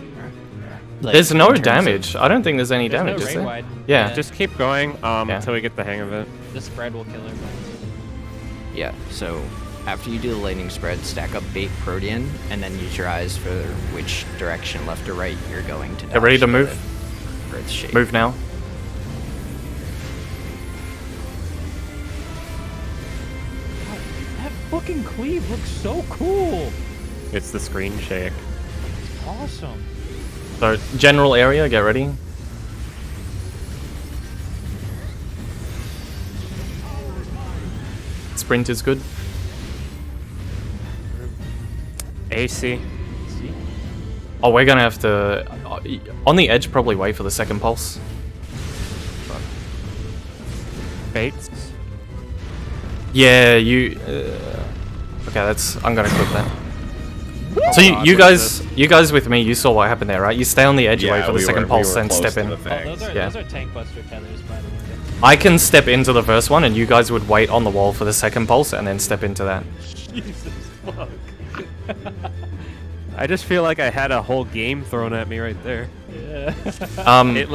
Like, There's in no terms of- damage. I don't think there's any There's damage, no is raid there? wide. Yeah. Just keep going until we get the hang of it. The spread will kill her. Yeah, so after you do the lightning spread, stack up bait protean, and then use your eyes for which direction, left or right, you're going to. Get ready to dodge move. the earth shape. Move now. That fucking cleave looks so cool. It's the screen shake. Awesome. So, general area, get ready. Sprint is good. AC. See? Oh, we're gonna have to... on the edge, probably wait for the second pulse. Baits. Yeah, you... okay, that's... I'm gonna clip that. So God, you what is guys with me, you saw what happened there, right? You stay on the edge, wait for the second pulse, then close step to in. the Oh, things. those are tank buster tethers, by the way. I can step into the first one, and you guys would wait on the wall for the second pulse, and then step into that. Jesus fuck. I just feel like I had a whole game thrown at me right there. Yeah.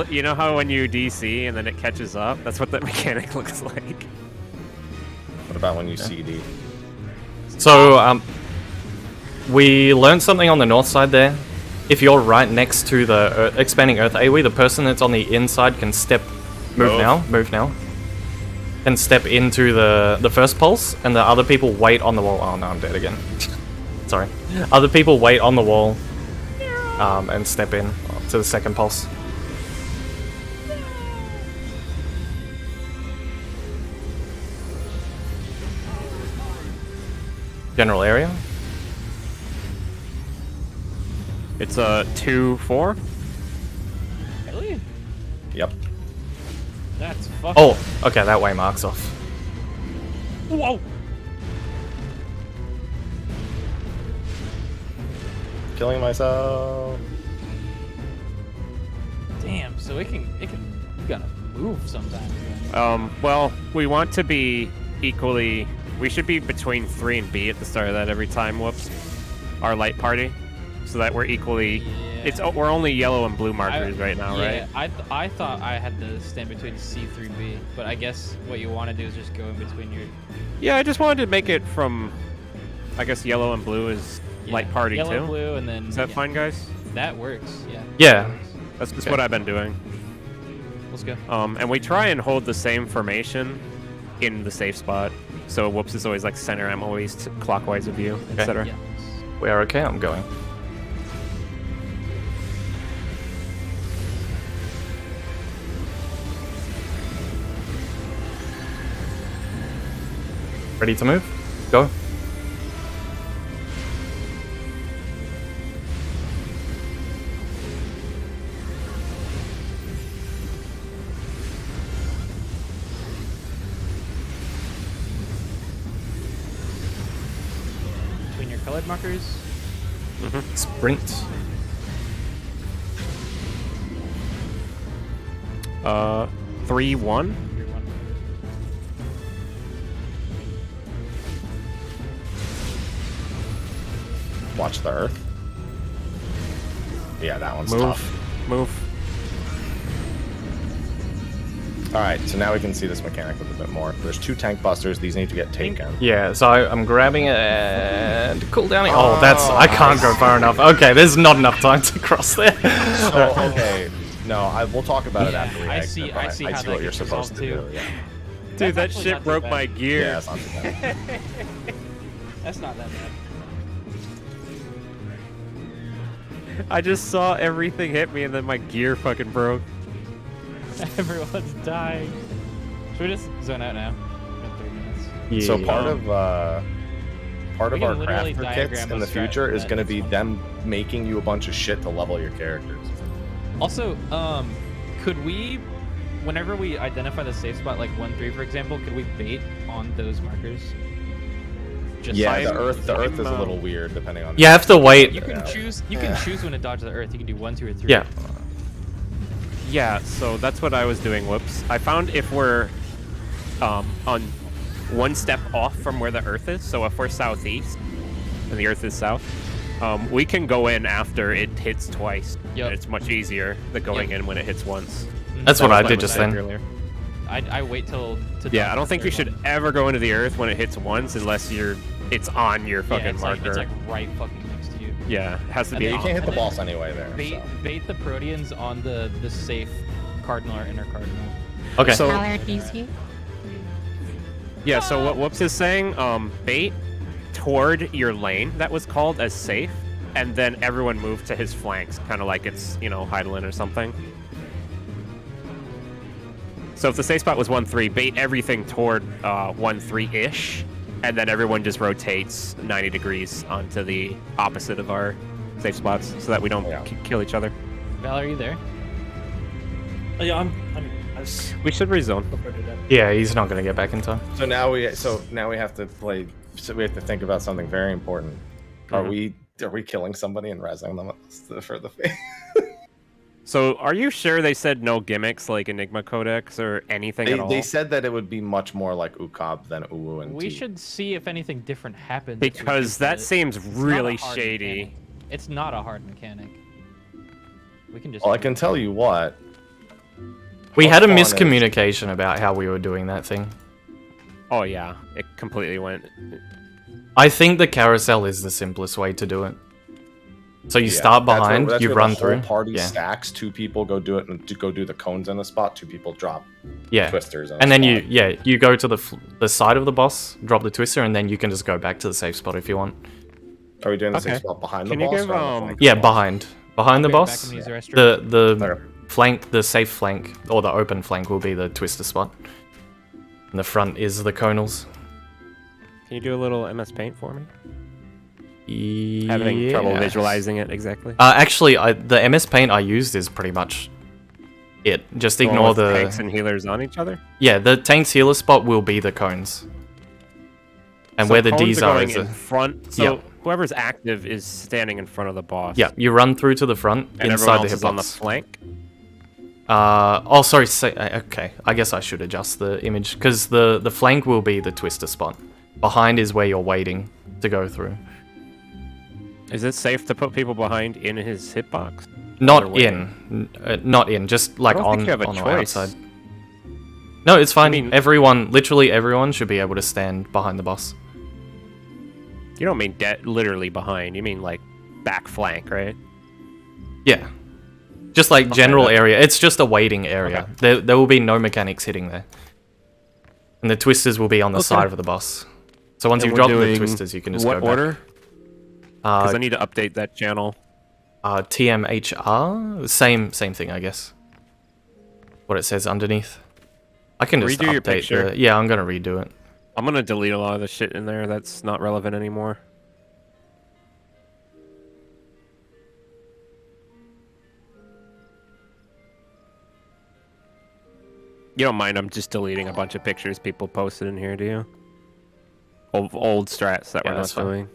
You know how when you DC and then it catches up? That's what that mechanic looks like. What about when you CD? So, we learned something on the north side there. If you're right next to the expanding Earth AoE, the person that's on the inside can step... Move now. Can step into the first pulse, and the other people wait on the wall. Oh no, I'm dead again. Sorry. Other people wait on the wall, and step in to the second pulse. General area. It's a 2-4. Really? Yep. That's fucking... Oh, okay, that way marks off. Whoa! Killing myself. Damn, so it can you gotta move sometimes. Then. Well, we want to be equally... We should be between 3 and B at the start of that every time, whoops. Our light party. So that we're equally we're only yellow and blue markers right now, right? I thought I had to stand between C3B, but I guess what you want to do is just go in between your. Yeah, I just wanted to make it from, I guess yellow and blue is light party yellow, too. blue, and then. Is that fine, guys? That works. Yeah. Yeah. That's just what I've been doing. Let's go. And we try and hold the same formation in the safe spot. So Whoops is always like center. I'm always clockwise of you, etc. Yeah. We're okay. I'm going. Ready to move? Go. Between your colored markers. Sprint. 3-1. Watch the earth. Yeah, that one's Move. tough. Move. All right, so now we can see this mechanic a little bit more. There's 2 tank busters. These need to get taken. Yeah, so I'm grabbing it and cooldowning. Oh, I can't go far enough. Okay, there's not enough time to cross there. So, okay, no, we'll talk about it after we I exit, see- but I see how what that you're gets supposed to resolved, do. too. Yeah, Dude, that actually shit not too broke bad. my gear. yeah, it's not too bad. That's not that bad. I just saw everything hit me and then my gear fucking broke. Everyone's dying. Should we just zone out now? We've got 3 minutes. Yeah. So part of our can literally crafter diagram kits a in the strat future for is that, going to that's be fine. them making you a bunch of shit to level your characters. Also, could we, whenever we identify the safe spot, like 1-3 for example, could we bait on those markers? Just Yeah, by- the earth is a I'm, little weird depending on. You have to wait. You can choose. You can choose when to dodge the earth. You can do 1, 2, or 3. Yeah. Yeah, so that's what I was doing. Whoops. I found if we're on one step off from where the Earth is, so if we're southeast and the Earth is south, we can go in after it hits twice. Yep. And it's much easier than going in when it hits once. That's That what was I my did just mistake then. earlier. I wait till. To Yeah, dodge I don't the think you third should one. ever go into the Earth when it hits once unless it's on your Yeah, fucking it's marker. Like, it's like right fucking next to you. Yeah, it has to And be. Yeah, you then- can't hit the and then boss anyway there. Bait, So. bait the Proteans on the safe cardinal or inner cardinal. Okay. So Allergies. yeah, so what Whoops is saying, bait toward your lane that was called as safe, and then everyone moved to his flanks, kind of like it's Heidelin or something. So if the safe spot was 1-3, bait everything toward 1-3-ish, and then everyone just rotates 90 degrees onto the opposite of our safe spots, so that we don't kill each other. Valerie, you there? Oh, yeah, I just We should rezone. prefer to do that. Yeah, he's not gonna get back in time. So now we have to play. So we have to think about something very important. Are we killing somebody and rezzing them for the face? So are you sure they said no gimmicks like Enigma Codex or anything at all? They said that it would be much more like Ukab than Uwu and We T. should see if anything different happens. if we Because do that it. seems It's not a really hard shady. mechanic. It's not a hard mechanic. We can just. Well, I can tell you what. We had a fun is- miscommunication about how we were doing that thing. Oh yeah, it completely went. I think the carousel is the simplest way to do it. So you Yeah, start that's where- behind, that's you where run the whole through. Party Yeah. stacks. 2 people go do it and go do the cones in the spot. 2 people drop Yeah. twisters. In And the then spot. you go to the side of the boss, drop the twister, and then you can just go back to the safe spot if you want. Are we doing the same Okay. spot behind Can the you boss? give, or on the flank? Yeah, behind the Bring it boss. back and use the restroom. The Okay. flank, the safe flank, or the open flank will be the twister spot. And the front is the conals. Can you do a little MS Paint for me? Having trouble Yes. visualizing it exactly. Actually, the MS Paint I used is pretty much it. Just The one ignore with the tanks and healers on each other. yeah. The tank's healer spot will be the cones, and So where the cones D's are are going is in the, front. So Yeah. whoever's active is standing in front of the boss. yeah. You run through to the front And everyone inside else the is on the hitbox. flank. Oh, sorry. Okay, I guess I should adjust the image because the flank will be the twister spot. Behind is where you're waiting to go through. Is it safe to put people behind in his hitbox? Not Or where? not in, just like I don't on, think you have a on or choice. outside. No, it's fine. mean- Everyone, literally everyone should be able to stand behind the boss. You don't mean literally behind. You mean like back flank, right? Yeah. Just like general that- area. It's just a waiting area. Okay. There will be no mechanics hitting there. And the twisters will be on the Okay. side of the boss. So once And you've we're dropped the doing twisters, you can just what go back. order? Because I Uh, need to update that channel. TMHR? Same thing, I guess. What it says underneath. I can just Redo your update picture. the... Yeah, I'm gonna redo it. I'm gonna delete a lot of the shit in there that's not relevant anymore. You don't mind I'm just deleting a bunch of pictures people posted in here, do you? Old strats that Yeah, we're not that's fine. doing.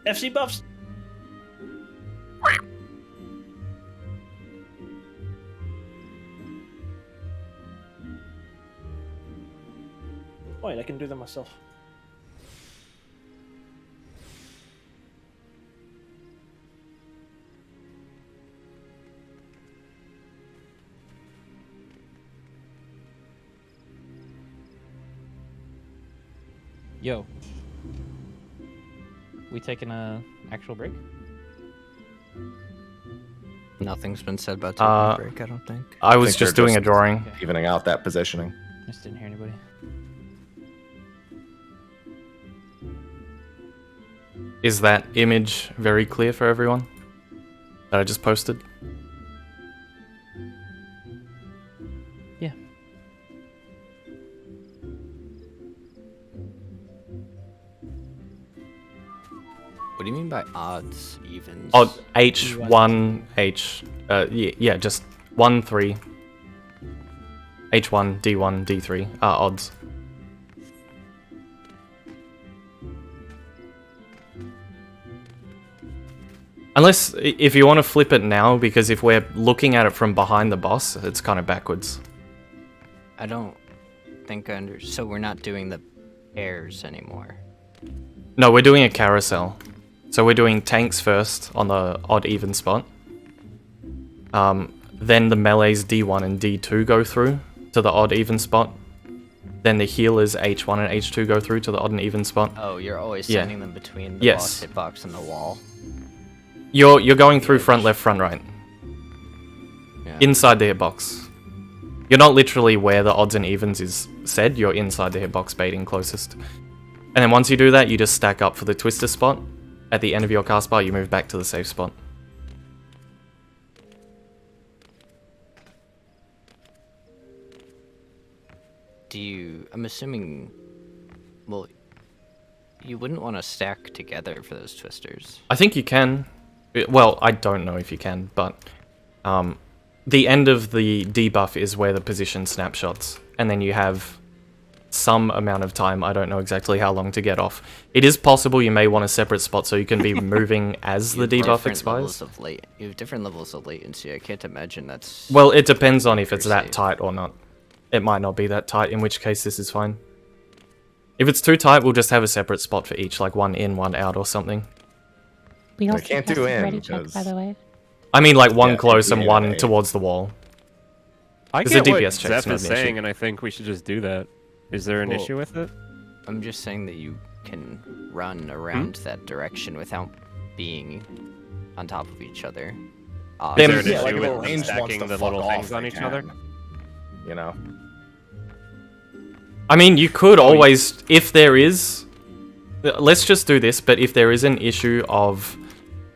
FC buffs. Wait, I can do them myself. Yo. We taking a actual break? Nothing's been said about taking Uh, a break, I don't think. I was think just they're doing a just- drawing. Okay. Evening out that positioning. Just didn't hear anybody. Is that image very clear for everyone? That I just posted? Yeah. What do you mean by odds, evens? Oh, H1, H. Yeah, just 1, 3. H1, D1, D3 are odds. Unless, if you want to flip it now, because if we're looking at it from behind the boss, it's kind of backwards. I don't think I under. So we're not doing the pairs anymore. No, we're doing a carousel. So we're doing tanks first on the odd even spot. Then the melees D1 and D2 go through to the odd even spot. Then the healers H1 and H2 go through to the odd and even spot. Oh, you're always Yeah. sending them between the Yes. boss hitbox and the wall. You're going through front, left, front, right. Yeah. Inside the hitbox. You're not literally where the odds and evens is said, you're inside the hitbox baiting closest. And then once you do that, you just stack up for the twister spot. At the end of your cast bar, you move back to the safe spot. Do you? I'm assuming. Well, you wouldn't want to stack together for those twisters. I think you can. Well, I don't know if you can, but the end of the debuff is where the position snapshots, and then you have some amount of time. I don't know exactly how long to get off. It is possible you may want a separate spot so you can be moving as the You have debuff different levels expires. You have different levels of latency. I can't imagine that's. Well, it depends on if it's Very that safe. tight or not. It might not be that tight, in which case this is fine. If it's too tight, we'll just have a separate spot for each, like one in, one out or something. We I also can't have do a in, ready check, by because- the way. I mean, like one Yeah, close and yeah, one yeah. towards the wall. I Because the get what DPS check's Zeph not is an issue. saying, and I think we should just do that. Is there an Well, issue with it? I'm just saying that you can Hmm? run around that direction without being on top of each other. Them- Is there an Yeah, like issue if the with them range wants stacking to the fuck little off, things on they each other? can. You know? I mean, you could always, if there is, let's just do this, but if there is an issue of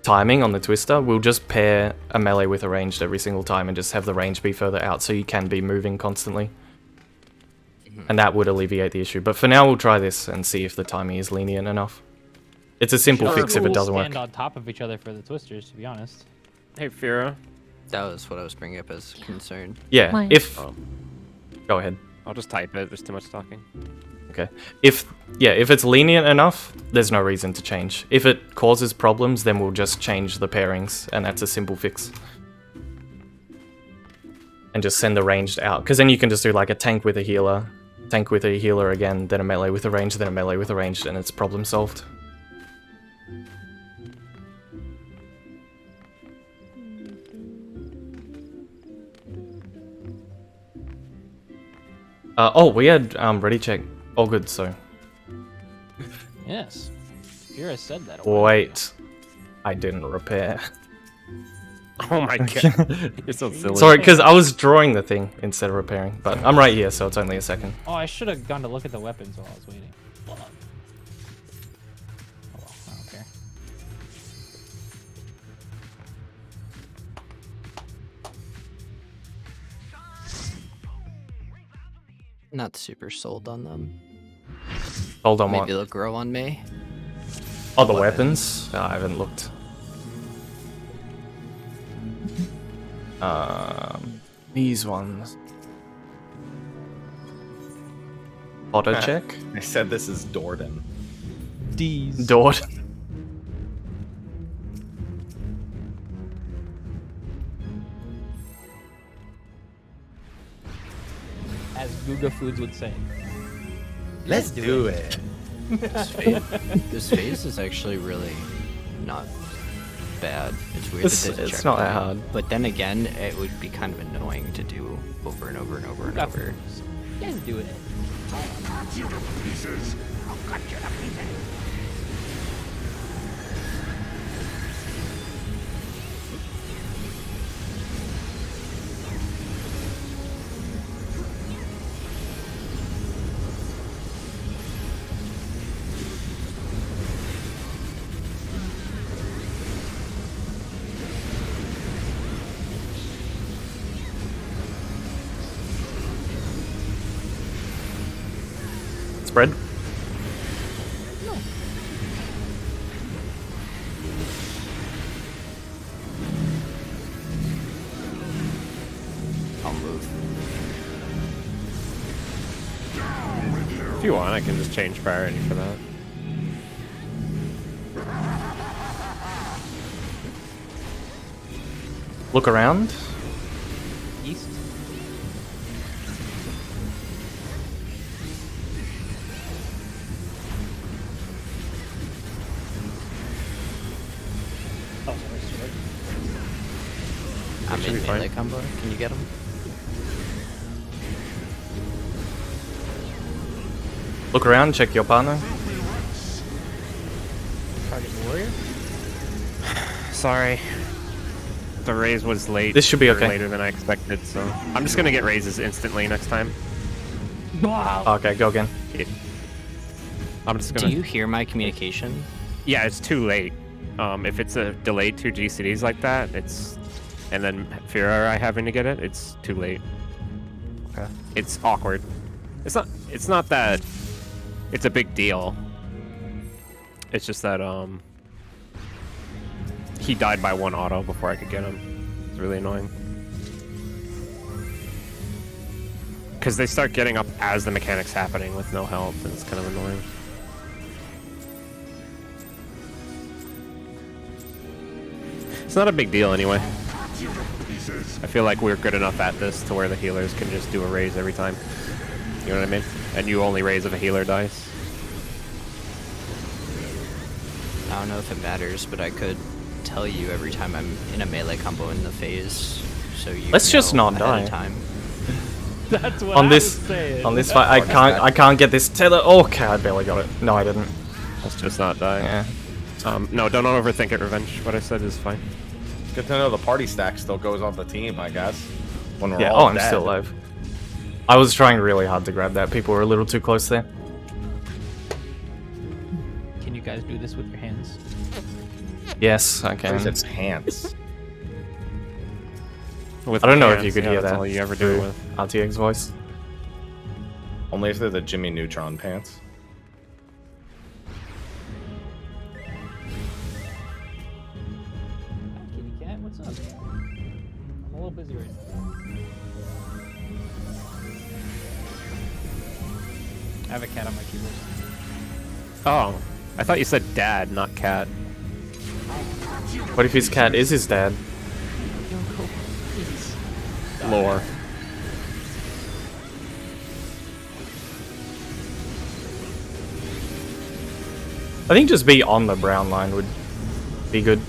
timing on the twister, we'll just pair a melee with a ranged every single time and just have the range be further out so you can be moving constantly. And that would alleviate the issue. But for now, we'll try this and see if the timing is lenient enough. It's a simple Sure, fix if it we'll doesn't work. stand on top of each other for the twisters, to be honest. Hey, Fira. That was what I was bringing up as a concern. Yeah, Why? if... Oh. Go ahead. I'll just type it. There's too much talking. Okay. If it's lenient enough, there's no reason to change. If it causes problems, then we'll just change the pairings, and that's a simple fix. And just send the ranged out, because then you can just do like a tank with a healer again, then a melee with a ranged, then a melee with a ranged, and it's problem solved. Oh, we had ready check. All good, so. Yes. Fira said that. a while ago. Wait. I didn't repair. Oh my god. You're so silly. Sorry, because I was drawing the thing instead of repairing, but I'm right here, so it's only a second. Oh, I should have gone to look at the weapons while I was waiting. Oh well, I don't care. Not super sold on them. Hold on, Maybe what? they'll grow on me. Oh, the weapons? Oh, I haven't looked. These ones. Auto check? I said this is Dorden. D's. Dort. As Guga Foods would say. Let's do it. This phase is actually really not bad. It's weird that there's a It's not that checkpoint, hard. But then again, it would be kind of annoying to do over and over and over and Guga over. Foods. You guys do it. Spread. I'll move. If you want, I can just change priority for that. Look around. East. Oh, sorry. I'm should in be fine. melee combo. Can you get him? Look around, check your partner. Target warrior. Sorry. The raise was late. This should be or okay. Later than I expected, so I'm just gonna get raises instantly next time. Wow. Okay, go again. I'm just Do gonna. you hear my communication? Yeah, it's too late. If it's a delayed 2 GCDs like that, it's, and then Fira having to get it, it's too late. Okay. It's awkward. It's not that it's a big deal. It's just that he died by 1 auto before I could get him. It's really annoying. Because they start getting up as the mechanic's happening with no help, and it's kind of annoying. It's not a big deal anyway. I feel like we're good enough at this to where the healers can just do a raise every time. You know what I mean? And you only raise if a healer dies. I don't know if it matters, but I could tell you every time I'm in a melee combo in the phase, so you Let's just know not ahead die. of time. That's what On I this, was saying. on this fight, I can't get this tether. Oh, okay, I barely got it. No, I didn't. Let's just not die. Yeah. No, don't overthink it, Revenge. What I said is fine. Good to know the party stack still goes on the team, I guess. When we're Yeah. all Oh, I'm dead. still alive. I was trying really hard to grab that. People were a little too close there. Can you guys do this with your hands? Yes, I Because can. it's hands. With I don't know if hands, you could yeah, hear that's that all you ever do it through with. RTX voice. Only if they're the Jimmy Neutron pants. Kitty cat, what's What's up? I'm a little busy right now. I have a cat on my keyboard. Oh, I thought you said dad, not cat. What if his cat is his dad? Lore. I think just be on the brown line would be good.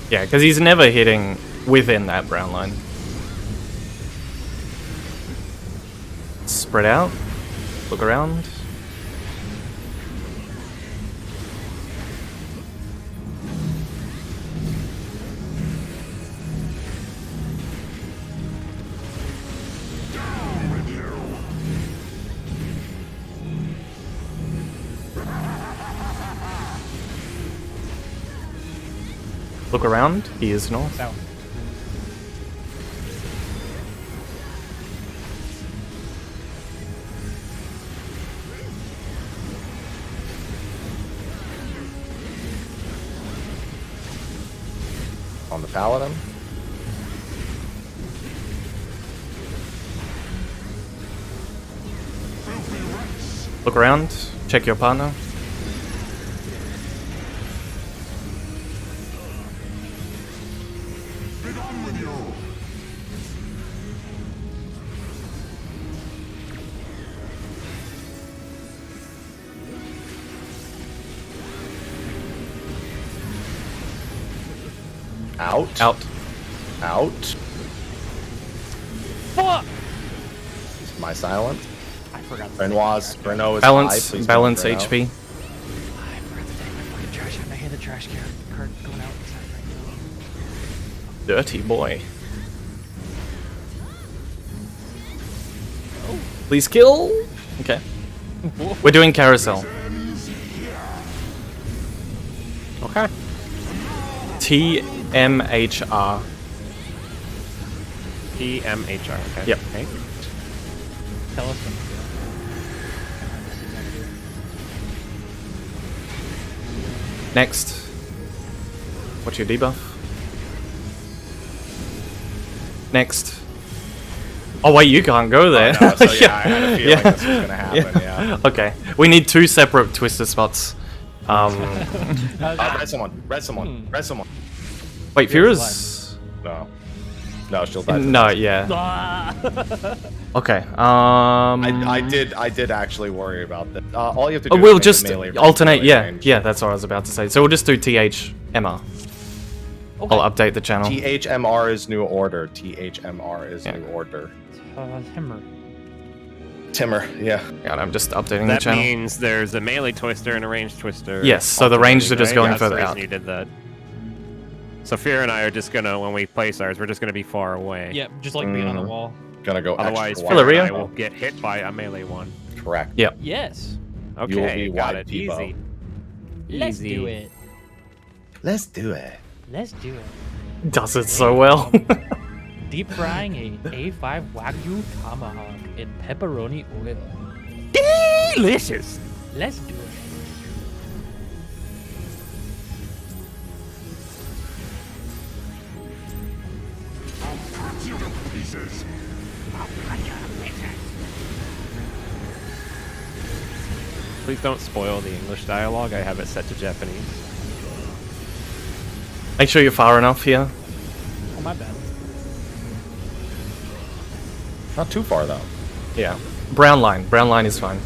Yeah, because he's never hitting within that brown line. Spread out. Look around. Look around. He is north. South. On the paladin. Look around. Check your partner. Out. Out. Out. Fuck! My silent. I forgot. Renault is Balance. high. Please Balance move Renault. HP. I forgot to take my fucking trash out. I hear the trash cart going out inside right now. Dirty boy. Please kill. Okay. We're doing carousel. Okay. TMHR. EMHR. Okay. Yep. Okay. Tell us when you Next. What's your debuff? Next. Oh wait, you can't go there. Oh, no, so yeah, I had a feeling this was gonna happen. Yeah. Okay. We need 2 separate twisted spots. Red someone. Red someone. Red someone. Wait, Fira's... No. No, she'll die. No, yeah. Okay. I did actually worry about that. All you have to do is we'll make just the melee range alternate. melee Yeah, range. yeah. That's what I was about to say. So we'll just do THMR. I'll update the channel. THMR is new order. THMR is Yeah. new order. Timber. Timmer, yeah. Yeah, I'm just updating the That channel. means there's a melee twister and a ranged twister. Yes, so the ranged are just alternating, going right? That's further the out. reason you did that. So Fear and I are just gonna, when we place ours, we're just gonna be far away. Yeah, just like being on the wall. Gonna go Otherwise, extra Fear wide. and I will get hit by a melee one. Correct. Yep. Yes. Okay, be got wide it. Peebo. Easy. Let's Easy. do it. Let's do it. Let's do it. Does it so well. Deep frying a A5 Wagyu tomahawk in pepperoni oil. Delicious. Let's do it. Please don't spoil the English dialogue. I have it set to Japanese. Make sure you're far enough here. Oh, my bad. Not too far though. Yeah. Brown line. Brown line is fine.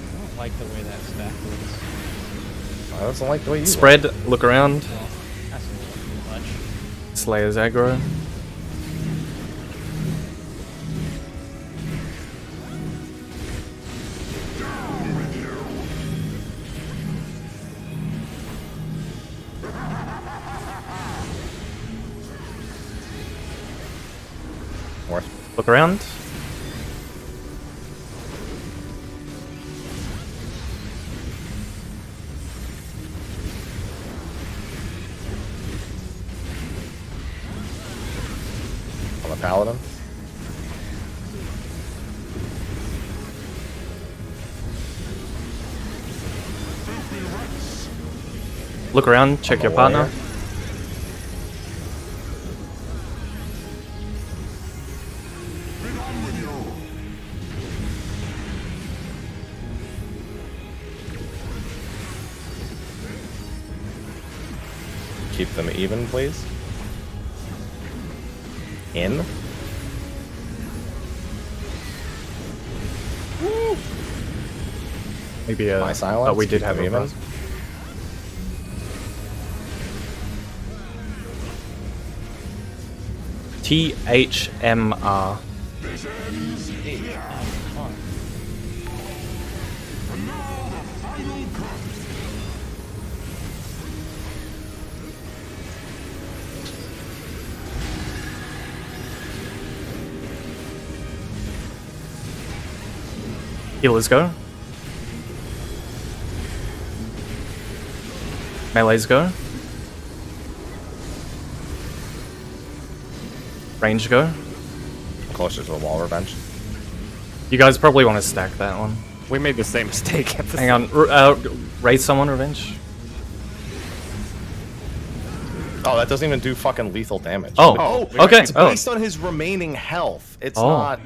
I don't like the way that stack looks. I doesn't like the way you Spread. Look around. Well, that's a little too much. Slayer's aggro. North. Look around. paladin. Look around, check I'm your a partner. warrior. Keep them even, please. In. Maybe My silence. oh, we did keep have them a even. even. THMR. Healers go. Melees go. Range go. Closer to the wall, revenge. You guys probably want to stack that one. We made the same mistake at the Hang on, raise someone, revenge. Oh, that doesn't even do fucking lethal damage. Oh, okay. It's based on his remaining health. It's not.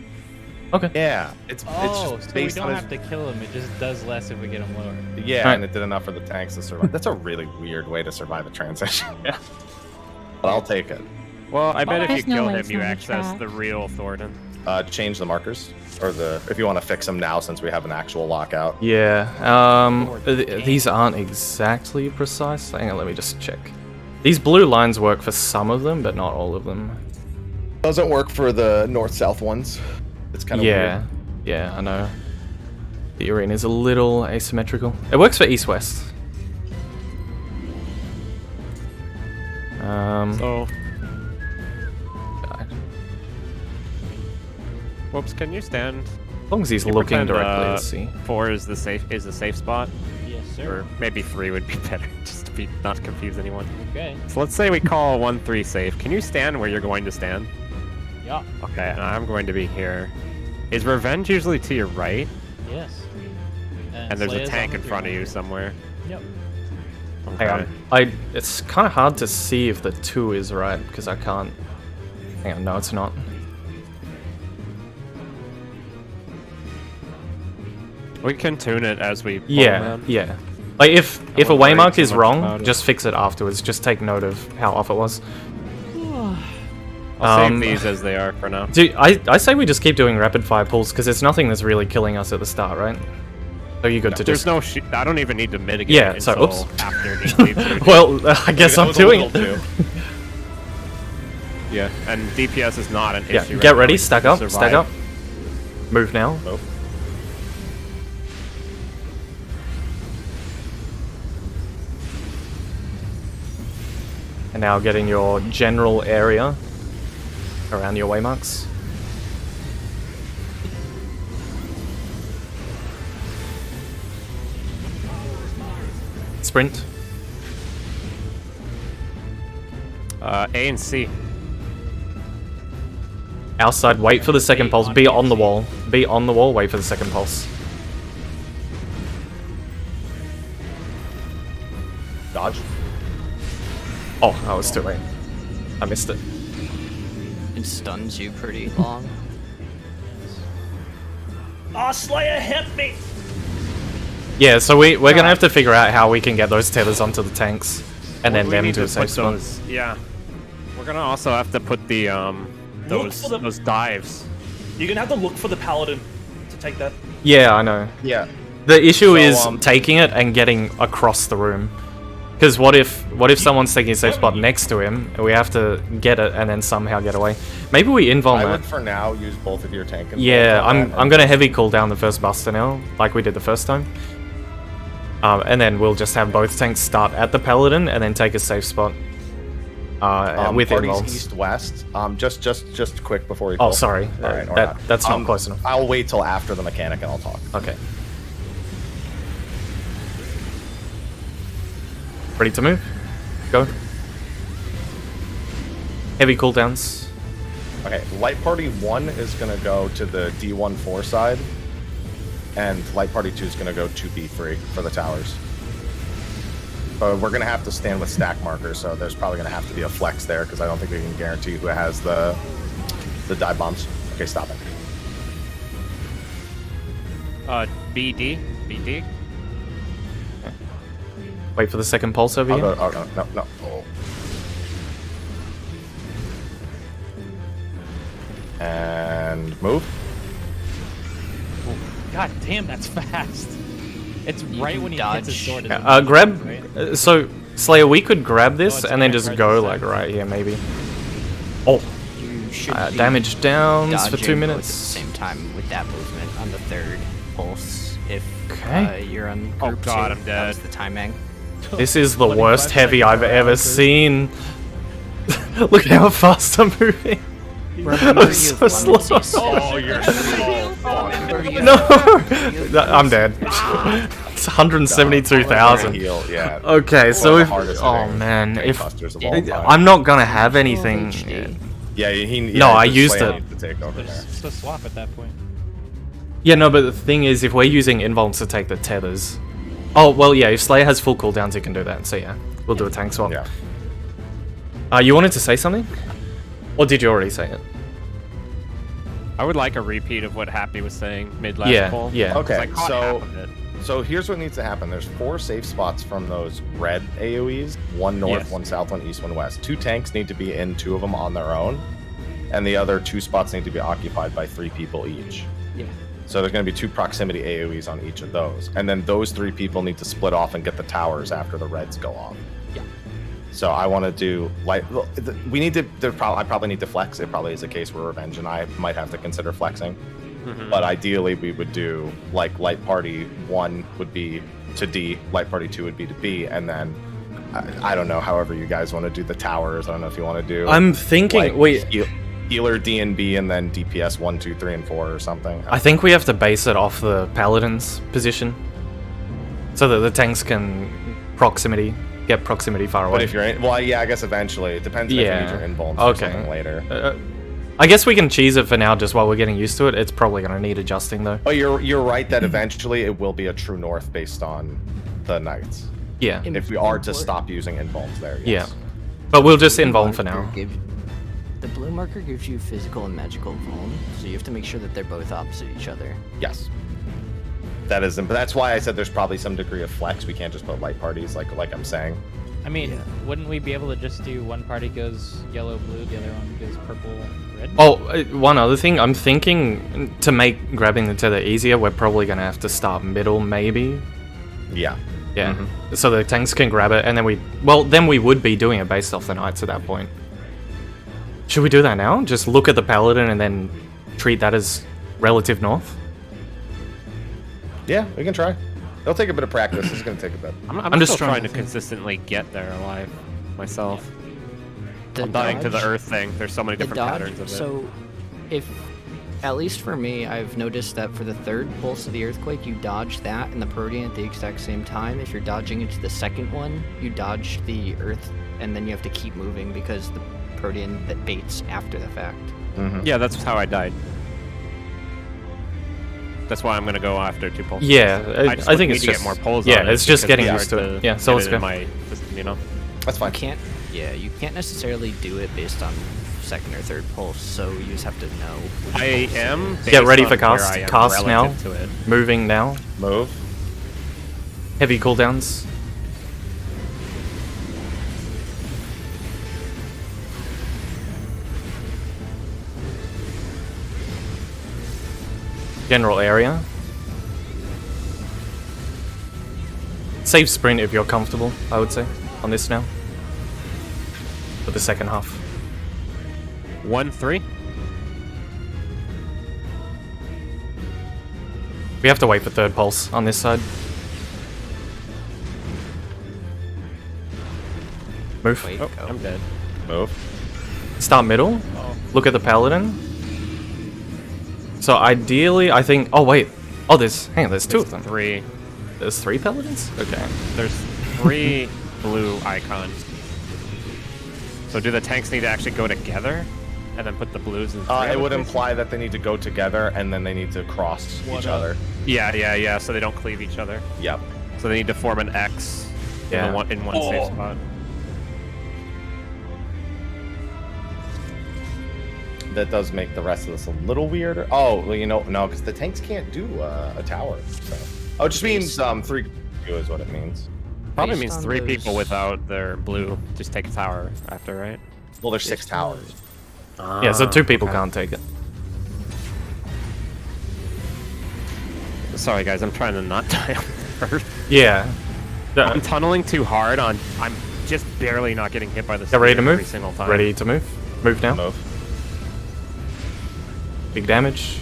Okay. Yeah, it's Oh, just so we based don't on have to kill him. It just does less if we get him lower. Yeah, Alright. and it did enough for the tanks to survive. That's a really weird way to survive a transition. Yeah. But I'll take it. Well, I bet if you There's no kill way him, it's you on the access track. the real Thornton. Change the markers, or if you want to fix them now since we have an actual lockout. Yeah. These aren't exactly precise. Hang on, let me just check. These blue lines work for some of them, but not all of them. Doesn't work for the north-south ones. It's kind of Yeah. weird. Yeah, I know. The arena is a little asymmetrical. It works for east-west. So, whoops, can you stand? As long as he's You looking pretend, directly to see. 4 is the safe spot, Yes, or maybe 3 would be better, just to not confuse anyone. Okay. So let's say we call 1-3 safe. Can you stand where you're going to stand? Yeah. Okay, and I'm going to be here. Is revenge usually to your right? Yes. And there's a Sleigh's tank on in the front of you 300. somewhere. Yep. Hang on. It's kind of hard to see if the 2 is right, because I can't... Hang on, no, it's not. We can tune it as we pull Yeah, them. yeah. Like, if a won't worry waymark too is much wrong, about it. just fix it afterwards. Just take note of how off it was. I'll save these as they are for now. Dude, I say we just keep doing rapid fire pulls, because there's nothing that's really killing us at the start, right? So you're good to There's just... no I don't even need to mitigate Yeah, so, until oops. after he leaves you. Well, I guess That I'm was a doing little it. too. Yeah, and DPS is not an Yeah, issue. get right ready, now. stack We up, can stack survive. up. Move now. Move. And now get in your general area around your waymarks. Sprint. A and C. Outside, wait for the second pulse. Be on the wall. Be on the wall, wait for the second pulse. Dodge. Oh, I was too late. I missed it. It stuns you pretty long. Oh, Slayer hit me! Yeah, so we're gonna have to figure out how we can get those tethers onto the tanks. And then We them need to a put safe spot. those. Yeah. We're gonna also have to put the for the- those dives. You're gonna have to look for the paladin to take that. Yeah, I know. Yeah. The issue So, is taking it and getting across the room. Because what if someone's taking a safe spot next to him, and we have to get it and then somehow get away? Maybe we invuln I that. would for now use both of your tank and Yeah, bolt on that, I'm and- gonna heavy cool down the first buster now, like we did the first time. And then we'll just have both tanks start at the paladin and then take a safe spot. With parties invulns. east-west. Just quick before we. Oh, pull. sorry. All right, or That's not close enough. I'll wait till after the mechanic and I'll talk. Okay. Ready to move? Go. Heavy cooldowns. Okay, Light Party 1 is going to go to the D14 side, and Light Party 2 is going to go to B3 for the towers. But we're going to have to stand with stack markers, so there's probably going to have to be a flex there, because I don't think we can guarantee who has the dive bombs. Okay, stop it. BD. Wait for the second pulse over I'll here. go, oh, no. Oh. And move. God damn, that's fast. It's right when he hits his sword. and then Grab. right? So Slayer, we could grab this it's and then right just right go this like side. right here, maybe. Oh, You should be damage downs for 2 dodging both at minutes. the same time with that movement on the third pulse. If Okay. you're on Oh group God, 2, I'm that was dead. the timing. This is the 25 worst heavy seconds I've per ever hour. seen. Look how fast I'm moving. Remember I'm you so have slow. one disease. Oh, you're so Remember you No, have- I'm dead. It's 172,000. Heal, yeah. Okay, so One of the if hardest oh hitting man, tank if busters of all time. I'm not gonna have anything. Yeah, No, I the used Slayer it. needs to take over there. It's a swap at that point. Yeah, no, but the thing is, if we're using invulns to take the tethers, oh well, yeah. If Slayer has full cooldowns, he can do that. So yeah, we'll do a tank swap. Yeah. You wanted to say something, or did you already say it? I would like a repeat of what Happy was saying mid last Yeah, pull. yeah. 'cause I Okay, caught so half of it. so here's what needs to happen. There's 4 safe spots from those red AoEs. 1 north, Yes. 1 south, 1 east, 1 west. 2 tanks need to be in 2 of them on their own, and the other 2 spots need to be occupied by 3 people each. Yeah. So there's going to be 2 proximity AoEs on each of those, and then those 3 people need to split off and get the towers after the reds go off. Yeah. So I want to do like we need to. I probably need to flex. It probably is a case where Revenge and I might have to consider flexing. But ideally, we would do like Light Party 1 would be to D, Light Party 2 would be to B, and then I don't know. However, you guys want to do the towers. I don't know if you want to do. I'm thinking. like, Wait, healer D and B, and then DPS 1, 2, 3, and 4 or something. I think we have to base it off the paladin's position, so that the tanks can get proximity far away. But if you're in, well, yeah, I guess eventually it depends if you need your invulns or Okay. something later. I guess we can cheese it for now, just while we're getting used to it. It's probably gonna need adjusting though. Oh, you're right that eventually it will be a true north based on the knights. Yeah, If we are to stop using invulns there, yeah. yes. But we'll just Blue invuln for marker now. The blue marker gives you physical and magical vuln, so you have to make sure that they're both opposite each other. Yes. That is, but that's why I said there's probably some degree of flex. We can't just put light parties like I'm saying. I mean, Yeah. wouldn't we be able to just do one party goes yellow, blue, the other one goes purple, red? Oh, one other thing. I'm thinking to make grabbing the tether easier, we're probably gonna have to start middle, maybe. Yeah. Yeah. So the tanks can grab it, and then we would be doing it based off the knights at that point. Should we do that now? Just look at the paladin and then treat that as relative north? Yeah, we can try. It'll take a bit of practice. It's gonna take a bit. I'm just still trying trying to to think. consistently get there alive myself. The I'm dying to the dodge- earth thing. There's so many the different dodge, patterns of it. So, if at least for me, I've noticed that for the third pulse of the earthquake, you dodge that and the protean at the exact same time. If you're dodging into the second one, you dodge the earth, and then you have to keep moving because the protean that baits after the fact. Yeah, that's how I died. That's why I'm gonna go after 2 pulses. Yeah, just I think need it's to just get more pulls. yeah, on it it's just because getting it's used to hard it. Yeah, so get let's it go. in my system, you know. That's fine. You can't necessarily do it based on second or third pulse, so you just have to know. I am. Get ready based for on where cast. I am Cast now. relative to it. Moving now. Move. Heavy cooldowns. General area. Save sprint if you're comfortable, I would say, on this now. For the second half. 1-3. We have to wait for third pulse on this side. Move. Wait, Oh, go. I'm dead. Move. Start middle. Look at the paladin. So ideally, I think. Oh wait. Oh, there's 2 of them. 3. There's 3 paladins. Okay. There's 3 blue icons. So do the tanks need to actually go together? and then put the blues in. It would imply that they need to go together and then they need to cross each other. Yeah. So they don't cleave each other. Yep. So they need to form an X Yeah. in one safe spot. That does make the rest of this a little weirder. Oh, well, no, because the tanks can't do a tower. So. Oh, it just means 3 is what it means. Probably Based means on 3 those- people without their blue just take a tower after, right? Well, there's 6 towers. Yeah, so 2 people can't take it. Sorry guys, I'm trying to not die on first. Yeah. I'm tunneling too hard on. I'm just barely not getting hit by the Get ready to spear every move. single time. Ready to move. Move now. Move. Big damage.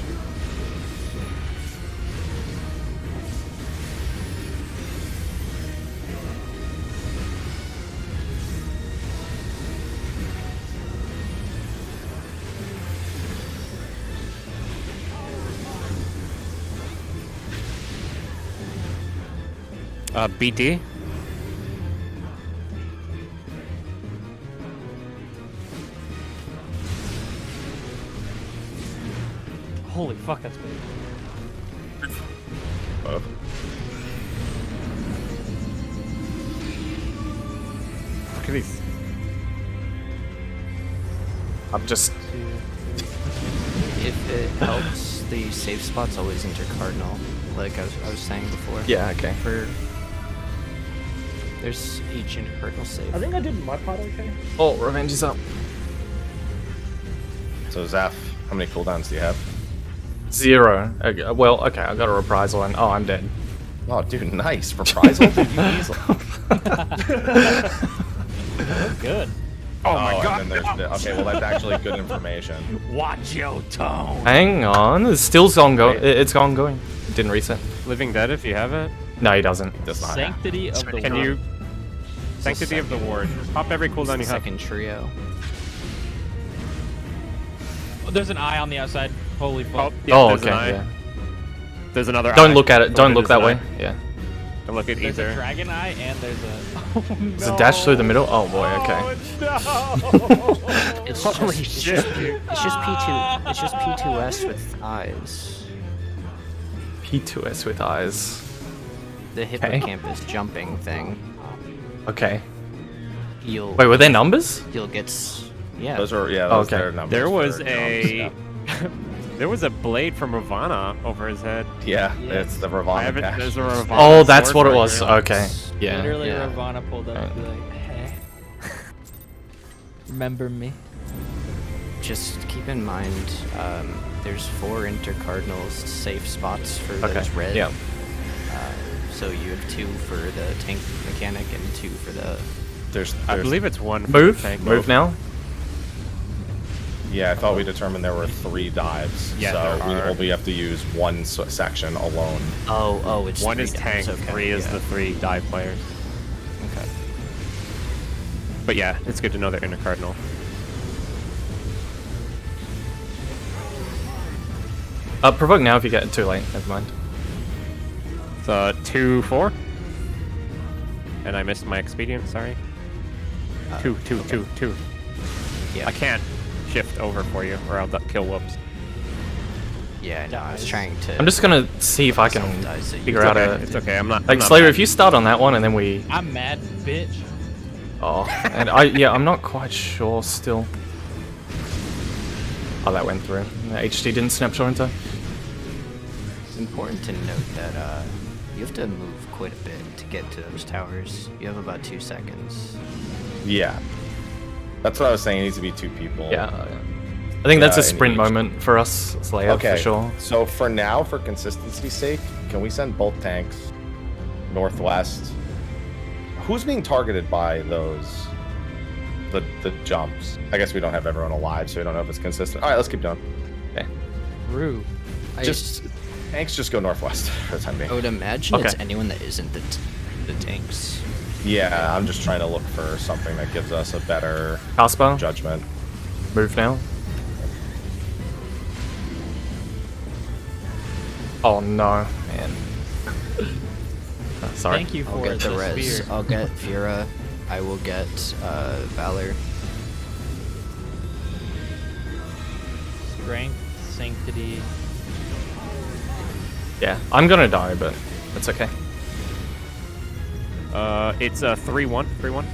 BD. Holy fuck, that's big. Move. Look at these. I'm just. If it helps, the safe spot's always intercardinal, like I was saying before. Yeah, okay. There's each intercardinal safe. I think I did my part okay. Oh, revenge is up. So Zeph, how many cooldowns do you have? 0. Okay, well, okay, I got a reprisal and I'm dead. Oh, dude, nice reprisal. Dude, you easily. Good. Oh my god. And then okay, well that's actually good information. Watch your tone. Hang on, it's still ongoing. It's ongoing. Didn't reset. Living Dead if you have it. No, he doesn't. Does not. Sanctity of the Can Ward. you? Sanctity of the Ward. Pop every cooldown you have. Second trio. Oh, there's an eye on the outside. Holy fuck. Oh, there's okay. an eye. Yeah. There's another eye. Don't look at it. Don't There's look that an way. eye. Yeah. Don't look at There's a either. dragon eye and there's a. Oh, There's a dash through the middle. Oh boy. Okay. It's Holy just, shit. It's just P2. It's just P2S with eyes. P2S with eyes. The hippocampus jumping thing. Okay. You'll Wait, were there numbers? you'll get yeah. Those are Oh, those okay. their numbers. There was for a. jumps, There was a blade from Ravana over his head. yeah, it's the Ravana I haven't. dash. There's a Ravana. Oh, that's sword what it right was. here. Okay. Yeah. Literally, Yeah. Ravana pulled up and be like, hey. Remember me? Just keep in mind, there's 4 intercardinal safe spots for Okay. those red. Yeah. So you have 2 for the tank mechanic and 2 for the. I believe it's 1. For Move. the tank. Move now. Yeah, I thought we determined there were 3 dives. Yeah, so there we are. only have to use 1 section alone. Oh, it's 1 3 is dives, tank. okay, 3 is yeah. the 3 dive players. Okay. But yeah, it's good to know they're intercardinal. Provoke now if you get it too late. Never mind. It's 2-4. And I missed my expedient. Sorry. 2. Yeah. I can't shift over for you, or I'll kill whoops. Yeah, no, I was trying to. I'm just gonna see if I can Self-dice it. figure It's out okay. a. It's okay. I'm not. Like I'm not Slayer, mad. if you start on that one and then we. I'm mad, bitch. Oh, and I'm not quite sure still. Oh, that went through. The HT didn't snapshot into. It's important to note that you have to move quite a bit to get to those towers. You have about 2 seconds. Yeah. That's what I was saying. It needs to be 2 people. Yeah. I think that's a in sprint each. moment for us, Slayer, Okay. for sure. So for now, for consistency's sake, can we send both tanks northwest? Who's being targeted by those the jumps? I guess we don't have everyone alive, so we don't know if it's consistent. All right, let's keep going. Okay. Rue. Just tanks just go northwest for the time being. I would imagine it's Okay. anyone that isn't the tanks. Yeah, I'm just trying to look for something that gives us a better Casper, judgment. move now. Oh no, man. Oh, sorry. Thank you I'll for get the res. spear. I'll get Fiora. I will get Valor. Strength, Sanctity. Yeah, I'm gonna die, but it's okay. It's a 3-1. 3-1.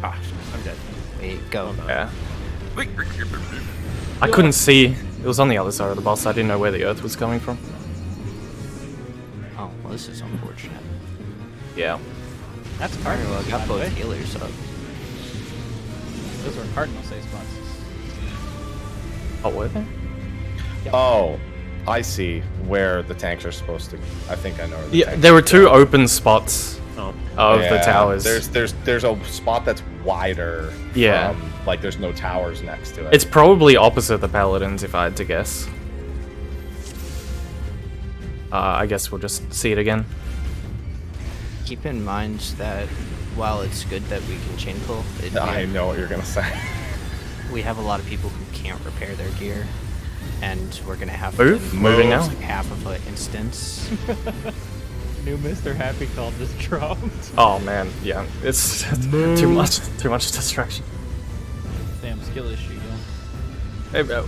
Ah, I'm dead. Wait, go. Yeah. I couldn't see. It was on the other side of the boss. I didn't know where the earth was coming from. Oh, well, this is unfortunate. Yeah. That's Alright, Cardinal. well, I got by the both way. healers up. Those were Cardinal safe spots. Oh, were they? Oh, I see where the tanks are supposed to. I think I know. Where the Yeah, tanks there are were two going. open spots Oh. of the Yeah, towers. There's a spot that's wider. Yeah. Like there's no towers next to it. It's probably opposite the paladins, if I had to guess. I guess we'll just see it again. Keep in mind that while it's good that we can chain pull, I know what you're gonna say. we have a lot of people who can't repair their gear, and we're gonna have Move? to Moving lose now? like half of an instance. New Mr. Happy called this dropped. Oh man, yeah, it's too much distraction. Damn skill issue, yeah. Hey,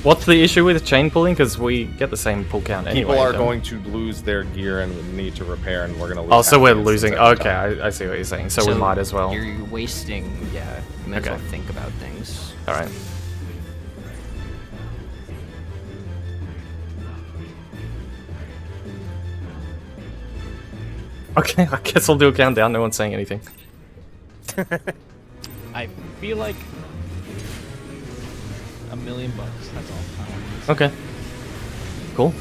what's the issue with chain pulling? Because we get the same pull count anyway. People are don't we? going to lose their gear and need to repair, and we're gonna lose. Oh, so half we're the losing. instance every Okay, time. I see what you're saying. So we might as well. You're wasting, yeah, you might as well Okay. think about things. All right. Okay, I guess I'll do a countdown. No one's saying anything. I feel like $1 million. That's all. Okay. Cool.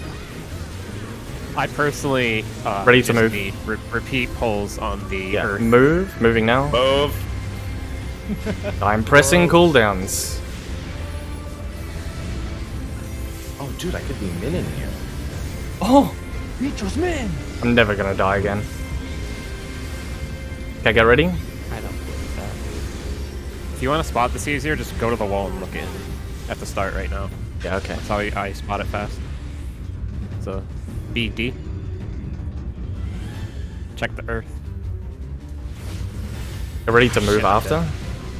I personally Ready to just move. need repeat pulls on the Yeah. earth. Moving now. Move. I'm pressing cooldowns. Oh, dude, I could be min in here. Oh! Mitchell's man! I'm never gonna die again. Okay, get ready. I don't believe that. If you want to spot this easier, just go to the wall and look in at the start right now. Yeah, okay. That's how I spot it fast. So, BD. Check the earth. Get ready to move Shit, I'm after.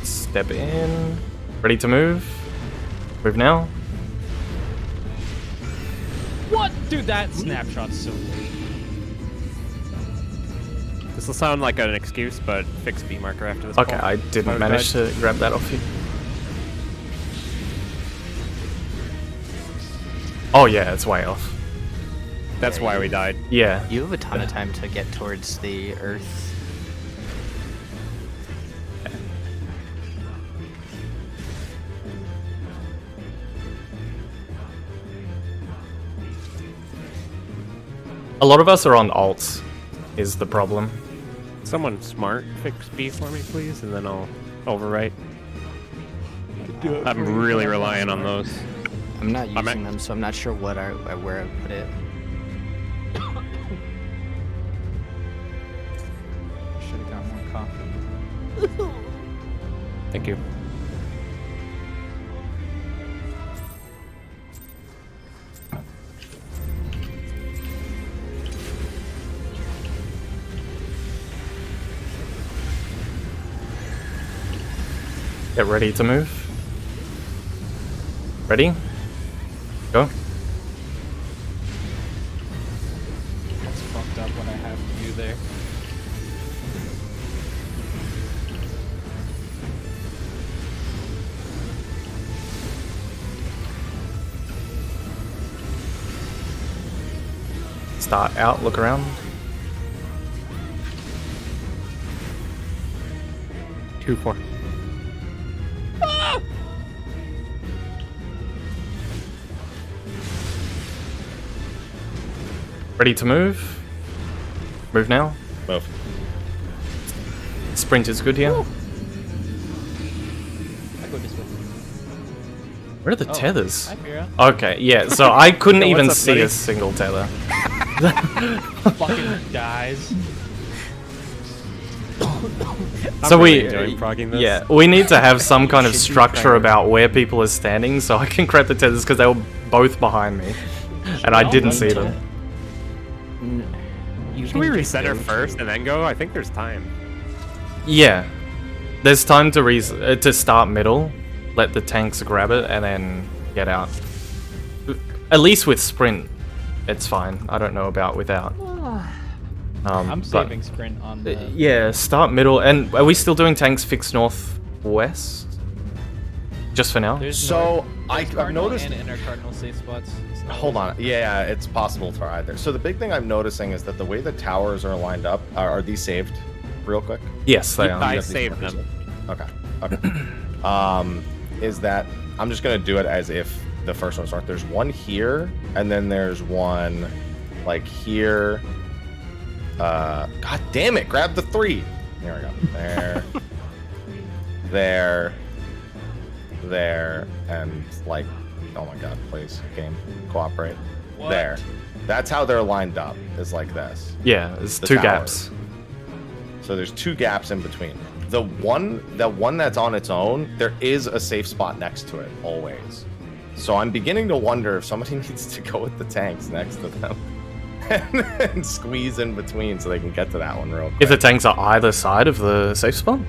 Step in. Ready to move. Move now. What? Dude, that snapshot's so weak. This will sound like an excuse, but fix B marker after this. Okay, pull. I didn't would've manage died. to grab that off you. Oh yeah, it's way off. That's why we died. Yeah. You have a ton of time to get towards the earth. A lot of us are on alts, is the problem. Someone smart fix B for me, please, and then I'll overwrite. I'm really relying on those. I'm not I'm using them, so I'm not sure what where I put it. Should have got more coffee. Thank you. Get ready to move. Ready? Go. It's fucked up when I have you there. Start out, look around. 2-4. Ready to move. Move now. Move. Sprint is good here. I go this way. Where are the Oh, tethers? Hi, Mira. Okay, yeah, so I couldn't Yo, what's even up, see buddy? a single tether. Fucking dies. So really we, enjoying progging this. yeah, we need to have some kind of Should be structure fair. about where people are standing so I can grab the tethers because they were both behind me and I all didn't done see to them. You Should we can just reset her go first to- and then go? I think there's time. Yeah. There's time to to start middle, let the tanks grab it, and then get out. At least with sprint, it's fine. I don't know about without. I'm but- saving sprint on the. Yeah, start middle. And are we still doing tanks fixed northwest? Just for now? There's So I've I've noticed. and inner cardinal safe spots. Hold on. Yeah, it's possible for either. So the big thing I'm noticing is that the way the towers are lined up, are these saved real quick? Yes, they are. I You have these saved markers? them. Okay. Is that I'm just gonna do it as if the first one's north. There's one here, and then there's one like here. God damn it! Grab the 3. There we go. There. There, and like, oh my god, please, game, cooperate. What? There. That's how they're lined up, is like this. Yeah, it's The 2 towers. gaps. So there's 2 gaps in between. The one that's on its own, there is a safe spot next to it, always. So I'm beginning to wonder if somebody needs to go with the tanks next to them and squeeze in between so they can get to that one real quick. If the tanks are either side of the safe spot?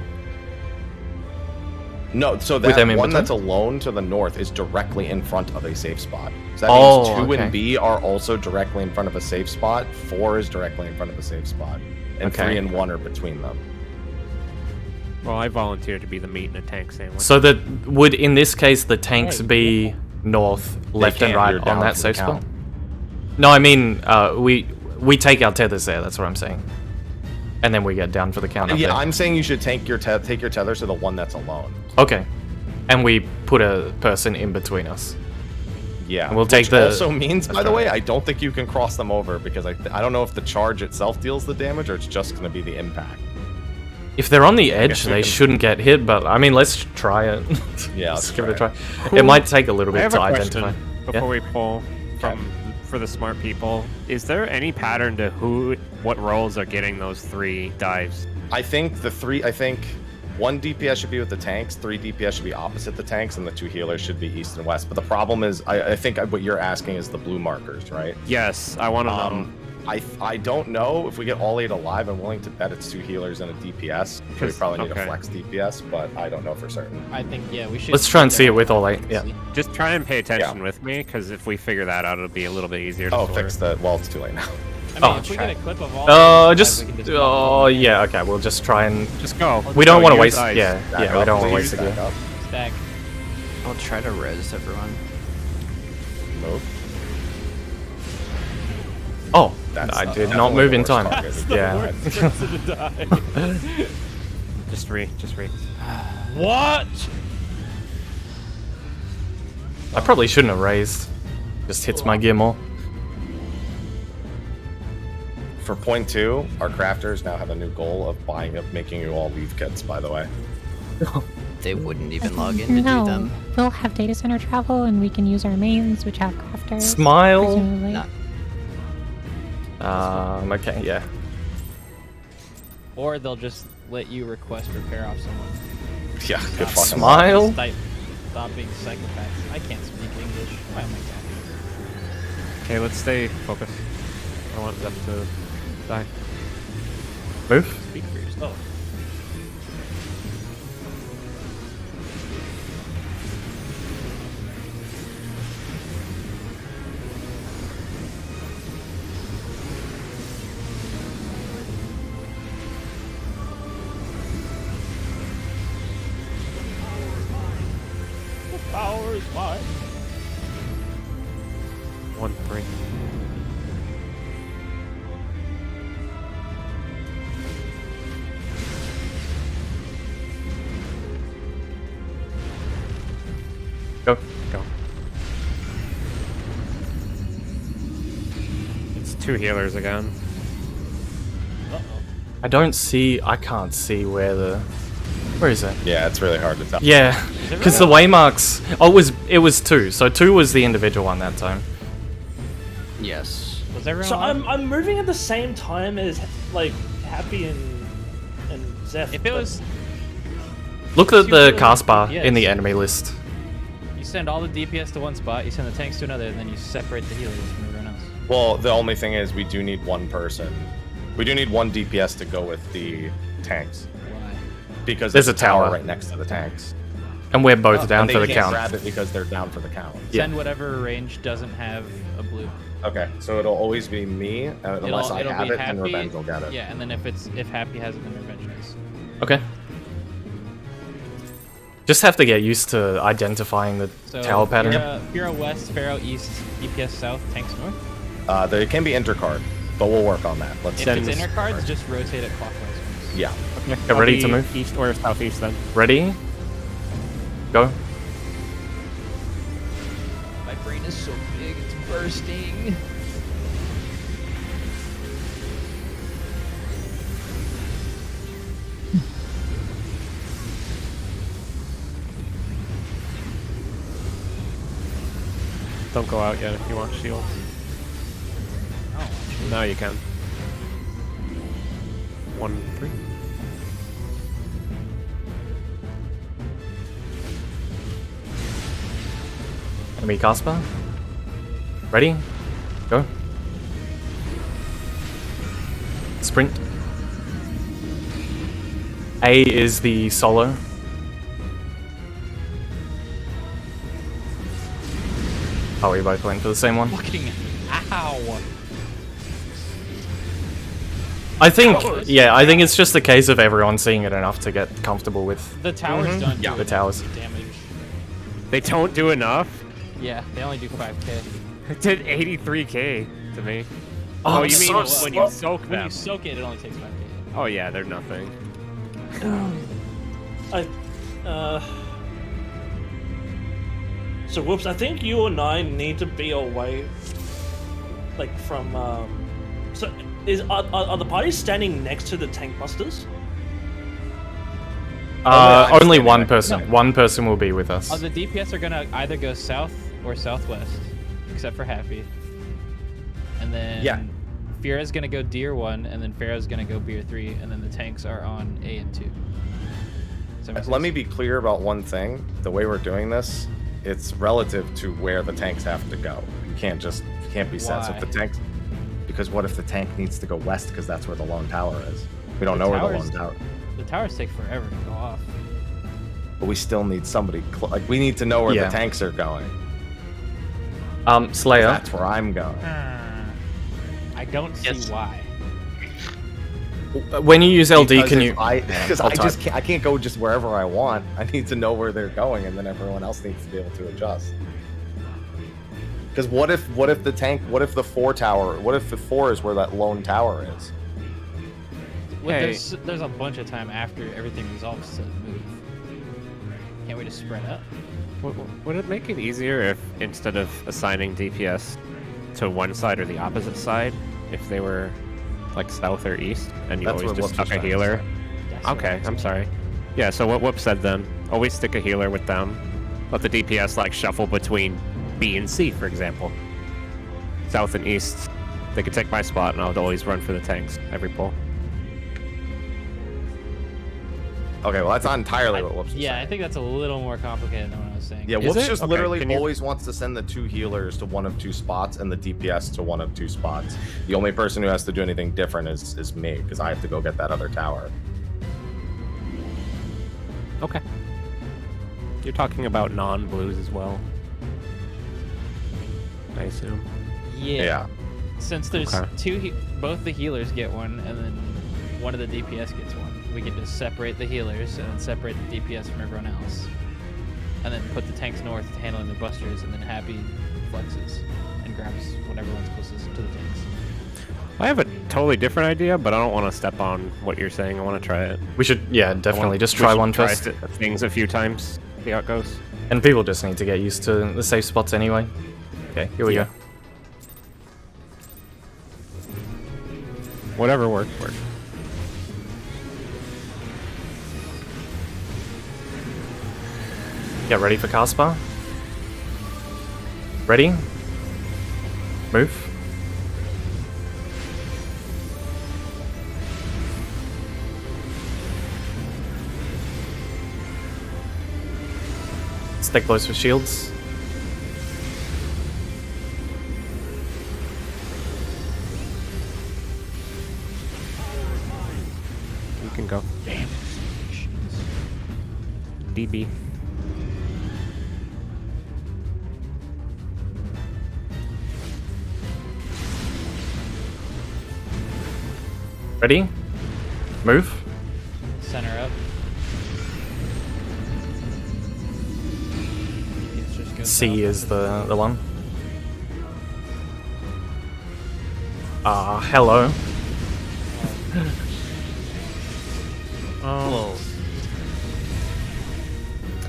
No, so With them that in one between? that's alone to the north is directly in front of a safe spot. So that Oh, means 2 okay. and B are also directly in front of a safe spot. 4 is directly in front of a safe spot. And Okay. 3 and 1 are between them. Well, I volunteered to be the meat in a tank sandwich. So that would, in this case, the tanks be north, left, and can't, right you're on down that for the safe spot? count. No, I mean, we take our tethers there. That's what I'm saying. And then we get down for the count. up Yeah, there. I'm saying you should take your tethers to the one that's alone. Okay. And we put a person in between us. Yeah. And we'll take which the- also means, by that's the right. way, I don't think you can cross them over because I don't know if the charge itself deals the damage or it's just going to be the impact. If they're on the edge, guess we they can- shouldn't get hit, but I mean, let's try it. Yeah, let's let's give it a try try. It might take a little I bit have to a question identify. before we pull for the smart people. Is there any pattern to what roles are getting those 3 dives? I think 1 DPS should be with the tanks, 3 DPS should be opposite the tanks, and the 2 healers should be east and west. But the problem is, I think what you're asking is the blue markers, right? Yes, I want to know. I don't know if we get all 8 alive. I'm willing to bet it's 2 healers and a DPS. We 'Cause- probably need okay. a flex DPS, but I don't know for certain. I think we should. Let's try and check see it out with the all 8. map Yeah. and see. Just try and pay attention with me, because if we figure that out, it'll be a little bit easier to Oh, sort. fix the. Well, it's too late now. I mean, Oh, if we try. get a clip of all. Oh, the just. we can Oh, yeah. Okay, we'll just try and. Just go. We don't want to Use waste. ice. Yeah, Back yeah. We up, don't want to please, waste a back gear. up. stack. I'll try to res everyone. Move. Oh, That's I did definitely not move the in worst time. target. Yeah. Just re. What? I probably shouldn't have raised. Just hits my gear more. For point 2, our crafters now have a new goal of making you all leave kits. By the way. They wouldn't even log in to No, do them. we'll have data center travel, and we can use our mains, which have crafters. Smile. presumably. No. Okay, yeah. Or they'll just let you request repair off someone. Yeah. Good fucking luck. Smile. Stop being psychopaths. I can't speak English. Why am I talking? Okay, let's stay focused. I want them to die. Move. Speak for yourself. Power is mine. 1-3. Go. Go. It's 2 healers again. I don't see. I can't see where the. Where is it? Yeah, it's really hard to tell. Yeah, because the waymarks. Oh, it was 2. So 2 was the individual one that time. Yes. Was everyone? So on? I'm moving at the same time as like Happy and Zeph. If it but- was, Look at the Super- cast bar in the yes. enemy list. you send all the DPS to one spot, you send the tanks to another, and then you separate the healers from everyone else. Well, the only thing is we do need one person We do need one DPS to go with the tanks Why? because There's there's a tower. right next to the tanks. And we're both And down they for the can't count. grab it because they're down for the count. Yeah. Send whatever range doesn't have a blue. Okay, so it'll always be me unless I It'll have be it, and Happy. Revenge will get it. Yeah, and then if Happy has it, then Revenge does. Okay. Just have to get used to identifying the So tower pattern. Fira west, Pharaoh east, DPS south, tanks north. They can be intercard, but we'll work on that. Let's If Send it's this- inner cards, just rotate it clockwise. Yeah. Get ready to move. East or southeast then. Ready? Go. My brain is so big, it's bursting. Don't go out yet if you want shields. Oh, Now you can. 1, 3. Enemy Casper. Ready? Go. Sprint. A is the solo. Oh, we both went for the same one. fucking ow. I think, yeah, I think it's just a case of everyone seeing it enough to get comfortable with The tower's done. the towers. Damage. They don't do enough. Yeah, they only do 5k. It did 83k to me. Oh, you mean so when you soak When them? you soak it, it only takes 5k. Oh yeah, they're nothing. So whoops, I think you and I need to be away, like from. So are the parties standing next to the tank busters? I'm Only standing one next- person. One person will be with us. The DPS are gonna either go south or southwest, except for Happy. And then Yeah. Fira's gonna go Deer 1, and then Pharaoh's gonna go Beer 3, and then the tanks are on A and 2. Does that make Let me sense? be clear about one thing. The way we're doing this, it's relative to where the tanks have to go. You can't be set. So if the Why? tanks, because what if the tank needs to go west because that's where the lone tower is? We don't The know where the towers- lone tower. The towers take forever to go off. But we still need somebody. Like we need to know where Yeah. the tanks are going. Slayer. That's where I'm going. I don't see Yes. why. When you use LD, Because can if you? Because I'll I just type. can't. I can't go just wherever I want. I need to know where they're going, and then everyone else needs to be able to adjust. Because what if the tank? What if the 4 tower? What if the 4 is where that lone tower is? Well, Hey. there's a bunch of time after everything resolves to move. Can't we just spread up? Would it make it easier if instead of assigning DPS to one side or the opposite side, if they were like south or east, and you That's always what just Whoops stuck was a trying to healer? say. That's what Okay, I'm saying. sorry. Yeah, so what Whoop said then, always stick a healer with them. Let the DPS like shuffle between B and C, for example. South and east, they could take my spot, and I would always run for the tanks every pull. Okay, well that's not entirely what Whoops was Yeah, I saying. think that's a little more complicated than what I was saying. Yeah, Is Whoops it? just Okay, literally can you- always wants to send the 2 healers to one of 2 spots and the DPS to one of 2 spots. The only person who has to do anything different is me, because I have to go get that other tower. Okay. You're talking about non-blues as well, I assume. Yeah. Since there's Okay. both the healers get one, and then one of the DPS gets one. We can just separate the healers and then separate the DPS from everyone else, and then put the tanks north handling the busters, and then Happy flexes and grabs whatever one's closest to the tanks. I have a totally different idea, but I don't want to step on what you're saying. I want to try it. We should, yeah, definitely just try one first. Things a few times, see how it goes. And people just need to get used to the safe spots anyway. Okay, here we Yeah. go. Whatever works. Get ready for Casper. Ready? Move. Stay close with shields. can go. Damn. DB. Ready? Move. Center up. Let's just go C south. is the one. Hello. Whoa.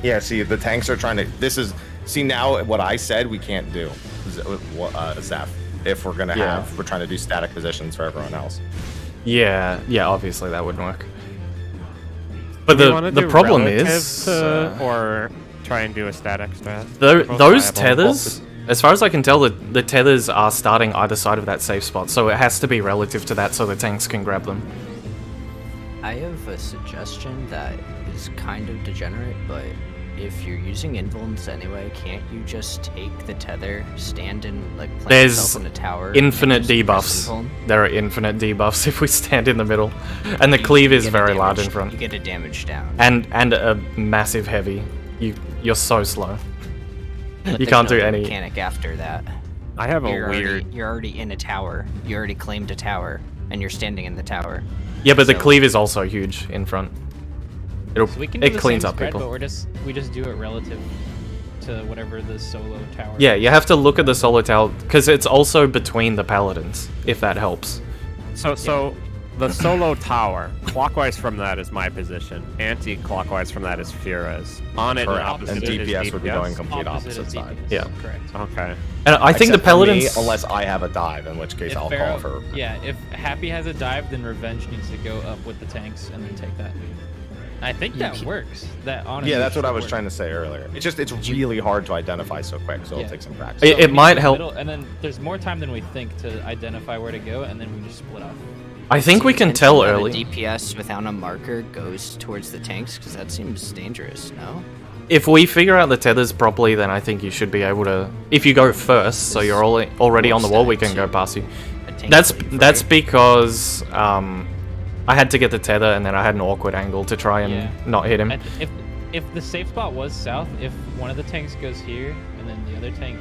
Yeah, see, the tanks are trying to. See, now what I said we can't do, Zeph, if we're gonna Yeah. we're trying to do static positions for everyone else. Yeah, obviously that wouldn't work. But Do we wanna the do problem relative is, to, or try and do a static strat. those Both viable. tethers, as far as I can tell, the tethers are starting either side of that safe spot, so it has to be relative to that so the tanks can grab them. I have a suggestion that is kind of degenerate, but if you're using invulns anyway, can't you just take the tether, stand and like plant There's yourself in a tower? infinite and just press debuffs. invuln? There are infinite debuffs if we stand in the middle, and the cleave You is get a very large in damage- front, You get a damage down. and a massive heavy. You're so slow. But You there's can't do no any. mechanic after that. I have a You're weird. already in a tower. You already claimed a tower, and you're standing in the tower. Yeah, but the So- cleave is also huge in front. So we can do It the cleans same up spread, people. but we just do it relative to whatever the solo tower. Yeah, you have to look at the solo tower because it's also between the paladins, if that helps. So the solo tower, clockwise from that is my position. Anti-clockwise from that is Fira's. On it, Correct. opposite And is DPS would be going DPS. complete Opposite opposite of side. DPS. Yeah. Correct. Okay. And I think the Except for me, paladins. unless I have a dive, in which case If I'll Pharaoh- call for. Yeah, if Happy has a dive, then Revenge needs to go up with the tanks and then take that. I think that works. That honestly. Yeah, that's what I was work. trying to say earlier. It's really hard to identify so quick, so Yeah. it'll take some practice. It we might do help. middle, and then there's more time than we think to identify where to go, and then we just split off. I think we can tell That a early. DPS without a marker goes towards the tanks, because that seems dangerous, no? If we figure out the tethers properly, then I think you should be able to. If you go first, so you're already on the wall, we can go past you. A tank That's will be that's free. because I had to get the tether, and then I had an awkward angle to try and Yeah. not hit him. And if the safe spot was south, if one of the tanks goes here and then the other tank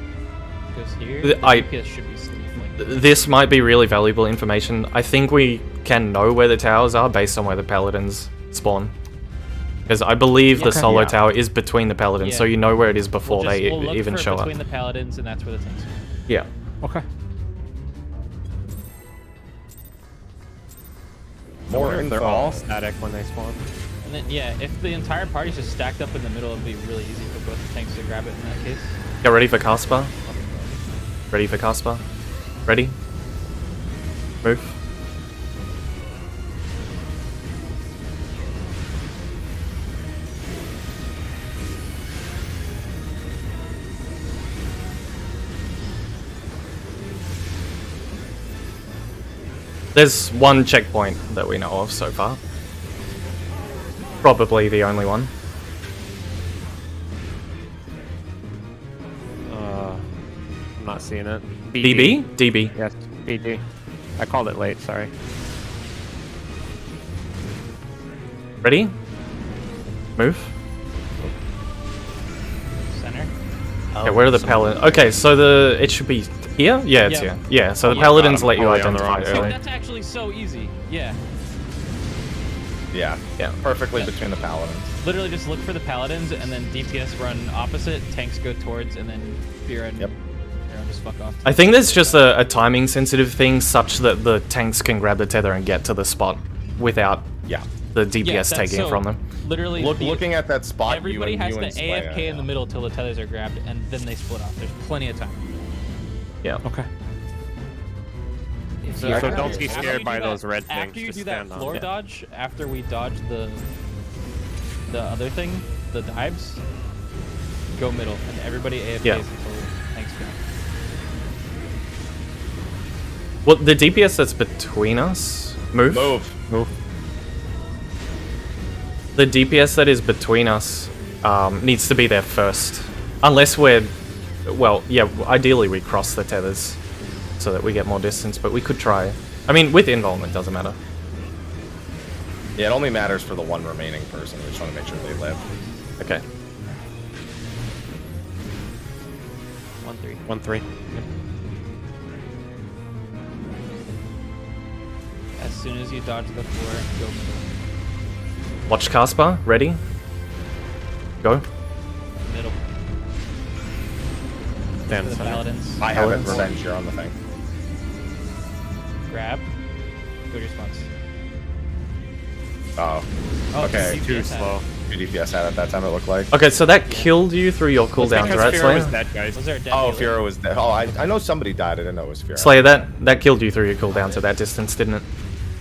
goes here, the I- DPS should be safe. Like, This might be really valuable information. I think we can know where the towers are based on where the paladins spawn. Because I believe the solo tower is between the paladins, so Yeah. you know where it is before we'll look even for show up. between the paladins, and that's where the tanks are. Yeah. Okay. More If they're info. all static when they spawn. And then yeah, if the entire party's just stacked up in the middle, it'd be really easy for both the tanks to grab it in that case. Get ready for Caspar. Ready for Caspar. Ready. Move. There's one checkpoint that we know of so far. Probably the only one. I'm not seeing it. DB? DB. Yes, BD. I called it late, sorry. Ready? Move. Center. Okay, where are the paladins? Okay, so it should be here? Yeah, it's Yeah. here. Yeah, so the Yeah. paladins let you Probably on the identify wrong See, side. early. that's actually so easy. Yeah. Yeah, Yeah. perfectly between the paladins. Literally just look for the paladins and then DPS run opposite, tanks go towards, and then Fira and Yep. Pharaoh just fuck off. I think there's just a timing sensitive thing such that the tanks can grab the tether and get to the spot without Yeah. the Yeah, DPS that's taking it so- from them. Literally, Looking at that spot, everybody you has and to Slay, AFK in the middle till the tethers are grabbed, and then they split off. There's plenty of time. Yeah. Okay. If So you're- don't be After you scared do by that- those red things. After you just do that stand on floor them. dodge, after we dodge the other thing, the dives, go middle, and everybody AFKs Yeah. until tanks grab. Well, the DPS that's between us. Move. Move. The DPS that is between us needs to be there first. Unless we're... Well, yeah, ideally we cross the tethers so that we get more distance, but we could try. I mean, with involvement, doesn't matter. Yeah, it only matters for the one remaining person. We just want to make sure they live. Okay. 1-3. 1-3. As soon as you dodge the 4, go middle. Watch Caspar. Ready? Go. Middle. Stand For the center. paladins. I have it. Paladins. Revenge, you're on the thing. Grab. Go to your spots. Oh, Oh, Okay, DPS Too had it. slow. 2 DPS had at that time, it looked like. Okay, so that killed you through your cooldowns, Because right, Fiora was Slayer? dead, guys. Was there a dead Oh, healer? Fiora was dead. Oh, I know somebody died. I didn't know it was Fiora. Slayer, that killed you through your cooldowns at that distance, didn't it?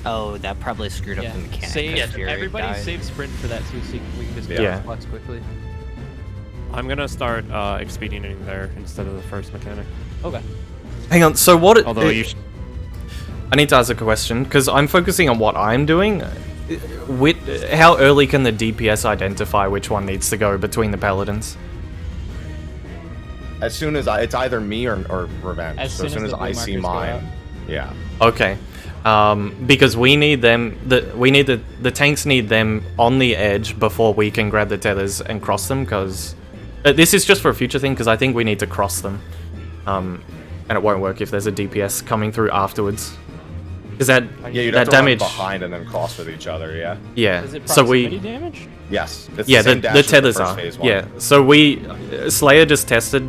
Oh, that probably screwed up Yeah. the mechanic. Save, because Fury everybody died. save sprint for that too, so we can just get Yeah. spots quickly. I'm gonna start expediting there instead of the first mechanic. Okay. Hang on, so what... Although you I need to ask a question, because I'm focusing on what I'm doing. How early can the DPS identify which one needs to go between the paladins? As soon as it's either me or Revenge. As So as soon soon as as the I blue see markers go mine. Yeah. Okay. Because we need them... The tanks need them on the edge before we can grab the tethers and cross them, because... this is just for a future thing, because I think we need to cross them. And it won't work if there's a DPS coming through afterwards. Because that Yeah, you'd that have to damage... run behind and then cross with each other, yeah? Yeah, Is it so proximity we... damage? Yes. It's Yeah, same the dash as tethers first are. phase one. Yeah, so we... Slayer just tested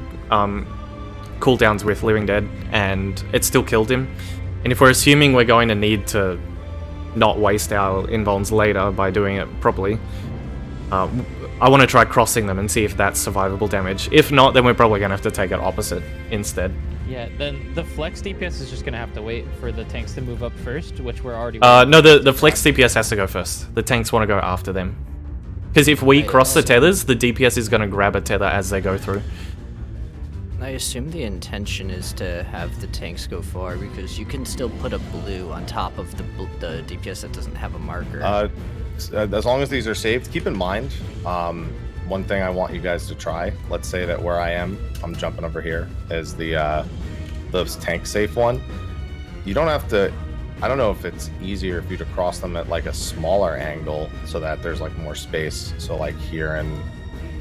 cooldowns with Living Dead, and it still killed him. And if we're assuming we're going to need to not waste our invulns later by doing it properly, I want to try crossing them and see if that's survivable damage. If not, then we're probably going to have to take it opposite instead. Yeah, then the flex DPS is just gonna have to wait for the tanks to move up first, which we're already. No, the flex DPS has to go first. The tanks want to go after them. Because if we Right, cross the also- tethers, the DPS is going to grab a tether as they go through. I assume the intention is to have the tanks go far because you can still put a blue on top of the DPS that doesn't have a marker. As long as these are saved, keep in mind, one thing I want you guys to try, let's say that where I am, I'm jumping over here, is the tank safe one. You don't have to, I don't know if it's easier for you to cross them at like a smaller angle so that there's like more space. So like here and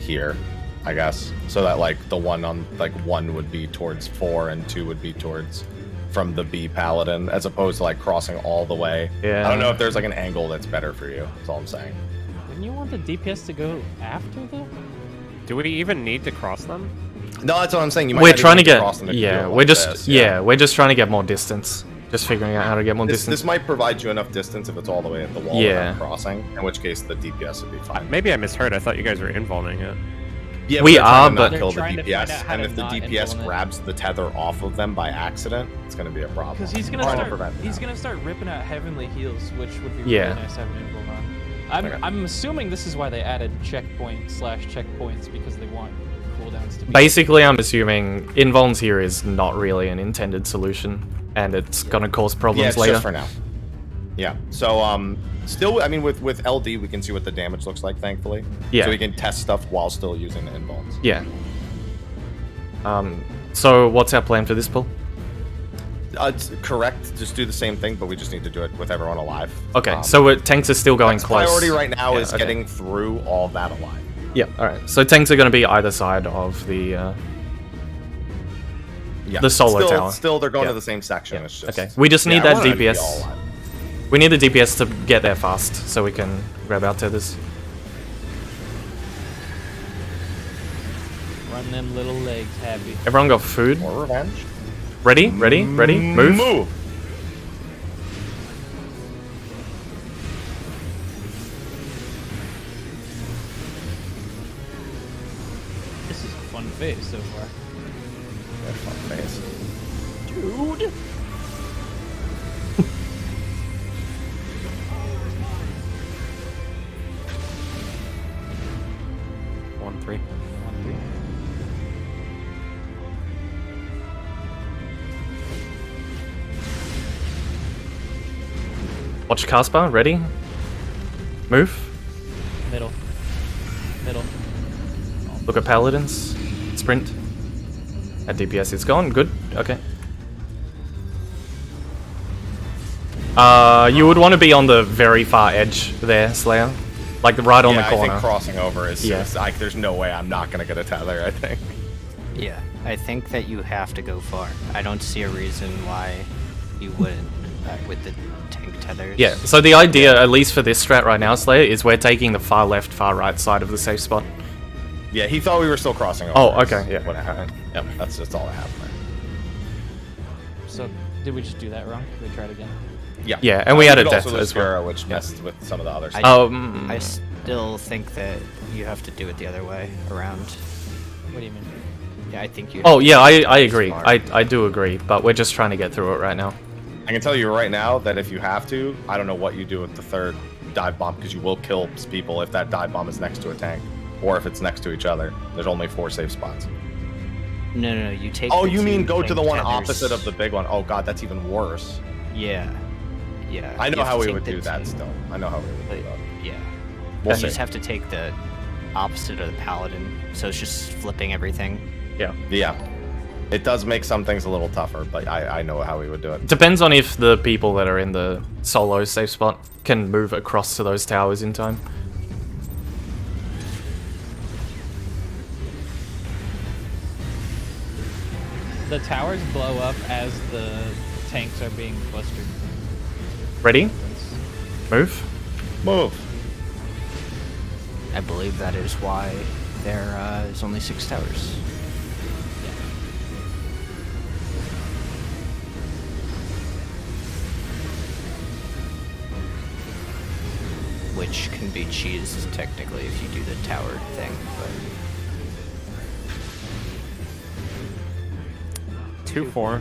here, I guess. So that like the one on, like 1 would be towards 4 and 2 would be towards from the B paladin, as opposed to like crossing all the way. Yeah. I don't know if there's like an angle that's better for you. That's all I'm saying. Wouldn't you want the DPS to go after though? do we even need to cross them? No, that's what I'm saying. You might We're not trying to even cross them get... if you do Yeah, it we're like just... this, yeah, we're just trying to get more distance. Just figuring out how to get more This distance. might provide you enough distance if it's all the way at the wall Yeah. without crossing, in which case the DPS would be fine. Maybe I misheard. I thought you guys were invulning it. Yeah, We they're trying are, to not but- kill the They're trying to find DPS, out how and to if the not DPS invuln it. grabs the tether off of them by accident, it's going to be a problem. Because he's gonna Trying to start. prevent He's that. gonna start ripping out heavenly heals, which would be Yeah. really nice to have an invul on. Okay. I'm assuming this is why they added checkpoints because they want cooldowns to be. Basically, I'm assuming invulns here is not really an intended solution, and it's gonna cause Yeah, problems it's later. just for now. Yeah. So, still, I mean, with LD, we can see what the damage looks like, thankfully. Yeah. So we can test stuff while still using the invulns. Yeah. So what's our plan for this pull? It's correct. Just do the same thing, but we just need to do it with everyone alive. Okay, so tanks are still going Next close. priority right now Yeah, is okay. getting through all that alive. Yeah, alright. So tanks are going to be either side of the... Yeah. The solar tower. Still, they're going Yeah. to the same section. Yeah, It's just, okay. We just need I that want it to be all DPS. alive. We need the DPS to get there fast, so we can grab our tethers. Run them little legs happy. Everyone got food? More revenge. Ready? Ready? Ready? Move? Move. This is a fun phase so far. Yeah, fun face. Dude. One, three. Watch Caspar, ready? Move. Middle. Middle. Look at Paladins. Sprint. That DPS is gone. Good. Okay. You would want to be on the very far edge there, Slayer. Like right on the I corner. think crossing over is Yeah. just, like, there's no way I'm not gonna get a tether, I think. Yeah, I think that you have to go far. I don't see a reason why you wouldn't with the tank tethers. Yeah, so the idea, at least for this strat right now, Slayer, is we're taking the far left, far right side of the safe spot. Yeah, he thought we were still crossing over. Oh, is okay, yeah. What happened. Yep, that's all that happened there. So did we just do that wrong? Can we try it again? Yeah. Yeah, and we had a could death also lose as well. Pharaoh, which messed with some of the other stuff. I still think that you have to do it the other way around. What do you mean? Yeah, I think you. Oh, yeah, I agree. Far. I do agree, but we're just trying to get through it right now. I can tell you right now that if you have to, I don't know what you do with the third dive bomb, because you will kill people if that dive bomb is next to a tank, or if it's next to each other. There's only 4 safe spots. No, you take. Oh, the you mean two go to the tank one tethers. opposite of the big one? Oh god, that's even worse. Yeah. I you know have how to we take would the do that two- still. I know how we would but, do that. yeah. We'll you see. just have to take the opposite of the paladin, so it's just flipping everything. Yeah. Yeah. It does make some things a little tougher, but I know how we would do it. Depends on if the people that are in the solo safe spot can move across to those towers in time. The towers blow up as the tanks are being clustered. Ready? Move. Move. I believe that is why there is only 6 towers. Which can be cheesed technically if you do the tower thing, but 2-4.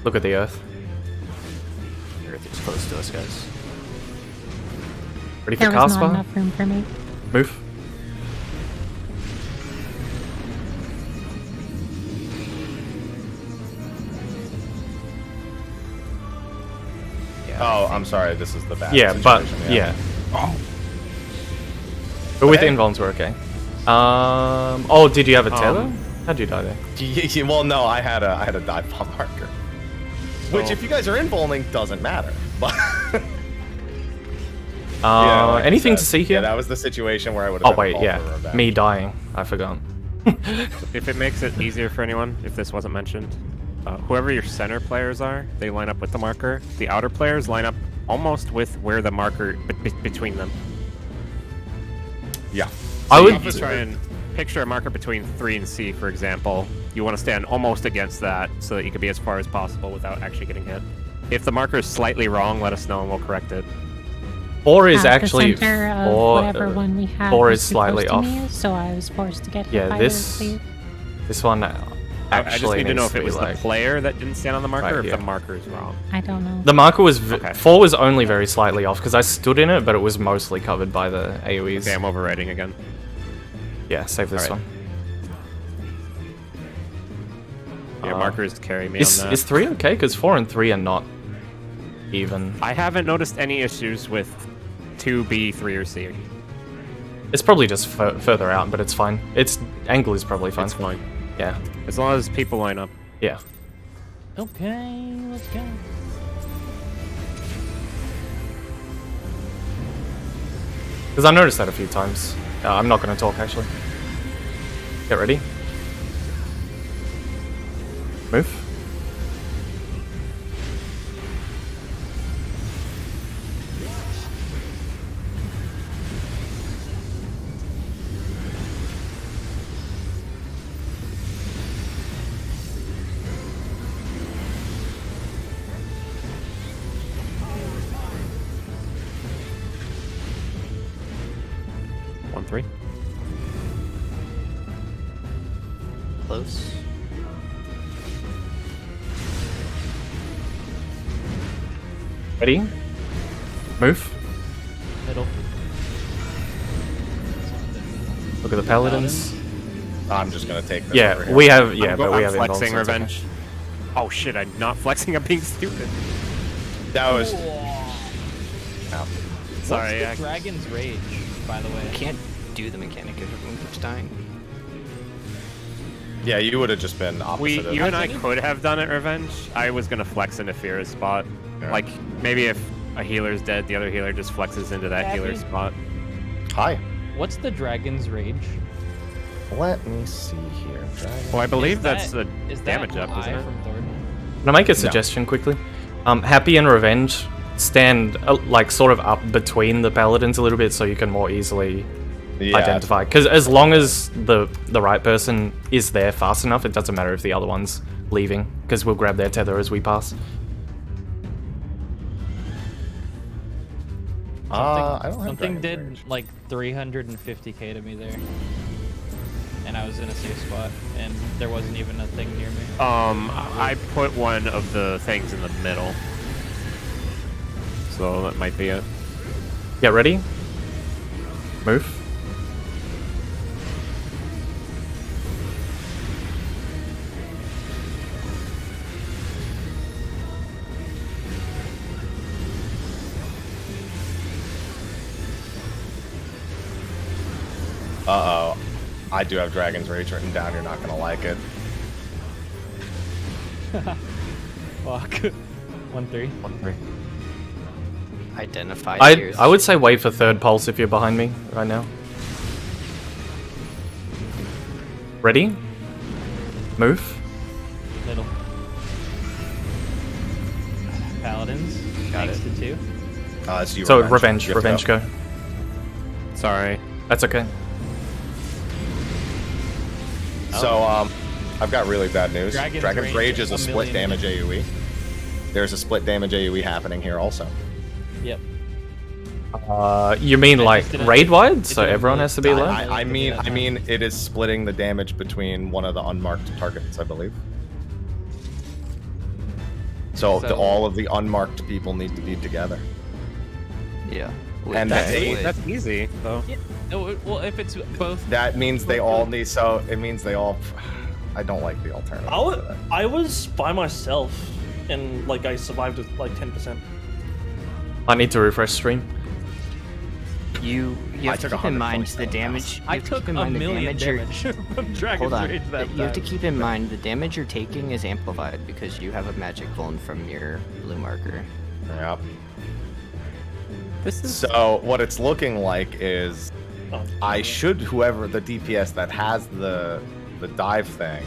Look at the earth. Earth is close to us, guys. Ready for There was cast not fire? enough room for me. Move. Yeah, Oh, I'm sorry. This is the bad Yeah, but situation, yeah. But with Okay. invulns, we're okay. Oh, did you have a tether? How'd you die there? Well, no, I had a dive bomb marker. Which, Oh. if you guys are invulning, doesn't matter. But like I Anything said, to see here? Yeah, that was the situation where I would Oh have. wait, yeah, me dying. I forgot. If it makes it easier for anyone, if this wasn't mentioned, whoever your center players are, they line up with the marker. The outer players line up almost with where the marker between them. Yeah. I would. Just try and picture a marker between 3 and C, for example. You want to stand almost against that so that you can be as far as possible without actually getting hit. If the marker is slightly wrong, let us know and we'll correct it. 4 is At actually the center of 4. whatever one we had 4 was is too slightly close to off. me, so I was forced to get hit Yeah, by this the this one I just actually need to know needs if it be was like, the player that didn't stand on the marker right or if here. the marker is wrong. I don't know. The marker was Okay. 4 was only very slightly off because I stood in it, but it was mostly covered by the AoEs. Okay, I'm overwriting again. Yeah, save this Alright. one. Yeah, markers carry me Is on that. is 3 okay? Because 4 and 3 are not even. I haven't noticed any issues with 2B, 3, or C. It's probably just further out, but it's fine. Its angle is probably fine. It's fine. Yeah, As long as people line up. yeah. Okay, let's go. Because I noticed that a few times. I'm not going to talk actually. Get ready. Move. One, 3. Close. Ready. Move. Middle. Look at the paladins. I'm just gonna take this over Yeah, here. we have. Yeah, I'm but we I'm have flexing invulns, so it's okay. revenge. Oh shit, I'm not flexing, I'm being stupid. That was. Sorry, What's the Dragon's Rage, by the way? You can't do the mechanic if everyone keeps dying. Yeah, you would have just been opposite. You and I could have done it, Revenge. I was gonna flex into Fira's spot. Yeah. Like maybe if a healer's dead, the other healer just flexes into that Happy? healer spot. Hi. What's the dragon's rage? Let me see here. Well, I believe Is that's that- the Is damage that up, isn't eye it? from Thornton? Can I make a suggestion quickly? Happy and Revenge stand like sort of up between the paladins a little bit, so you can more easily identify. Because as long as the right person is there fast enough, it doesn't matter if the other one's leaving, because we'll grab their tether as we pass. I don't have Something Dragon's did Rage. like 350k to me there, and I was in a safe spot, and there wasn't even a thing near me. I put one of the things in the middle. So that might be it. Get ready. Move. Uh-oh. I do have Dragon's Rage written down. You're not going to like it. Fuck. 1-3. 1-3. Identify. I would say wait for third pulse if you're behind me right now. Ready? Move. Middle. Paladins. Got Thanks to 2. It's you, So Revenge. You have to Revenge go. Sorry. That's okay. So, I've got really bad news. Dragon's Dragon's Rage Rage is a a split million damage AoE. There's a split damage AoE happening here also. Yep. You mean I like just didn't- raid wide? it So didn't everyone really- has to be alive? I mean, it is splitting the damage between one of the unmarked targets, I believe. So, So- all of the unmarked people need to be together. Yeah. And that's that's it. That's easy, though. No, well, if it's both. That means they all need. So it means they all. I don't like the alternative. to that. I was by myself, and like I survived with like 10%. I need to refresh stream. You I have to took keep 100 in mind points the though, damage. I you have to took keep in a mind the million damage you're- from Dragon's Hold on. Rage that You have to time. keep in mind the damage you're taking is amplified because you have a magic vuln from your blue marker. Yep. This is So what it's looking like is Oh, I should whoever the DPS that has the dive thing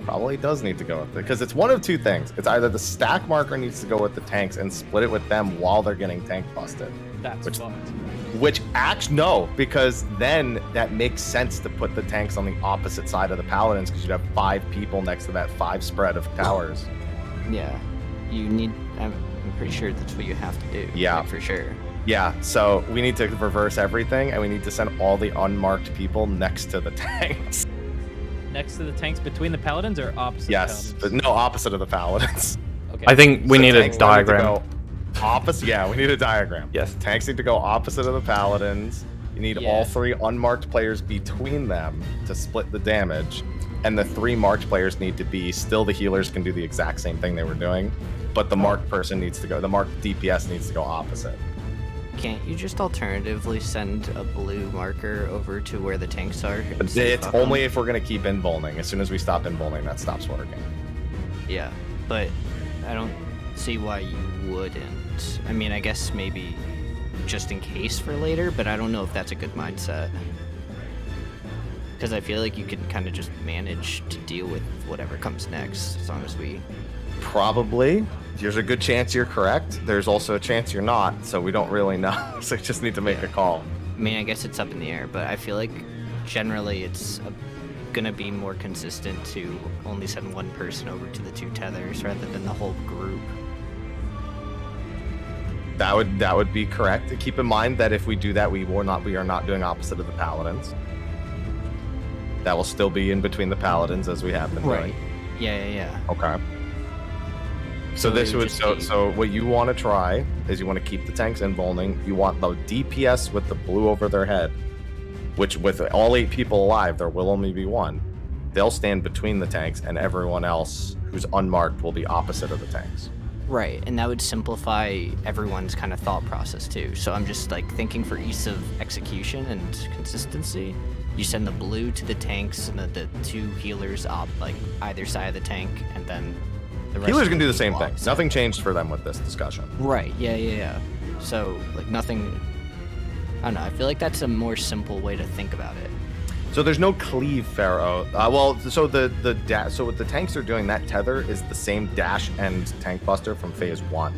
probably does need to go with it because it's one of two things. It's either the stack marker needs to go with the tanks and split it with them while they're getting tank busted. That's Which- fucked. Which actually no, because then that makes sense to put the tanks on the opposite side of the paladins because you'd have 5 people next to that 5 spread of towers. Yeah. You need. I'm pretty sure that's what you have to do. Yeah. Like, for sure. Yeah, so we need to reverse everything and we need to send all the unmarked people next to the tanks. Next to the tanks between the paladins or opposite? Yes, but paladins? no, opposite of the paladins. Okay. I think we So need a tanks need to diagram. go Opposite, yeah, we need a diagram. Yes. Tanks need to go opposite of the paladins. You need all Yeah. 3 unmarked players between them to split the damage, and the 3 marked players need to be still the healers can do the exact same thing they were doing, but the marked person needs to go. The marked DPS needs to go opposite. Can't you just alternatively send a blue marker over to where the tanks are? and But see it's if, only if we're gonna keep invulning. As soon as we stop invulning, that stops working. Yeah, but I don't see why you wouldn't. I mean, I guess maybe just in case for later, but I don't know if that's a good mindset. Because I feel like you can kind of just manage to deal with whatever comes next as long as we. Probably. There's a good chance you're correct. There's also a chance you're not, so we don't really know. So you just need to make a call. I mean, I guess it's up in the air, but I feel like generally it's gonna be more consistent to only send one person over to the 2 tethers rather than the whole group. That would be correct. Keep in mind that if we do that, we are not doing opposite of the paladins. That will still be in between the paladins as we have been doing. Yeah. Okay. So So this it would would just be- so what you want to try is you want to keep the tanks invulning. You want the DPS with the blue over their head, which with all 8 people alive, there will only be 1. They'll stand between the tanks, and everyone else who's unmarked will be opposite of the tanks. Right, and that would simplify everyone's kind of thought process too. So I'm just like thinking for ease of execution and consistency. You send the blue to the tanks and the 2 healers up like either side of the tank, and then the rest Healers of can do the people same thing. outside. Nothing changed for them with this discussion. Right, yeah. So, like, nothing... I don't know, I feel like that's a more simple way to think about it. So there's no cleave, Pharaoh. So so what the tanks are doing, that tether is the same dash and tank buster from phase 1,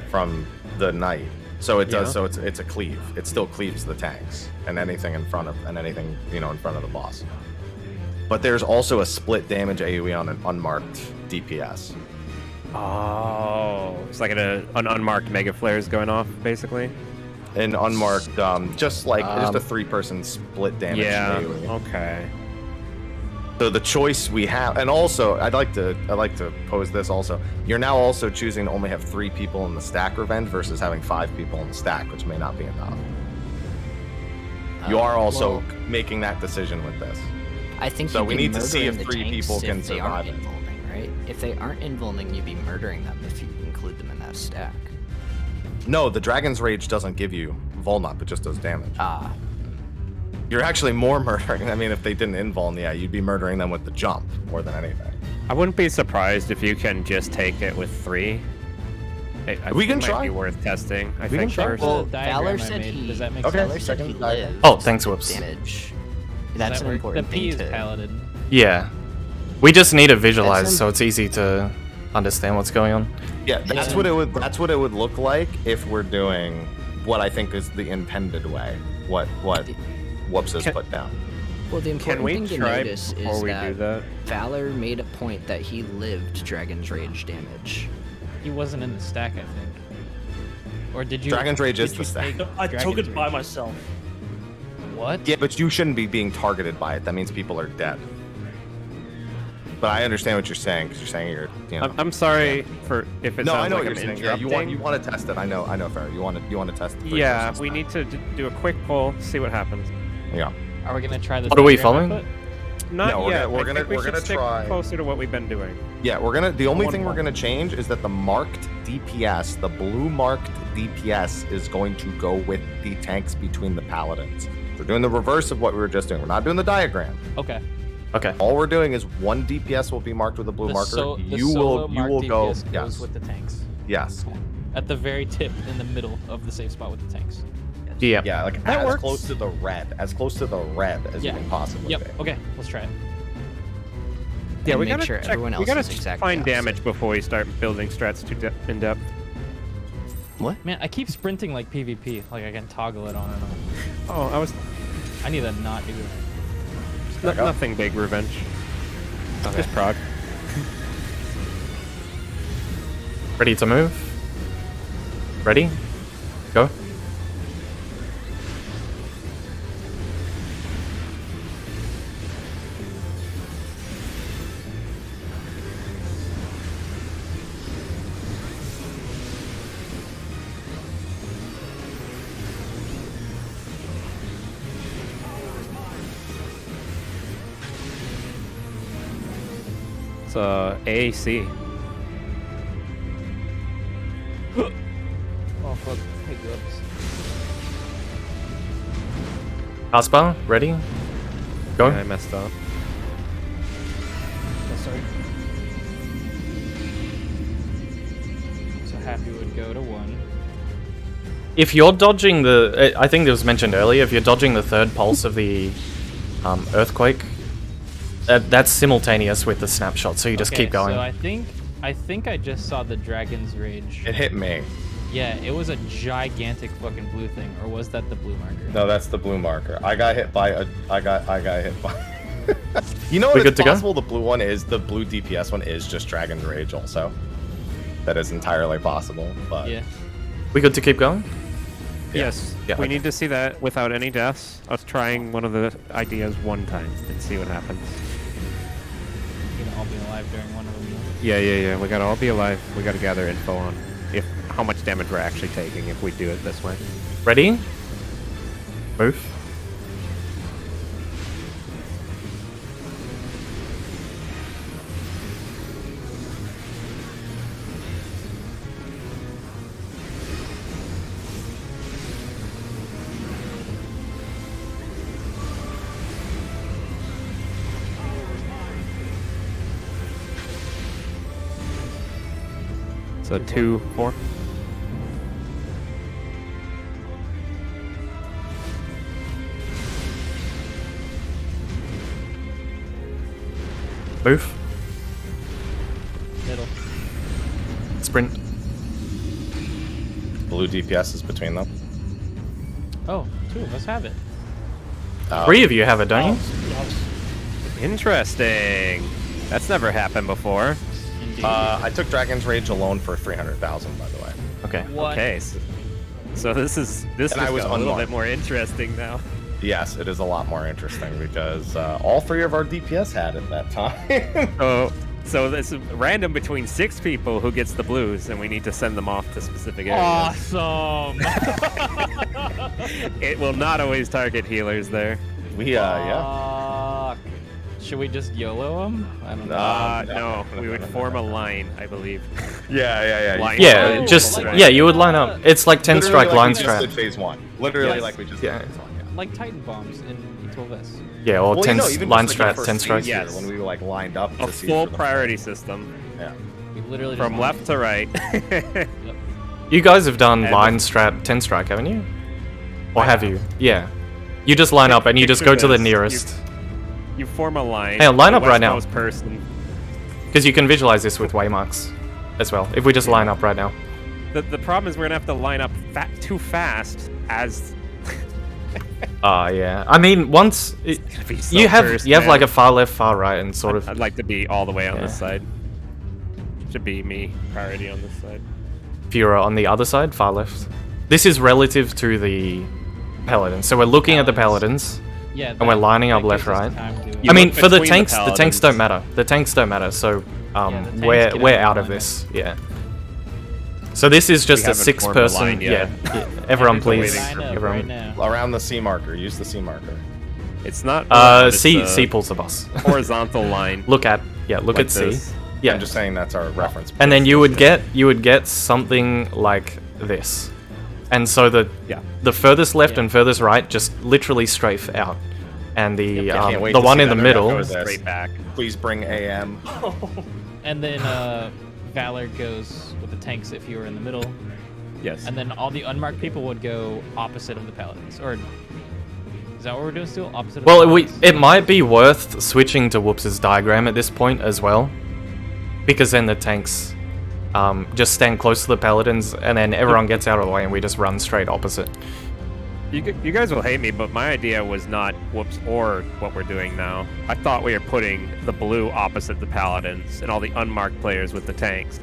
from the knight. So it does. So it's a cleave. It still cleaves the tanks and anything in front of in front of the boss. But there's also a split damage AOE on an unmarked DPS. Oh, it's like an unmarked mega flare is going off, basically. An unmarked, just a 3-person split damage AOE. Okay. So the choice we have, and also I'd like to pose this also. You're now also choosing to only have 3 people in the stack revenge versus having 5 people in the stack, which may not be enough. You are also making that decision with this. I think So you'd we be need to see if murdering the 3 tanks people can if they aren't survive it. invulning, right? If they aren't invulning, you'd be murdering them if you include them in that stack. No, the Dragon's Rage doesn't give you Volnup, it just does damage. Ah. You're actually more murdering. I mean, if they didn't invuln, yeah, you'd be murdering them with the jump more than anything. I wouldn't be surprised if you can just take it with 3. I We think can it might try. be worth testing. I We think can try. first. Well, The diagram Valor I said made, he... does that make Okay. sense? Valor said he Second diagram. lived. Oh, thanks, Whoops. Damage. That's That an work? important The P thing is to... paladin. Yeah. We just need to visualize, That's so it's easy to understand what's going on. Yeah, that's what it would. That's what it would look like if we're doing what I think is the intended way. What Whoops has put down. Well, the Can important we thing to try notice before is we that do that? Valor made a point that he lived Dragon's Rage damage. He wasn't in the stack, I think. Or did you? Dragon's Rage did is the you stack. take I took Dragon's it by Rage? myself. What? Yeah, but you shouldn't be being targeted by it. That means people are dead. But I understand what you're saying because you're saying you're. I'm sorry for if it No, sounds I know like what I'm you're saying. Yeah, interrupting. you want to test it. I know, Farrah. You want to test it. Yeah, we need to do a quick poll, see what happens. Yeah. Are we gonna try this? What are we diagram I following? put? Not No, we're yet. gonna- we're I gonna- think we we're should gonna stick try- closer to what we've been doing. Yeah, the only One thing we're more. gonna change is that the marked DPS, the blue marked DPS, is going to go with the tanks between the paladins. We're doing the reverse of what we were just doing. We're not doing the diagram. Okay. Okay. All we're doing is one DPS will be marked with a blue The marker. so- the you solo will marked go. DPS goes Yes. with the tanks. Yes. At the very tip, in the middle of the safe spot with the tanks. Yeah. Yeah, like That as works. close to the red, as you Yeah. can possibly Yep. be. Okay. Let's try it. Yeah, And we make gotta sure check. everyone We else gotta is exactly find opposite. damage before we start building strats too in depth. What? Man, I keep sprinting like PvP. Like I can toggle it on and off. Oh, I need to not do that. nothing big. Revenge. Just prod. Ready to move? Ready? Go. It's AAC. Oh fuck. Hey, gloves. Aspa, ready? Go. Yeah, I messed up. Oh, sorry. So happy would go to 1. If you're dodging the, I think it was mentioned earlier, if you're dodging the third pulse of the earthquake, that's simultaneous with the snapshot, so you just Okay, keep going. So I think I just saw the Dragon's Rage. It hit me. Yeah, it was a gigantic fucking blue thing, or was that the blue marker? No, that's the blue marker. I got hit by I got hit by. You know, We it's good to go? possible the blue DPS one is just Dragon's Rage also. That is entirely possible, but Yeah. We good to keep going? Yes. Yeah, we okay. need to see that without any deaths. Us trying one of the ideas one time and see what happens. You know, I'll be alive during one of them. Yeah. We gotta all be alive. We gotta gather info on how much damage we're actually taking if we do it this way. Ready? Move. So 2, 4. Move. Middle. Sprint. Blue DPS is between them. Oh, 2 of us have it. 3 of you have it, don't you? Interesting. That's never happened before. Indeed. I took Dragon's Rage alone for 300,000, by the way. Okay. What? Okay. So this is And I was a little unmarked. bit more interesting now. Yes, it is a lot more interesting because all 3 of our DPS had it that time. So this is random between 6 people who gets the blues, and we need to send them off to specific areas. Awesome. It will not always target healers there. We yeah. Fuck. Should we just YOLO them? I don't know. No, we would form a line, I believe. Yeah. Line. Yeah, Oh, just right. yeah, you would line up. It's like 10 Literally strike like line we just strat. did phase 1. Literally Yes. like we just Yeah. did phase 1. Yeah. Like Titan bombs in E12S. Yeah, or Well, 10 even line just, like, strat, the 10 first strike. season Yes. when we were like lined up A to see full for the priority system. Yeah. We literally From just left to right. You guys have done And- line strat 10 strike, haven't you? Or have you? Yeah. You just line up and you just go to the Picture this. nearest. You form a line. Hey, line the up right now. westmost person. Because you can visualize this with waymarks as well. If we just line up right now. The problem is we're gonna have to line up too fast as Yeah. I mean, once gonna be so you have cursed, like man. a far left, far right, and sort of I'd like to be all the way on Yeah. this side. Should be me priority on this side. Fura on the other side, far left. This is relative to the paladins. So we're looking at the paladins. Yeah. And we're lining up left, gives us right? time to- You I mean, look for the between the tanks don't paladins. matter. The tanks don't matter. So the tanks we're get out out of of this. Yeah. So this is just a haven't formed a 6-person. line yet. Yeah. Everyone, Everybody please. line up Everyone. right now. Around the C marker. Use the C marker. It's not. around, it's C a pulls the bus. horizontal line. Look at like at C. this. Yeah. I'm just saying that's our reference. And then point. you would get something like this. And so Yeah. the furthest left Yeah. and furthest right just literally strafe out. And the I can't wait the to one see in the that middle. Goes as, Straight back. Please bring AM. And then Valor goes with the tanks if you were in the middle. Yes. And then all the unmarked people would go opposite of the paladins. Or is that what we're doing still? Opposite of the Well, paladins? it might be worth switching to Whoops' diagram at this point as well, because then the tanks just stand close to the paladins, and then everyone gets out of the way, and we just run straight opposite. You guys will hate me, but my idea was not whoops or what we're doing now. I thought we were putting the blue opposite the paladins and all the unmarked players with the tanks.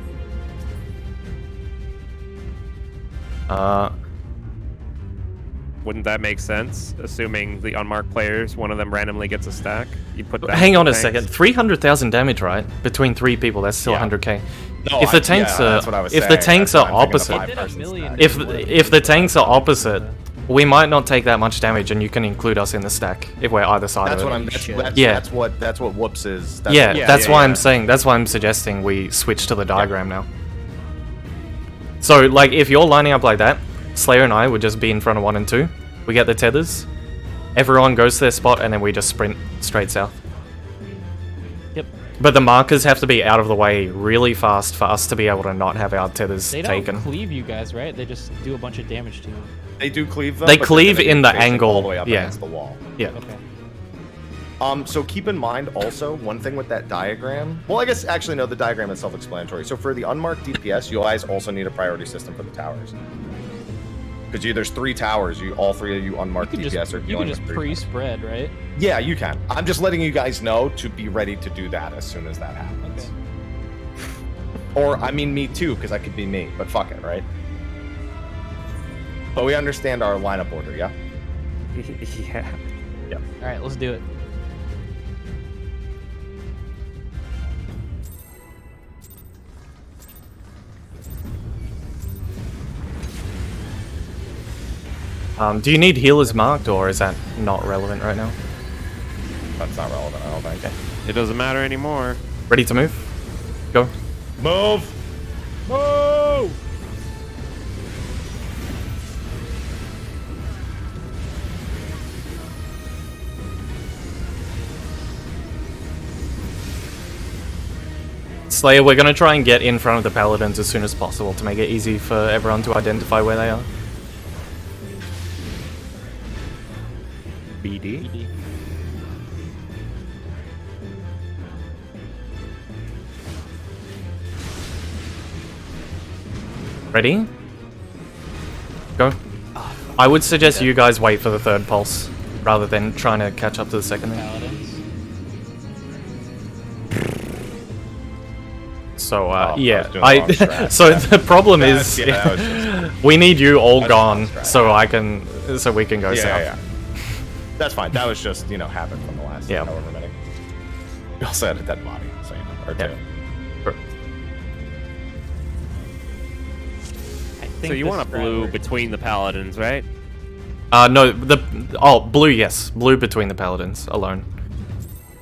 Wouldn't that make sense? Assuming the unmarked players, one of them randomly gets a stack. You put that. Hang with on the a tanks. second, 300,000 damage, right? Between 3 people, that's still Yeah. 100k. No, If the tanks are that's what I was if the saying. tanks That's are why I'm thinking opposite, the They did a 5-person million. stack. if the tanks are opposite, we might not take that much damage, and you can include us in the stack if we're either side That's of what it. I'm. That's, Shit. that's, Yeah. that's what whoops is. That's Yeah, what- that's why yeah. I'm saying. That's why I'm suggesting we switch to the diagram now. So, like, if you're lining up like that, Slayer and I would just be in front of 1 and 2. We get the tethers. Everyone goes to their spot, and then we just sprint straight south. Yep. But the markers have to be out of the way really fast for us to be able to not have our tethers They don't taken. cleave you guys, right? They just do a bunch of damage to you. They do cleave them. They but they're cleave gonna be in the facing angle, all the way up yeah. against the wall. Yeah. Okay. So keep in mind also one thing with that diagram. Well, I guess actually no, the diagram is self-explanatory. So for the unmarked DPS, you guys also need a priority system for the towers. Because there's 3 towers. All 3 of you unmarked You DPS are can dealing just with 3 pre-spread, right? Yeah, you can. I'm just letting you guys know to be ready to do that as soon as that happens. Okay. Or I mean, me too, because I could be me. But fuck it, right? But we understand our lineup order, yeah. Yeah. All right, let's do it. Do you need healers marked, or is that not relevant right now? That's not relevant, I don't think. It doesn't matter anymore. Ready to move? Go. Move. Move! Slayer, we're gonna try and get in front of the paladins as soon as possible to make it easy for everyone to identify where they are. BD. Ready? Go. I would suggest you guys wait for the third pulse rather than trying to catch up to the second thing. Paladins. So I yeah, was doing the wrong strat. so the problem is Yeah, that was just- we need you all That's the wrong gone strat. so we can go south. Yeah. That's fine. That was just, happened from the last however many. We also had a dead body, so or Yeah. two. So you want a blue between the paladins, right? No, blue, yes, blue between the paladins alone.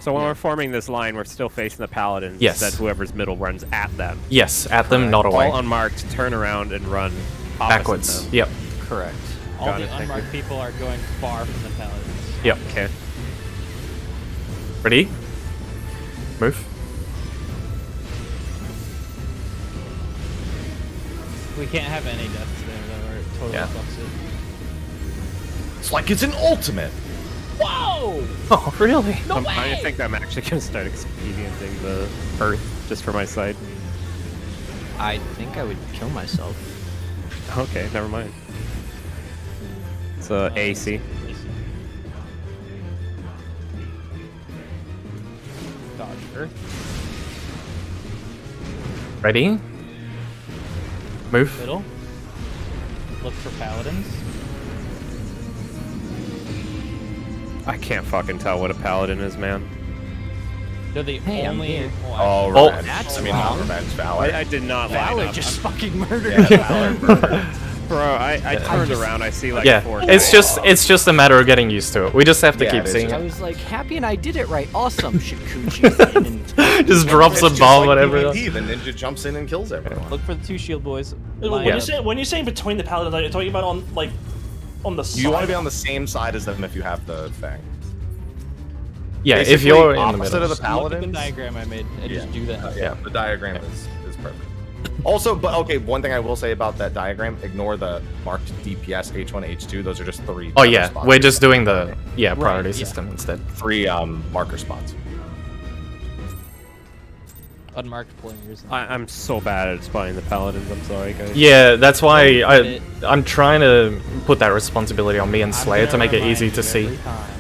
So when we're forming this line, we're still facing the paladins. Yes. That whoever's middle runs at them. Yes, at them, not away. All unmarked, turn around and run opposite Backwards. them. Yep. Correct. All Got the it, thank unmarked people are going far from the paladins. Yep. Okay. Ready? Move. We can't have any deaths there though, or it totally Yeah. fucks it. It's like it's an ultimate. Whoa! Oh, really? No way! I think I'm actually going to start expedienting the earth just for my side. I think I would kill myself. Okay, never mind. It's AC. Dodge earth. Ready? Move. Middle. Look for paladins. I can't fucking tell what a paladin is, man. They're the Hey, I'm only. here. Oh, Oh, revenge. that's I mean, wrong. not revenge, valor. I did not line Valor up. just fucking murdered Yeah, me. valor. Bro, I turned around, I see like Yeah, 4 it's just a matter of getting used to it. We just have to Yeah, keep it is seeing I it. was like, happy and I did it right. Awesome, Shikuchi. And Just drops a It's just bomb, like whatever. PvP, the ninja jumps in and kills everyone. Look for the two shield boys. When Line you're up. when you're saying between the paladins, are you talking about on the side? You want to be on the same side as them if you have the thing. Yeah, if Basically, you're in the opposite middle. of the Look at the paladins. diagram I made and just do that. Yeah, the diagram is perfect. Also, but okay, one thing I will say about that diagram: ignore the marked DPS H1, H2. Those are just 3. Oh tether yeah, spots. we're just doing the priority yeah. system instead. 3 marker spots. Unmarked players. I'm so bad at spotting the paladins, I'm sorry, guys. Yeah, that's why Don't I'm trying to put that responsibility on me and I'm Slayer gonna to make it remind easy you to see. every time.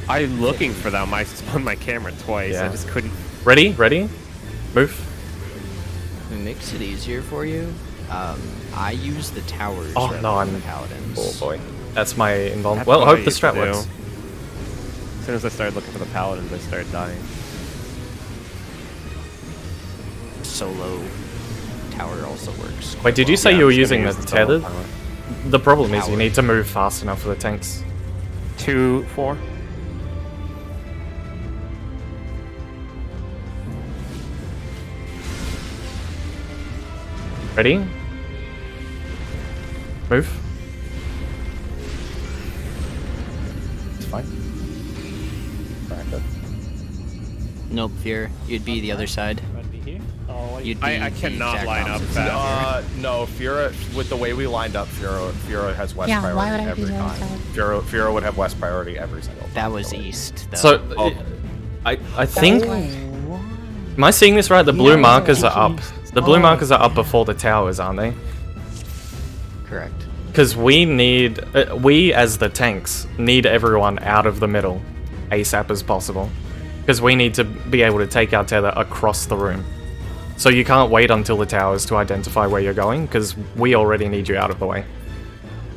I'm looking for them. I spun my camera twice. I Yeah. just couldn't. Ready? Ready? Move. it makes it easier for you. I use the towers Oh, rather no, than I'm- the paladins. Oh boy. That's my involvement. That's Well, what I I hope the used to strat do. works. As soon as I started looking for the paladins, I started dying. Solo tower also works. Wait, did you say Yeah, you I'm were just using gonna the use the solo tethered? power. The problem is you Power. need to move fast enough for the tanks. 2, 4. Ready? Move. It's fine. Practice. Nope, fear. You'd be the other side. Might be here. Oh, what do you- You'd be I the cannot exact line up opposite fast. side. No, Fiora, with the way we lined up, Fiora has west Yeah, why priority would I be every the other time. side? Fiora would have west priority every single time. That was east. Though. So, Oh. I think. Am I seeing this right? The blue Yeah, markers are up. east. The blue Oh. markers are up before the towers, aren't they? correct. Because we need, we as the tanks, need everyone out of the middle ASAP as possible. Because we need to be able to take our tether across the room. So you can't wait until the towers to identify where you're going, because we already need you out of the way.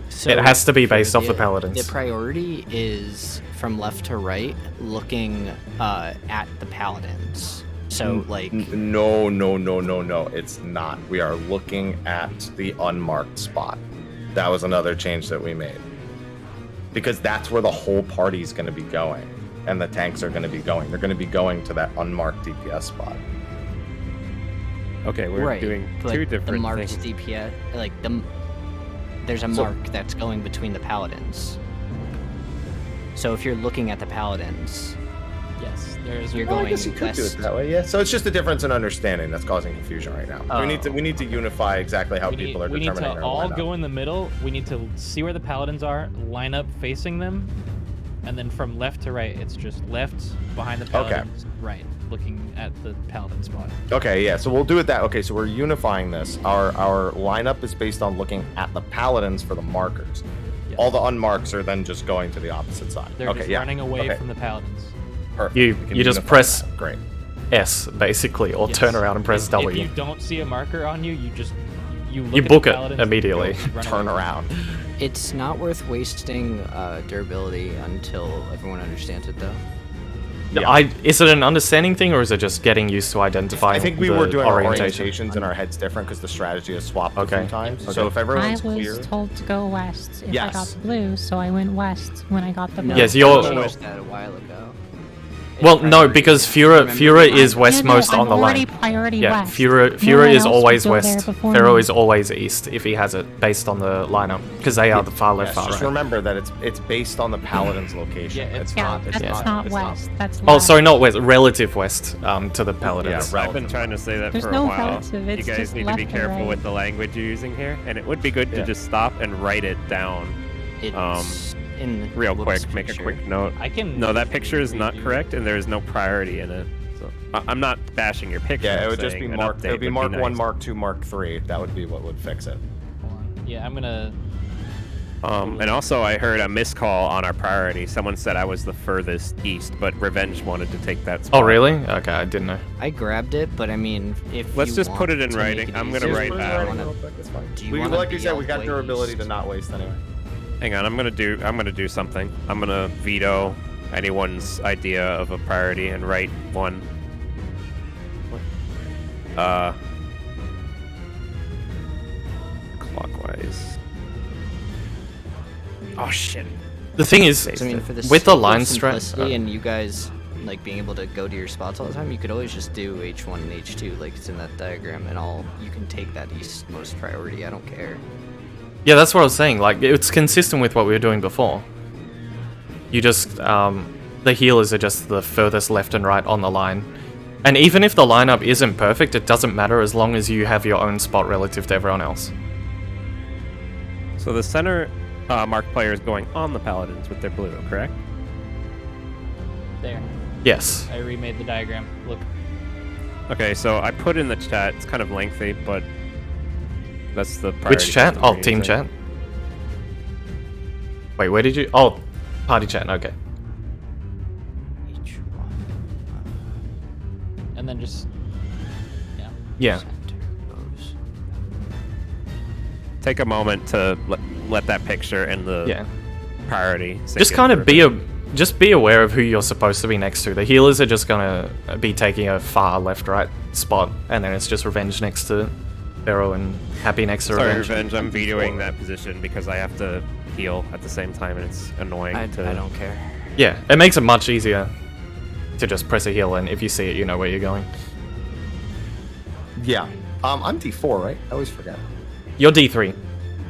So It has to be for based off the paladins. The priority is from left to right, looking at the paladins. So like, No, it's not. We are looking at the unmarked spot. That was another change that we made. Because that's where the whole party's going to be going. And the tanks are going to be going. They're going to be going to that unmarked DPS spot. Okay, we're right, doing but 2 different the marked things. DPS, like there's a So- mark that's going between the paladins. So if you're looking at the paladins, Yes, there's. You're Well, I going guess you could do west. it that way. Yeah. So it's just a difference in understanding that's causing confusion right now. Oh. We need to unify exactly how people are we need determining to their all lineup. go in the middle. We need to see where the paladins are, line up facing them, and then from left to right, it's just left behind the paladins, right, looking at the paladin spot. Okay, yeah. So we'll do it that. Okay, so we're unifying this. Our lineup is based on looking at the paladins for the markers. Yes. All the unmarks are then just going to the opposite side. They're okay, just yeah. running away Okay, from the paladins. perfect. You We can just unify press that. Great. S basically, or Yes. turn around and press If W. you don't see a marker on you, you just you look You at book the it paladins, immediately. go run Turn away. around. It's not worth wasting durability until everyone understands it, though. Yeah. Is it an understanding thing, or is it just getting used to identifying? I think we the were doing our orientation? orientations in our heads different because the strategy has swapped a Okay. few times. Okay. So if I everyone's was clear, told to go west if I got Yes. the blue, so I went west when I got the blue. No, Yes, I you're- changed that a while ago. Well, It's no, priority. because Fura Remember? is westmost I'm on the already line. priority Yeah, west. Fura No one is else always would go there west. before Pharaoh me. is always east if he has it based on the lineup, because they are the far left, yes, far just right. remember that it's based on the paladin's location. Yeah, it's Yeah, not. that's not- not it's not. west. That's Oh, left. sorry, not west. Relative west to the paladins. Yeah, I've been trying to say that There's for no a while. relative, it's You guys just need to be left or careful right. with the language you're using here, and it would be good Yeah. to just stop and write it down It's in the real whoops quick. Make a picture. quick note. I can. No, that picture is not redo- correct, and there is no priority in it. So I'm not bashing your picture. Yeah, it I'm would just saying be an mark. It would be update mark 1, nice. mark 2, mark 3. That would be what would fix it. Hold on. Yeah, I'm gonna. And also, I heard a missed call on our priority. Someone said I was the furthest east, but Revenge wanted to take that spot. Oh, really? Okay, I didn't know. I grabbed it, but I mean, if Let's you just want put it in to make writing. it I'm gonna easier, write do you that. wanna- That's fine. do you We, wanna like you be said, we got halfway durability east? to not waste anyway. Hang on, I'm gonna do something. I'm gonna veto anyone's idea of a priority and write one. Clockwise. Oh shit. The thing is, I mean, for the with the sake of line stretch, simplicity and you guys like being able to go to your spots all the time, you could always just do H1 and H2 like it's in that diagram, and you can take that eastmost priority. I don't care. yeah, that's what I was saying. Like, it's consistent with what we were doing before. You just, the healers are just the furthest left and right on the line. And even if the lineup isn't perfect, it doesn't matter as long as you have your own spot relative to everyone else. So the center mark player is going on the paladins with their blue, correct? There. Yes. I remade the diagram. Look. Okay, so I put in the chat. It's kind of lengthy, but that's the priority Which chat? system Oh, we're team using. chat. Wait, where did you? Oh, party chat. Okay. H1. And then just. Yeah. Yeah. Center goes. Take a moment to let that picture and the Yeah. priority sink Just in kind for of bit. just be aware of who you're supposed to be next to. The healers are just gonna be taking a far left-right spot, and then it's just Revenge next to Pharaoh and Happy next to Sorry, Revenge. Revenge. I'm vetoing that position because I have to heal at the same time, and it's annoying I to. don't care. Yeah, it makes it much easier to just press a heal, and if you see it, you know where you're going. Yeah. I'm D4, right? I always forget. You're D3.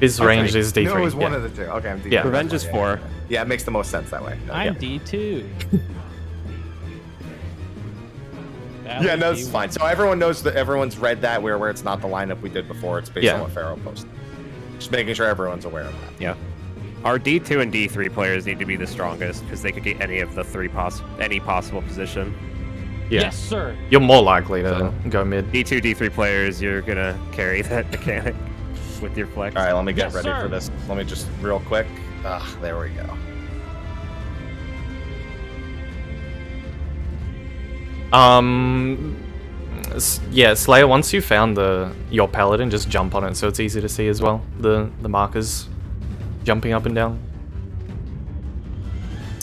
His Okay. range is D3. No, it was one yeah. of the two. Okay, I'm D4. Yeah. Revenge is 4. Yeah, it makes the most sense that way. I'm yeah. D2. Yeah, no, it's fine. So everyone knows that everyone's read that where it's not the lineup we did before. It's based Yeah. on what Pharaoh posted. Just making sure everyone's aware of that. Yeah. Our D2 and D3 players need to be the strongest because they could get any of the any possible position. Yeah. Yes, sir. You're more likely to go mid. D2, D3 players, you're gonna carry that mechanic with your flex. All right, let me get Yes, ready sir. for this. Let me just real quick. There we go. Yeah, Slayer, once you found your paladin, just jump on it so it's easy to see as well. The markers jumping up and down.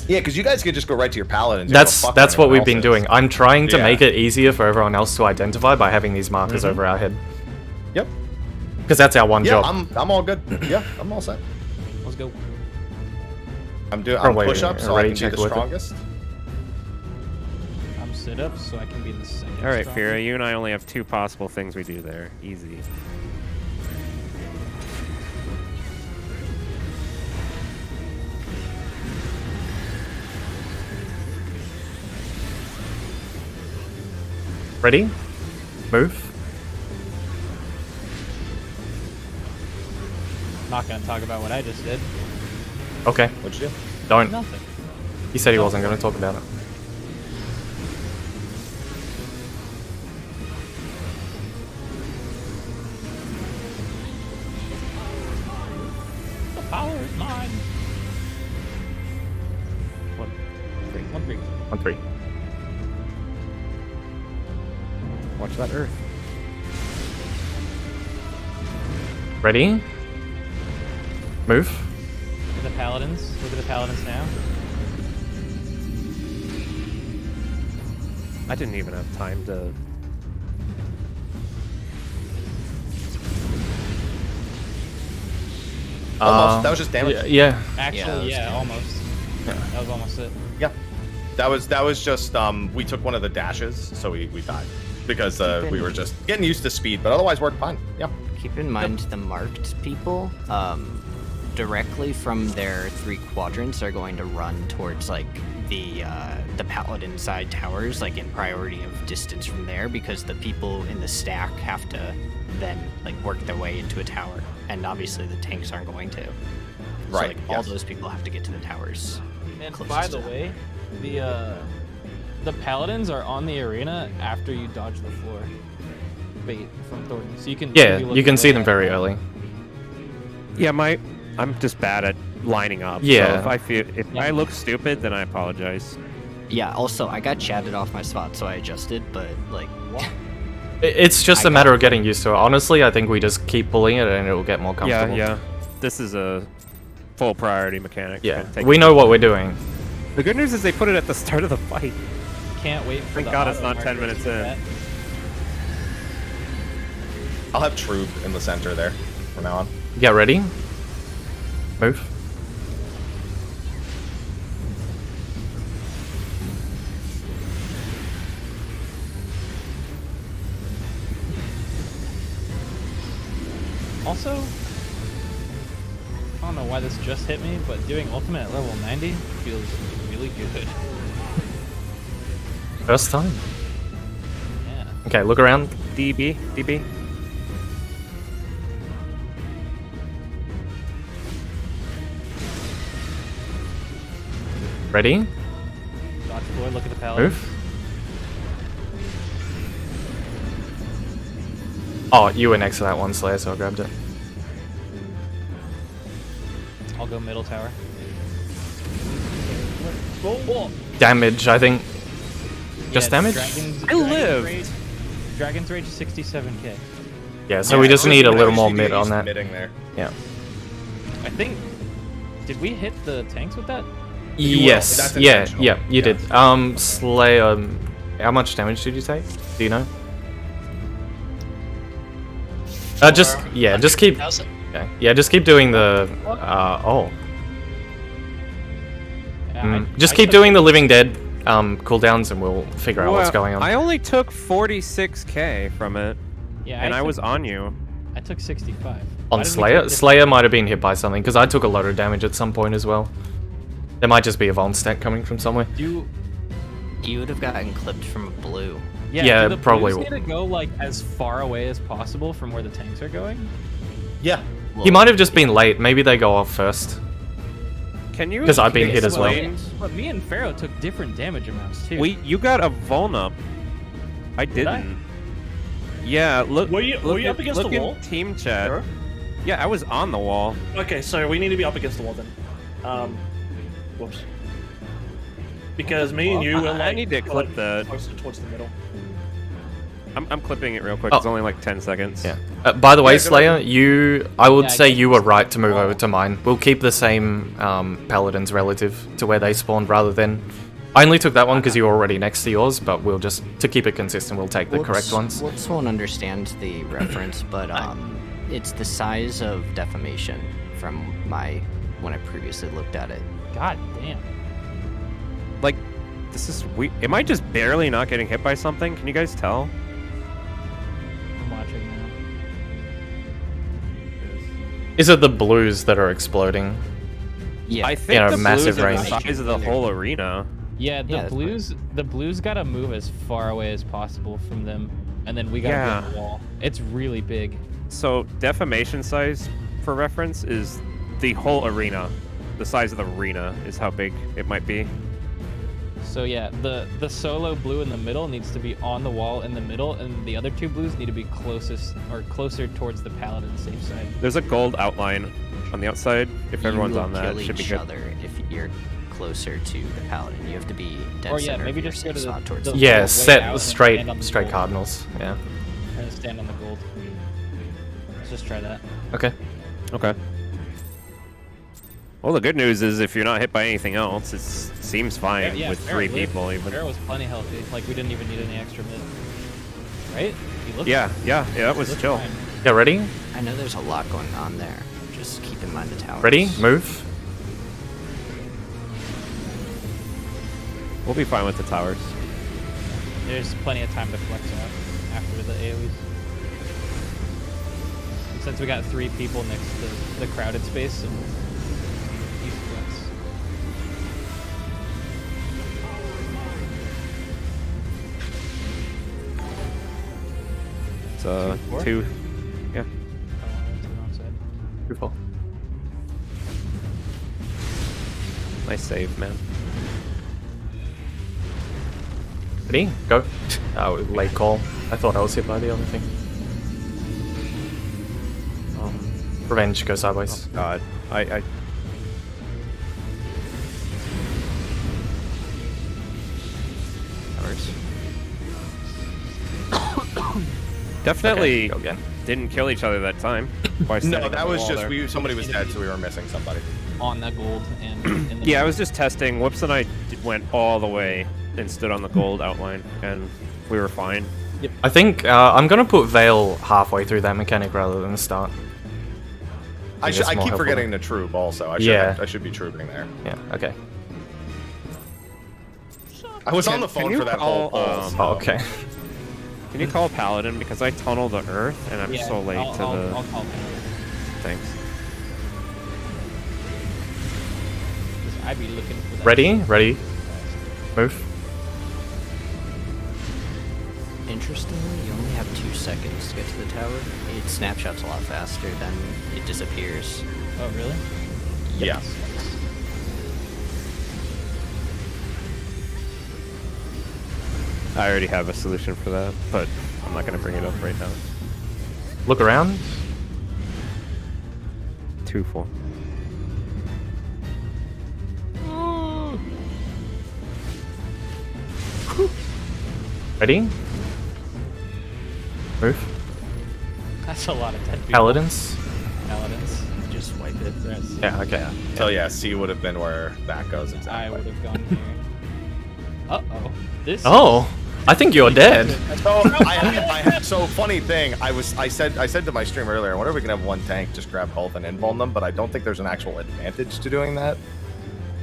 Yeah, because you guys could just go right to your paladins. That's what we've been doing. I'm trying to Yeah. make it easier for everyone else to identify by having these markers over our head. Yep. Because that's our one Yeah, job. I'm all good. Yeah, I'm all set. Let's go. I'm Probably push-ups, so I already can be checked the with it. strongest. I'm sit ups so I can be the second. All right, strongest. Fira, you and I only have 2 possible things we do there. Easy. Ready? Move. Not gonna talk about what I just did. Okay. What'd you do? Don't. Nothing. He said he wasn't going to talk about it. The power is mine. 1-3. 1-3. Watch that earth. Ready? Move. Look at the paladins. Look at the paladins now. I didn't even have time to. Almost. That was just damage. Yeah. Actually, yeah, almost. That was almost it. Yeah. That was just we took one of the dashes, so we died because we were just getting used to speed, but otherwise worked fine. Yeah. Keep in mind the marked people, directly from their 3 quadrants are going to run towards like the paladin side towers, like in priority of distance from there, because the people in the stack have to then like work their way into a tower, and obviously the tanks aren't going to. So, Right, like, all yes. those people have to get to the towers. And closest by to the them. way, the paladins are on the arena after you dodge the floor bait from Thornton, so you can Yeah, maybe look you can see away them at very them. early. Yeah, I'm just bad at lining up. Yeah. So if I look stupid, then I apologize. Yeah. Also, I got chatted off my spot, so I adjusted. But like, It's just I a matter got- of getting used to it. Honestly, I think we just keep pulling it and it'll get more Yeah, comfortable. yeah. This is a full priority mechanic. Yeah, Take we it. know what we're doing. The good news is they put it at the start of the fight. Can't wait for Thank the God it's auto not 10 markers minutes to in. that. I'll have Trube in the center there from now on. Get ready. Move. Also, I don't know why this just hit me, but doing ultimate at level 90 feels really good. First time. Yeah. Okay, look around. DB. Ready? Dodge floor, look at the paladins. Move. Oh, you were next to that one, Slayer, so I grabbed it. I'll go middle tower. Damage, I think. Just damage? Dragon's Rage is 67k. Yeah, so we just need a little more mid on that. Midding there. Yeah. I think. Did we hit the tanks with that? Yes. That's Yeah, intentional. yeah, you Yes. did. Slayer, how much damage did you take? Do you know? Just keep. 1,000. Okay. Yeah, just keep doing the. Oh. Yeah, Just I keep took- doing the Living Dead cooldowns, and we'll figure out what's going on. I only took 46k from it, Yeah, and I took- was on you. I took 65. On Why did we Slayer, take different- Slayer might have been hit by something because I took a lot of damage at some point as well. There might just be a Vuln stack coming from somewhere. You you would have gotten clipped from a blue. Yeah, do the probably blues will. need to go like as far away as possible from where the tanks are going. Yeah. He might have just been late. Maybe they go off first. Can you? 'Cause I've been hit as well. explain- But me and Pharaoh took different damage amounts too. You got a Vuln up. I I? didn't. Yeah, look. Were you up against look the in wall? Team chat. Sure. Yeah, I was on the wall. Okay, so we need to be up against the wall then. Whoops. Because me and you were like I need to clip that. closer towards the middle. I'm clipping it real quick. Oh. It's only like 10 seconds. Yeah. By the way, Yeah, go Slayer, I would Yeah, say go you to were the right to move wall. over to mine. We'll keep the same paladins relative to where they spawned rather than. I only took that one because you were already next to yours, but we'll just to keep it consistent, we'll take the correct ones. Whoops won't understand the reference, but it's the size of defamation from when I previously looked at it. God damn. Like, this is weird. Am I just barely not getting hit by something? Can you guys tell? I'm watching now. Is it the blues that are exploding? Yeah. I think a the massive blues are range. the size of the whole arena. Yeah, Yeah, that's the blues gotta move as far away as possible from them, and then we gotta Yeah. get on the wall. It's really big. So defamation size, for reference, is the whole arena. The size of the arena is how big it might be. So yeah, the solo blue in the middle needs to be on the wall in the middle, and the other 2 blues need to be closer towards the paladin safe side. There's a gold outline on the outside. If everyone's you will on that, kill it should be each good. other if you're closer to the paladin. You have to be dead Or yeah, center maybe of your just go safe to the- spot towards the- the Yeah, way set out and straight stand on the gold. cardinals. Yeah. And stand on the gold. Let's just try that. Okay. Okay. Well, the good news is if you're not hit by anything else, it seems fine Yeah, with Farrah 3 lived. people even. Farrah was plenty healthy. Like we didn't even need any extra mid. Right? He looked Yeah, that was looked chill. fine. Yeah, ready? I know there's a lot going on there. Just keep in mind the towers. Ready? Move. We'll be fine with the towers. There's plenty of time to flex out after the AoEs. And since we got 3 people next to the crowded space, and easy flex. It's 2-4? 2. Yeah. Oh, I went to the wrong side. Too full. Nice save, man. Ready? Go. Oh, late call. I thought I was hit by the other thing. Revenge, go sideways. God. I Towers. definitely Okay, go again. didn't kill each other that time. By standing No, on that the was wall just there. somebody was dead, so we were missing somebody. On the gold and in the Yeah, I was just testing. Whoops and I went all the way and stood on the gold outline, and we were fine. I think I'm gonna put Veil halfway through that mechanic rather than the start. I think it's keep more helpful. forgetting to troop also. Yeah. I should be trooping there. Yeah. Okay. I was on Can- the can phone you for that call, whole pulse. Oh, okay. Can you call Paladin? Because I tunnel the earth, and I'm yeah, so late I'll to the call him. things. I'd be looking for that. Ready? Ready. Move. Interestingly, you only have 2 seconds to get to the tower. It snapshots a lot faster, then it disappears. Oh, really? Yeah. I already have a solution for that, but I'm not going to bring it up right now. Look around. 2-4. Ready? Move. That's a lot of dead people. Paladins. Paladins. Just wipe it. Yes. Yeah. Okay. So yeah, C would have been where that goes exactly. I would have gone here. Uh-oh. This Oh, I think you're dead. So so funny thing, I said to my stream earlier, what if we can have one tank just grab both and invuln them? But I don't think there's an actual advantage to doing that.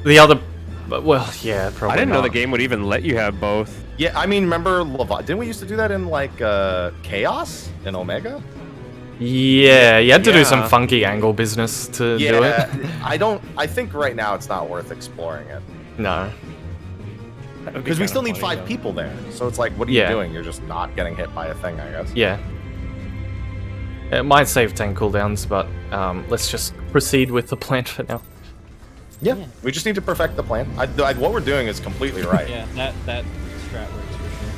The other, but well, yeah, probably. I didn't know the not. game would even let you have both. Yeah, I mean, remember didn't we used to do that in like Chaos in Omega? Yeah, you had to do some Yeah. funky angle business to do it. I think right now it's not worth exploring it. No. That would be Because we kinda still need funny, 5 though. people there. So it's like, what are Yeah. you doing? You're just not getting hit by a thing, I guess. Yeah. It might save tank cooldowns, but let's just proceed with the plan for now. Yeah. We just need to perfect the plan. What we're doing is completely right. Yeah, that strat works for sure.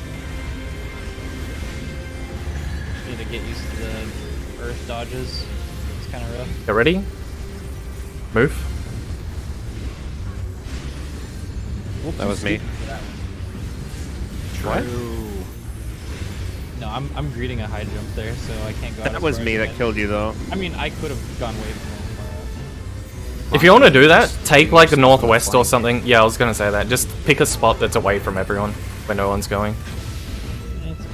Need to get used to the earth dodges. It's kind of rough. You ready? Move. That was me. What? No, I'm greeting a high jump there, so I can't go. out That as was far me as I that can. killed you, though. I mean, I could have gone way more far. If you want to do that, take like the northwest or something. Yeah, I was gonna say that. Just pick a spot that's away from everyone, where no one's going. It's-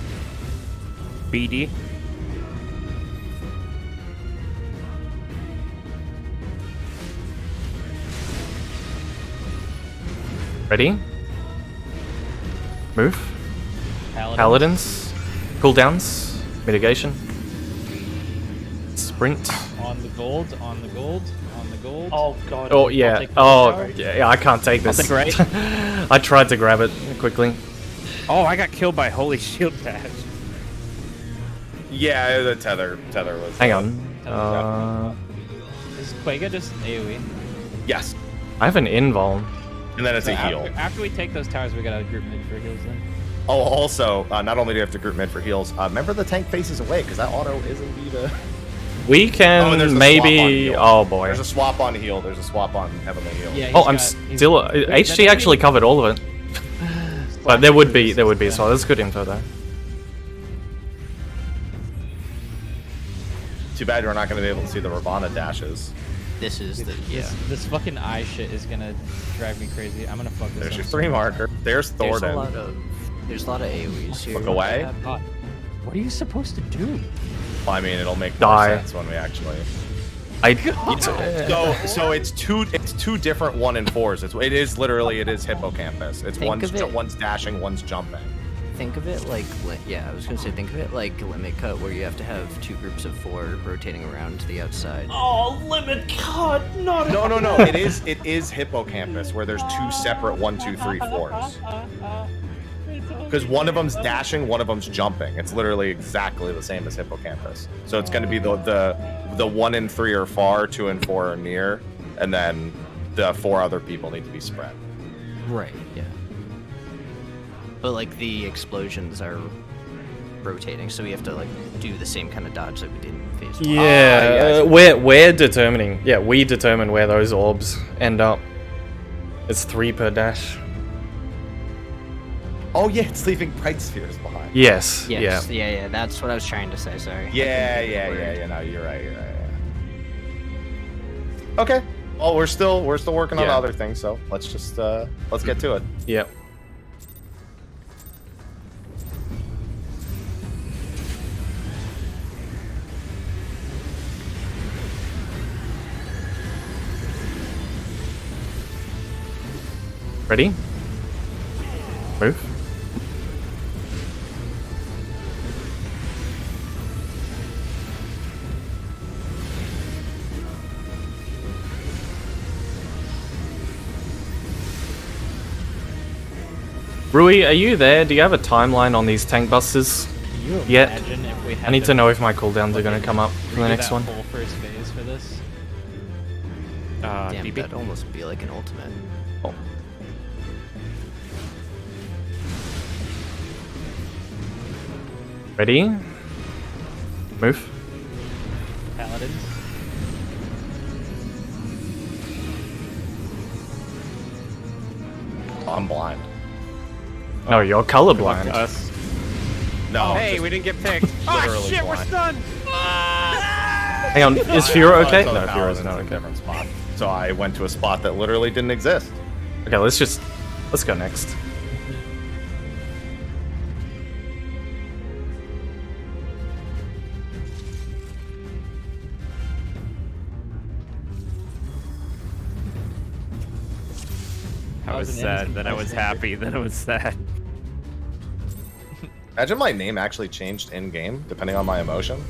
BD. Ready? Move. Paladin. Paladins. Cooldowns. Mitigation. Sprint. On the gold, on the gold, on the gold. Oh god. Oh I'll yeah. take the Oh tower. yeah. I can't take this. take right. I tried to grab it quickly. Oh, I got killed by holy shield dash. Yeah, the tether was. Hang on. Is Quega just AoE? Yes, I have an invuln. and then it's So a heal. After we take those towers, we gotta group mid for heals then. Oh, also, not only do you have to group mid for heals, remember the tank faces away because that auto is indeed a. We can and there's a maybe. swap on heal. Oh boy. There's a swap on heal. There's a swap on heavenly heal. Yeah. Oh, I'm still. HG actually covered all of it. But there would be as well. That's good info though. Too bad we're not going to be able to see the Ravana dashes. This is the This fucking eye shit is gonna drive me crazy. I'm gonna fuck this There's up. your 3 marker. There's there's a Thornton. lot of AoEs here. Look away. What are you supposed to do? Well, I mean, it'll make more Die. sense when we actually. I. So it's two different 1 and 4s. It is hippocampus. It's Think of it- one's dashing, one's jumping. Think of it like I was gonna say think of it like limit cut, where you have to have 2 groups of 4 rotating around to the outside. Oh, limit cut. Not. No. It is hippocampus where there's 2 separate 1, 2, 3, 4s. Because one of them's dashing, one of them's jumping. It's literally exactly the same as hippocampus. So it's going to be the 1 and 3 are far, 2 and 4 are near, and then the 4 other people need to be spread. Right. Yeah. But like the explosions are rotating, so we have to like do the same kind of dodge that we did in phase 1. Yeah. We're determining. Yeah, we determine where those orbs end up. It's 3 per dash. Oh yeah, it's leaving bright spheres behind. Yes. Yes. Yeah. Yeah. That's what I was trying to say. Sorry. Yeah. No, you're right. Okay. Well, we're still working on Yeah. other things, so let's just let's get to it. Yep. Ready? Move. Rui, are you there? Do you have a timeline on these tank busters? Can you Yet. imagine if we had I need to know if my cooldowns are going to come up for the redo next that one. whole first phase for this? Damn, BB. that'd almost be like an ultimate. Ready? Move. Paladins. I'm blind. No, you're colorblind. Us. No. Hey, just we didn't get picked. literally Oh shit, we're blind. stunned. Hang on, is Fiora okay? I saw the No, Fiora's paladins not in a okay. different spot. So I went to a spot that literally didn't exist. Okay, let's go next. I was an sad, innocent then I was bystander. happy, then I was sad. Imagine my name actually changed in game depending on my emotion.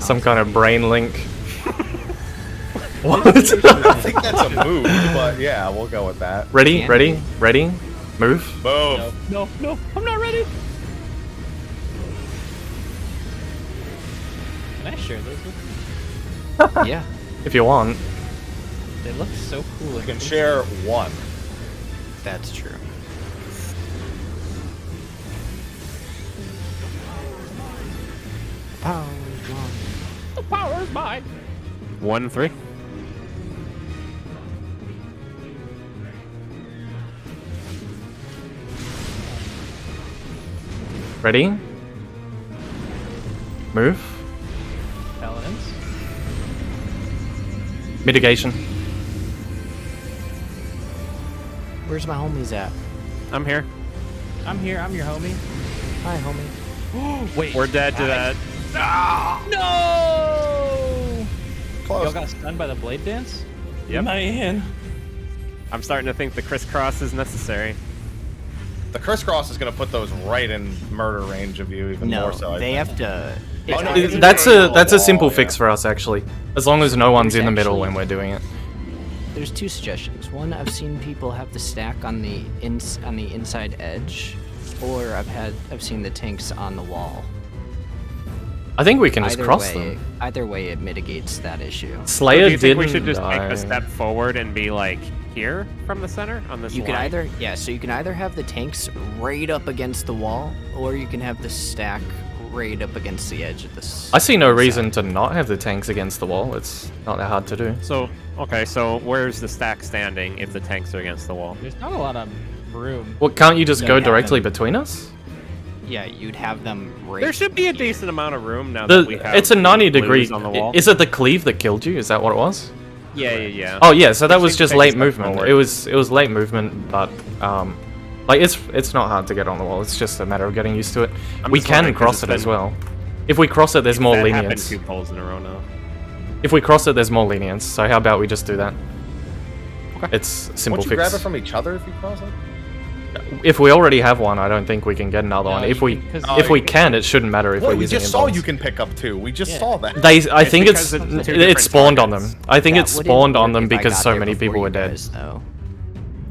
Some kind of brain link. What? I think that's a move, but yeah, we'll go with that. Ready? Can Ready? be. Ready? Move. Move. No, I'm not ready. Can I share those with you? Yeah. If you want. They look so cool. You can share 1. That's true. The power is mine. 1, 3. Ready? Move. Paladins. Mitigation. Where's my homies at? I'm here. I'm here. I'm your homie. Hi, homie. Wait. We're dead to that. No! Y'all Close. got stunned by the blade dance? Yep. Man. I'm starting to think the crisscross is necessary. The crisscross is going to put those right in murder range of you even No, more so. I they think. have to. That's a simple fix for us actually, as long as no one's in the middle when we're doing it. There's two suggestions. One, I've seen people have the stack on the inside edge, or I've seen the tanks on the wall. I think we can just cross them. Either way, it mitigates that issue. Slayer Do you think we didn't should just take die. a step forward and be like here from the center on this You line? can either have the tanks right up against the wall, or you can have the stack right up against the edge of this. I see no reason to not have the tanks against the wall. It's not that hard to do. So, okay, so where's the stack standing if the tanks are against the wall? There's not a lot of room. Well, can't you just No, go you have directly them. between us? Yeah, you'd have them right. There should be a decent amount of room now that we have It's a 90 degree. blues on the wall. Is it the cleave that killed you? Is that what it was? Yeah. Oh yeah, so that was Just just take a late step movement. forward. It was late movement, but like it's not hard to get on the wall. It's just a matter of getting used to it. I'm We just can wondering, 'cause cross it's it as been- well. If we cross it, there's more That happened lenience. 2 polls in a row now. If we cross it, there's more lenience. So how about we just do that? Okay. It's a simple Won't you grab fix. it from each other if you cross it? If we already have one, I don't think we can get another No, one. you If we can- 'cause- if we can, it shouldn't matter if What? we're We using just saw involves. you can pick up 2. We just Yeah. saw that. I It's think because it's it's two it different spawned on them. targets. I think it That wouldn't spawned on work them if I because got so there many before people were you dead. guys, though.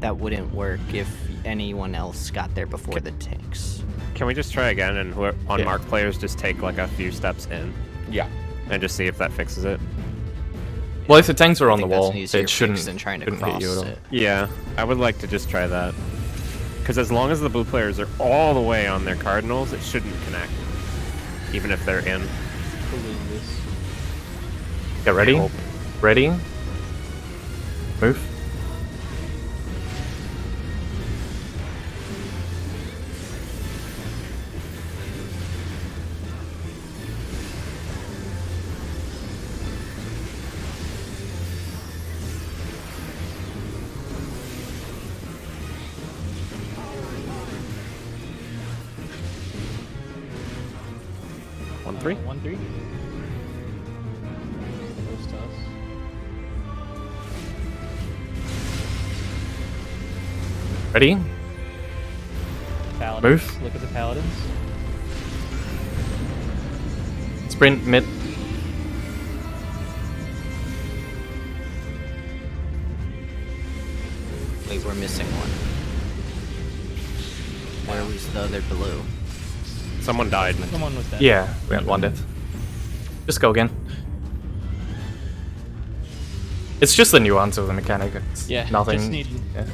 That wouldn't work if anyone else got there before the tanks. Can we just try again and Yeah. unmarked players just take like a few steps in Yeah. and just see if that fixes it? Well, if the tanks are on the I think that's wall, an easier it shouldn't fix than trying to hit cross you at all. it. Yeah, I would like to just try that. Because as long as the blue players are all the way on their cardinals, it shouldn't connect. Even if they're in. Believe this. Get ready. Hope. Ready. Move. One, 3. 1-3. Close to us. Ready. Paladins. Move. Look at the paladins. Sprint mid. Wait, we're missing one. Where was the other blue? Someone died. Someone was dead. Yeah, we had one death. Just go again. It's just the nuance of the mechanic. It's Yeah. nothing. Just need yeah.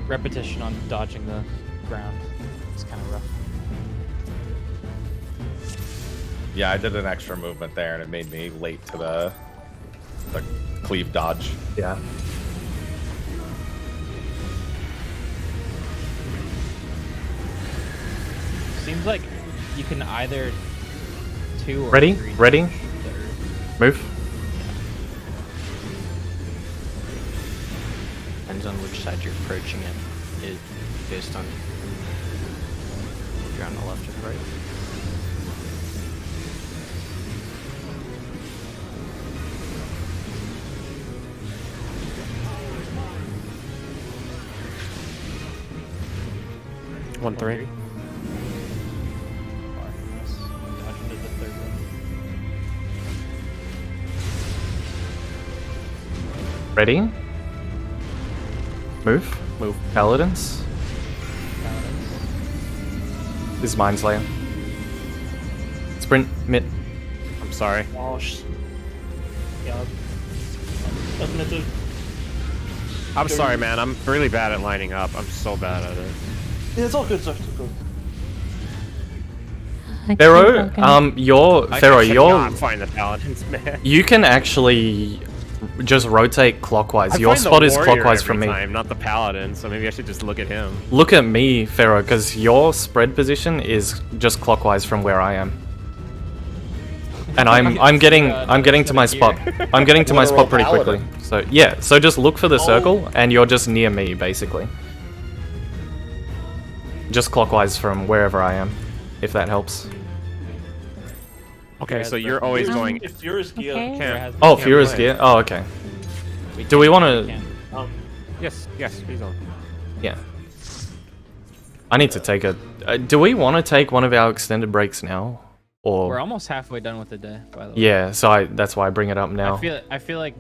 repetition on dodging the ground. It's kind of rough. Yeah, I did an extra movement there, and it made me late to the cleave dodge. Yeah. Seems like you can either 2 or Ready? 3 Ready? dodge the- Move. Depends on which side you're approaching it, based on if you're on the left or the right. One, 3. Dodge into the third one. Ready. Move. Move. Paladins. Paladins. This is Mind Slayer. Sprint mid. I'm sorry. Gosh. Yeah. Nothing to do. I'm sorry, man. I'm really bad at lining up. I'm so bad at it. Yeah, it's all good, Zeph. It's all good. Pharaoh, Pharaoh, I cannot find the paladins, man. you can actually just rotate clockwise. I Your find the spot is warrior clockwise every from me. time, not the paladin, so maybe I should just look at him. Look at me, Pharaoh, because your spread position is just clockwise from where I am. And I'm getting to my spot. I'm getting to my Literal spot pretty quickly. paladin. So yeah, so just look for the circle and you're just near me basically. Just clockwise from wherever I am, if that helps. Okay, Yeah, so it's you're the- always If- going. If Furious Gear, Okay. Can't. Oh, Can't Furious play. Gear. Oh, okay. We Do we can- wanna- we can. Yes, he's on. Yeah. I need to take a. Do we want to take one of our extended breaks now, or We're almost halfway done with the day, by the way. yeah. So that's why I bring it up now. I feel like,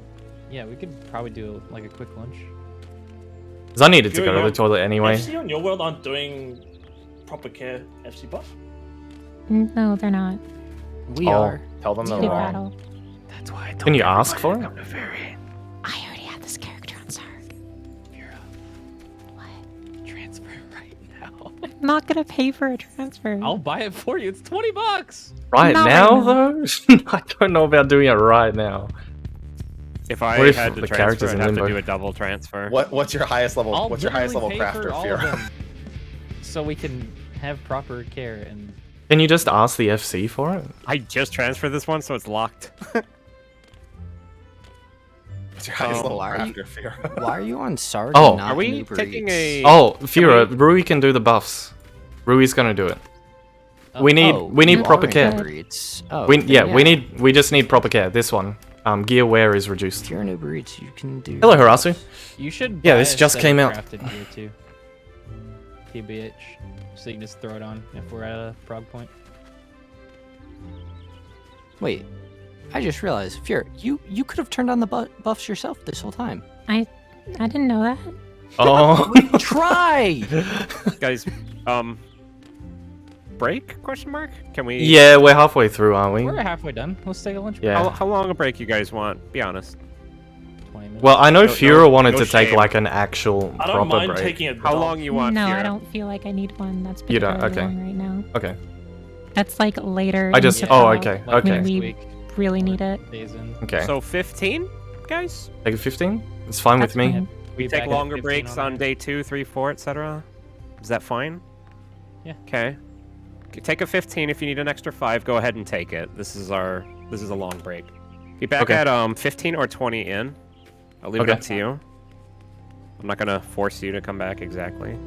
yeah, we could probably do like a quick lunch. Because I needed to Fury, go to the you're- toilet anyway. FC on your world aren't doing proper care FC buff. No, they're not. We Oh. are. Tell them they're Speed wrong. battle. That's why I told Can you ask for it? come to Fairy. I already have this character on Sark. What? Transfer right now. I'm not gonna pay for a transfer. I'll buy it for you. It's $20. Right Not now, right though, I don't know about doing it right now. If I What if had to the transfer, character's I'd in have to limbo? do a double transfer. What's your highest level? I'll What's your highest level literally pay for crafter, all of Fira? them, so we can have proper care and. Can you just ask the FC for it? I just transferred this one, so it's locked. What's your highest Oh, level why are you- crafter, Fira? Why are you on Sarg? Oh. and not Are we Uber taking Eats? a? Oh, Fira, Rui can do the buffs. Rui's gonna do it. We need Oh, we need you proper are in care. Uber Eats. Oh, We then we just need proper care. This one, gear wear is reduced. If you're in Uber Eats, you can do. Hello, Harasu. You should. Yeah, buy this a just set came of out. crafted gear too. TBH, so you can just throw it on if we're at a prog point. Wait, I just realized, Fear, you could have turned on the buffs yourself this whole time. I didn't know that. Oh, Try. Guys, break? Question mark? Can we? yeah, we're halfway through, aren't we? We're halfway done. Let's take a lunch. Yeah. How long a break you guys want? Be honest. break. 20 minutes. Well, I know No- Fura no- wanted no to take shame. like an actual I don't proper mind break. taking it. How long you want? No, Fira? I don't feel like I need one. That's You been don't? really Okay. long right now. Okay. That's like later. I just. into Oh, prog, okay. Like Okay. next we- week, Really need it. days in. Okay. So 15, guys. Take a 15. It's fine with That's me. fine. We Back take at longer 15 breaks on on day 2, 3, 4, etc. Is that fine? Yeah. Okay. Take a 15. If you need an extra 5, go ahead and take it. This is a long break. Be back Okay. at 15 or 20 in. I'll leave it Okay. up to you. I'm not gonna force you to come back exactly.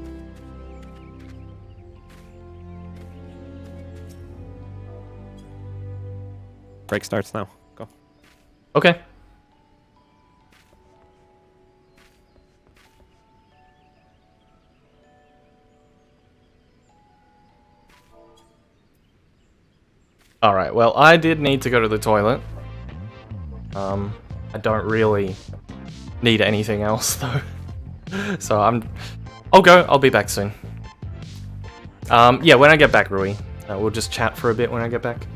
Break starts now. Go. Okay. All right. Well, I did need to go to the toilet. I don't really need anything else though. So I'll go. I'll be back soon. Yeah, when I get back, Rui, we'll just chat for a bit when I get back.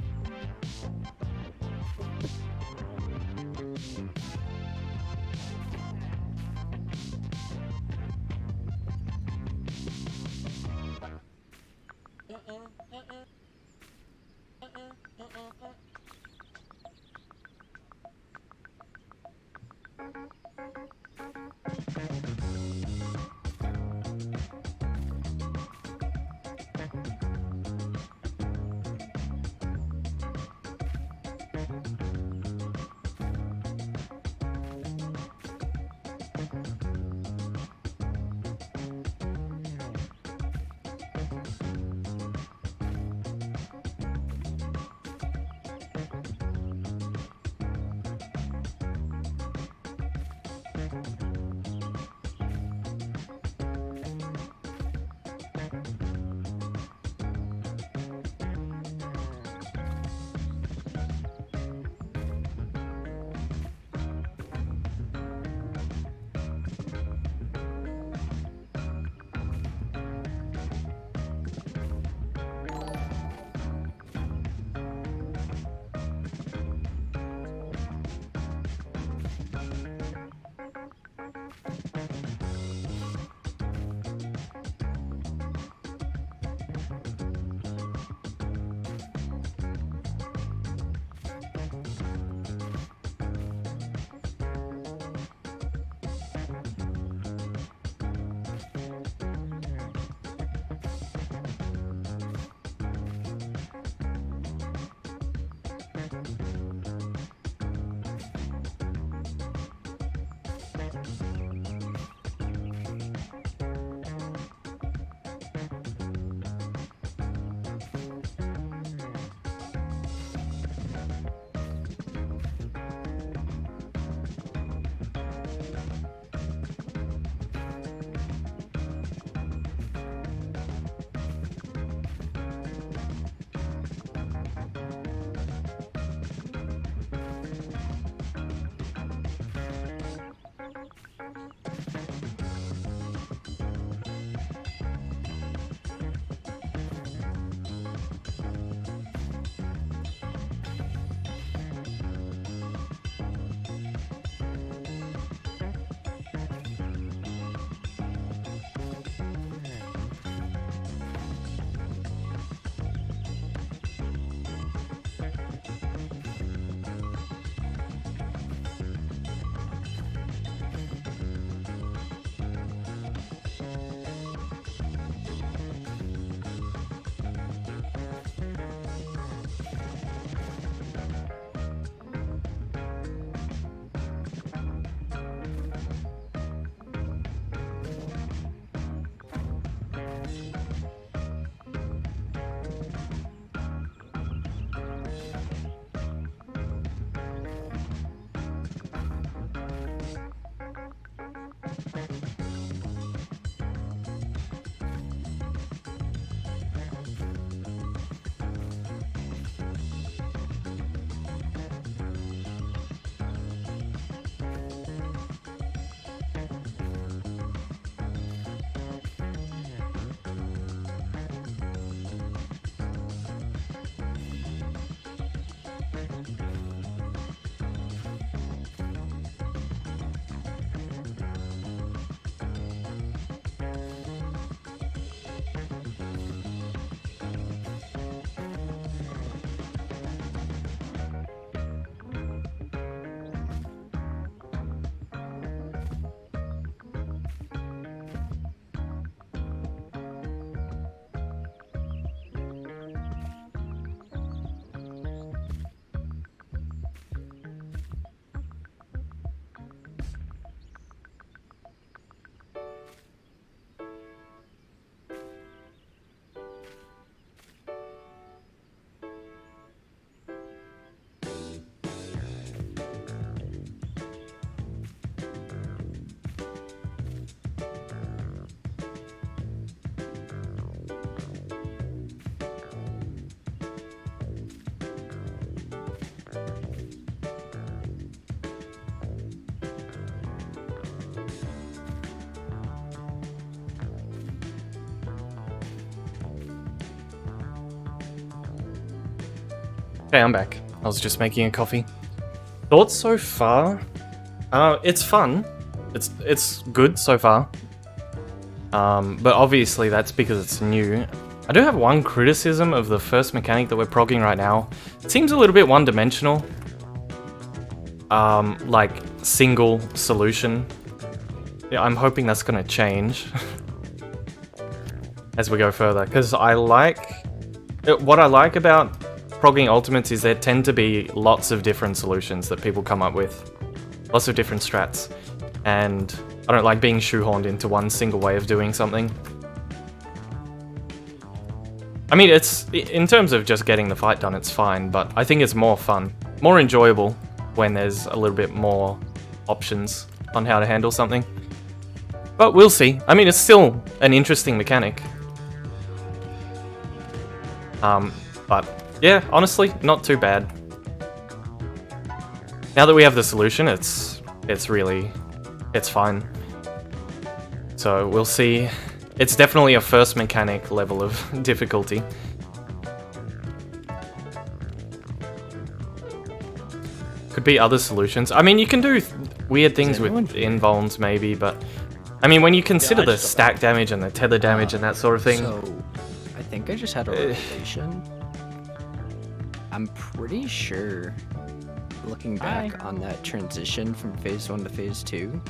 Okay, I'm back. I was just making a coffee. Thoughts so far? It's fun. It's good so far. But obviously that's because it's new. I do have one criticism of the first mechanic that we're progging right now. It seems a little bit one-dimensional. Like single solution. Yeah, I'm hoping that's gonna change as we go further, because I like what I like about progging ultimates is there tend to be lots of different solutions that people come up with, lots of different strats, and I don't like being shoehorned into one single way of doing something. I mean, it's in terms of just getting the fight done, it's fine, but I think it's more fun, more enjoyable when there's a little bit more options on how to handle something. But we'll see. I mean, it's still an interesting mechanic. But yeah, honestly, not too bad. Now that we have the solution, it's fine. So we'll see. It's definitely a first mechanic level of difficulty. Could be other solutions. I mean, you can do weird things with invulns maybe, but I mean, when you consider the stack damage and the tether damage and that sort of thing. So, I think I just had a revelation. I'm pretty sure, looking back on that transition from phase 1 to phase 2,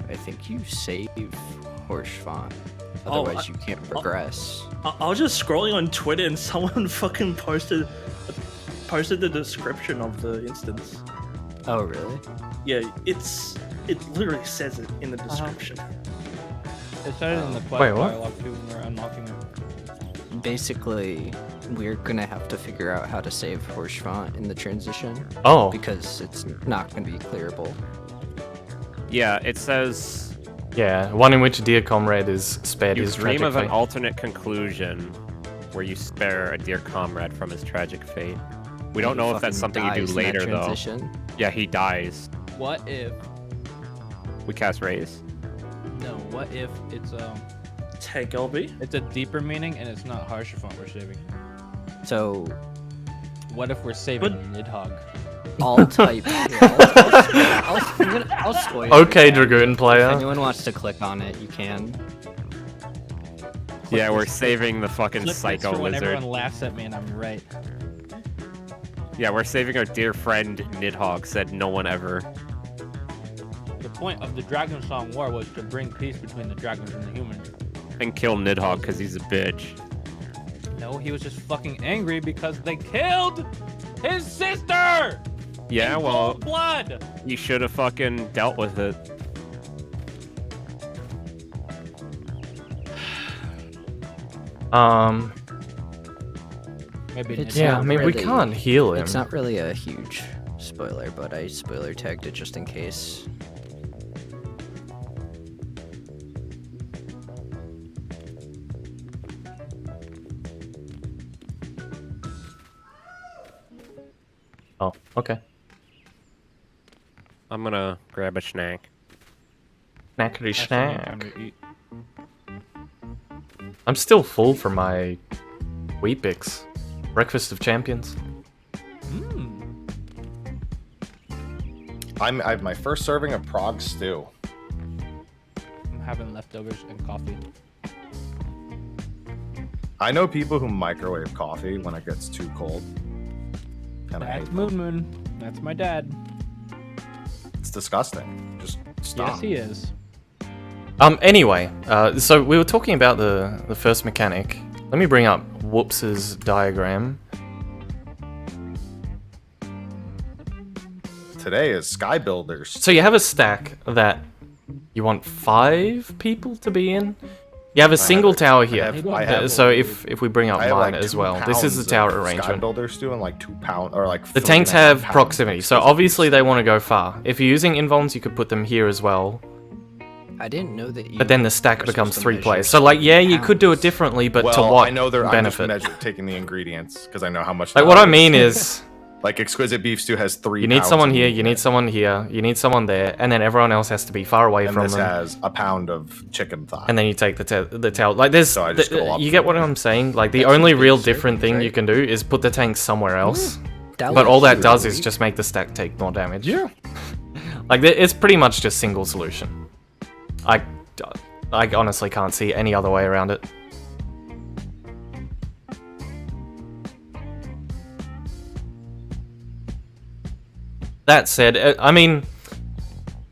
I think you save Horse Font. Otherwise, you can't progress. I was just scrolling on Twitter and someone fucking posted the description of the instance. Oh, really? Yeah, it literally says it in the description. It said it in the quest Wait, what? dialogue too when we're unlocking it. Basically, we're gonna have to figure out how to save Horse Font in the transition. Oh. Because it's not gonna be clearable. Yeah, it says Yeah, one in which dear comrade is spared you his dream tragic of an fate. alternate conclusion where you spare a dear comrade from his tragic fate. We don't He know if that's fucking something you do dies in that later, though. transition. Yeah, he dies. What if? We cast Raise. No. What if it's Take LB. It's a deeper meaning and it's not Harsher Font we're saving. So, What if we're saving But- Nidhogg? all type. I'll spoil it. Okay, Dragoon If player. anyone wants to click on it, you can. Yeah, we're saving the fucking Flip this psycho for when lizard. everyone laughs at me and I'm right. Yeah, we're saving our dear friend Nidhogg, said no one ever. The point of the Dragon Song War was to bring peace between the dragons and the humans. And kill Nidhogg because he's a bitch. No, he was just fucking angry because they killed his sister! Yeah, in well, cold blood! you should have fucking dealt with it. Maybe It's Yeah, not I mean, we really- can't heal him. It's not really a huge spoiler, but I spoiler tagged it just in case. Oh, okay. I'm gonna grab a snack. Snackety I still need time snack. to eat. I'm still full from my Weet-Bix. Breakfast of Champions. I have my first serving of Prague stew. I'm having leftovers and coffee. I know people who microwave coffee when it gets too cold. And I hate That's them. Moon Moon. That's my dad. It's disgusting. Just stop. Yes, he is. Anyway, so we were talking about the first mechanic. Let me bring up Whoops's diagram. Today is Sky Builders. So you have a stack that you want 5 people to be in. You have a single tower here. I have- So if we bring up I have mine like as 2 well, this is the pounds tower of Sky arrangement. Builders stew and like 2 pounds or like The 3.5 tanks have pounds proximity, of so exquisite obviously they stew. want to go far. If you're using invulns, you could put them here as well. I didn't know that you. But then the stack were becomes supposed to 3 players. measure So like, yeah, you could do it pounds. differently, but Well, to what I know they're benefit? I'm just taking the ingredients because I know how much. Like that what I is. mean is, like exquisite beef stew has 3. you need pounds someone of here, meat you in need it, someone here, you need someone there, and then everyone else has to be far away and from this them. has a pound of chicken thigh. And then you take the towel. Like there's, So I just go up you for get what it. I'm saying? Like the That's only some real big different servings, thing right? you can do is put the tank somewhere else. That But was all that really does is weak. just make the stack take more damage. Yeah. Like it's pretty much just single solution. I honestly can't see any other way around it. That said, I mean,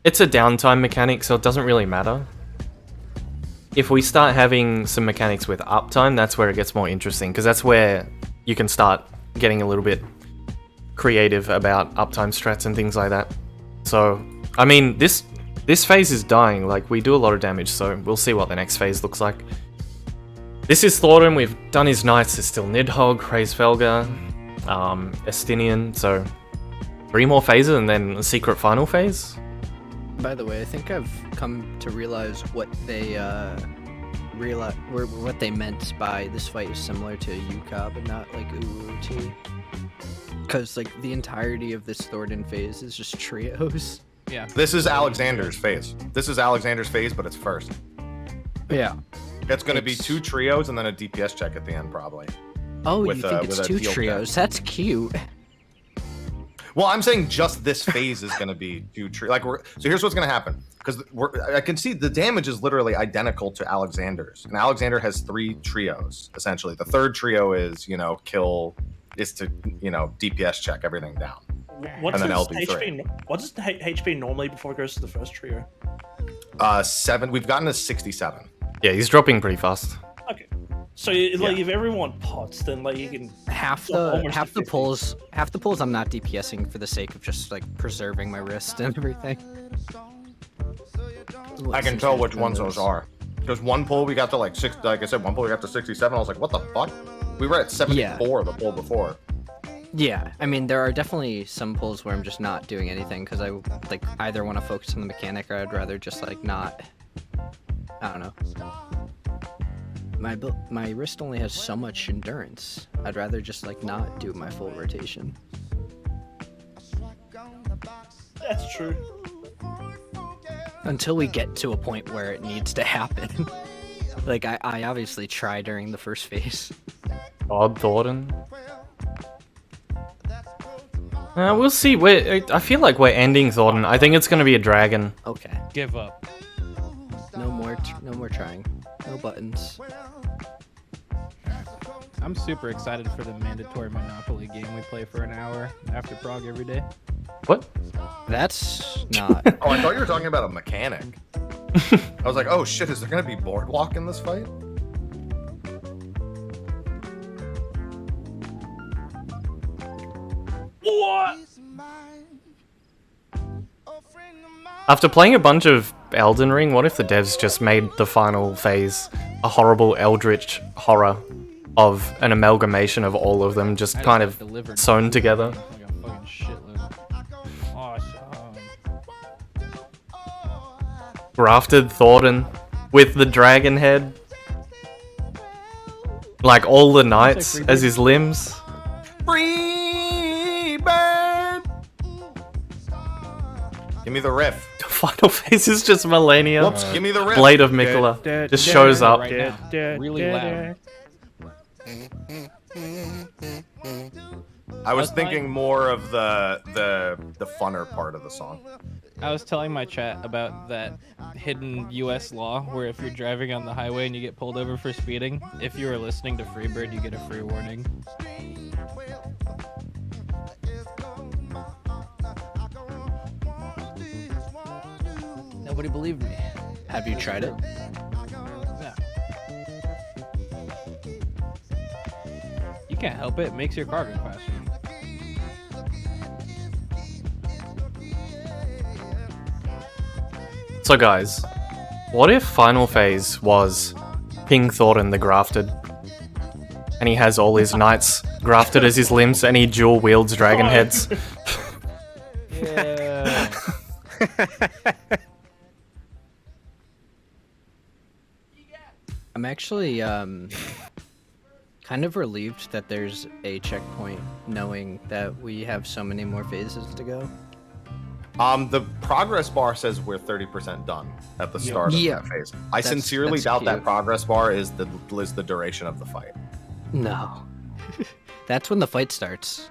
it's a downtime mechanic, so it doesn't really matter. If we start having some mechanics with uptime, that's where it gets more interesting, because that's where you can start getting a little bit creative about uptime strats and things like that. So, I mean, this phase is dying, like, we do a lot of damage, so we'll see what the next phase looks like. This is Thornton, we've done his knights, there's still Nidhogg, Hraesvelga, Estinian, so 3 more phases and then a secret final phase? By the way, I think I've come to realize what they what they meant by this fight is similar to Yuka, but not like Uruti. Because like the entirety of this Thornton phase is just trios. Yeah. This is Alexander's phase. This is Alexander's phase, but it's first. Yeah. It's going to be It's- 2 trios and then a DPS check at the end, probably. Oh, With you a- think it's with a 2 deal trios? That's cute. Well, I'm saying just this phase is going to be 2 trios. So here's what's going to happen. Because I can see the damage is literally identical to Alexander's. And Alexander has 3 trios, essentially. The third trio is, DPS check everything down. What's And then his LB3. HP? What is the HP normally before it goes to the first trio? 7. We've gotten to 67. Yeah, he's dropping pretty fast. Okay. So if everyone pots, then like you can Half So the almost half a the 50. pulls I'm not DPSing for the sake of just like preserving my wrist and everything. I can tell which ones those are. Because one pull we got to like 6. Like I said, one pull we got to 67. I was like, what the fuck? We were at 74 the pull before. Yeah, I mean there are definitely some pulls where I'm just not doing anything because I like either want to focus on the mechanic or I'd rather just like not. I don't know. My wrist only has so much endurance. I'd rather just like not do my full rotation. That's true. Until we get to a point where it needs to happen. Like I obviously try during the first phase. Odd Thornton. We'll see. I feel like we're ending Thornton. I think it's going to be a dragon. Okay. Give up. No more trying. No buttons. I'm super excited for the mandatory Monopoly game we play for an hour after Prague every day. What? That's not. Oh, I thought you were talking about a mechanic. I was like, oh shit, is there going to be boardwalk in this fight? What? After playing a bunch of Elden Ring, what if the devs just made the final phase a horrible eldritch horror of an amalgamation of all of them, just I kind just, of like, delivered sewn together? like a fucking shitload. Awesome. Grafted Thornton with the dragon head. Like all the knights Free as his limbs. Free bird! Give me the riff. The final phase is just Melania. Whoops, give me the riff. Blade of Mikola just shows up. Right now. Really loud. I was That's thinking fine. more of the funner part of the song. I was telling my chat about that hidden U.S. law where if you're driving on the highway and you get pulled over for speeding, if you are listening to Freebird, you get a free warning. Nobody believed me. Have you tried it? Yeah. You can't help it. It makes your car go faster. So guys, what if final phase was King Thornton the Grafted? And he has all his knights grafted as his limbs and he dual wields dragon heads. Yeah. I'm actually kind of relieved that there's a checkpoint, knowing that we have so many more phases to go. The progress bar says we're 30% done at the start of that phase. I sincerely that's doubt that cute. progress bar is the duration of the fight. No. That's when the fight starts.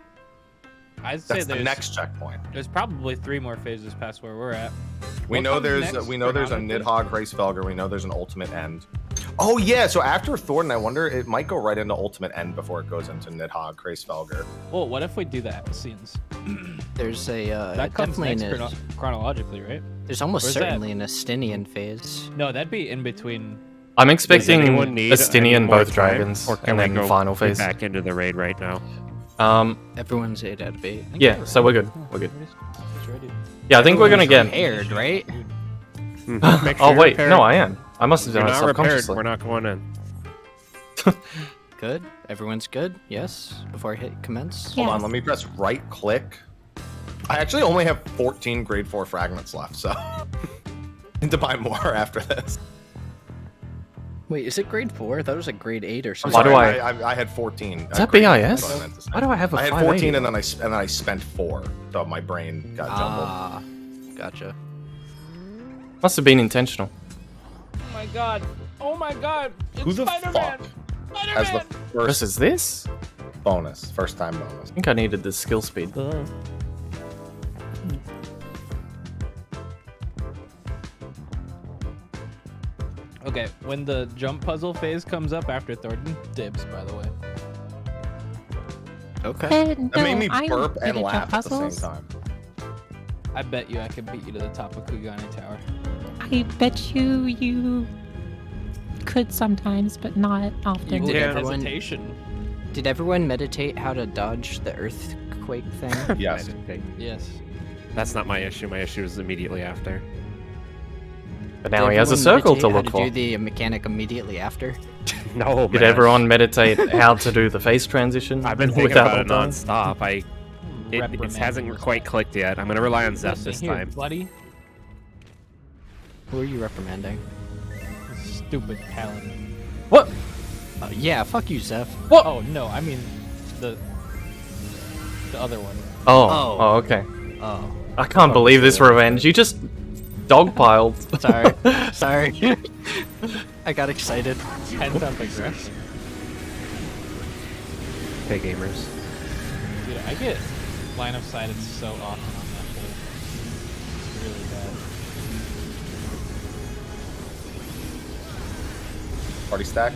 I'd say That's the there's next checkpoint. there's probably 3 more phases past where we're at. We What know comes there's next we know there's a chronologically? Nidhogg Hraesvelgr. We know there's an ultimate end. Oh yeah, so after Thornton, I wonder it might go right into ultimate end before it goes into Nidhogg Hraesvelgr. Well, what if we do that scenes? There's a That comes definitely next chronologically, right? there's almost Where's that? certainly an Estinian phase. No, that'd be in between. I'm expecting anyone need Estinian any more both time, dragons or can and we then go final get phase. back into the raid right now? Everyone's 8 out of 8. Yeah, so we're good. We're good. It's ready. Yeah, I think we're gonna get. Prepared, right? Make Oh sure you're wait, prepared. no, I am. I must have If you're done it not repaired, subconsciously. we're not going in. Good. Everyone's good. Yes. Before I hit commence. Hold on, Yes. let me press right click. I actually only have 14 grade 4 fragments left, so need to buy more after this. Wait, is it grade 4? I thought it was like grade 8 or I'm something. Why do sorry, I- I had 14. Is that grade four, BIS? that's what I meant to say. Why do I have a I had 580? 14 and then I spent 4, so my brain got jumbled. Ah, gotcha. Must have been intentional. Oh my god! Oh my god! It's Who the Spider-Man! fuck has the This first is this? bonus, first time bonus? I think I needed the skill speed. Okay, when the jump puzzle phase comes up after Thornton, dibs, by the way. Okay. That made me I'm burp good and at laugh jump at the same puzzles. time. I bet you I could beat you to the top of Kugane Tower. I bet you could sometimes, but not often. Did Yeah. everyone Hesitation. did everyone meditate how to dodge the earthquake thing? Yes. Yes. That's not my issue. My issue is immediately after. But now Did he has a everyone circle to meditate look how for. to do the mechanic immediately after. No, Did man. everyone meditate how to do the face transition? I've been thinking without about it all time? nonstop. It Reprimand hasn't yourself. quite clicked yet. I'm gonna rely on Zeph Listen this here, time. buddy. Who are you reprimanding? Stupid paladin. What? Yeah, fuck you, Zeph. What? Oh no, I mean the other one. Oh, oh, okay. Oh, I can't believe this revenge. You just dogpiled. sorry. Sorry. I got excited. Pent up aggression. Hey, gamers. Dude, I get line of sighted so often on that hole. It's really bad. Party stack.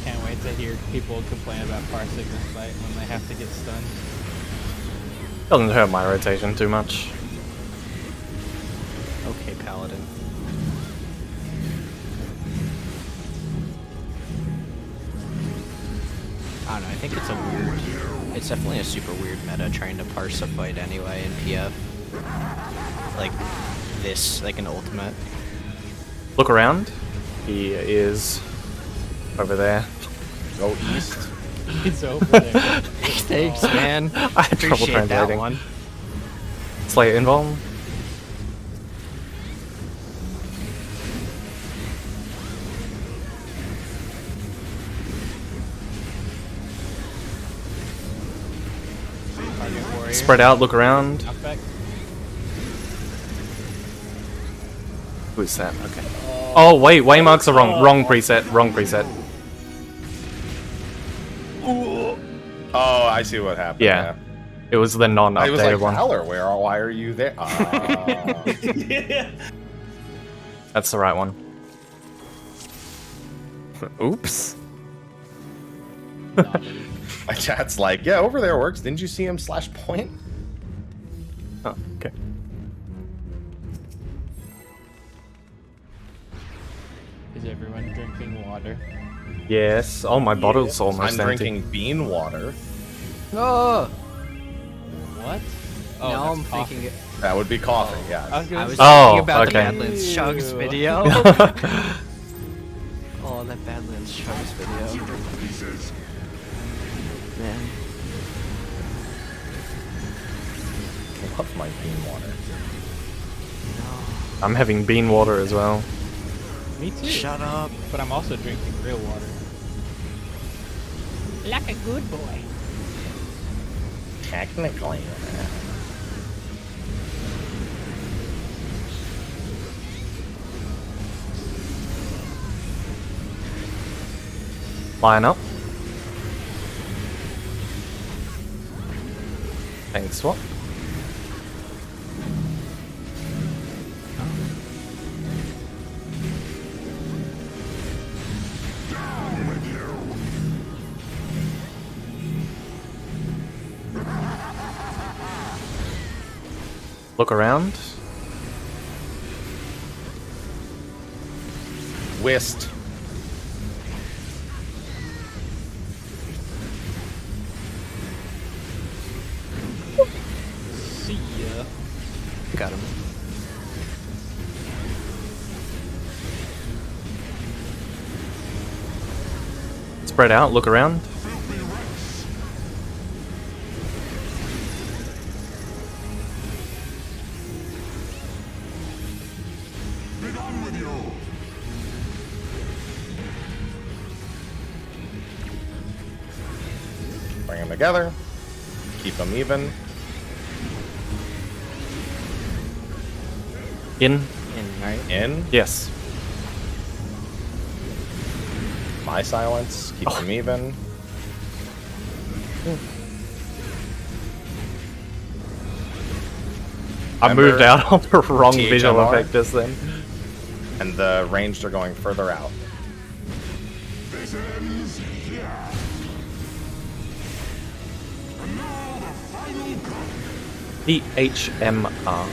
Can't wait to hear people complain about parsing this fight when they have to get stunned. Doesn't hurt my rotation too much. Okay, paladin. I don't know. I think it's a weird. It's definitely a super weird meta trying to parse a fight anyway in PF. Like this, like an ultimate. Look around. He is over there. Go east. He's over there. Thanks, man. I had trouble Appreciate that translating. one. Slay invuln. barrier. Spread out, look around. Knockback. Who's that? Okay. Oh wait, waymarks are wrong. Wrong preset. Wrong preset. Oh, I see what happened. Yeah. It was the I was non-updated like, one. Valor, why are you there? Ah. That's the right one. Oops. My chat's like, yeah, over there works. Didn't you see him /point? Oh, okay. Is everyone drinking water? Yes. Oh, my bottle's almost I'm empty. drinking bean water. Oh, What? Oh, now that's I'm coffee. thinking. That would be coffee, yeah. I was gonna I was say- Oh, thinking about okay. the Badlands Chugs Ew. video. Oh, that Badlands Chugs video. Man. I love my bean water. I'm having bean water as well. Me too. Shut up. But I'm also drinking real water. Like a good boy. Technically. Line up. Thanks, swap. Look around. Whist. See ya. Got him. Spread out, look around. Bring them together. Keep them even. In. In, right? In. Yes. My silence. Keep them even. I moved Remember out on the wrong visual THMR? effect just then. And the ranged are going further out. DHMR.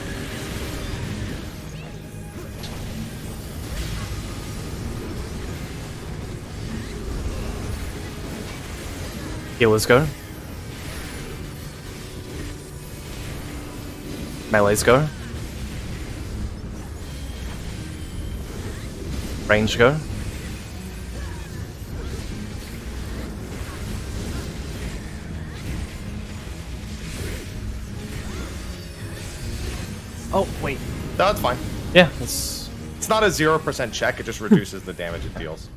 Healers go. Melees go. Range go. Oh, wait. No, that's fine. Yeah, it's It's not a 0% check. It just reduces the damage it deals.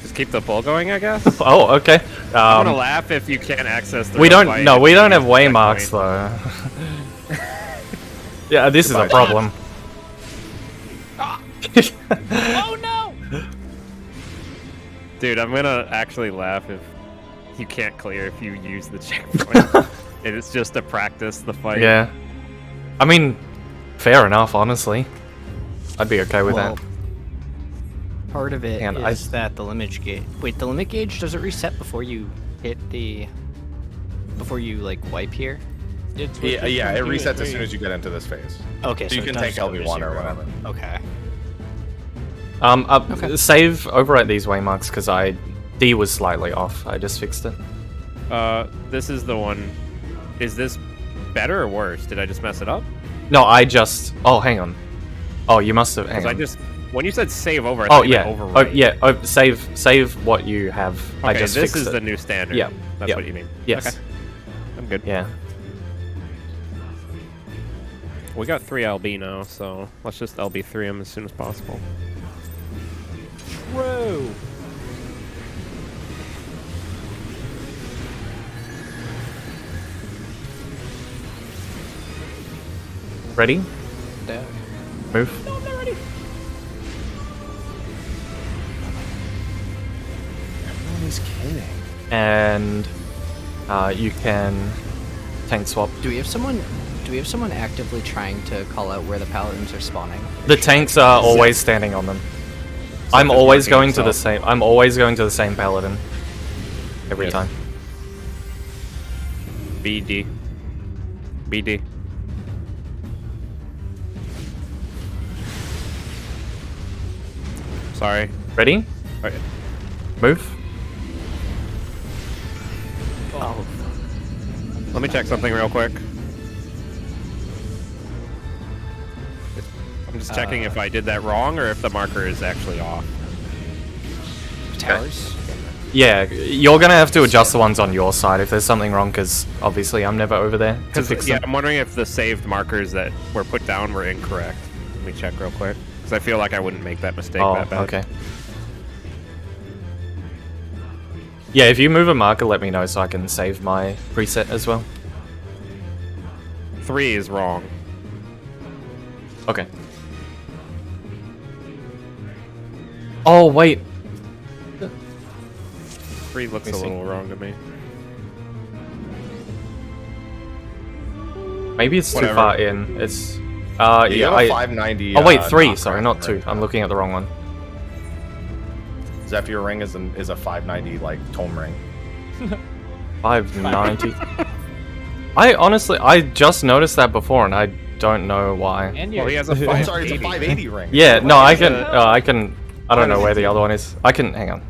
Just keep the pull going, I guess. oh, okay. I'm gonna laugh if you can't access the. We real don't. fight No, if we you don't use have the waymarks checkpoint. though. Yeah, this is a Goodbye. problem. Oh no! Dude, I'm gonna actually laugh if you can't clear if you use the checkpoint. And it's just to practice the fight. Yeah. I mean, fair enough, honestly. I'd be okay with Well, that. part of it And is that the limit gauge. Wait, the limit gauge, does it reset before you hit the. Before you, like, wipe here? Yeah, yeah, it resets as soon as you get into this phase. Okay, So you it can does take go to LB1 or 0. whatever. Okay. Okay. Save, overwrite these waymarks, because D was slightly off. I just fixed it. This is the one. Is this better or worse? Did I just mess it up? No, I just... Oh, hang on. Oh, you must have... Hang Because I on. just. When you said save over, I Oh, thought you yeah. meant Oh, overwrite. yeah. Oh, save what you have. Okay, I just this fixed is it. the new standard. Yep, That's yep. what you mean. Yes. Okay. I'm good. Yeah. We got 3 LB now, so let's just LB3 them as soon as possible. Whoa! Ready? Yeah. Move. No, I'm not ready. Everyone is kidding. And you can tank swap. Do we have someone actively trying to call out where the paladins are spawning? The tanks are always standing on them. I'm Zeph is always marking going to the himself. same. I'm always going to the same paladin. Every Yes. time. BD. BD. Sorry. Ready? Okay. Move. Oh. Let me check something real quick. I'm just checking if I did that wrong or if the marker is actually off. Towers? Yeah, you're gonna have to adjust the ones on your side if there's something wrong, because obviously I'm never over there to Because fix yeah, them. I'm wondering if the saved markers that were put down were incorrect. Let me check real quick. Because I feel like I wouldn't make that mistake Oh, that bad. okay. Yeah, if you move a marker, let me know so I can save my preset as well. 3 is wrong. Okay. Oh, wait. 3 looks Let a me see. little wrong to me. Maybe it's too Whatever. far in. It's... You yeah, have a I... 590. Oh, wait, 3. knock Sorry, ring not 2. right I'm now. looking at the wrong one. Zeph, your ring is a 590 like tome ring. 590. I honestly... I just noticed that before, and I don't know why. And Well, you're he has a I'm sorry, it's a 580. 580 ring. Yeah, no, I can... a- I can... I don't know where the other one is. I can... Hang on.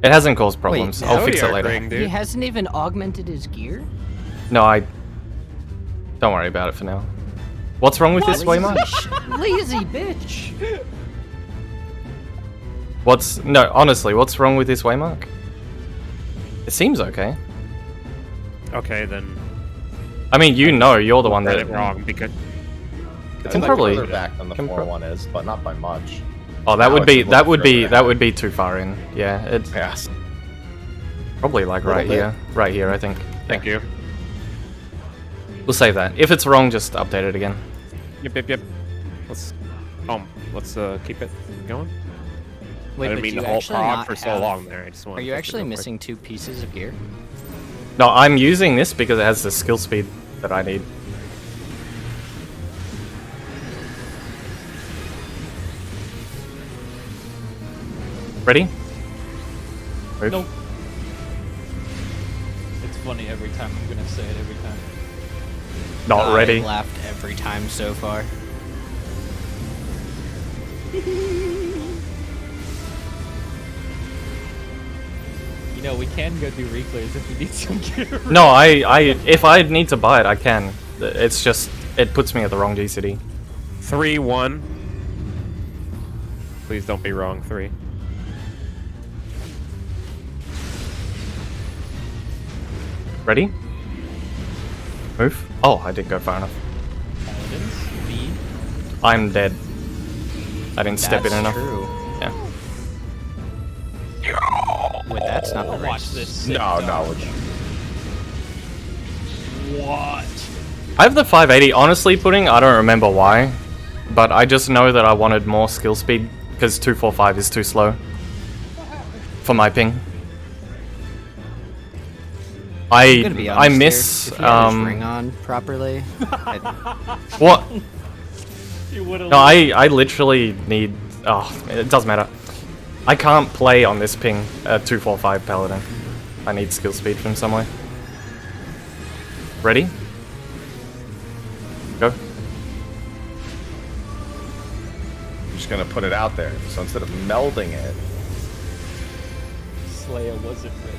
It hasn't caused problems. Wait, I'll fix it Zodiac later. ring, He dude. hasn't even augmented his gear? No, I... Don't worry about it for now. What's wrong with this Waymark? Lazy bitch! What's... No, honestly, what's wrong with this Waymark? It seems okay. Okay, then I mean, you know, you're the one read that... it wrong because It's Can like probably- further back than the can 4-1 is, but not by much. Oh, that Now would it's be... a That little would be... further That ahead. would be too far in. Yeah, it's Yes. probably like Little right bit. here. Right here, I think. thank you. We'll save that. If it's wrong, just update it again. Yep. Let's keep it going. Wait, I didn't but mean do to you hold actually prog not for so have- long there. I just wanted Are you to fix it actually real quick. missing 2 pieces of gear? No, I'm using this because it has the skill speed that I need. Ready? Move. Nope. It's funny every time. I'm gonna say it every time. Not ready. I laughed every time so far. You know, we can go do reclears if you need some gear. No, if I need to buy it, I can. It's just, it puts me at the wrong GCD. 3-1. Please don't be wrong. 3. Ready? Move. Oh, I didn't go far enough. Paladins, B. I'm dead. I didn't step in That's enough. true. Yeah. Wait, that's not the I'll right. watch this. sick No, dog. no. What? I have the 580. Honestly, Pudding, I don't remember why, but I just know that I wanted more skill speed because 245 is too slow for my ping. I'm gonna be I honest miss here, if he had his ring on properly. what? You would've No, I literally need. Oh, it doesn't matter. I can't play on this ping 245 paladin. I need skill speed from somewhere. Ready? Go. I'm just gonna put it out there. So instead of melding it, Slayer wasn't ready.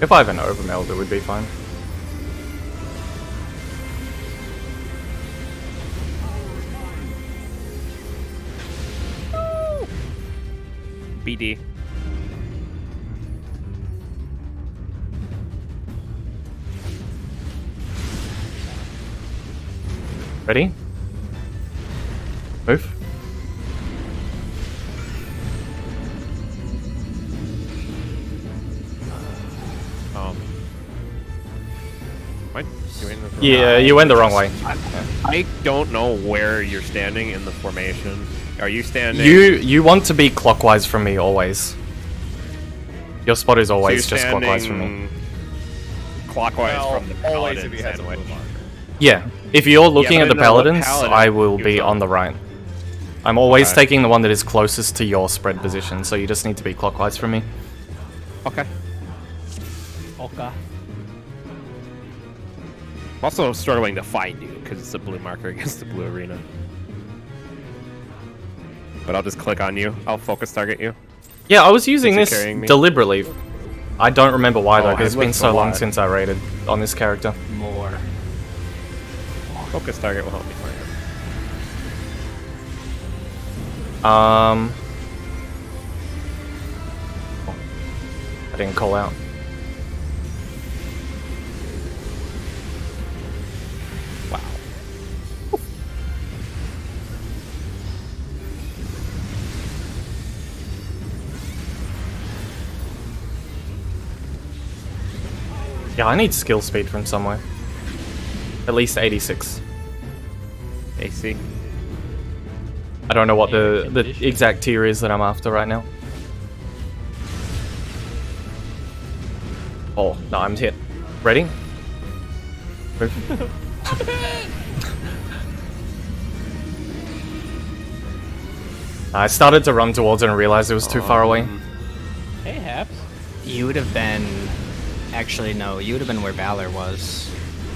If I have an overmeld, it would be fine. BD. Ready? Move. Am I doing this wrong? Yeah, you went the wrong way. I don't know where you're standing in the formation. Are you standing? You want to be clockwise from me always. Your spot is so you're always just clockwise from me. standing Clockwise Well, from the always paladin if he has a sandwich. blue mark. Yeah, if you're looking but at the I know what paladins, paladin I will he be was on on. the right. I'm always Okay. taking the one that is closest to your spread position, so you just need to be clockwise from me. Okay. Okay. I'm also struggling to find you because it's a blue marker against the blue arena. But I'll just click on you. I'll focus target you. Yeah, I was using Since this you're carrying me. deliberately. I don't remember why though, Oh, because it's I been looked so a long lot. since I raided on this character. More. Focus target will help me find it. I didn't call out. Wow. Yeah, I need skill speed from somewhere. At least 86. AC. I don't know what Air the conditioning. exact tier is that I'm after right now. Oh, no, I'm hit. Ready? Move. I started to run towards it and realized it was too far away. Hey, Haps. You would have been. Actually, no. You would have been where Valor was.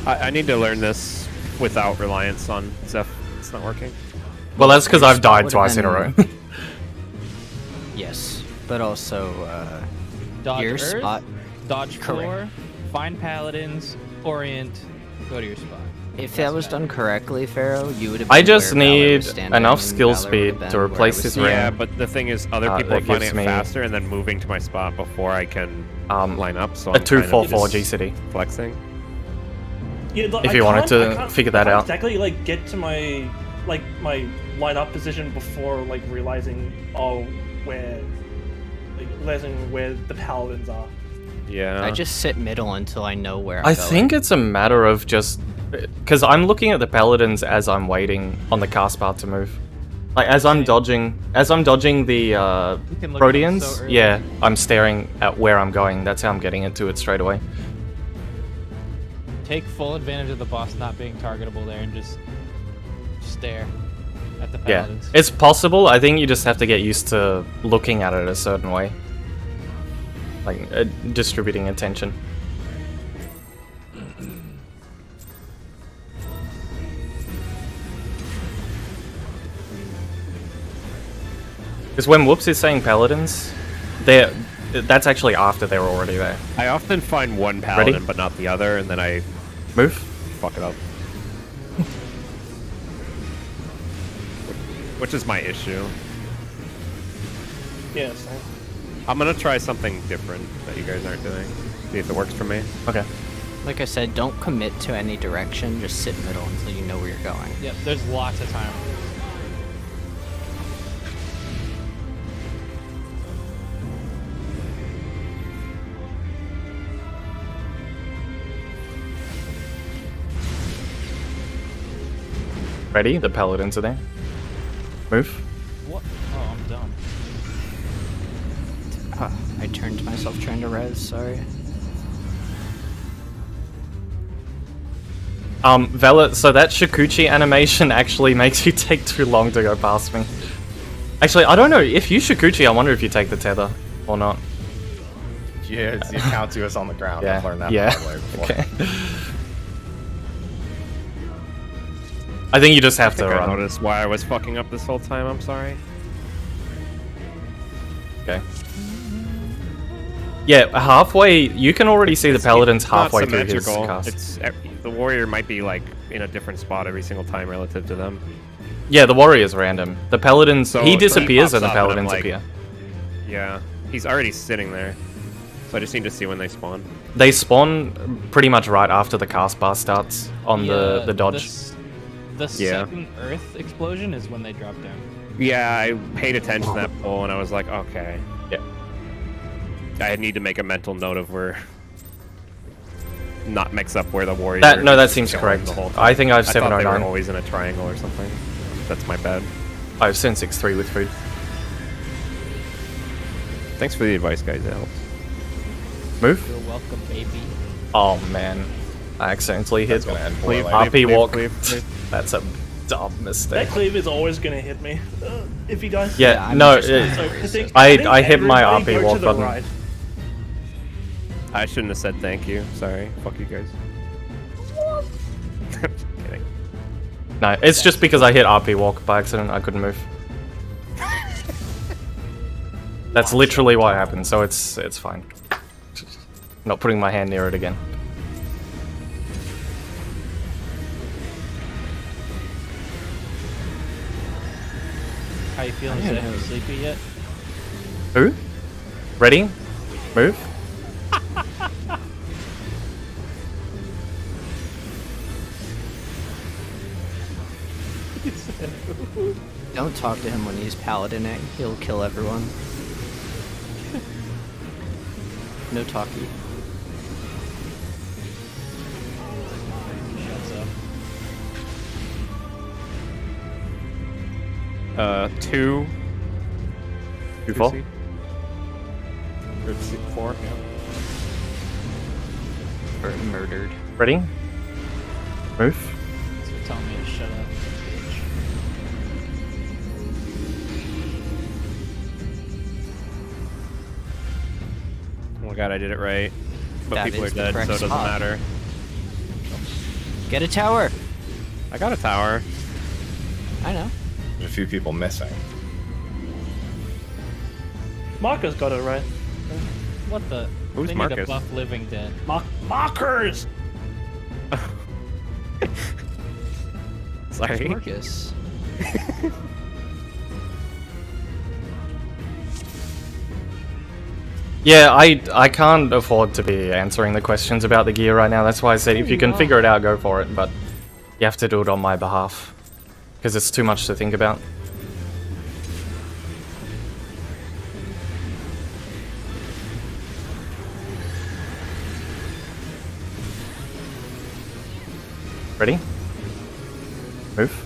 I need to learn this without reliance on Zeph. It's not working. Well, that's because Your I've spot died would've twice in a row. been- Yes, but also Dodge your Earth, spot. dodge Correct. floor, find paladins, orient, go to your spot. If that was done correctly, Pharaoh, you would have. I been just where Valor need was standing, enough and skill Valor would speed have been to where I replace was his standing. Yeah, ring. but the thing is, other people that are finding gives it me, faster and then moving to my spot before I can line up. So A I'm kind of 244 just GCD. flexing. Yeah, If you wanted to figure that out. Exactly, like get to my my line-up position before like realizing where the paladins are. Yeah. I just sit middle until I know where I'm I going. think it's a matter of just because I'm looking at the paladins as I'm waiting on the cast bar to move. Like as I'm dodging the You can look at it Proteans, so early. yeah, I'm staring at where I'm going. That's how I'm getting into it straight away. Take full advantage of the boss not being targetable there and just stare at the Yeah, paladins. it's possible. I think you just have to get used to looking at it a certain way, like distributing attention. Because when Whoops is saying paladins, that's actually after they're already there. I often find one paladin but not the other, and then I Move. fuck it up. Which is my issue. Yeah, same. I'm gonna try something different that you guys aren't doing. See if it works for me. Okay. Like I said, don't commit to any direction. Just sit middle until you know where you're going. Yep, there's lots of time. Ready? The paladins are there. Move. What? Oh, I'm dumb. I turned myself trying to res. Sorry. Vela, so that Shikuchi animation actually makes you take too long to go past me. Actually, I don't know. If you Shikuchi, I wonder if you take the tether or not. Yeah, it counts you as on the ground. Yeah. I've learned that Yeah. the hard way before. Okay. I think you just have I to think I run. noticed why I was fucking up this whole time. I'm sorry. Okay. Yeah, halfway. You can already see the paladins It's not halfway through his symmetrical. cast. It's the warrior might be like in a different spot every single time relative to them. Yeah, the warrior's random. The paladins. So- he so disappears pops and the up and I'm paladins like- appear. Yeah, he's already sitting there. So I just need to see when they spawn. They spawn pretty much right after the cast bar starts on the dodge. The Yeah. second Earth explosion is when they drop down. Yeah, I paid attention to that poll and I was like, okay. Yeah. I need to make a mental note of where not mix up where the warrior. That is seems going correct. the whole time. I think I have I thought they were 709. always in a triangle or something. That's my bad. I have 763 with food. Thanks for the advice, guys. It helps. Move. You're welcome, baby. Oh man, I accidentally hit That's gonna end poorly. RP walk. Leave. That's a dumb That mistake. cleave is always gonna hit me. If you guys. Yeah, I'm no, just not it- So racist. I hit my everybody RP go walk to the button. right. I shouldn't have said thank you. Sorry. Fuck you guys. Kidding. No, it's just because I hit RP walk by accident. I couldn't move. That's literally what happened. So it's fine. Not putting my hand near it again. How you feeling, I don't Zeph? know. You sleepy yet? Who? Ready? Move. Don't talk to him when he's paladining. He'll kill everyone. No talkie. Shuts up. 2. You fall. C? Or 4. Yeah. Or murdered. Ready? Move. Thanks for telling me to shut up, bitch. Oh my god, I did it right. But That people are is the dead, so it correct doesn't spot. matter. Get a tower. I got a tower. I know. There's a few people missing. Marcus got it right. What the? Who's they need to Marcus? buff Living Dead. Markers! Sorry. Marcus. Yeah, I can't afford to be answering the questions about the gear right now. That's why I said if you can figure it out, go for it. But you have to do it on my behalf. Because it's too much to think about. Ready? Move.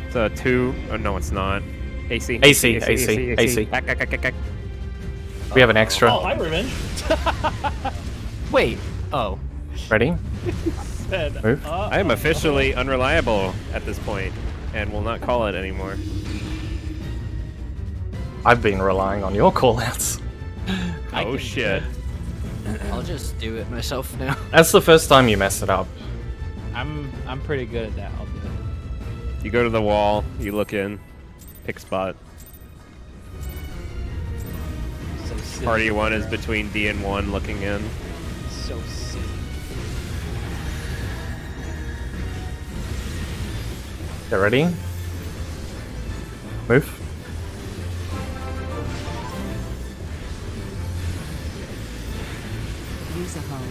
It's a 2. Oh, no, it's not. AC. AC. Back. We have an extra. Oh, hi, Revenge. Wait. Oh. Ready? Said, Move. I am officially unreliable at this point, and will not call it anymore. I've been relying on your callouts. I Oh can- shit. I'll just do it myself now. That's the first time you messed it up. I'm pretty good at that. I'll do it. You go to the wall, you look in, pick spot. So silly. Party 1 is between D and 1 looking in. So silly. Okay, ready? Move. Use a hoe.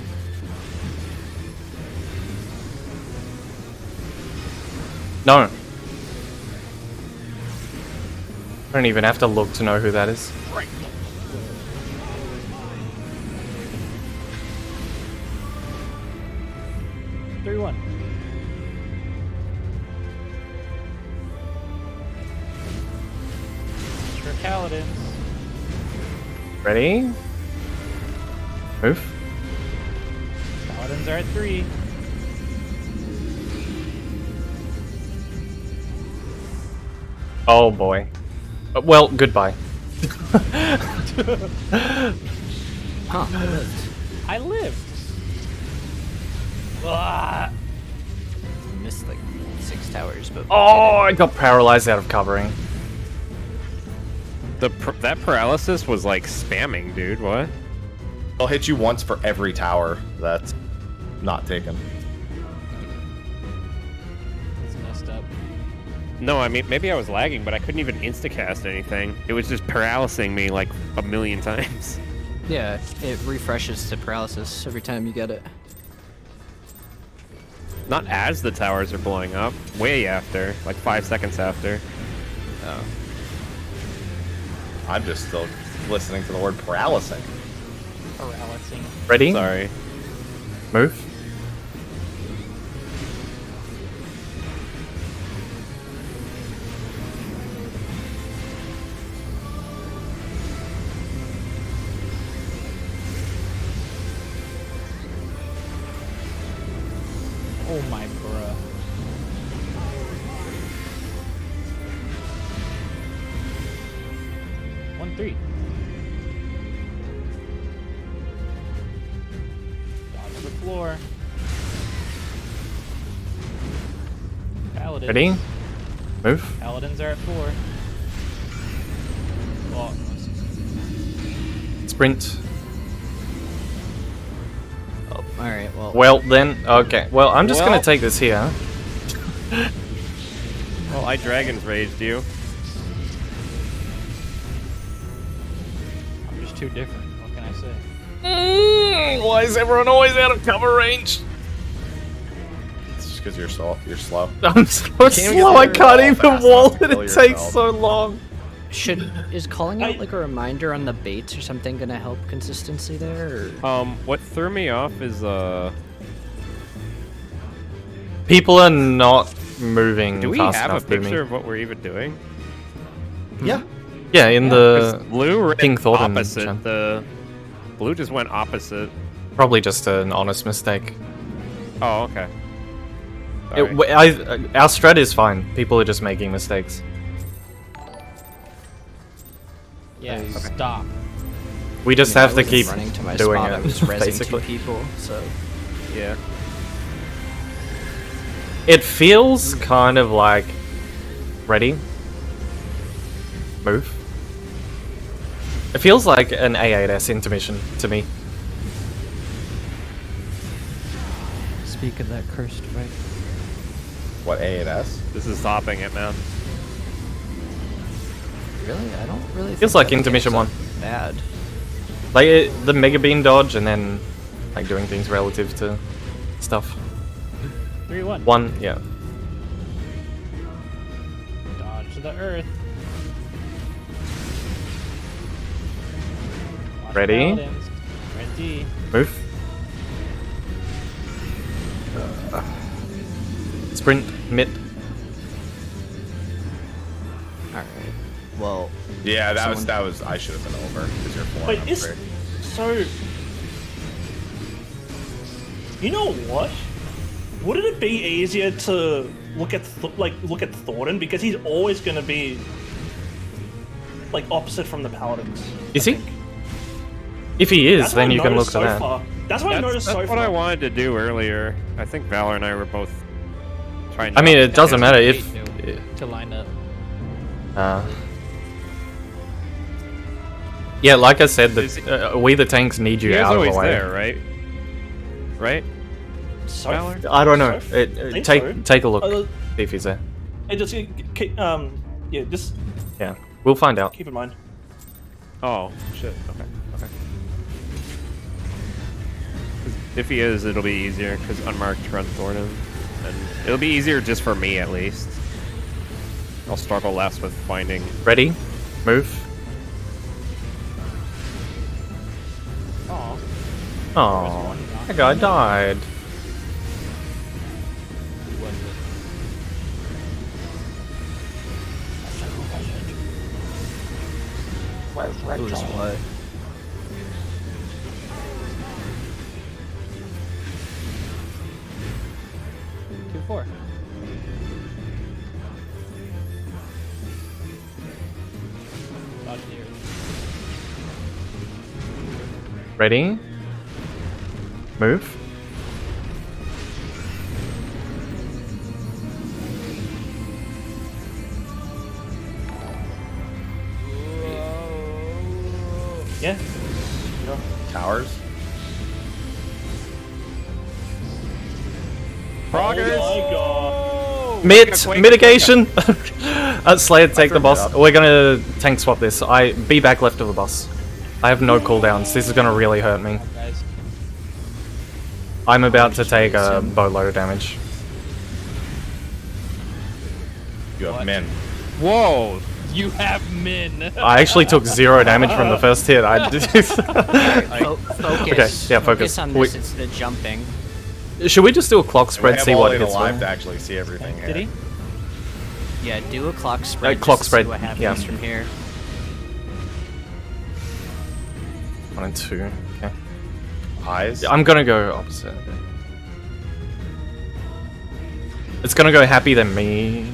No. I don't even have to look to know who that is. 3-1. For Paladins. Ready? Move. Paladins are at 3. Oh boy. Well, goodbye. Huh. I lived. I lived. Ah, Missed like 6 towers, but. Oh, I got paralyzed out of covering. That paralysis was like spamming, dude. What? I'll hit you once for every tower that's not taken. that's messed up. No, I mean, maybe I was lagging, but I couldn't even instacast anything. It was just paralysing me like a million times. Yeah, it refreshes to paralysis every time you get it. Not as the towers are blowing up, way after, like 5 seconds after. Oh. I'm just still listening to the word paralysing. Paralysing. Ready? Sorry. Move. Oh my bruh. One three. Dodge the floor. Paladins. Ready? Move. Paladins are at 4. Oh, Sprint. Oh, alright, well. Well then, okay. Well, I'm just gonna Well- take this here. Well, I Dragon's Raged you. I'm just too different. What can I say? Why is everyone always out of cover range? It's just because you're slow. You're slow. I'm so get slow, I there can't all even fast wall enough to it. kill It takes yourself. so long. Is calling out like a reminder on the baits or something gonna help consistency there? Or? What threw me off is People are not moving do we fast have a enough to me. picture of what we're even doing? Yeah. Yeah, in 'Cause the blue ran King Thornton opposite. channel. The blue just went opposite. probably just an honest mistake. Oh, okay. Our strat is fine. People are just making mistakes. Yeah, stop. We just I have to wasn't keep running to my doing spot. I it. was rezzing Basically, two people, so Yeah. it feels kind of like ready. Move. It feels like an A8S intermission to me. Speak of that cursed fight. What, A&S? This is stopping it, man. really, I don't really. Feels think like that intermission game's one. Bad. Like the Mega Bean dodge and then like doing things relative to stuff. 3-1. One, yeah. Dodge to the earth. Watch Ready? Paladins. Ready. Move. Sprint, mid. All right. Well, Yeah, that Someone- was. I should have been over because you're flying Wait, up is great. so? You know what? Wouldn't it be easier to look at look at Thornton because he's always going to be like opposite from the Paladins? Is he? If he is, That's then what you I can look noticed at so that. far. That's what I That's noticed so what far. I wanted to do earlier. I think Valor and I were both trying. I mean, it doesn't matter Wait, if. no, to line up. Yeah, like I said, Is we the tanks need you You guys out of the always way. there, right? Right? So, Valor? I don't know. I think Take so. take a look. Uh, See if he's there. it just yeah, just Yeah, we'll find out. keep in mind. Oh, shit. Okay. Okay. 'Cause if he is, it'll be easier because unmarked run Thornton, and it'll be easier just for me at least. I'll struggle less with finding. Ready? Move. Aw. Oh, that guy died. Who was it? it was what? Two, 4. Dodge the earth. Ready? Move. Yeah. Towers. Oh my god. Mitigation! Slayer, take the turned it boss. up. We're gonna tank swap this. Be back left of the boss. I have no cooldowns. This is gonna really hurt me. Guys. I'm about to take a boatload of damage. You have men. Whoa! You have min. I actually took 0 damage from the first hit. Focus. Okay, yeah, focus. on this instead of jumping. Should we just do a clock We spread, have see all what eight hits alive for? to actually see everything here. Did he? Yeah, do a clock spread. clock just to spread, See what happens yeah. from here. 1 and 2. Okay. Eyes. I'm gonna go opposite. It's gonna go happy than me.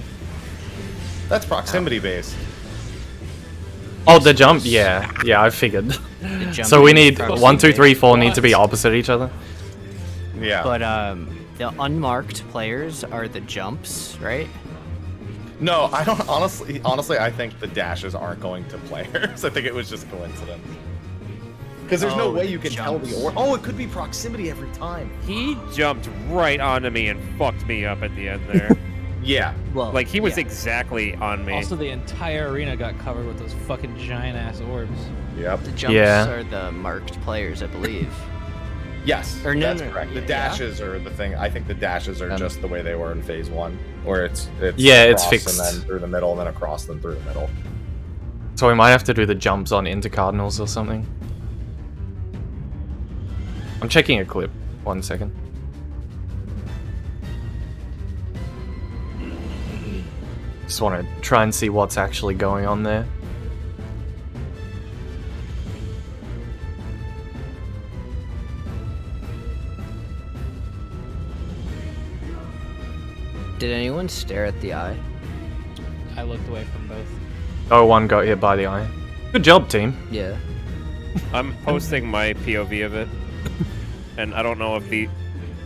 That's proximity based. Oh, the jump? Yeah, I figured. The So we jumping need is 1, 2, 3, 4 What? need to be opposite each other. Yeah. But the unmarked players are the jumps, right? No, I don't honestly I think the dashes aren't going to players. I think it was just coincidence. Because there's no Oh, way you can tell jumps. the Oh, it could be proximity every time. He jumped right onto me and fucked me up at the end there. Yeah. Well, Like he was yeah. exactly on me. Also, the entire arena got covered with those fucking giant ass orbs. Yep. The jumps Yeah. are the marked players, I believe. Yes. Or no, that's no, correct. The yeah. dashes are the thing. I think the dashes are just the way they were in phase 1, where it's Yeah, it's across fixed. and then through the middle and then across then through the middle. So we might have to do the jumps on into cardinals or something. I'm checking a clip. 1 second. Just want to try and see what's actually going on there. Did anyone stare at the eye? I looked away from both. Oh, one got hit by the eye. Good job, team. Yeah. I'm posting my POV of it, and I don't know if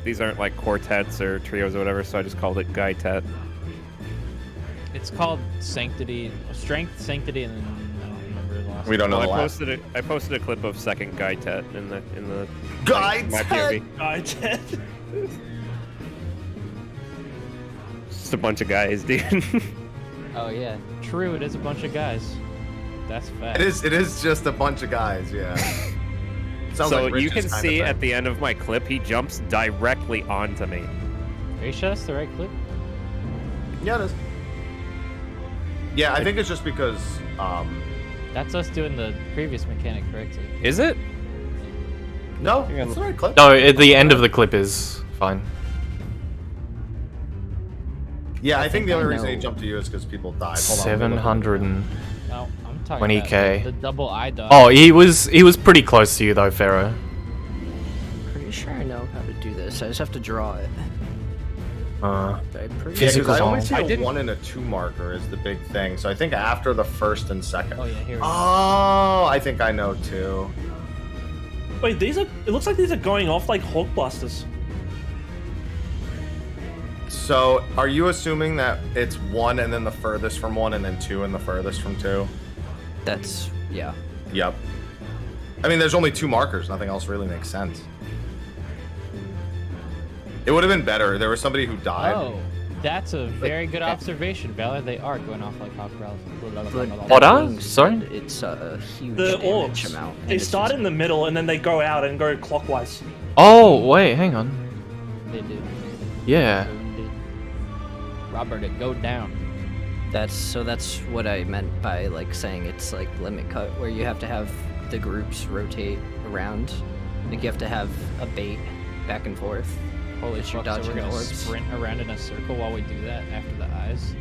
these aren't like quartets or trios or whatever, so I just called it Guy Tet. It's called Sanctity, Strength, Sanctity, and then I don't remember the last. We don't know Well, the I last. posted a clip of second Guy Tet in the Guy my Tet! POV. I did. Just a bunch of guys, dude. Oh yeah, true. It is a bunch of guys. That's fact. It is just a bunch of guys, yeah. Sounds So like you Rich's can kind of see thing. at the end of my clip, he jumps directly onto me. Are you sure that's the right clip? Yeah, it is. Yeah, I think it's just because That's us doing the previous mechanic correctly. Is it? no, it's the right clip. No, at the end of the clip is fine. Yeah, I think the I only reason he know. jumped to you is because people died. Hold on, let me look. 700 and... No, I'm talking 20K. about the double eye dodge. Oh, he was pretty close to you though, Pharaoh. Pretty sure I know how to do this. I just have to draw it. Uh, But I'm pretty Yeah, 'cause Physical I only zone. see I a didn't- 1 and a 2 marker is the big thing. So I think after the first and second. Oh yeah, here we go. Oh, I think I know too. Wait, these are. It looks like these are going off like Hulk blasters. So are you assuming that it's 1 and then the furthest from 1 and then 2 and the furthest from 2? That's yeah. Yep. I mean, there's only 2 markers. Nothing else really makes sense. It would have been better. There was somebody who died. Oh, that's a very good observation, Bella. They are going off like Hawk But What that are? being Sorry? said, It's a huge The damage orbs. amount. and They it's start just- in the middle and then they go out and go clockwise. oh, wait, hang on. They did. Yeah. Robert, it go down. That's what I meant by like saying it's like limit cut, where you have to have the groups rotate around. Like you have to have a bait back and forth. Holy As you're fuck, so dodging we're gonna orbs. sprint around in a circle while we do that after the eyes?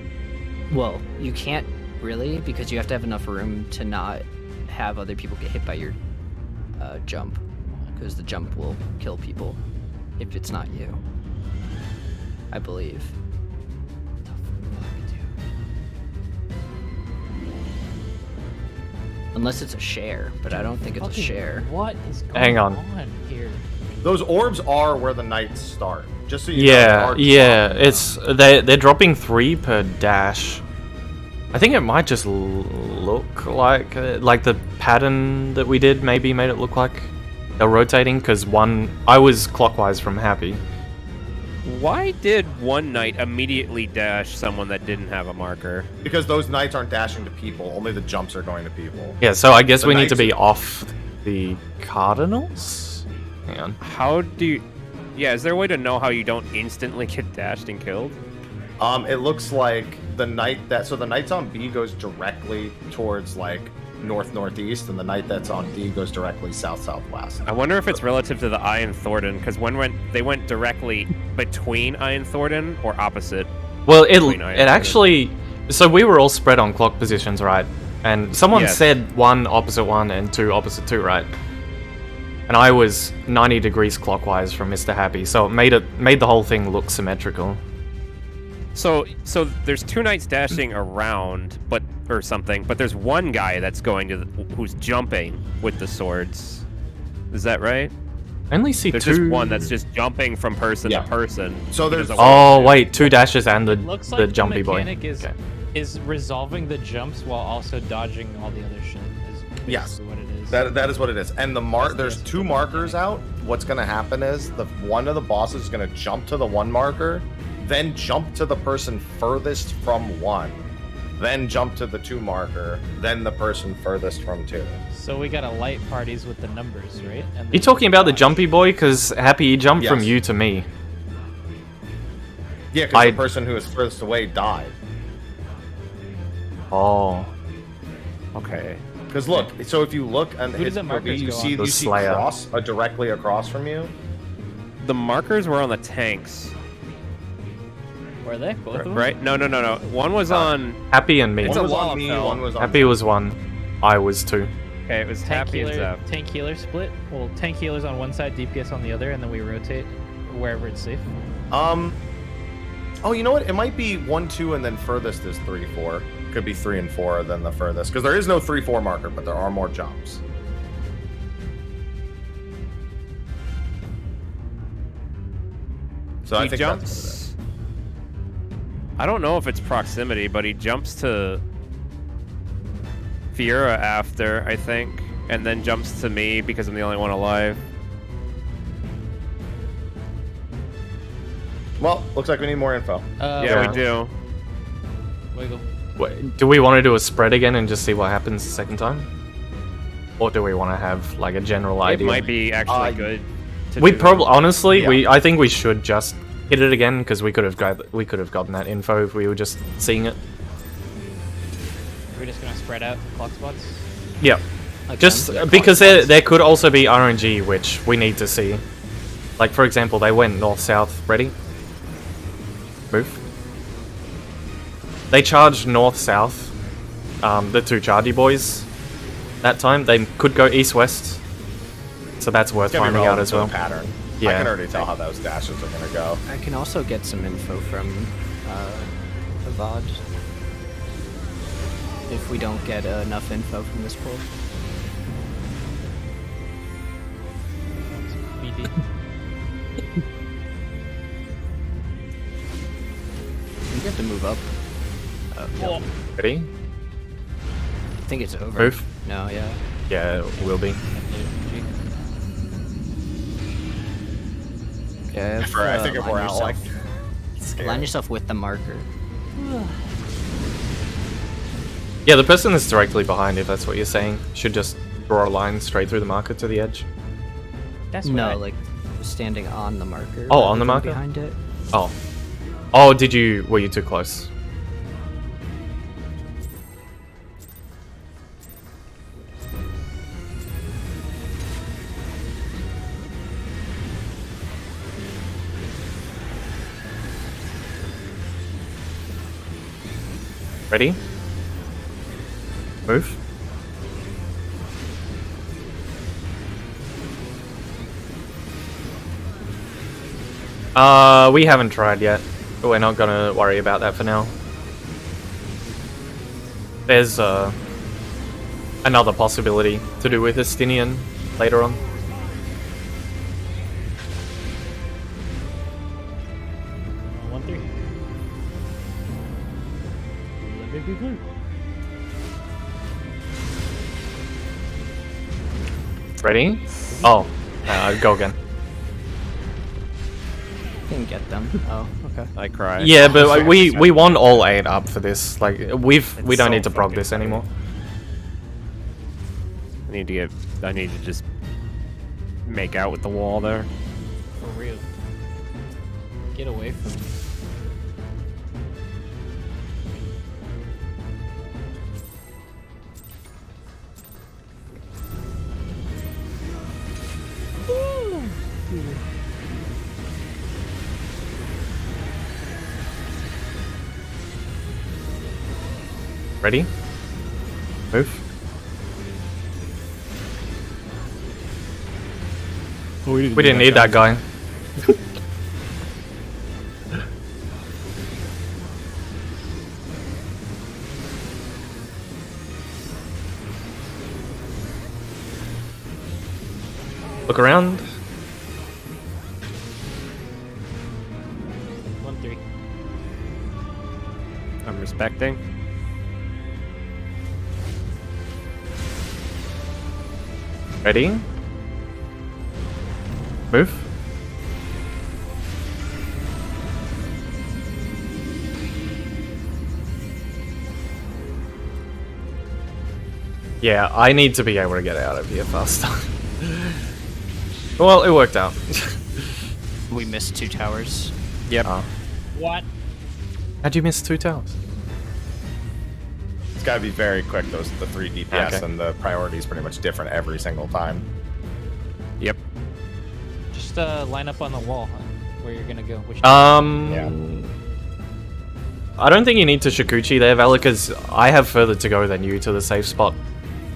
Well, you can't really because you have to have enough room to not have other people get hit by your jump, because the jump will kill people if it's not you. I believe. Unless it's a share, but I don't think it's a Fucking share. What is going Hang on. here? Those orbs are where the knights start. Just so you know. Yeah, hard to yeah. stop. It's they're dropping 3 per dash. I think it might just look like the pattern that we did maybe made it look like they're rotating because I was clockwise from Happy. Why did one knight immediately dash someone that didn't have a marker? Because those knights aren't dashing to people. Only the jumps are going to people. Yeah, so I guess The we need to knights- be off the cardinals? Hang on. How do you... Yeah, is there a way to know how you don't instantly get dashed and killed? It looks like the knight so the knight's on B goes directly towards like northeast, and the knight that's on D goes directly southwest. I wonder if it's relative to the Iron Thornton, because they went directly between Iron Thornton or opposite. Well, it Between Iron actually... So we were all spread on clock positions, right? And someone Yes. said 1 opposite 1 and 2 opposite 2, right? And I was 90 degrees clockwise from Mr. Happy, so it made the whole thing look symmetrical. So there's 2 knights dashing around, or something, but there's one guy that's who's jumping with the swords. Is that right? I only see There's 2... just one that's just jumping from person Yeah. to person. So there's- He doesn't Oh, want to. wait, 2 dashes and Looks the like jumpy the boy. mechanic is resolving the jumps while also dodging all the other shit. Is basically Yes. what it is. That is what it is. And there's 2 markers out. What's going to happen is one of the bosses is going to jump to the 1 marker, then jump to the person furthest from 1, then jump to the 2 marker, then the person furthest from 2. So we gotta light parties with the numbers, right? And You then talking about the dodge. jumpy boy? Because Happy, he jumped from Yes. you to me. Yeah, because I- the person who is furthest away died. Oh. Okay. Because look, so if you look and Who did his the markers you go see on? The you see Slayer. cross directly across from you. The markers were on the tanks, Were they? Both of them? right? No. One was on... Happy and me. It's One a was wall on me, fell. one was on Happy was 1. I was 2. Okay, it was Tank Happy and healer, Zeph. tank healer split. Well, tank healer's on one side, DPS on the other, and then we rotate wherever it's safe. Oh, you know what? It might be 1, 2, and then furthest is 3, 4. Could be 3 and 4, then the furthest. Because there is no 3, 4 marker, but there are more jumps. So I He think jumps... that's what it is. I don't know if it's proximity, but he jumps to ZhephZaeora after, I think, and then jumps to me because I'm the only one alive. Well, looks like we need more info. Yeah, Yeah. we do. Wiggle. Wait, do we want to do a spread again and just see what happens the second time? Or do we want to have like a general It idea? might be actually good. To We do probably, honestly, Yeah. I think we should just hit it again because we could have gotten that info if we were just seeing it. We're just gonna spread out the clock spots. Yeah, Again, just yeah, because clock there could also be RNG which we need to see. Like for example, they went north-south. Ready? Move. They charged north-south. The 2 chargy boys. That time they could go east-west. So that's worth It's gonna be finding out relevant as to the well. pattern. I Yeah. can already tell how those dashes are gonna go. I can also get some info from the VOD. If we don't get enough info from this pool. BD. We have to move up. Whoa. Ready? I think it's over. Move. No, yeah. Yeah, it will be. Yeah, if, I think if line we're out, like, yourself- line yourself with the marker. Yeah, the person that's directly behind, if that's what you're saying, should just draw a line straight through the marker to the edge. That's what No, I- like standing on the marker. Oh, on the rather than marker? Behind it. Oh. Oh, were you too close? Ready? Move. We haven't tried yet, but we're not gonna worry about that for now. There's another possibility to do with Estinian later on. One, 3. Let me be blue. Ready? Oh, go again. Didn't get them. Oh, okay. I cry. Yeah, but we want all 8 up for this. Like we don't so need to prog fucking this funny. anymore. I need to just make out with the wall there. For real. Get away from me. Ready? Move. We didn't need that guy. Look around. 1-3. I'm respecting. Ready? Move. Yeah, I need to be able to get out of here faster. Well, it worked out. We missed 2 towers. Yep. What? How'd you miss 2 towers? It's got to be very quick. The 3 DPS Okay. and the priority is pretty much different every single time. Yep. Just line up on the wall, huh? Where you're gonna go. Which Yeah. I don't think you need to Shikuchi there, Valor, because I have further to go than you to the safe spot.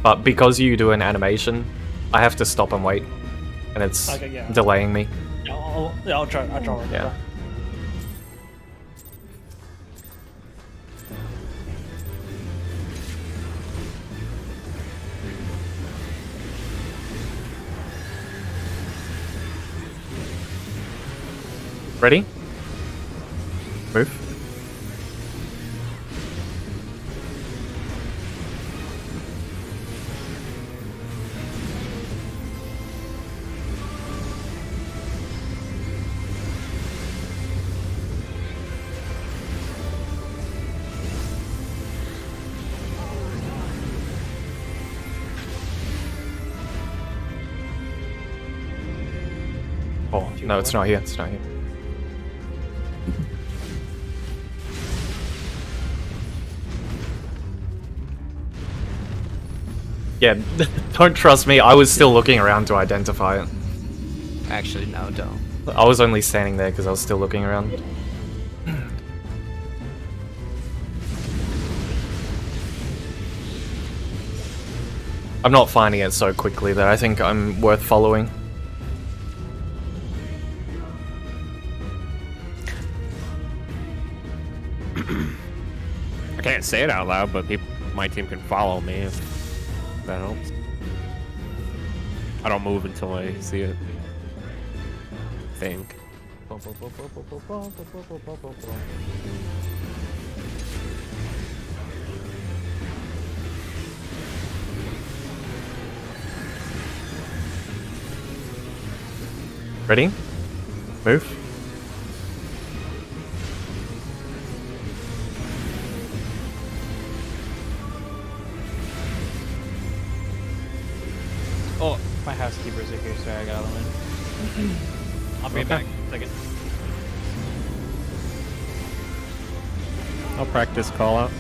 But because you do an animation, I have to stop and wait. And it's Okay, yeah. delaying me. I'll try. I'll try. Yeah. Ready? Move. Oh, no, it's not here. It's not here. Yeah, don't trust me. I was still looking around to identify it. Actually, no, don't. I was only standing there because I was still looking around. I'm not finding it so quickly that I think I'm worth following. I can't say it out loud, but my team can follow me if that helps. I don't move until I see it. Think. Ready? Move. Oh, my housekeepers are here. Sorry, I got them in. I'll be back in a second. I'll practice call out.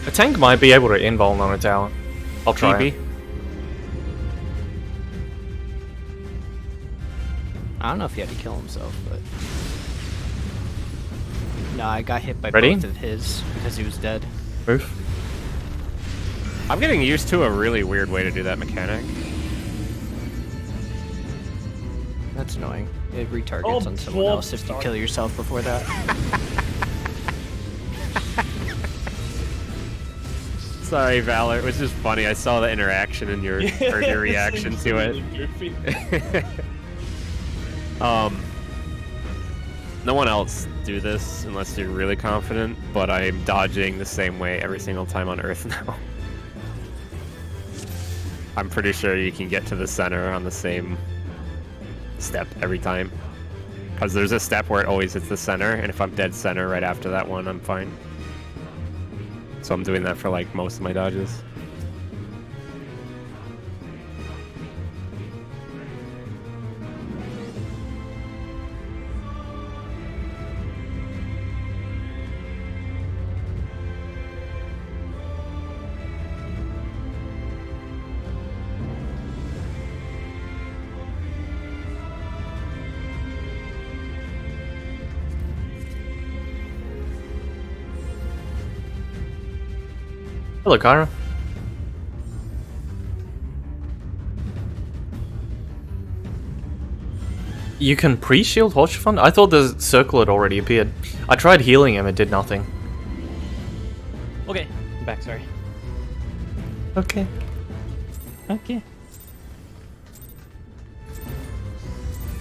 A tank might be able to invuln on a tower. I'll try. TP. It. I don't know if he had to kill himself, but... No, I got hit by Ready? both of his because he was dead. Move. I'm getting used to a really weird way to do that mechanic. That's annoying. It retargets Oh, on someone well, else if you sorry. kill yourself before that. Sorry, Valor. It was just funny. I saw the interaction in your or your reaction to it. Goofy. No one else do this unless you're really confident, but I'm dodging the same way every single time on Earth now. I'm pretty sure you can get to the center on the same step every time. Because there's a step where it always hits the center, and if I'm dead center right after that one, I'm fine. So I'm doing that for like most of my dodges. Hello, Kyra. You can pre-shield Horse Fund? I thought the circle had already appeared. I tried healing him, it did nothing. Okay, I'm back. Sorry. Okay. Okay.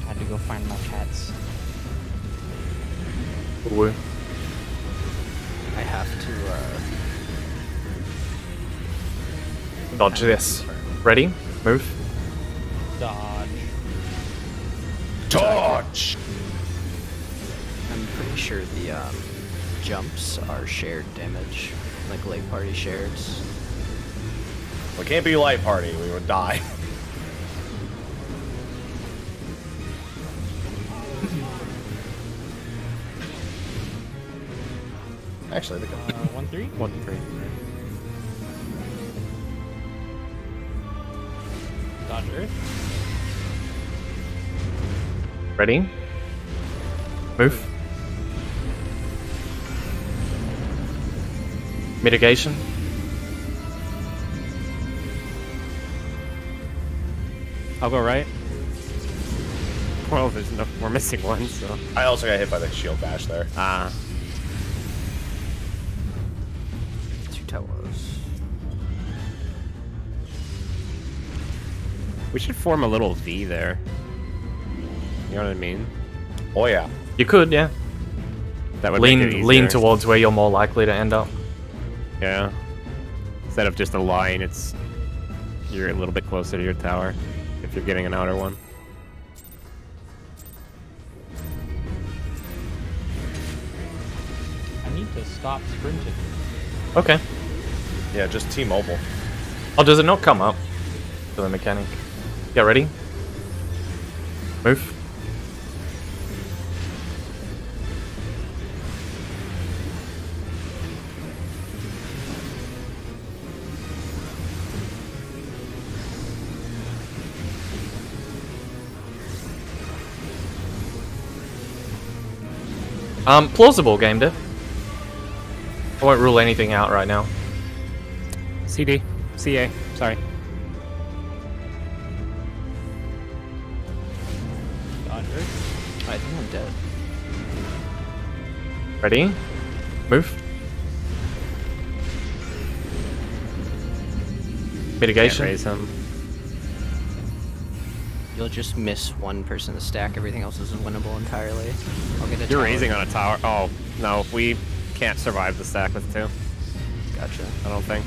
Had to go find my cats. Woo. I have to, Dodge this. Ready? Move. Dodge. Dodge! I'm pretty sure the, jumps are shared damage. Like late party shares. We can't be light party, we would die. Actually, they can. 1-3. 1-3. Dodge Earth. Ready? Move. Mitigation. I'll go right. Well, there's no, we're missing one, so. I also got hit by the shield bash there. Ah. 2 towers. We should form a little V there. You know what I mean? Oh yeah. You could, yeah. That would make it Lean easier. towards where you're more likely to end up. Yeah. Instead of just a line, it's you're a little bit closer to your tower if you're getting an outer one. I need to stop sprinting. Okay. Yeah, just T-Mobile. Oh, does it not come up for the mechanic? Get ready. Move. Plausible game dev. I won't rule anything out right now. CD. CA. Sorry. Dodge Earth. I think I'm dead. Ready? Move. Can't Mitigation. raise him. You'll just miss one person to stack, everything else is winnable entirely. I'll get a You're tower. raising on a tower. Oh, no. We can't survive the stack with 2. Gotcha. I don't think.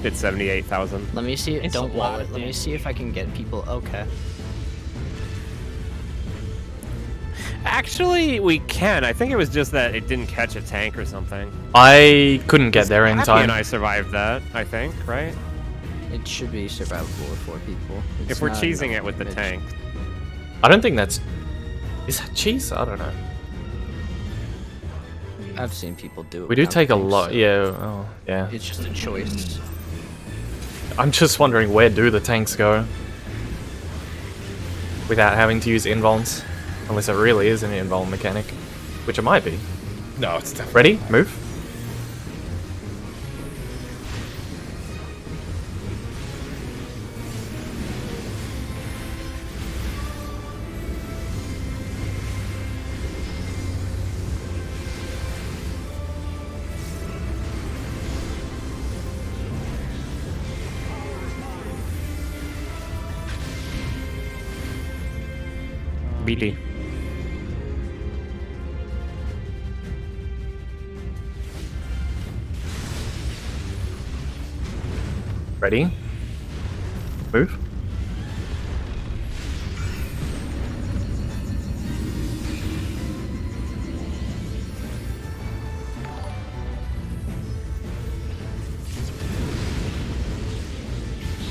Did 78,000. Let me see. It's Don't a blow lot it. of Let me damage. see if I can get people. Okay. Actually, we can. I think it was just that it didn't catch a tank or something. I couldn't get there in Happy time. and I survived that, I think, right? It should be survivable with 4 people. It's If we're not cheesing enough it with the damage. tank. I don't think that's... Is that cheese? I don't know. I've seen people do it. We do without take a tanks, lot... so Yeah, oh, yeah. It's just a choice. I'm just wondering, where do the tanks go? Without having to use invulns. Unless it really is an invuln mechanic. Which it might be. No, it's definitely. Ready? Move. BD. Ready? Move.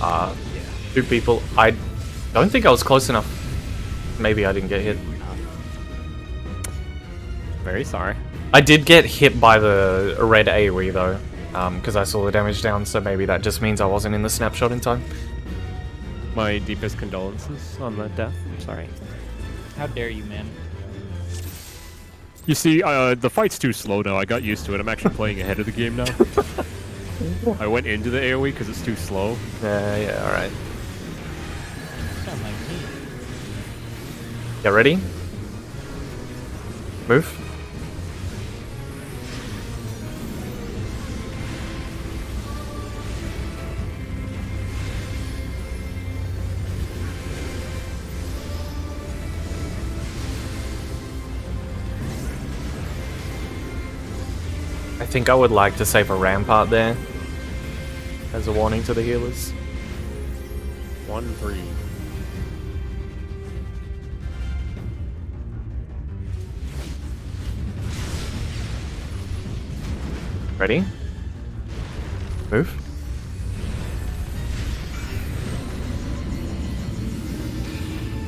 2 people. I don't think I was close enough. Maybe I didn't get hit. Very sorry. I did get hit by the red AoE though, because I saw the damage down, so maybe that just means I wasn't in the snapshot in time. My deepest condolences on that death. Sorry. How dare you, man? You see, the fight's too slow now. I got used to it. I'm actually playing ahead of the game now. I went into the AoE because it's too slow. Yeah, alright. Sound like me. Get ready? Move. I think I would like to save a rampart there as a warning to the healers. 1-3. Ready? Move.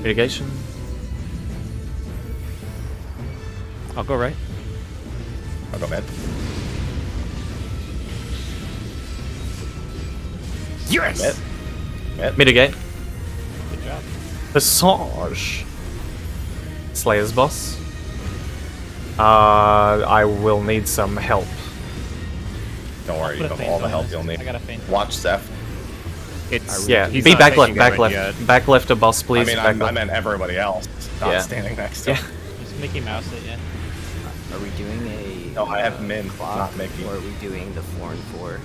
Mitigation. I'll go right. I'll go mid. Yes! Mid. Mitigate. Good job. Passage. Slayer's boss. I will need some help. Don't worry, you Put a have feint all the on help this. you'll need. I got a feint. Watch Zeph. It's Yeah, he's be not back left, taking back damage left. yet. Back left to boss, I please. mean, back I left. meant everybody else, not Yeah. standing next to Yeah. him. Just Mickey Mouse it, yeah. Are we doing a No, I have min, clock, not Mickey. or are we doing the 4 and 4?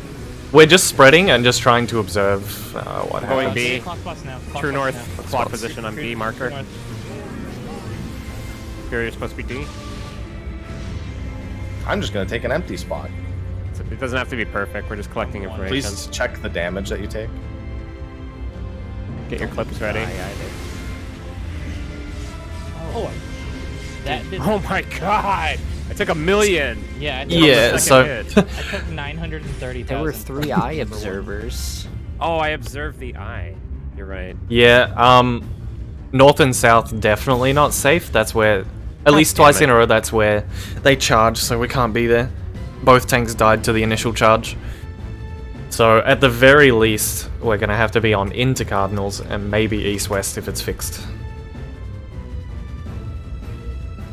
We're just spreading and just trying to observe what Going happens. B. Clock spots now. Clock True spots north. now. Clock position on True- B true marker. north. Here you're supposed to be D. I'm just gonna take an empty spot. It doesn't have to be perfect. We're just collecting information. Please check the damage that you take. Get your clips ready. Oh, that did. Oh my god! I took 1,000,000! Yeah, I took, Yeah, so hit. I took 930,000. There were 3 eye Number one. observers. Oh, I observed the eye. You're right. yeah, north and south definitely not safe. That's where, at God least damn twice it. in a row, that's where they charge, so we can't be there. Both tanks died to the initial charge. So at the very least, we're gonna have to be on into Cardinals and maybe east-west if it's fixed.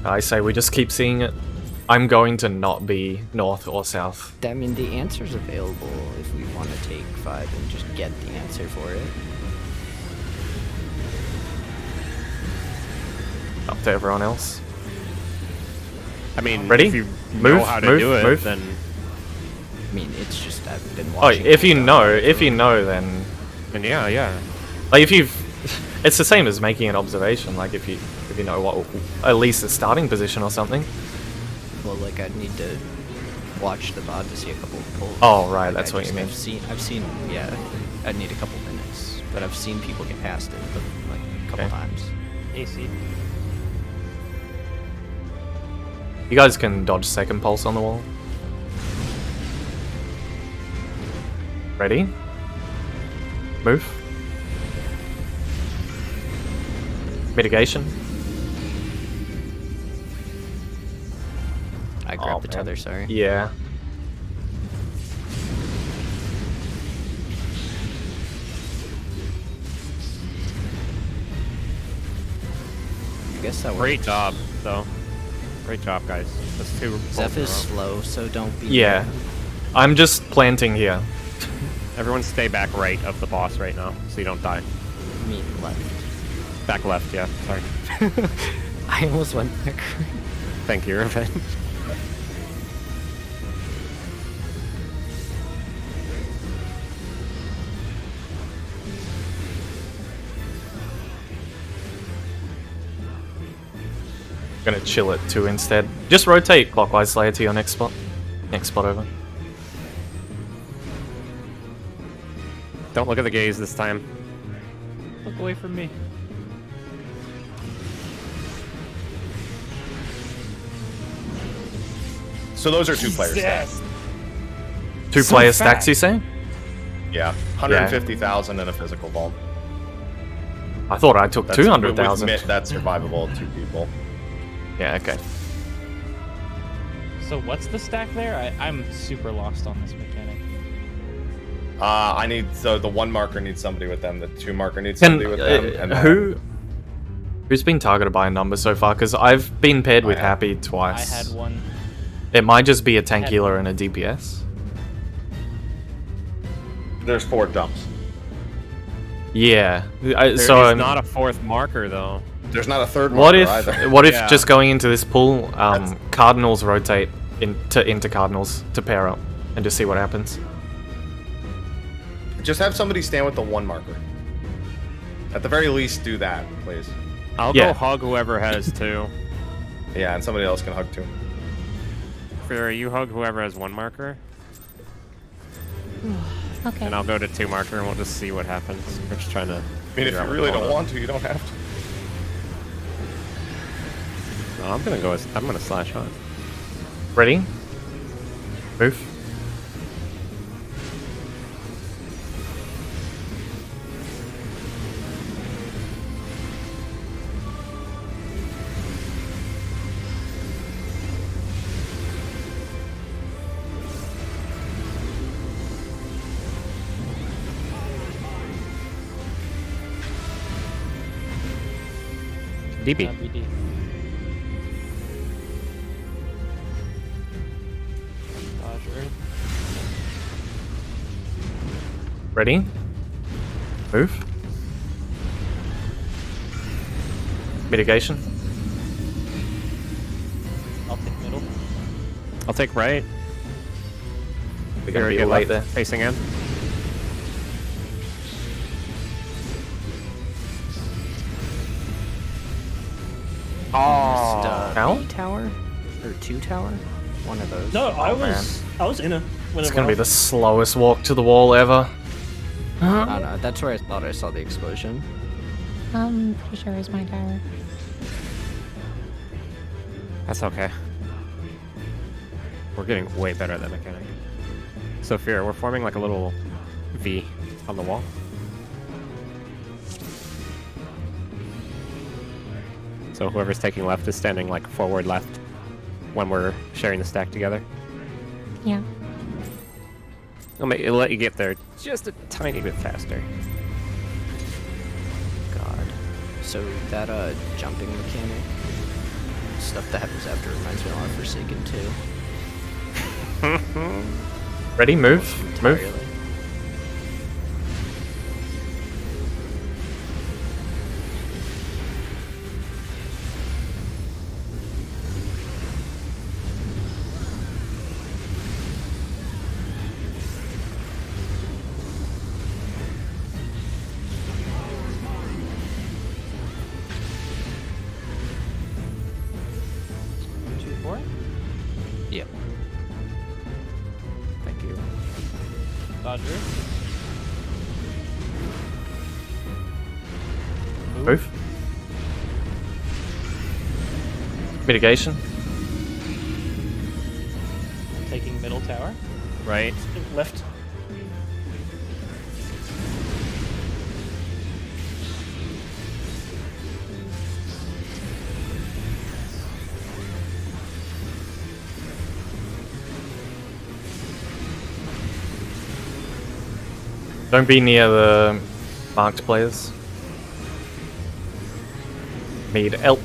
I say we just keep seeing it. I'm going to not be north or south. I mean, the answer's available if we want to take 5 and just get the answer for it. Up to everyone else. I mean, Ready? if you Move, know how to move, do it, move. then I mean, it's just I've been Oh, watching. if you it, know, then yeah. like if you've, it's the same as making an observation. Like if you know what, at least the starting position or something. Well, like I'd need to watch the VOD to see a couple of pulls. Oh, right, Like, that's what you mean. I've seen, yeah. I'd need a couple minutes, but I've seen people get past it, like a couple Okay. times. AC. You guys can dodge second pulse on the wall. Ready? Move. Mitigation. I grabbed Oh, the man. tether. Sorry. Yeah. I guess that works. Great job, though. Great job, guys. That's 2 Zeph is pulls in a row. slow, so don't be. Yeah. I'm just planting here. Everyone stay back right of the boss right now, so you don't die. Me left. Back left, yeah. Sorry. I almost went back. Thank you, Revenge. Gonna chill at 2 instead. Just rotate clockwise Slayer to your next spot. Next spot over. Don't look at the gaze this time. Look away from me. So those are 2 player stacks. 2 So player fast. stacks, you say? Yeah, 150,000 in a physical vault. I thought I took That's 200,000. That's survivable with 2 people. Yeah, okay. So what's the stack there? I'm super lost on this mechanic. So the 1 marker needs somebody with them, the 2 marker needs Can, somebody with them, and who's been targeted by a number so far? Because I've been paired with I have. Happy twice. I had one. It might just be a tank had healer one. and a DPS. there's 4 dumps. Yeah. There's So not a 4th marker though. There's not a 3rd what marker if either. what if Yeah. just going into this pool, Cardinals rotate into Cardinals to pair up and just see what happens? Just have somebody stand with the 1 marker. At the very least, do that, please. I'll Yeah. go hug whoever has 2. Yeah, and somebody else can hug too. Fira, you hug whoever has 1 marker, Okay. and I'll go to 2 marker, and we'll just see what happens. We're just trying to. I mean, if figure you out really what's don't going on. want to, you don't have to. No, I'm gonna slash on. Ready? Move. DB. BD. Roger. Ready? Move. Mitigation. I'll take middle. I'll take right. We're gonna Fira, be get late left, there. facing in. Just, Ow. B tower or 2 tower, one of those. No, I was in it. When It's it gonna be went the off. slowest walk to the wall ever. Oh no, that's where I thought I saw the explosion. Pretty sure it's my tower. That's okay. We're getting way better at that mechanic. So Fira, we're forming like a little V on the wall. So whoever's taking left is standing like forward left when we're sharing the stack together. Yeah. It'll let you get there just a tiny bit faster. God. So that jumping mechanic stuff that happens after reminds me a lot of Forsaken too. Ready? Move. Move. Entirely. Yep. Thank you. Dodger. Move. Mitigation. Taking middle tower. Right. Left. Don't be near the marked players. Need help.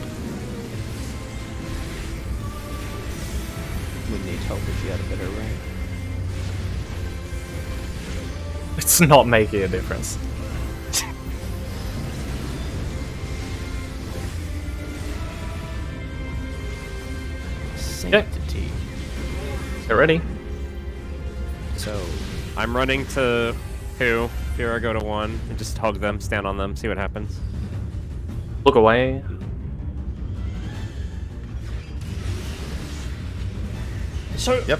Would need help if you had a better rank. It's not making a difference. Sanctity. Get ready. So I'm running to 2. Fira, go to 1 and just hug them, stand on them, see what happens. Look away. So Yep.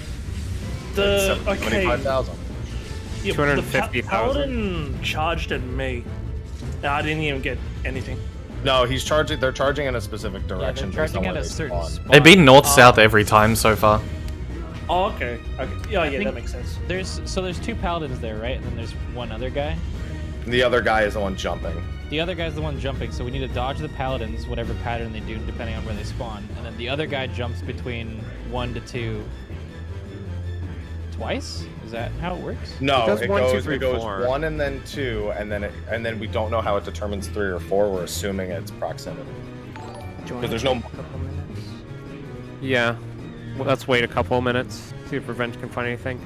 the okay. 75,000. Yeah, 250,000. Paladin charged at me. I didn't even get anything. No, he's charging. They're charging in a specific Yeah, direction. they're based on charging where at a they certain spawn. spot. They've been north-south every time so far. Oh, okay. Okay. Yeah, yeah, think- that makes sense. There's 2 paladins there, right? And then there's one other guy. The other guy is the one jumping. The other guy's the one jumping, so we need to dodge the paladins, whatever pattern they do, depending on where they spawn. And then the other guy jumps between 1 to 2 twice. Is that how it works? No, It does it 1, 2, goes 3, it goes 4. 1 and then 2, and then we don't know how it determines 3 or 4. We're assuming it's proximity. Because there's no. Couple minutes. Yeah. Well, let's wait a couple of minutes, see if Revenge can find anything.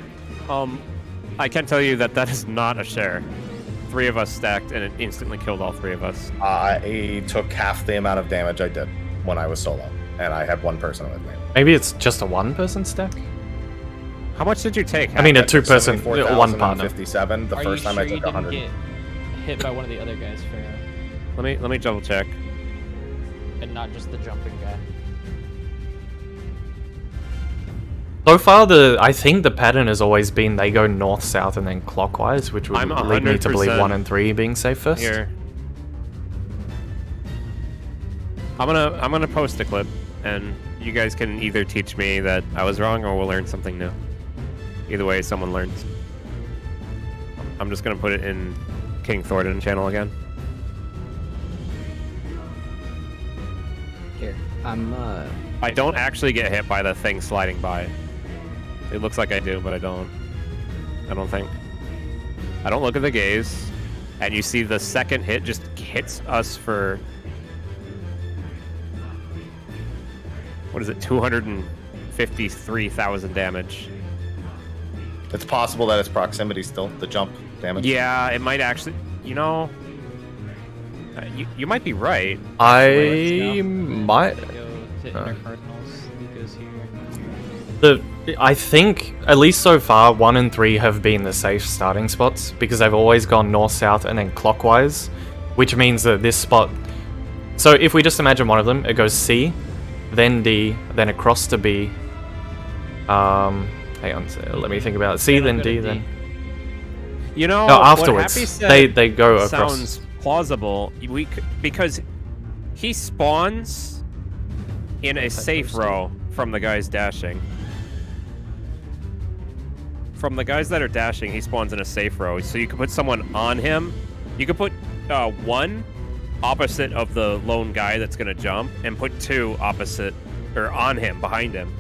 I can tell you that is not a share. 3 of us stacked, and it instantly killed all 3 of us. I took half the amount of damage I did when I was solo, and I had 1 person with me. Maybe it's just a 1-person stack? How much did you take? I mean, a I took 2-person, 1 partner. 74,057. The Are first you time sure I you took didn't 100. get hit by one of the other guys, Pharaoh, Let me double check. and not just the jumping guy? So far, I think the pattern has always been they go north, south, and then clockwise, which would I'm lead me to believe 100% 1 and 3 being safe first. Here. I'm gonna post a clip, and you guys can either teach me that I was wrong, or we'll learn something new. Either way, someone learns. I'm just gonna put it in King Thornton channel again. Here, I don't actually get hit by the thing sliding by. It looks like I do, but I don't. I don't think. I don't look at the gaze, and you see the second hit just hits us for... What is it? 253,000 damage. It's possible that it's proximity still, the jump damage. Yeah, it might actually... You know... you might be right. I might... They go to inner cardinals. He goes here. I think, at least so far, 1 and 3 have been the safe starting spots, because they've always gone north, south, and then clockwise, which means that this spot... So if we just imagine one of them, it goes C, then D, then across to B. Hang on, so let me think about it. C, then D, then... You know, No, what afterwards. Happy said They go across. sounds plausible. Because he spawns in a safe row from the guys dashing. From the guys that are dashing, he spawns in a safe row. So you could put someone on him. You could put 1 opposite of the lone guy that's gonna jump, and put 2 opposite or on him, behind him.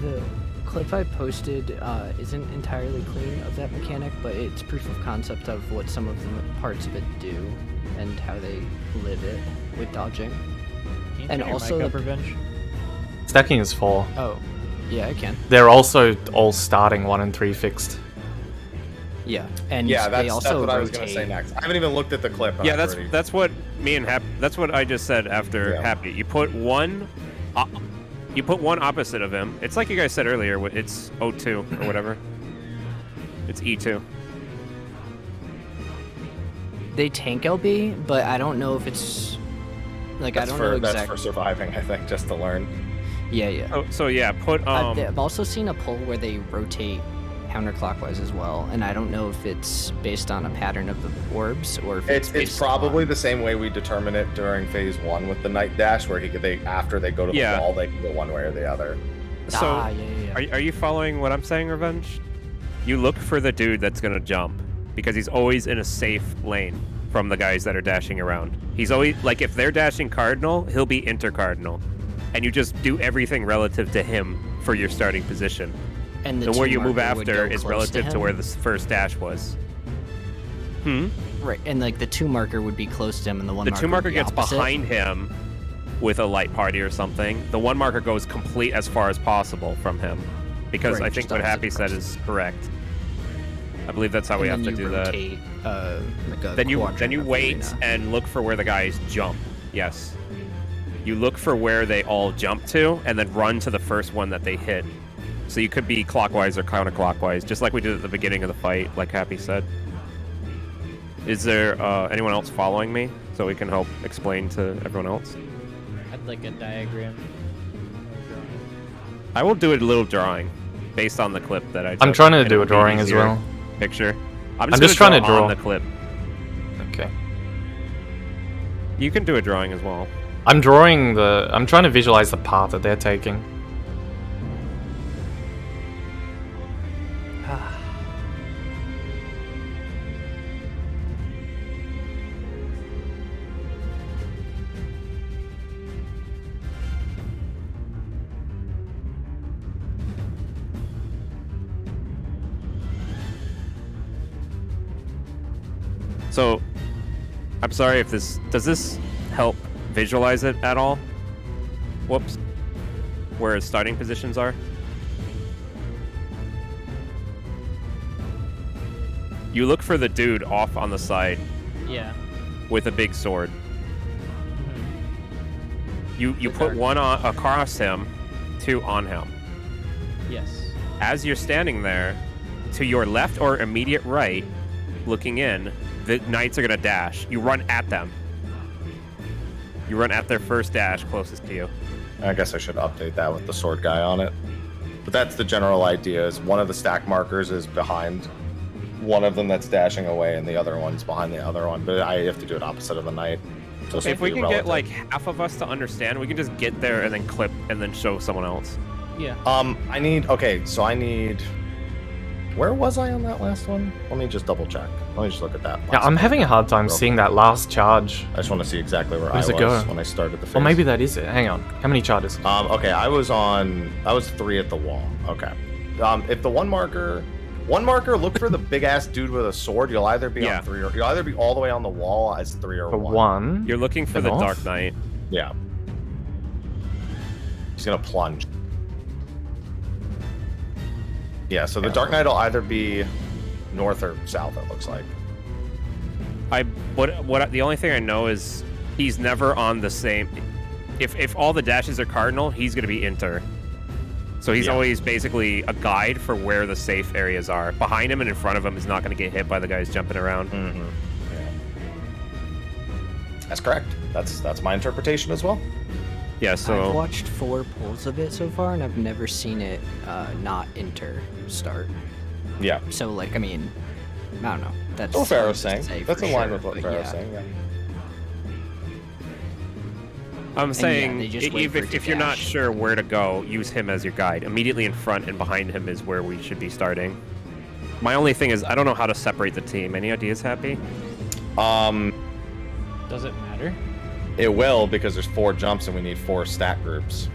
the clip I posted isn't entirely clean of that mechanic, but it's proof of concept of what some of the parts of it do and how they live it with dodging. Can you And turn your also mic up, the- Revenge? Stacking is 4. Oh, yeah, I can. They're also all starting 1 and 3 fixed. Yeah, and Yeah, they that's also what I was gonna say rotate. next. I haven't even looked at the clip. and Yeah, I've that's already- that's what me and Happy. That's what I just said after Yeah. Happy. You put one opposite of him. It's like you guys said earlier. It's O2 or whatever. It's E2. They tank LB, but I don't know if it's like That's I don't for, know That's exactly. for surviving, I think, just to learn. Yeah, yeah. So yeah, put I've also seen a pull where they rotate counterclockwise as well, and I don't know if it's based on a pattern of the orbs or if It's based probably on... the same way we determine it during phase 1 with the night dash, where after they go to the Yeah. wall, they can go one way or the other. So Ah, yeah. are you following what I'm saying, Revenge? You look for the dude that's gonna jump because he's always in a safe lane from the guys that are dashing around. He's always like, if they're dashing cardinal, he'll be intercardinal, and you just do everything relative to him for your starting position. And And where you move two-marker would after go is close relative to him. where the first dash was. Right, and like the 2-marker would be close to him, and the 1 The marker 2 marker would be gets opposite. behind him with a light party or something. The 1 marker goes complete as far as possible from him, because Right, I think just what opposite Happy said person. is correct. I believe that's how And we have then to you do that. rotate, like a Then you quadrant of the wait arena. and look for where the guys jump. Yes. You look for where they all jump to, and then run to the first one that they hit. So you could be clockwise or counterclockwise, just like we did at the beginning of the fight, like Happy said. Is there anyone else following me, so we can help explain to everyone else? I'd like a diagram. I will do a little drawing, based on the clip that I took. I'm trying to and do it'll a be drawing as easier well. Picture. I'm just trying to draw. on the clip. Okay. You can do a drawing as well. I'm trying to visualize the path that they're taking. So, I'm sorry if does this help visualize it at all? Whoops. Where its starting positions are? You look for the dude off on the side Yeah. with a big sword. Mhm. You The put dark- one across him, two on him. Yes. As you're standing there, to your left or immediate right, looking in, the knights are gonna dash. You run at them. You run at their first dash closest to you. I guess I should update that with the sword guy on it. But that's the general idea, is one of the stack markers is behind one of them that's dashing away, and the other one's behind the other one. But I have to do it opposite of the knight. So If we be can get relative. like half of us to understand, we can just get there and then clip and then show someone else. Yeah. I need. Okay, so I need. Where was I on that last one? Let me just double check. Let me just look at that. Yeah, last I'm one having a hard time real seeing quick. that last charge. I just want to see exactly where Where I does was it go? when I started the phase. Or maybe that is it. Hang on. How many charges? Okay, I was 3 at the wall. Okay. If the one marker, look for the big ass dude with a sword. You'll either be Yeah. on 3 or you'll either be all the way on the wall as 3 or For 1. one. You're looking for The the north? Dark Knight. Yeah. He's gonna plunge. Yeah, so the Dark Knight will either be north or south, it looks like. The only thing I know is he's never on the same. If all the dashes are cardinal, he's gonna be inter. So he's Yeah. always basically a guide for where the safe areas are. Behind him and in front of him is not gonna get hit by the guys jumping around. Mm-hmm. Yeah. That's correct. That's my interpretation as well. Yeah. I've So watched 4 pulls of it so far, and I've never seen it not enter start. Yeah. So, like, I mean, I don't know. That's What hard Pharaoh's to saying. say That's for in line sure, with what but Pharaoh's yeah. saying, yeah. I'm saying, they just wait for it if to you're not dash. sure where to go, use him as your guide. Immediately in front and behind him is where we should be starting. My only thing is, I don't know how to separate the team. Any ideas, Happy? Does it matter? It will, because there's 4 jumps and we need 4 stat groups.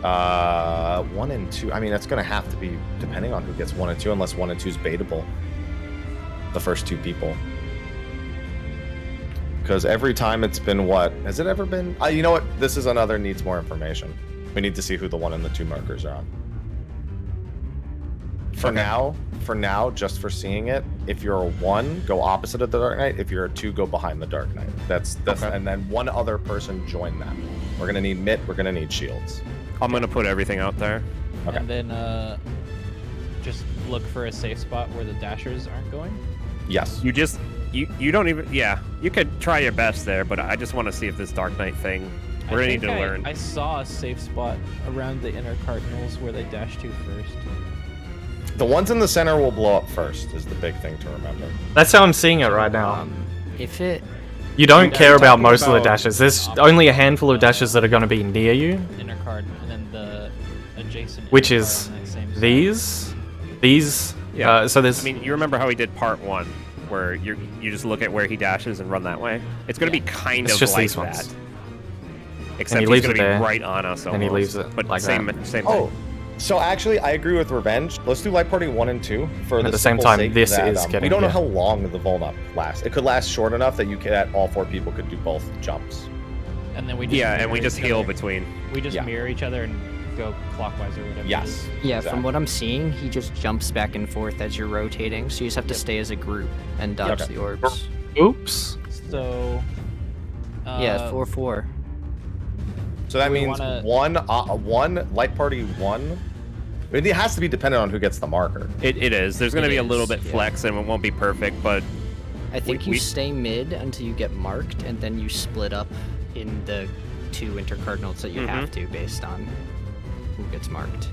1 and 2. I mean, that's going to have to be depending on who gets 1 and 2, unless 1 and 2 is baitable. The first 2 people. Because every time it's been what? Has it ever been? You know what? This is another needs more information. We need to see who the 1 and the 2 markers are on. For now, just for seeing it, if you're a 1, go opposite of the Dark Knight. If you're a 2, go behind the Dark Knight. That's Okay. And then one other person join that. We're gonna need Mitt. We're gonna need shields. I'm gonna put everything out there. Okay. And then just look for a safe spot where the dashers aren't going. Yes. You don't even. Yeah, you could try your best there, but I just want to see if this Dark Knight thing. We're gonna need to learn. I saw a safe spot around the inner cardinals where they dash to first. The ones in the center will blow up first. Is the big thing to remember. That's how I'm seeing it right now. If it You don't Are care you about talking most of the about dashes. There's opposite, only a handful of dashes that are going to be near you, Inner card, and then the adjacent. which inner is card on that same side. these. Yeah. So there's. I mean, you remember how he did part 1, where you just look at where he dashes and run that way. It's gonna be kind It's of just like these ones. that. Except he he's leaves gonna it be there, right on us. and he almost. leaves it but like same that. thing. Oh, so actually, I agree with Revenge. Let's do Light Party 1 and 2 for At the the same simple time, sake this that, is we getting- don't know yeah. how long the Volnup lasts. It could last short enough that all 4 people could do both jumps. And then we just Yeah, and we mirror just each heal other. between. We just Yeah. mirror each other and go clockwise or whatever. it Yes. is. Yeah, Exactly. from what I'm seeing, he just jumps back and forth as you're rotating, so you just have to stay as a group and dodge Okay. the orbs. Oops. So. Yeah, 4-4. So that Do we means wanna- one Light Party 1. It has to be dependent on who gets the marker. It is. There's gonna It be a little is, bit yeah. flex, and it won't be perfect, but I think we- you stay mid until you get marked, and then you split up in the 2 intercardinals that you Mhm. have to based on who gets marked.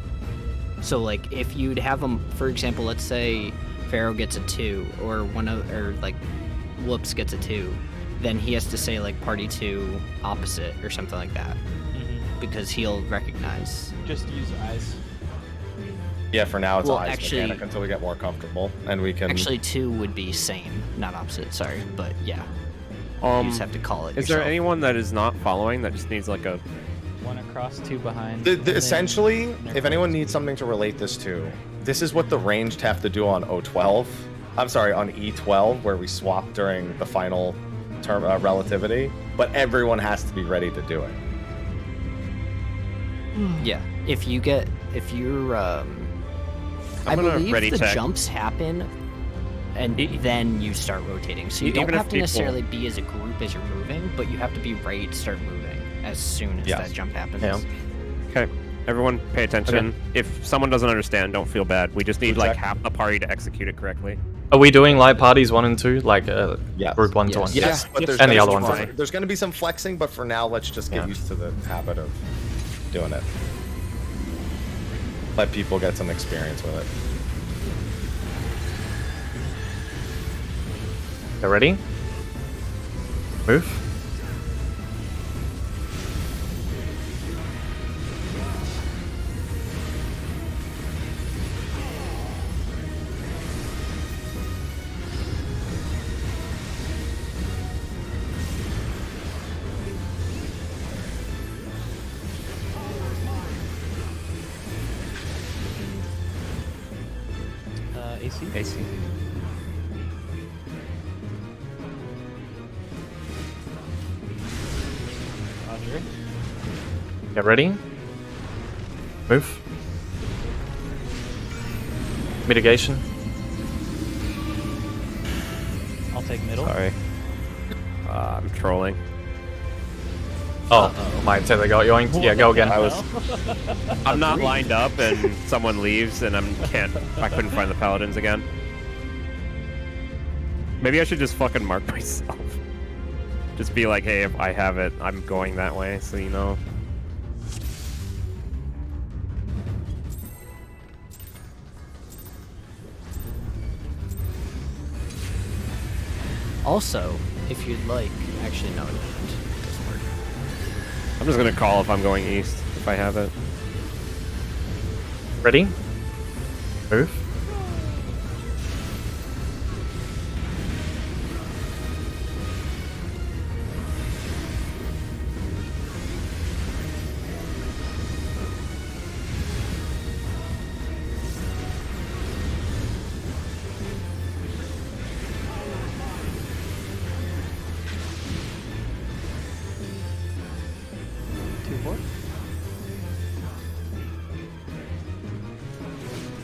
So, like, if you'd have them, for example, let's say Pharaoh gets a 2, or Whoops gets a 2, then he has to say, like, party 2 opposite or something like that, Mhm. because he'll recognize. Just use eyes. Yeah, for now it's Well, eyes actually- mechanic until we get more comfortable and we can. Actually, 2 would be same, not opposite, sorry, but yeah. You just have to call it is there yourself. anyone that is not following that just needs like a? One across, 2 behind. and then Essentially, inner if anyone cardinals. needs something to relate this to, this is what the ranged have to do on O12. I'm sorry, on E12 where we swap during the final term relativity, but everyone has to be ready to do it. Yeah, if you're, I gonna believe ready the check. jumps happen, and then you start rotating. So you Even don't if have to people- necessarily be as a group as you're moving, but you have to be ready to start moving as soon as Yes. that jump happens. Yeah. Okay, everyone pay attention. If someone doesn't understand, don't feel bad. We just need like half the party to execute it correctly. Are we doing light parties 1 and 2, like Yes. group 1 to Yes. 1? Yes, but there's And the gonna other be ones some- as well. There's going to be some flexing, but for now, let's just get Yeah. used to the habit of doing it. Let people get some experience with it. You ready? Move. AC. AC. Roger. Get ready. Move. Mitigation. I'll take middle. Sorry. I'm trolling. Oh, my tether got yoinked. Yeah, go again. I'm not lined up, and someone leaves, and I couldn't find the paladins again. Maybe I should just fucking mark myself. Just be like, hey, if I have it, I'm going that way, so you know. Also, if you'd like, actually no, it doesn't work. I'm just gonna call if I'm going east, if I have it. Ready? Move.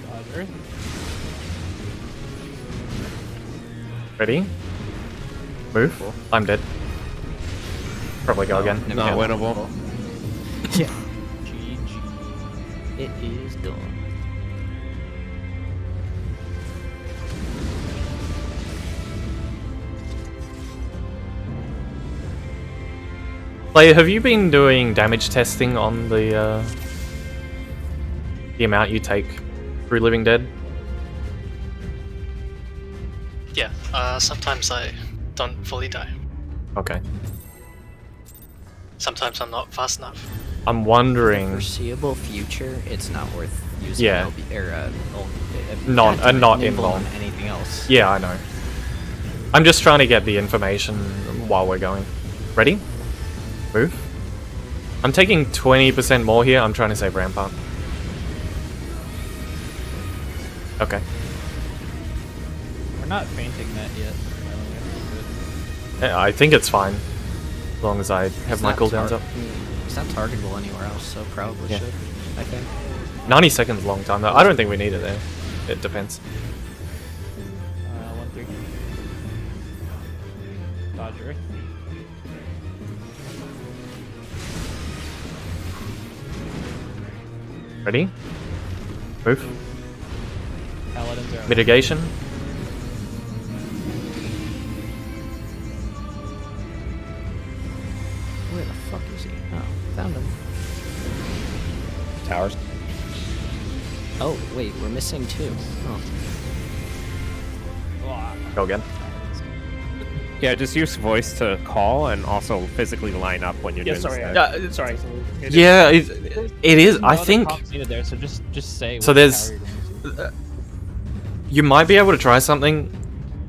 Roger. Ready? Move. I'm dead. Probably go again. Not winnable. Yeah. GG. It is done. Player, have you been doing damage testing on the amount you take through Living Dead? Yeah, sometimes I don't fully die. Okay. Sometimes I'm not fast enough. I'm wondering. Foreseeable future, it's not worth using Yeah. LB, or, Not nimble involved. on anything else. Yeah, I know. I'm just trying to get the information while we're going. Ready? Move. I'm taking 20% more here. I'm trying to save ramp up. Okay. We're not fainting that yet. Yeah, I think it's fine. As long as I have It's my not cooldowns up. It's not targetable anywhere else, so probably Yeah. should, I think. 90 seconds is a long time though. I don't think we need it there. It depends. 1-3. Dodger. Ready? Move. Paladins are Mitigation. Where the fuck is he? Oh, found him. Towers. Oh, wait, we're missing two. Oh. Go again. Yeah, just use voice to call and also physically line up when you're Yeah, doing sorry. this. Sorry. Yeah, it is. I think there, so just say. So which there's- tower you're going to. you might be able to try something.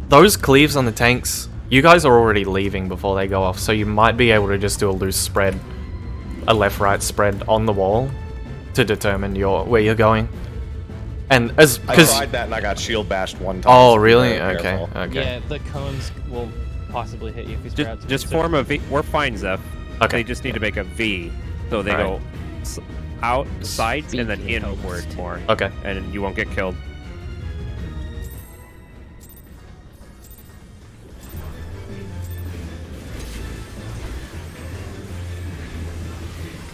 Those cleaves on the tanks, you guys are already leaving before they go off, so you might be able to just do a loose spread, a left-right spread on the wall to determine where you're going. And as I because tried that and I got shield bashed one time. oh so be really? very Okay, careful. okay, Yeah, the cones will possibly hit you if you spread out. Just form a V. We're fine, Zeph. okay. They just need to make a V, so they Alright. go out, sides, and then Speaking of inward more, Okay. and you won't get killed.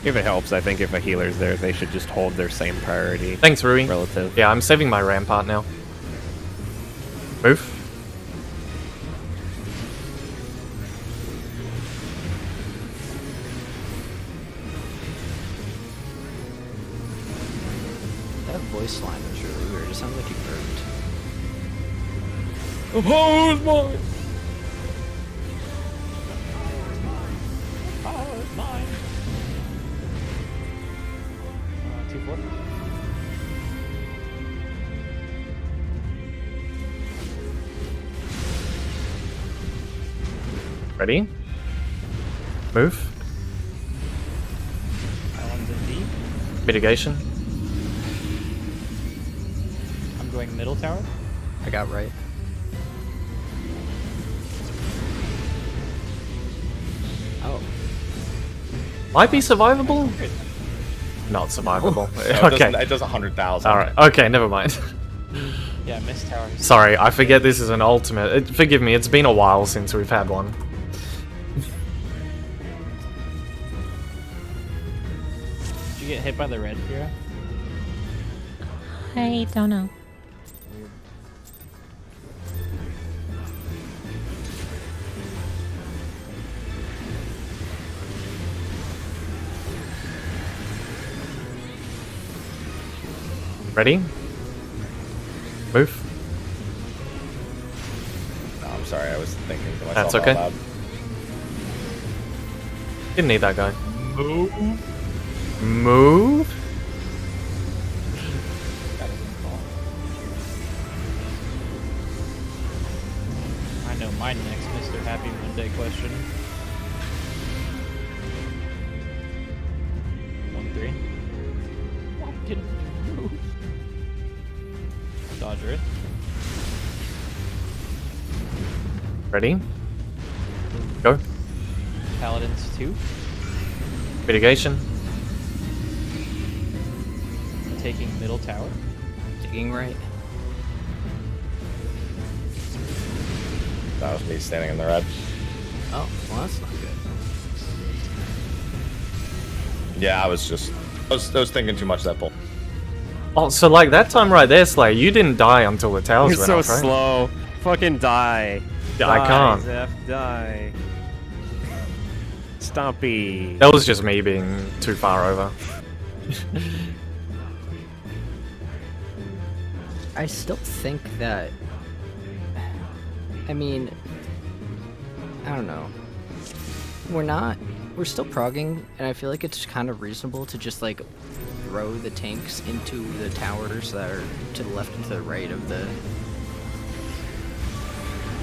If it helps, I think if a healer's there, they should just hold their same priority. Thanks, Rui. Relative. Yeah, I'm saving my rampart now. Move. That voice line was really weird. It sounded like you burped. Oppose mine. 2-4. Ready? Move. Islands in D. Mitigation. I'm going middle tower. I got right. Oh. Might be survivable. Not survivable. No, Okay. It does 100,000. All right. Okay. Never mind. Yeah, missed tower. Sorry, I forget this is an ultimate. Forgive me. It's been a while since we've had one. Did you get hit by the red here? I don't know. Ready? Move. No, I'm sorry. I was thinking to myself That's okay. out loud. Didn't need that guy. Move. I know my next Mr. Happy Monday question. 1-3. Why didn't you move? Dodger it. Ready? Go. Paladins 2. Mitigation. Taking middle tower. Digging right. That was me standing in the red. Oh, well, that's not good. Yeah, I was thinking too much of that pull. Oh, so like that time right there, Slayer, you didn't die until the towers You're went so off, right? slow. Fucking die. Yeah, I Die, can't. Zeph, die. Stompy. That was just me being too far over. I still think that. I mean, I don't know. We're still progging, and I feel like it's kind of reasonable to just like throw the tanks into the towers that are to the left and to the right of the.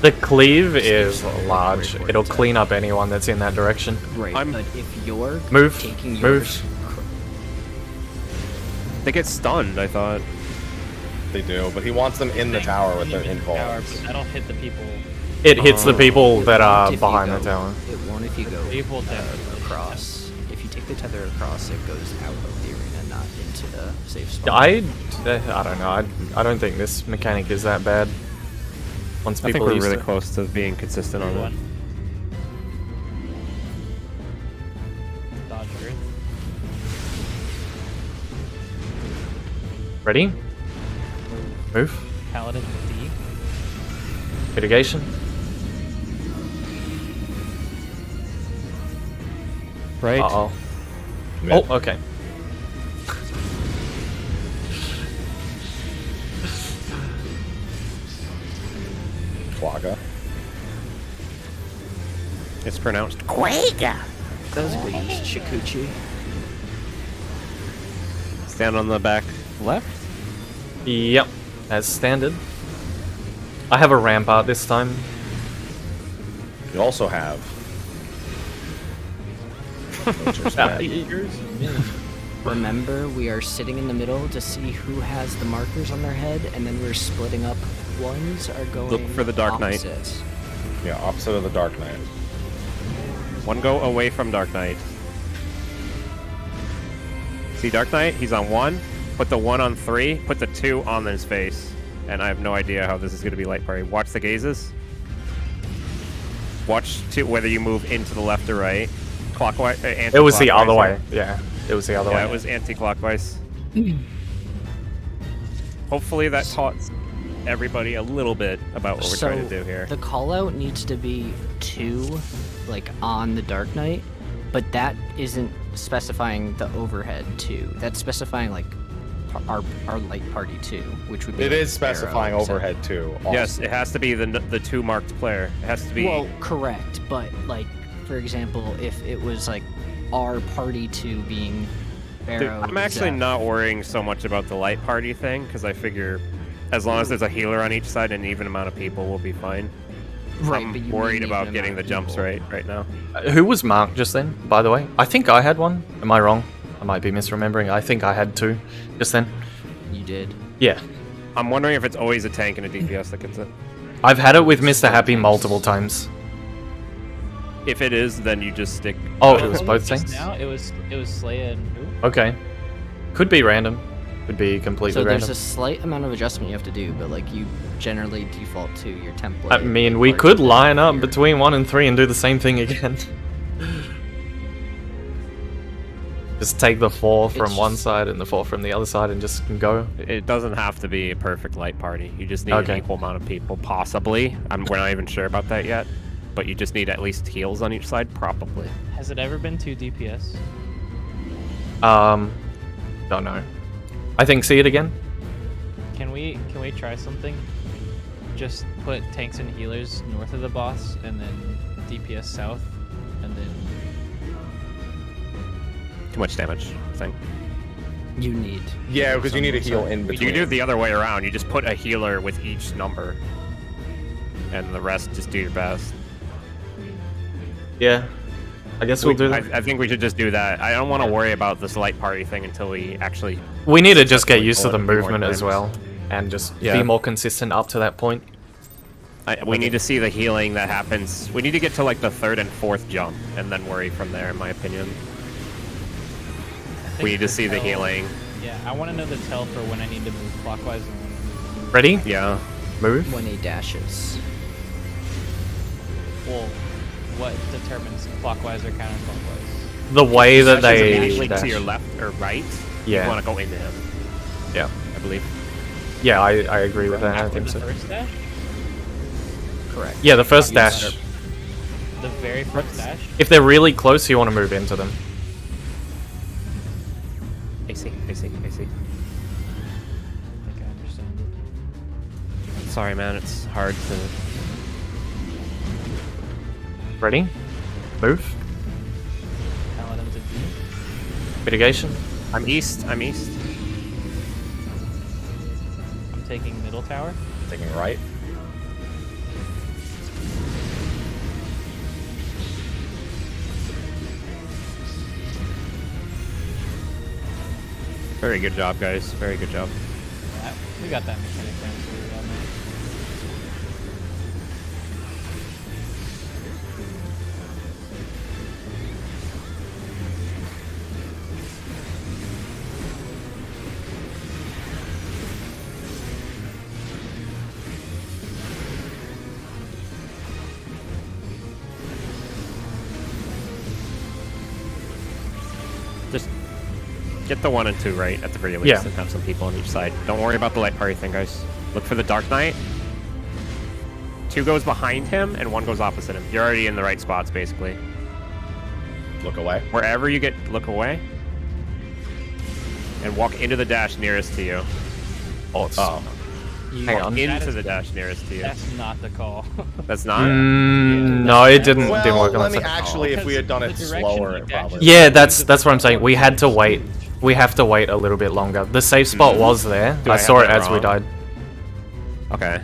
The cleave is large. Wait for it It'll to- clean up anyone that's in that direction. Right, I'm- but if you're Move, taking move. yours, They get stunned, I thought. They do, but he wants them in the tower with their Tower, info. but I don't hit the people. It hits the people it that are won't if you behind the go- tower. It won't if you go People across. If you take the tether across, it goes out of the arena, not into the safe spot. I don't know. I don't think this mechanic is that bad. Once I think people we're used really to. close to being consistent on One. it. Dodger it. Ready? Move. Paladin D. Mitigation. Right? Uh-oh. Mid. Oh, okay. Quagga. It's pronounced. That was good use, Shikuchi. Stand on the back left. Yep. As standard. I have a rampart this time. You also have. Nature's Ah, Bad. remember, we are sitting in the middle to see who has the markers on their head, and then we're splitting up. Ones are going. Look for the Dark Knight. opposite. Yeah, opposite of the Dark Knight. One go away from Dark Knight. See Dark Knight? He's on 1. Put the 1 on 3. Put the 2 on his face. And I have no idea how this is going to be light party. Watch the gazes. Watch whether you move into the left or right. Clockwise. It was the other way. Yeah, it was the other way. Yeah, it was anti-clockwise. Hopefully that taught everybody a little bit about what we're trying to do here. The call out needs to be 2, like on the Dark Knight, but that isn't specifying the overhead 2. That's specifying like our light party 2, which would be. It like is specifying Pharaoh, overhead too. Also. Yes, it has to be the 2 marked player. It has to be. Well, correct, but like for example, if it was like our party 2 being Dude, Pharaoh, I'm actually Zeph, not worrying so much about the light party thing because I figure as long as there's a healer on each side and an even amount of people, we'll be fine. Right, I'm but you worried need about an getting amount the of jumps people. right now. Who was marked just then, by the way? I think I had one. Am I wrong? I might be misremembering. I think I had 2 just then. You did. Yeah. I'm wondering if it's always a tank and a DPS that gets it. I've had it with Mr. Happy multiple times. If it is, then you just stick. Oh, it was both Just things? now, it was Slaya and who? Okay. Could be random. Could be completely So there's random. a slight amount of adjustment you have to do, but like you generally default to your template. I mean, we or could your line up here. between 1 and 3 and do the same thing again. Just take the 4 from It's one just- side and the 4 from the other side and just go. It doesn't have to be a perfect light party. You just need Okay. an equal amount of people, possibly. We're not even sure about that yet. But you just need at least heals on each side, probably. Has it ever been 2 DPS? Don't know. I think see it again. Can we try something? Just put tanks and healers north of the boss, and then DPS south, and then Too much damage, I think. You need. Yeah, because you need a heal in You between. can do it the other way around. You just put a healer with each number. And the rest, just do your best. Yeah. I guess we'll do that. I think we should just do that. I don't want to worry about this light party thing until we actually... We need to just get successfully used to pull the it a few more movement as times. well. And just Yeah. be more consistent up to that point. We need to see the healing that happens. We need to get to like the 3rd and 4th jump, and then worry from there, in my opinion. We need to see the tell- healing. Yeah, I want to know the tell for when I need to move clockwise and when. Ready? Yeah. Move. When he dashes. Well, what determines clockwise or counterclockwise? The way that Dashes they immediately dash. to your left or right. Yeah. You want to go into him, Yeah. I believe. Yeah, I agree with that. I After think the so. first dash? Correct. Yeah, the first Yes. dash. The very first dash? If they're really close, you want to move into them. AC. I think I understand. Sorry, man. It's hard to... Ready? Move. Paladins and D. Mitigation. I'm east. I'm taking middle tower. Taking right. Very good job, guys. Very good job. We got that mechanic down pretty well, man. Just get the 1 and 2 right at the very least, Yeah. and have some people on each side. Don't worry about the light party thing, guys. Look for the Dark Knight. 2 goes behind him, and 1 goes opposite him. You're already in the right spots, basically. Look away. Wherever you get, look away. And walk into the dash nearest to you. Oh, it's Oh. Hang Walk on. into That is- the dash nearest to you. That's not the call. That's not? No, it didn't Well, work on let me that side. actually, if we had done it The direction slower, he it dashes probably. Yeah, that's what I'm saying. We had to wait. We have to wait a little bit longer. The safe spot was there. Do I I saw have it that as we wrong? died. Okay.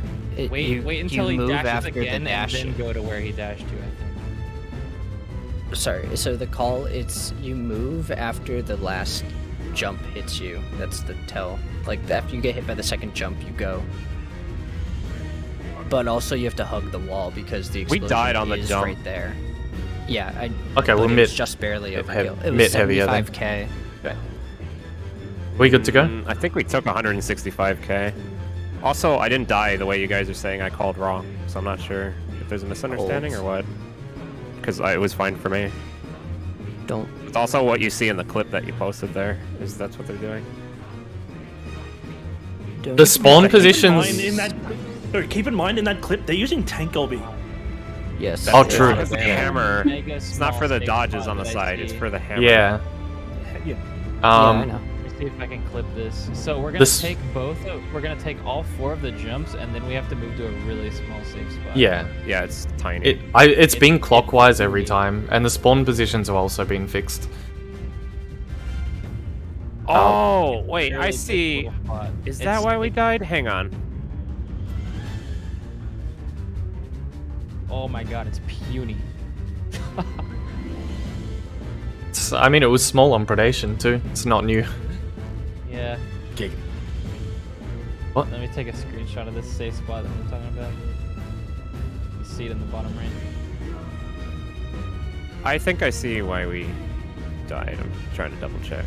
Wait until he move dashes after again the and dash. then go to where he dashed to, I think. Sorry, so the call, it's you move after the last jump hits you. That's the tell. Like after you get hit by the second jump, you go. But also you have to hug the wall because the explosion died on the is jump. right there. Yeah, Okay, but we're it mid. was just barely overkill. It was Mid heavier then. 75k. We good to go? I think we took 165k. Also, I didn't die the way you guys are saying I called wrong, so I'm not sure if there's a misunderstanding or what. Because it was fine for me. Don't. It's also what you see in the clip that you posted there, is that's what they're doing. The spawn Keep in positions. mind in that- keep in mind in that clip they're using tank LB. Yes. Oh, true. It's the hammer. Mega It's not small for the safe dodges spot on the that I side, it's see. for the hammer. Yeah. Yeah. I know. Let me see if I can clip this. So we're gonna This- take we're gonna take all 4 of the jumps, and then we have to move to a really small safe spot. Yeah. Yeah, it's tiny. It's been clockwise every time, and the spawn positions have also been fixed. Oh, wait, Really I big see. little spot. Is It's- that why we died? Hang on. Oh my god, it's puny. I mean, it was small on predation too. It's not new. Yeah. Gig. What? Let me take a screenshot of this safe spot that I'm talking about. You see it in the bottom right. I think I see why we died. I'm trying to double check.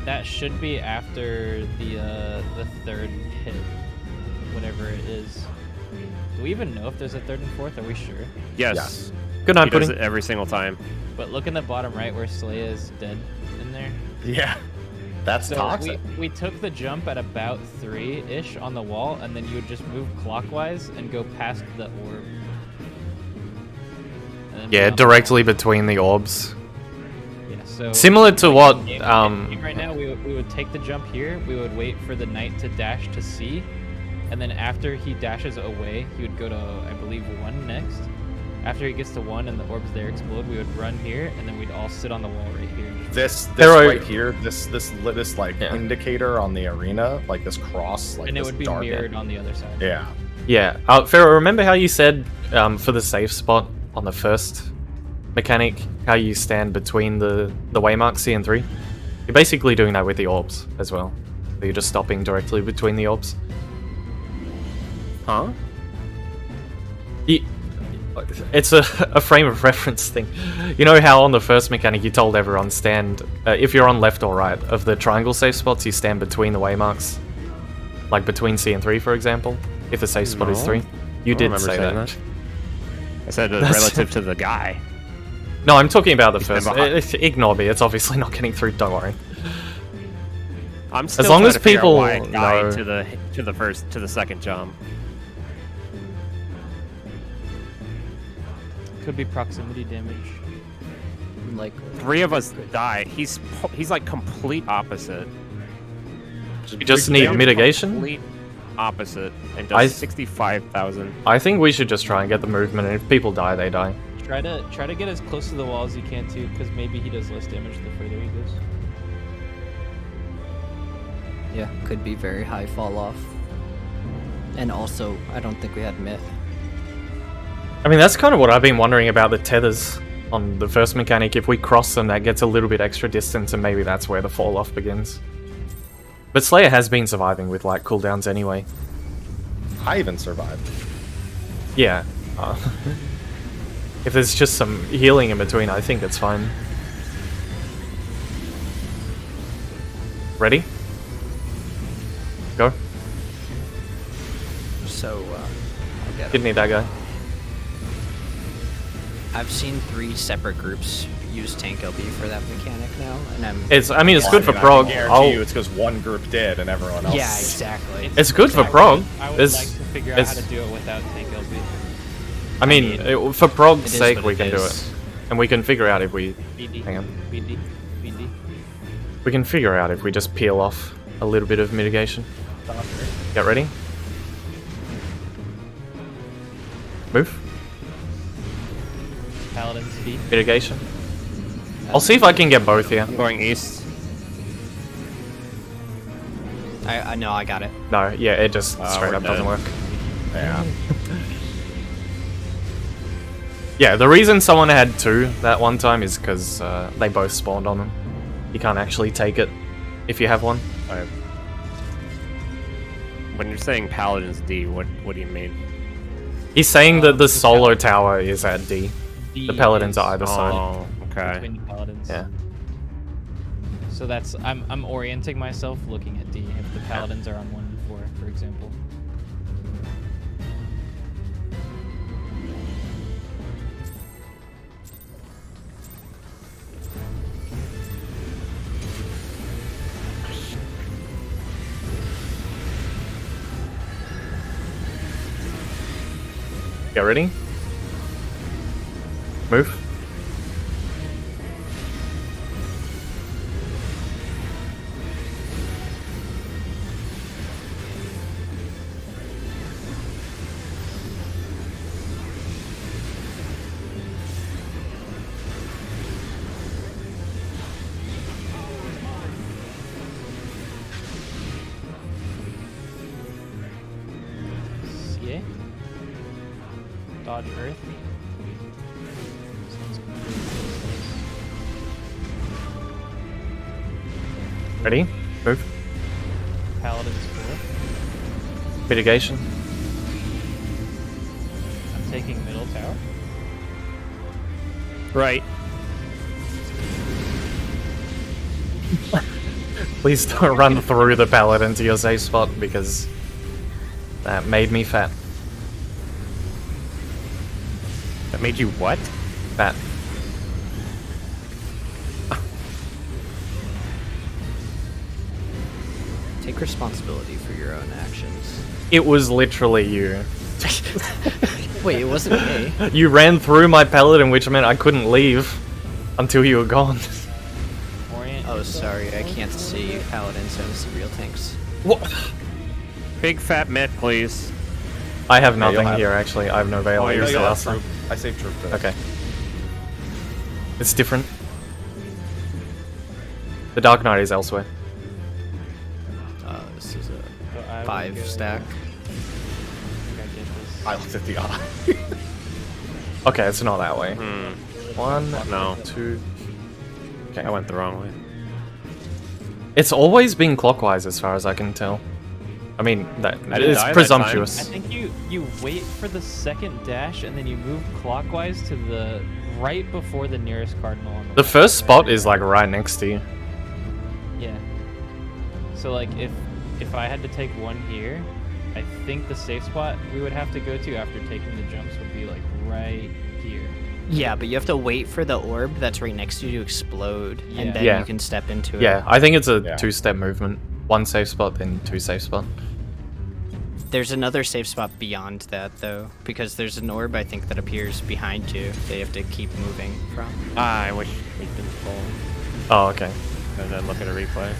That should be after the third hit, whatever it is. Do we even know if there's a third and fourth? Are we sure? Yes. Good night, He does Pudding. it every single time. But look in the bottom right where Slaya is dead in there. Yeah. That's So toxic. we took the jump at about 3-ish on the wall, and then you would just move clockwise and go past the orb. And then Yeah, down. directly between the orbs. Yeah, so Similar to what, right now we would take the jump here. We would wait for the knight to dash to C, and then after he dashes away, he would go to I believe 1 next. After he gets to 1 and the orbs there explode, we would run here, and then we'd all sit on the wall right here. This There are- right here, this like Yeah. indicator on the arena, like this cross, like And it this would be dark. mirrored on the other side. Yeah. Yeah. Pharaoh, remember how you said for the safe spot on the first mechanic, how you stand between the waymark C and 3? You're basically doing that with the orbs as well. So you're just stopping directly between the orbs. Huh? It's a frame of reference thing. You know how on the first mechanic you told everyone stand, if you're on left or right of the triangle safe spots, you stand between the waymarks? Like between C and 3, for example, if the safe spot is No. 3. You I don't did remember say saying that. I said That's- relative to the guy. No, I'm talking about the You stand first. behind- Ignore me, it's obviously not getting through, don't worry. I'm still long trying as to figure out people why I died know- to the second jump. Could be proximity damage. Like 3 of us died. He's like complete opposite. You just need Very mitigation? Complete opposite and I- does 65,000. I think we should just try and get the movement, and if people die, they die. Try to get as close to the wall as you can too, because maybe he does less damage the further he goes. yeah, could be very high fall off. And also, I don't think we had myth. I mean, that's kind of what I've been wondering about the tethers on the first mechanic. If we cross them, that gets a little bit extra distance, and maybe that's where the fall off begins. But Slayer has been surviving with light cooldowns anyway. I even survived. Yeah. If there's just some healing in between, I think it's fine. Ready? Go. So, I'll get Didn't need that guy. I've seen 3 separate groups use tank LB for that mechanic now, and I'm. I mean, it's good for I prog. can guarantee you it's because one group did and everyone else. Yeah, exactly. It's good for prog. I would It's- like to figure out how it's- to do it without tank LB. I mean, mean, for prog's it is sake, what we it can do is. it. And we can figure out if we... BD. Hang on. BD. BD. We can figure out if we just peel off a little bit of mitigation. Get ready. Move. Paladin's B. Mitigation. I'll see if I can get both here. I'm going east. I know, I got it. No, yeah, it just straight we're up doesn't dead. work. Yeah. Yeah, the reason someone had 2 that one time is because they both spawned on them. You can't actually take it if you have one. When you're saying Paladin's D, what do you mean? He's saying that the the solo tower is at D. D The paladins is are either side. Oh, okay. between the paladins. Yeah. So that's I'm orienting myself looking at D if the paladins are on 1 and 4, for example. Get ready. Move. CA. Dodge Earth. Ready? Move. Paladins 4. Mitigation. I'm taking middle tower. Right. Please don't run through the paladin to your safe spot because that made me fat. That made you what? Fat. Take responsibility for your own actions. It was literally you. Wait, it wasn't me. You ran through my paladin, which meant I couldn't leave until you were gone. Orient. Oh, yourself. sorry, I can't see paladins and see real tanks. What? Big fat mitt, please. I have Yeah, you'll nothing have- here actually. I have no veil. Oh, I you're used it good. last time. I saved troop for this. Okay. It's different. The Dark Knight is elsewhere. This is So I a would 5 go- stack. I think I did this. I looked at the eye. Okay, it's not that way. Hmm. 1, No. 2. Okay. I went the wrong way. It's always been clockwise as far as I can tell. I mean, that I didn't is die that presumptuous. I think you wait for the second dash and then you move clockwise to the right before the nearest cardinal on the The left, first right? spot is like right next to you. Yeah. So like if I had to take one here, I think the safe spot we would have to go to after taking the jumps would be like right here. Yeah, but you have to wait for the orb that's right next to you to explode, Yeah. and then Yeah. you can step into it. Yeah, I think it's a Yeah. 2-step movement. 1 safe spot, then 2 safe spot. There's another safe spot beyond that, though, because there's an orb, I think, that appears behind you that you have to keep moving from. Ah, I wish we'd been full. Oh, okay. And then look at a replay.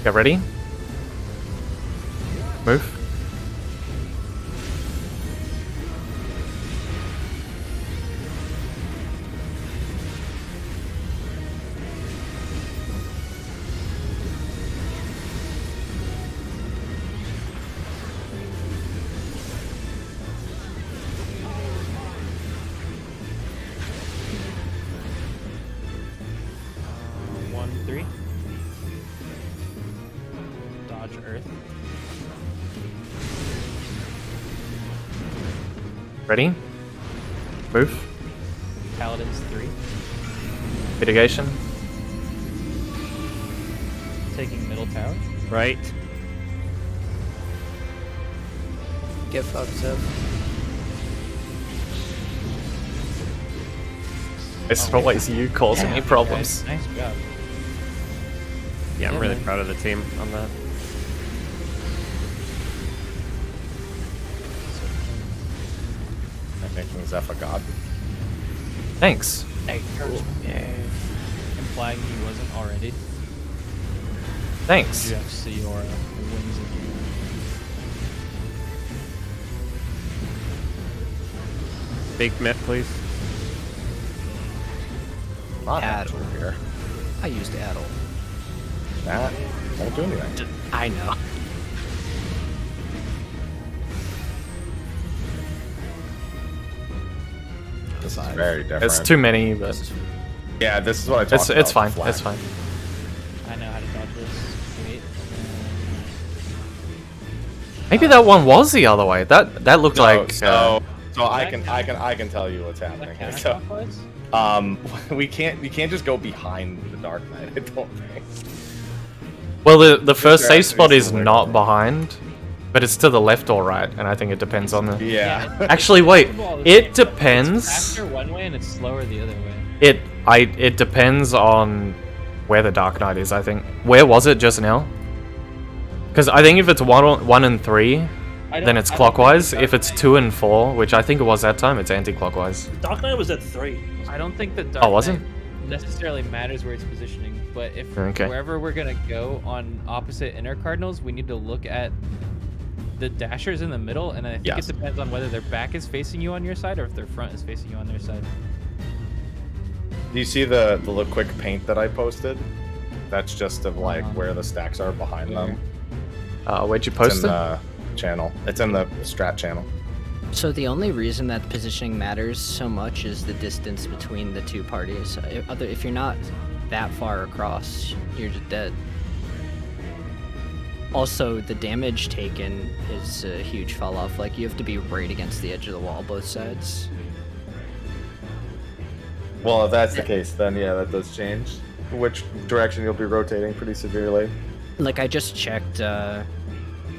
Get ready. Move. One, 3. Dodge Earth. Ready. Move. Paladins 3. Mitigation. Taking middle tower. Right. Get fucked up. It's always you causing me problems. Nice job. Yeah, I'm Yeah, really man. proud of the team on that. I'm making Zeph a god. Thanks. Hey, implying he wasn't already. Thanks. ZhephZaeora wins again. Big mitt, please. Not Add. actually here. I used Addle. That won't do anything. I know. This is very different. It's too many, but Yeah, this is what I talked about. It's fine. flat. It's fine. I know how to dodge this. Wait. Maybe that one was the other way. That looked No, like. so I that can tell you what's happening here. So, Counterclockwise? we can't just go behind the Dark Knight. I don't think. Well, the first There safe spot actually is is a way not to- behind, but it's to the left or right, and I think it depends on the. Yeah. Actually, wait. First of all, It It's depends. faster one way and it's slower the other way. It depends on where the Dark Knight is. I think. Where was it just now? Because I think if it's 1 and 3, then it's clockwise. If it's 2 and 4, which I think it was that time, it's anti-clockwise. Dark Knight was at 3. I don't think the Dark Oh, was it? Knight necessarily matters where it's positioning, but if Okay. wherever we're gonna go on opposite inner cardinals, we need to look at the dashers in the middle, and I think Yes. it depends on whether their back is facing you on your side or if their front is facing you on their side. Do you see the little quick paint that I posted? That's just of like where the stacks are behind them. Where'd you It's post in it? the channel. It's in the strat channel. So the only reason that positioning matters so much is the distance between the two parties. If you're not that far across, you're just dead. Also, the damage taken is a huge fall off. Like, you have to be right against the edge of the wall, both sides. Well, if that's the case, then yeah, that does change. Which direction you'll be rotating pretty severely. Like, I just checked, or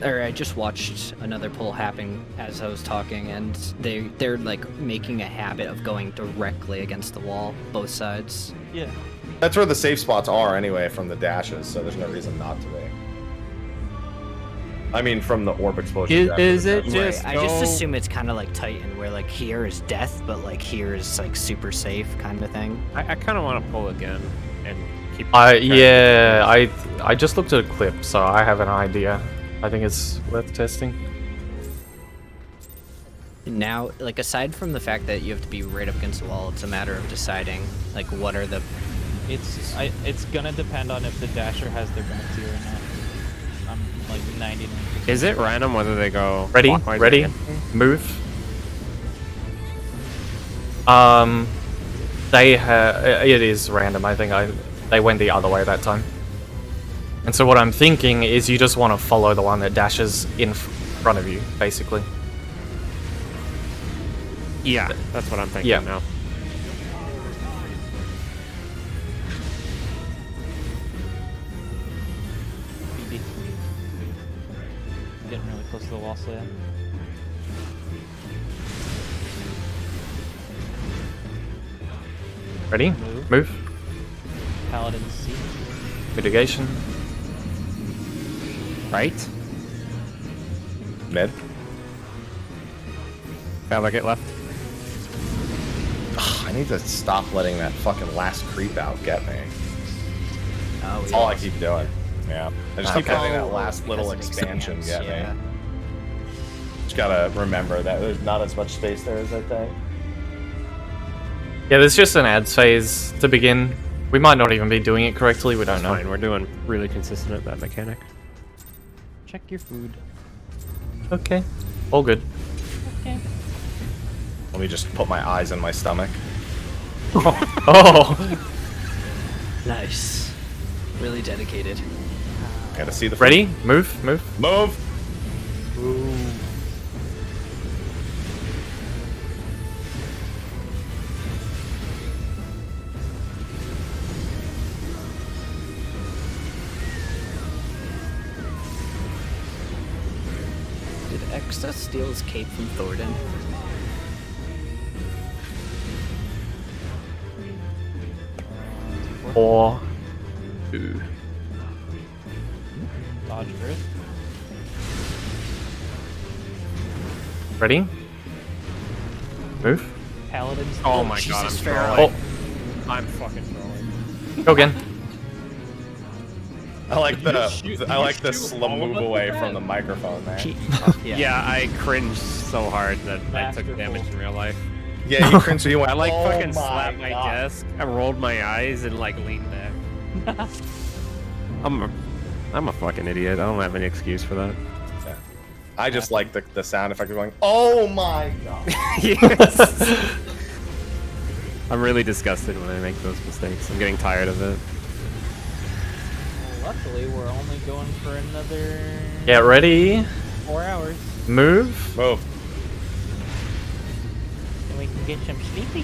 I just watched another poll happen as I was talking, and they're like making a habit of going directly against the wall, both sides. Yeah. That's where the safe spots are anyway from the dashes, so there's no reason not to be. I mean, from the orb explosion. Is it Right. just I just go- assume it's kind of like Titan, where like here is death, but like here is like super safe kind of thing. I kind of want to pull again and keep. Yeah, I just looked at a clip, so I have an idea. I think it's worth testing. Now, like aside from the fact that you have to be right up against the wall, it's a matter of deciding like what are the. It's gonna depend on if the dasher has their back to you or not. I'm like 99%. Is it random whether they go Ready? clockwise or Ready? against me? Move. It is random. I think they went the other way that time. And so what I'm thinking is you just want to follow the one that dashes in front of you, basically. Yeah, that's what I'm thinking Yeah. now. BB. Getting really close to the wall, so yeah. Ready? Move. Move. Paladin C. Mitigation. Right? Mid. Gotta get left. I need to stop letting that fucking last creep out get me. Oh, That's all I keep doing. Yeah. I just keep Okay. letting that last little Because it expansion expands, get yeah. me. Just gotta remember that there's not as much space there as I think. Yeah, there's just an ads phase to begin. We might not even be doing it correctly. We don't know. Fine, we're doing really consistent at that mechanic. Check your food. Okay. All good. Okay. Let me just put my eyes in my stomach. Oh. Nice. Really dedicated. Gotta see the Ready? Move. Move. Move. Did Exa steal his cape from Thornton? Or. Two. Dodge Earth. Ready? Move. Paladin C. Oh my god, I'm Jesus, trolling. Pharaoh. I'm fucking trolling. Go again. I like the shoot slow all of move us away with from that? the microphone there. Yeah. I cringed so hard that I took Masterful. damage in real life. Yeah, you cringed. You went. I like "Oh fucking my slapped my God." desk. I rolled my eyes and like leaned back. I'm a fucking idiot. I don't have any excuse for that. I just like the sound effect of going. Oh my god. Yes. I'm really disgusted when I make those mistakes. I'm getting tired of it. Luckily, we're only going for another Get ready. 4 hours. Move. Move. And we can get some sleepy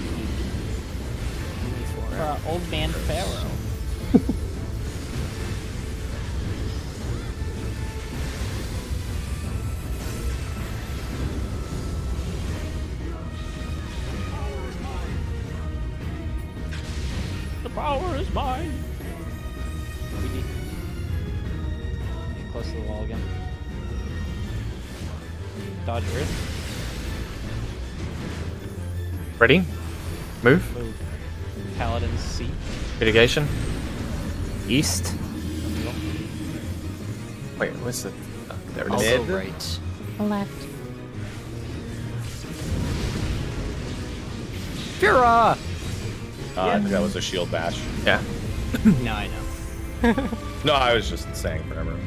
for our old man Pharaoh. The power is mine. Get close to the wall again. Dodge Earth. Ready. Move. Move. Paladin's seat. Mitigation. East. Wait, where's the... Oh, there it is. Also Mid. right. Left. Fira! I think that was a shield bash. Yeah. No, I know. No, I was just saying for everyone.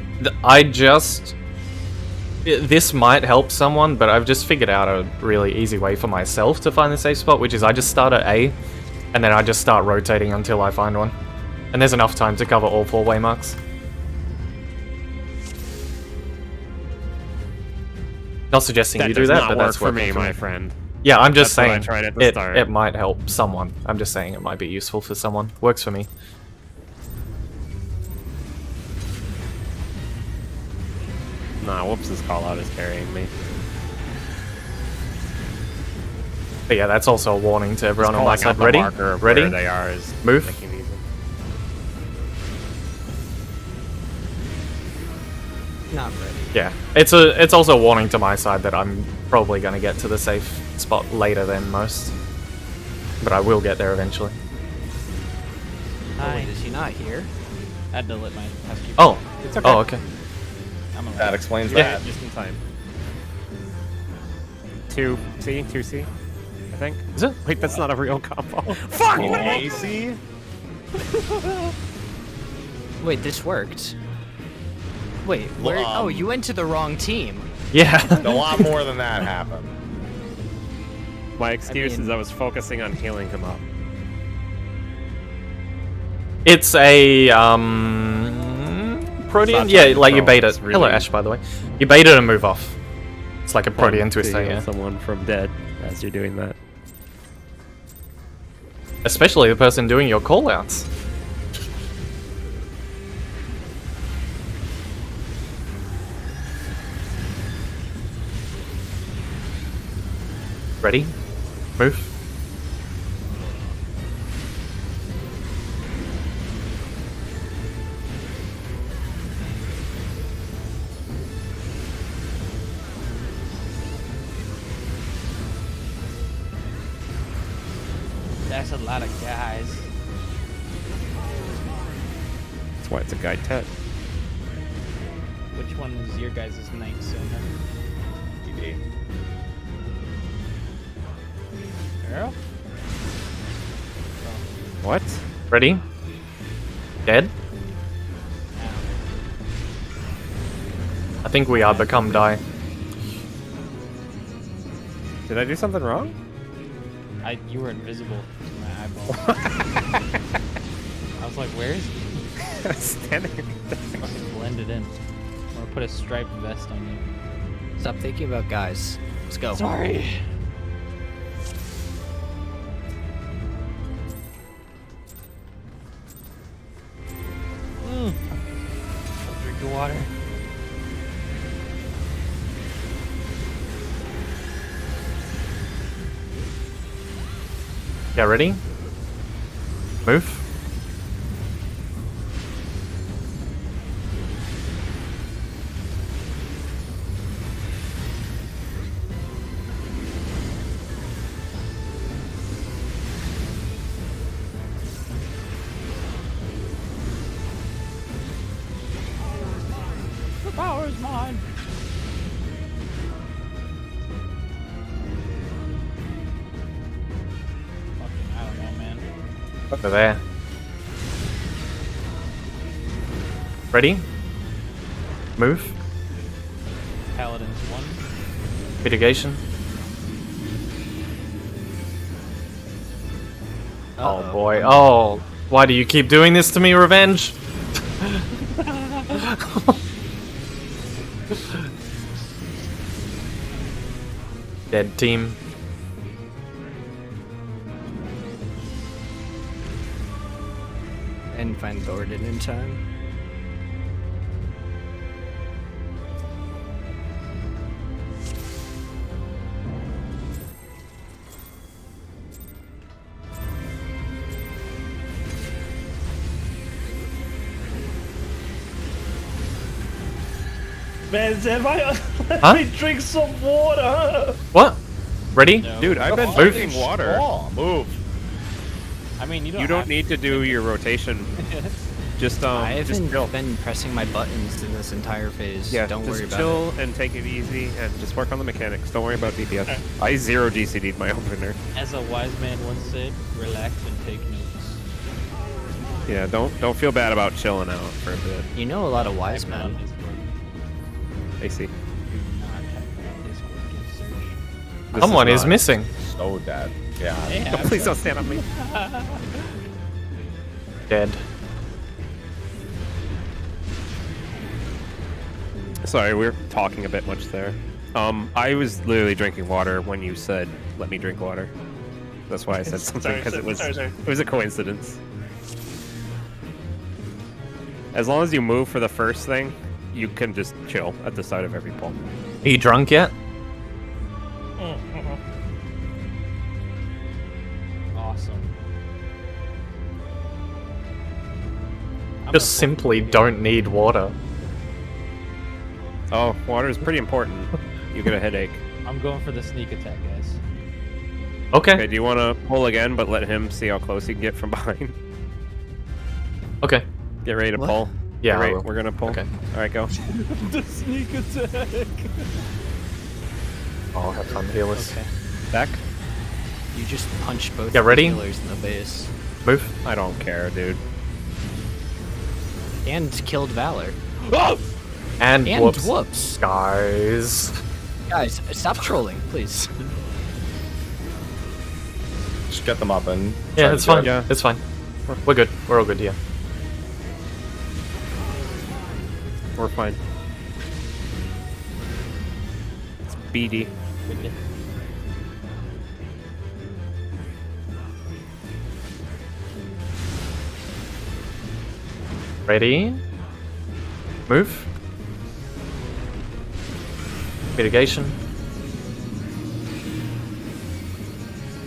This might help someone, but I've just figured out a really easy way for myself to find the safe spot, which is I just start at A, and then I just start rotating until I find one. And there's enough time to cover all 4 waymarks. Not suggesting you do does that, not but work that's for me, working my friend. Yeah, I'm just That's what I saying tried at the start. it might help someone. I'm just saying it might be useful for someone. Works for me. Nah, Whoops' call out is carrying me. But yeah, that's also a warning to everyone on my Calling out side. the Ready? marker of Ready? where they are is Move. making it easy. Not ready. Yeah, it's also a warning to my side that I'm probably going to get to the safe spot later than most. But I will get there eventually. Oh, wait, is he not here? I had to let my housekeeper. Oh, It's okay. oh, okay. I'm alive. That explains Yeah, that. just in time. 2C, 2C, I think. Is it? Wait, that's not a real combo. Fucking AC! Wait, this worked. Wait, where? Oh, you went to the wrong team. Yeah. A lot more than that happened. My excuse mean- is I was focusing on healing him up. It's a Protean. Not Yeah, trying to like you troll, bait it. it's really- Hello, Ash, by the way. You bait it and move off. It's like a Protean Fun to twister, heal yeah. someone from dead as you're doing that. Especially the person doing your callouts. Ready? Move. That's a lot of guys. That's why it's a guide tet. Which one is your guys' knight sooner? GD. Arrow? What? Ready? Dead? I think we are become die. Did I do something wrong? You were invisible to my eyeball. I was like, where is he? Standing. Fucking blended in. I'm gonna put a striped vest on you. Stop thinking about guys. Let's go. Sorry. Drink your water. Yeah, ready? Move. The power is mine. Fucking, I don't know, man. Over there. Ready? Move. Paladin's one. Mitigation. Oh boy. Oh, why do you keep doing this to me, Revenge? Dead team. And find Gordon in time. Man, Zev, let Huh? me drink some water. What? Ready? No. Dude, I've been Move. drinking water. Oh, move. I mean, you don't. You don't have need to do your rotation. Just I just haven't chill. been pressing my buttons in this entire phase. Yeah, Don't just worry about chill it. and take it easy and just work on the mechanics. Don't worry about DPS. I zero GCD'd my opener. As a wise man once said, relax and take notes. Yeah, don't feel bad about chilling out for a bit. You know a lot of wise Type it on men. Discord. I see. Do not type it on Discord, give search. This Someone is not- missing. So dead. Yeah. Yeah, Please don't stand on me. Dead. Sorry, we were talking a bit much there. I was literally drinking water when you said, "Let me drink water." That's why I said something Sorry, because sorry. it was a coincidence. As long as you move for the first thing, you can just chill at the side of every pole. Are you drunk yet? awesome. I'm Just gonna simply fucking- don't need water. Oh, water is pretty important. You get a headache. I'm going for the sneak attack, guys. Okay. Okay, do you want to pull again, but let him see how close he can get from behind? Okay. Get ready to What? pull. Yeah, Get I ready. will. We're gonna pull. Okay. All right, go. The sneak attack. I'll have fun healers. Okay. Back. You just punch both Yeah, ready? healers in the base. Move. I don't care, dude. And killed Valor. And, And whoops. whoops. Guys. Guys, stop trolling, please. Just get them up and. Yeah, try it's to do fine. it. Yeah. It's fine. We're good. We're all good, yeah. We're fine. It's BD. Ready? Move. Mitigation.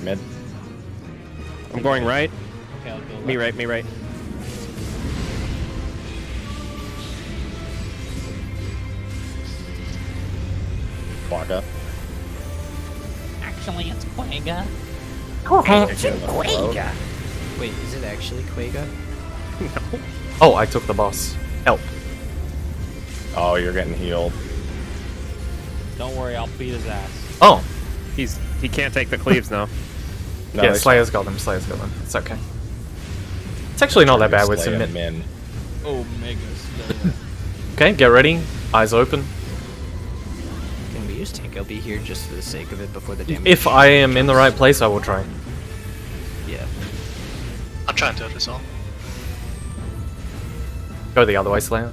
Mid. I'm going right. Okay, I'll go Me left. right. Me right. Quagga. Actually, it's Quagga. Quagga. Wait, is it actually Quagga? Oh, I took the boss. Help. Oh, you're getting healed. Don't worry, I'll beat his ass. Oh, He can't take the cleaves now. No, yeah, they Slayer's got them. Slayer's got them. It's okay. It's actually not that bad with Slay some a mid. min. Oh, mega Slayer. Okay, get ready. Eyes open. Can we use tank? I'll be here just for the sake of it before the damage. If I am in the right place, I will try. Yeah. I'll try and do this all. Go the other way, Slayer.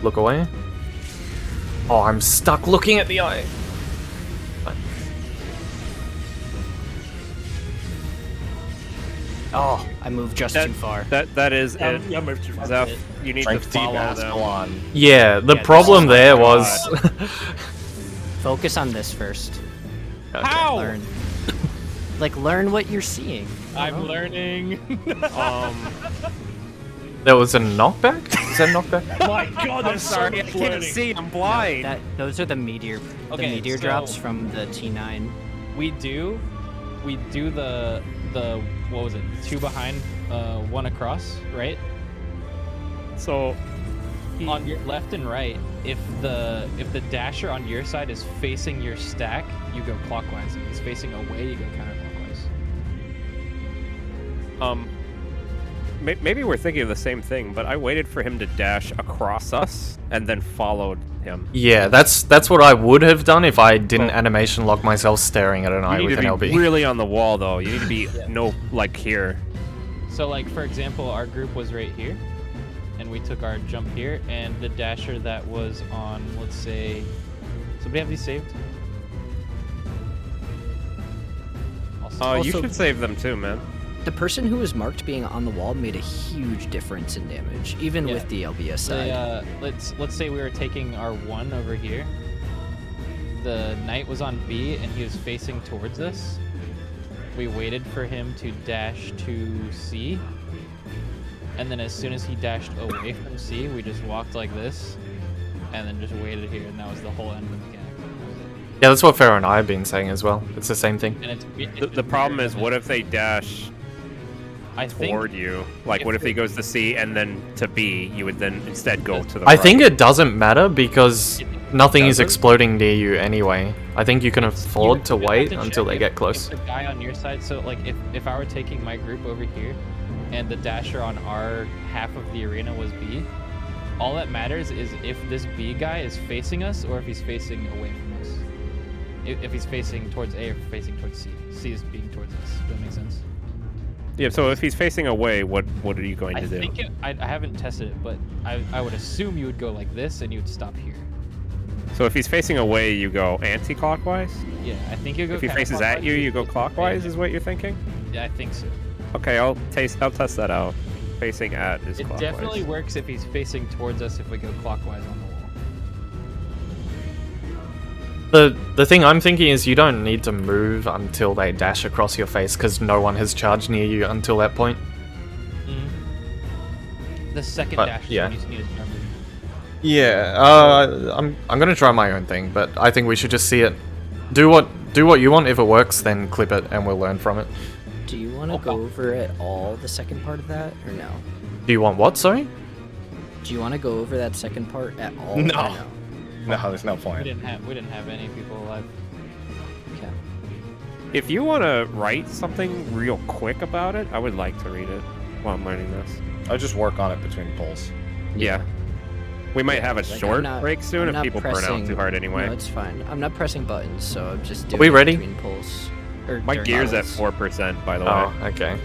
Look away. Oh, I'm stuck looking at the eye. Fine. Oh, I moved just That- too far. That is it. Yeah, I moved too far. Zeph, you need to Strength T follow mask them. on. Yeah, the Yeah, problem this is there my was. Focus on this first. How? Learn. Like, learn what you're seeing. I'm learning. There was a knockback? Is that a knockback? My God, I'm there's so sorry, I much can't learning. see. I'm blind. Those are the meteor, Okay, the meteor so- drops from the T9. we do the what was it? 2 behind, 1 across, right? So, On your left and right, if the dasher on your side is facing your stack, you go clockwise. If he's facing away, you go counterclockwise. maybe we're thinking of the same thing, but I waited for him to dash across us and then followed him. Yeah, that's what I would have done if I didn't Well- animation lock myself staring at an eye You with need an to be LB. really on the wall, though. You need to be like here. So, like, for example, our group was right here, and we took our jump here, and the dasher that was on, let's say, somebody have these saved? Oh, you Also- should save them too, man. The person who was marked being on the wall made a huge difference in damage, even Yeah. with the LBS side. Let's say we were taking our one over here. The knight was on B, and he was facing towards us. We waited for him to dash to C, and then as soon as he dashed away from C, we just walked like this, and then just waited here, and that was the whole end of the gag. Yeah, that's what Pharaoh and I have been saying as well. It's the same thing. And The problem is, what if they dash I think toward you? Like, if what if they- he goes to C and then to B? You would then instead go to the I right. think it doesn't matter because nothing is Doesn't? exploding near you anyway. I think you can afford to you would have wait to until check they if- get close. If the guy on your side, so like if I were taking my group over here, and the dasher on our half of the arena was B, all that matters is if this B guy is facing us or if he's facing away from us. If he's facing towards A or facing towards C. C is being towards us. Does that make sense? Yeah. So if he's facing away, what are you going I to do? think I haven't tested it, but I would assume you would go like this and you would stop here. So if he's facing away, you go anti-clockwise. Yeah, I think you go. If he faces at you, you go clockwise. Is what you're thinking? Yeah, I think so. Okay, I'll test that out. Facing at is It clockwise. definitely works if he's facing towards us if we go clockwise on the wall. The thing I'm thinking is you don't need to move until they dash across your face because no one has charged near you until that point. The second But, dash is yeah. when you just need to start moving. Yeah, I'm gonna try my own thing, but I think we should just see it. Do what you want. If it works, then clip it and we'll learn from it. Do you want to go over at all the second part of that, or no? Do you want what? Sorry. Do you want to go over that second part at all? or No. No, there's no We point. didn't have any people alive. Okay. If you want to write something real quick about it, I would like to read it while I'm learning this. I'll just work on it between pulls. Yeah. We might have a Like, short I'm not- break soon I'm if not people burn out pressing- too hard anyway. No, it's fine. I'm not pressing buttons, so I'm just doing we it ready? between pulls. Or My during gear's at pulls. 4%, by the Oh, way. okay.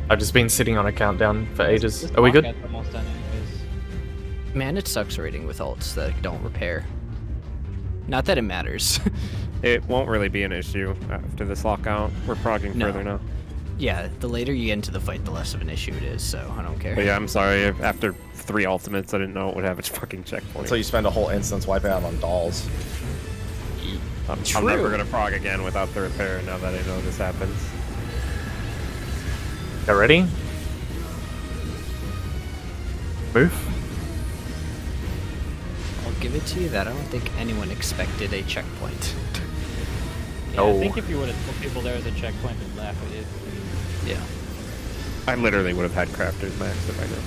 I've just been sitting on a countdown for ages. This Are we good? podcast's almost done anyways. Man, it sucks raiding with alts that don't repair. Not that it matters. It won't really be an issue after this lockout. We're progging No. further now. Yeah, the later you get into the fight, the less of an issue it is, so I don't care. But yeah, I'm sorry. After 3 ultimates, I didn't know it would have its fucking checkpoint. Until you spend a whole instance wiping out on dolls. I'm True. never gonna prog again without the repair now that I know this happens. You ready? Move. I'll give it to you that I don't think anyone expected a checkpoint. Yeah, Oh. I think if you would have told people there was a checkpoint, they'd laugh at you. Yeah. I literally would have had crafters max if I knew.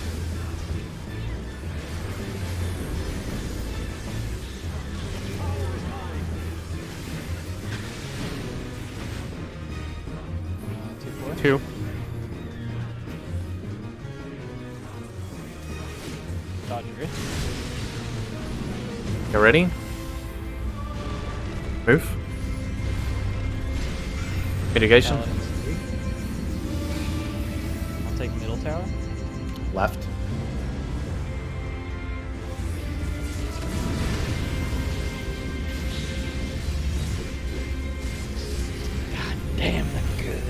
Two. Dodge Earth. You ready? Move. Mitigation. Paladins 3. I'll take middle tower. Left. Damn, that's good.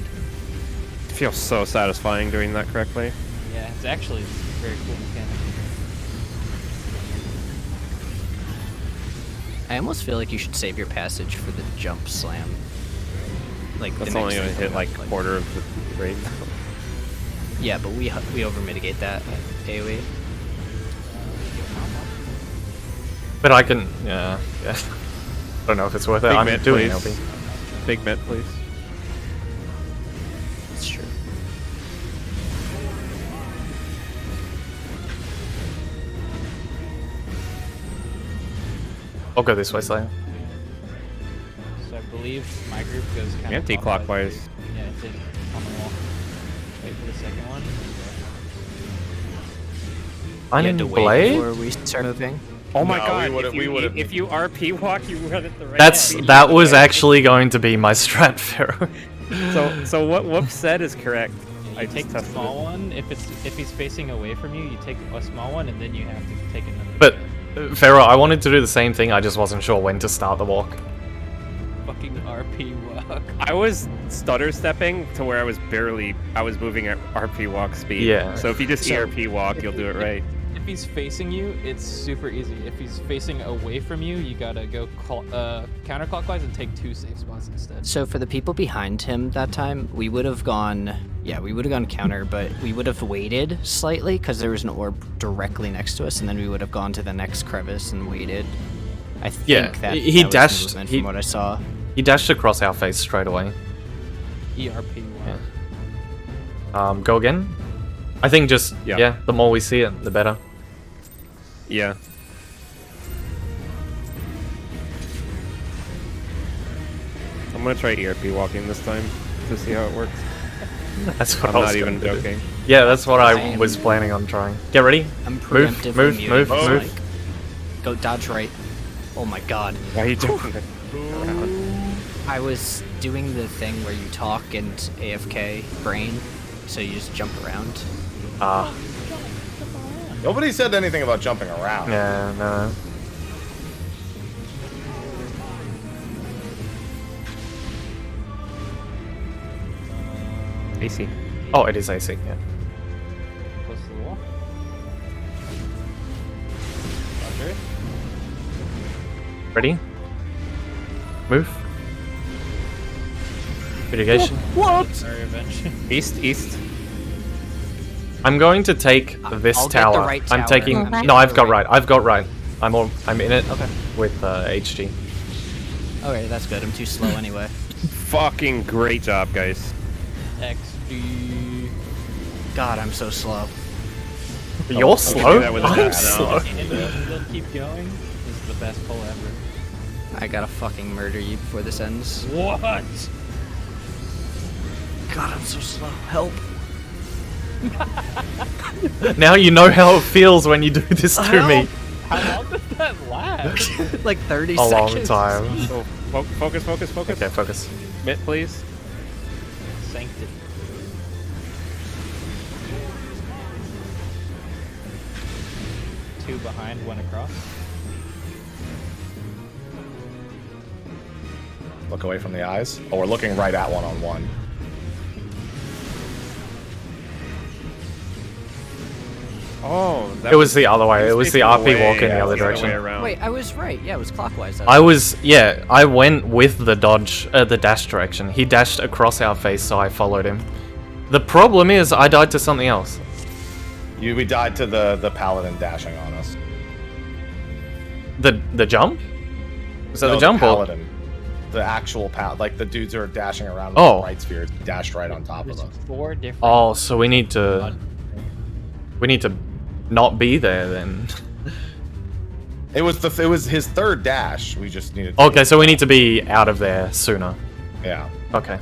It feels so satisfying doing that correctly. Yeah, it's actually very cool mechanic. I almost feel like you should save your passage for the jump slam. Like That's the only next gonna thing hit like coming up, quarter of the raid. Yeah, but we over mitigate that at AoE. But I can. Yeah. I don't know if it's worth it. Big I'm mid, doing please. LP. Big mid, please. It's true. I'll go this way, Slayer. So I believe my group goes kind of Anti-clockwise. Yeah, it's in on the wall. Wait for the second one. I'm You in had to wait Blade? before we start moving. Oh my No, god! we would've- If you RP walk, you run at the right. That was actually going to be my strat, Pharaoh. So what Whoop said is correct. Yeah, I you just take the tested small it. one. If he's facing away from you, you take a small one, and then you have to take another. But Pharaoh, I wanted to do the same thing. I just wasn't sure when to start the walk. Fucking RP walk. I was stutter stepping to where I was moving at RP walk speed. Yeah. So if you just So- RP walk, you'll do it right. If he's facing you, it's super easy. If he's facing away from you, you gotta go counterclockwise and take 2 safe spots instead. So for the people behind him that time, we would have gone counter, but we would have waited slightly because there was an orb directly next to us, and then we would have gone to the next crevice and waited. I think Yeah, that he that was dashed- the movement he- from what I saw. He dashed across our face straight away. ERP walk. Go again. I think just Yeah. the more we see it, the better. Yeah. I'm gonna try ERP walking this time to see how it works. That's what I'm I was not even gonna do. joking. Yeah, that's what I am- was planning on trying. Get ready. I'm Move, preemptively move, muting move, this move. mic. Go dodge right. Oh my god. Why are you doing it? I was doing the thing where you talk and AFK brain, so you just jump around. Ah, Nobody said anything about jumping around. yeah, no. AC. Oh, it is AC. Yeah. Close to the wall. Roger. Ready? Move. Mitigation. Sorry, revenge. East. I'm going to take this I'll get the tower. right I'm tower. taking. Okay. No, I've got Right. right. I've got right. I'm in it. Okay. With HG. Okay, that's good. I'm too slow anyway. Fucking great job, guys. XD. God, I'm so slow. You're okay, slow. that was a I'm bad slow. And you'll keep going. This is the best pull ever. I gotta fucking murder you before this ends. What? God, I'm so slow. Help. Now you know how it feels when you do this to me. How long does that last? Like 30 A long seconds. time. So focus. Okay, focus. Mitt, please. Sanctity. Two behind, one across. Look away from the eyes. Oh, we're looking right at one-on-one. Oh, that It was the other way. It was the facing RP away, walk in the yeah, other it was the other way direction. around. Wait, I was right. Yeah, it was clockwise. I went with the dodge, the dash direction. He dashed across our face, so I followed him. The problem is, I died to something else. We died to the paladin dashing on us. The jump? Was that No, the jump? Or? paladin. The actual like the dudes who are dashing around with Oh. the right sphere dashed right on top of There's us. 4 different. Oh, so we need to not be there then. It was his third dash. We just needed. Okay, so we need to be out of there sooner. Yeah. Okay.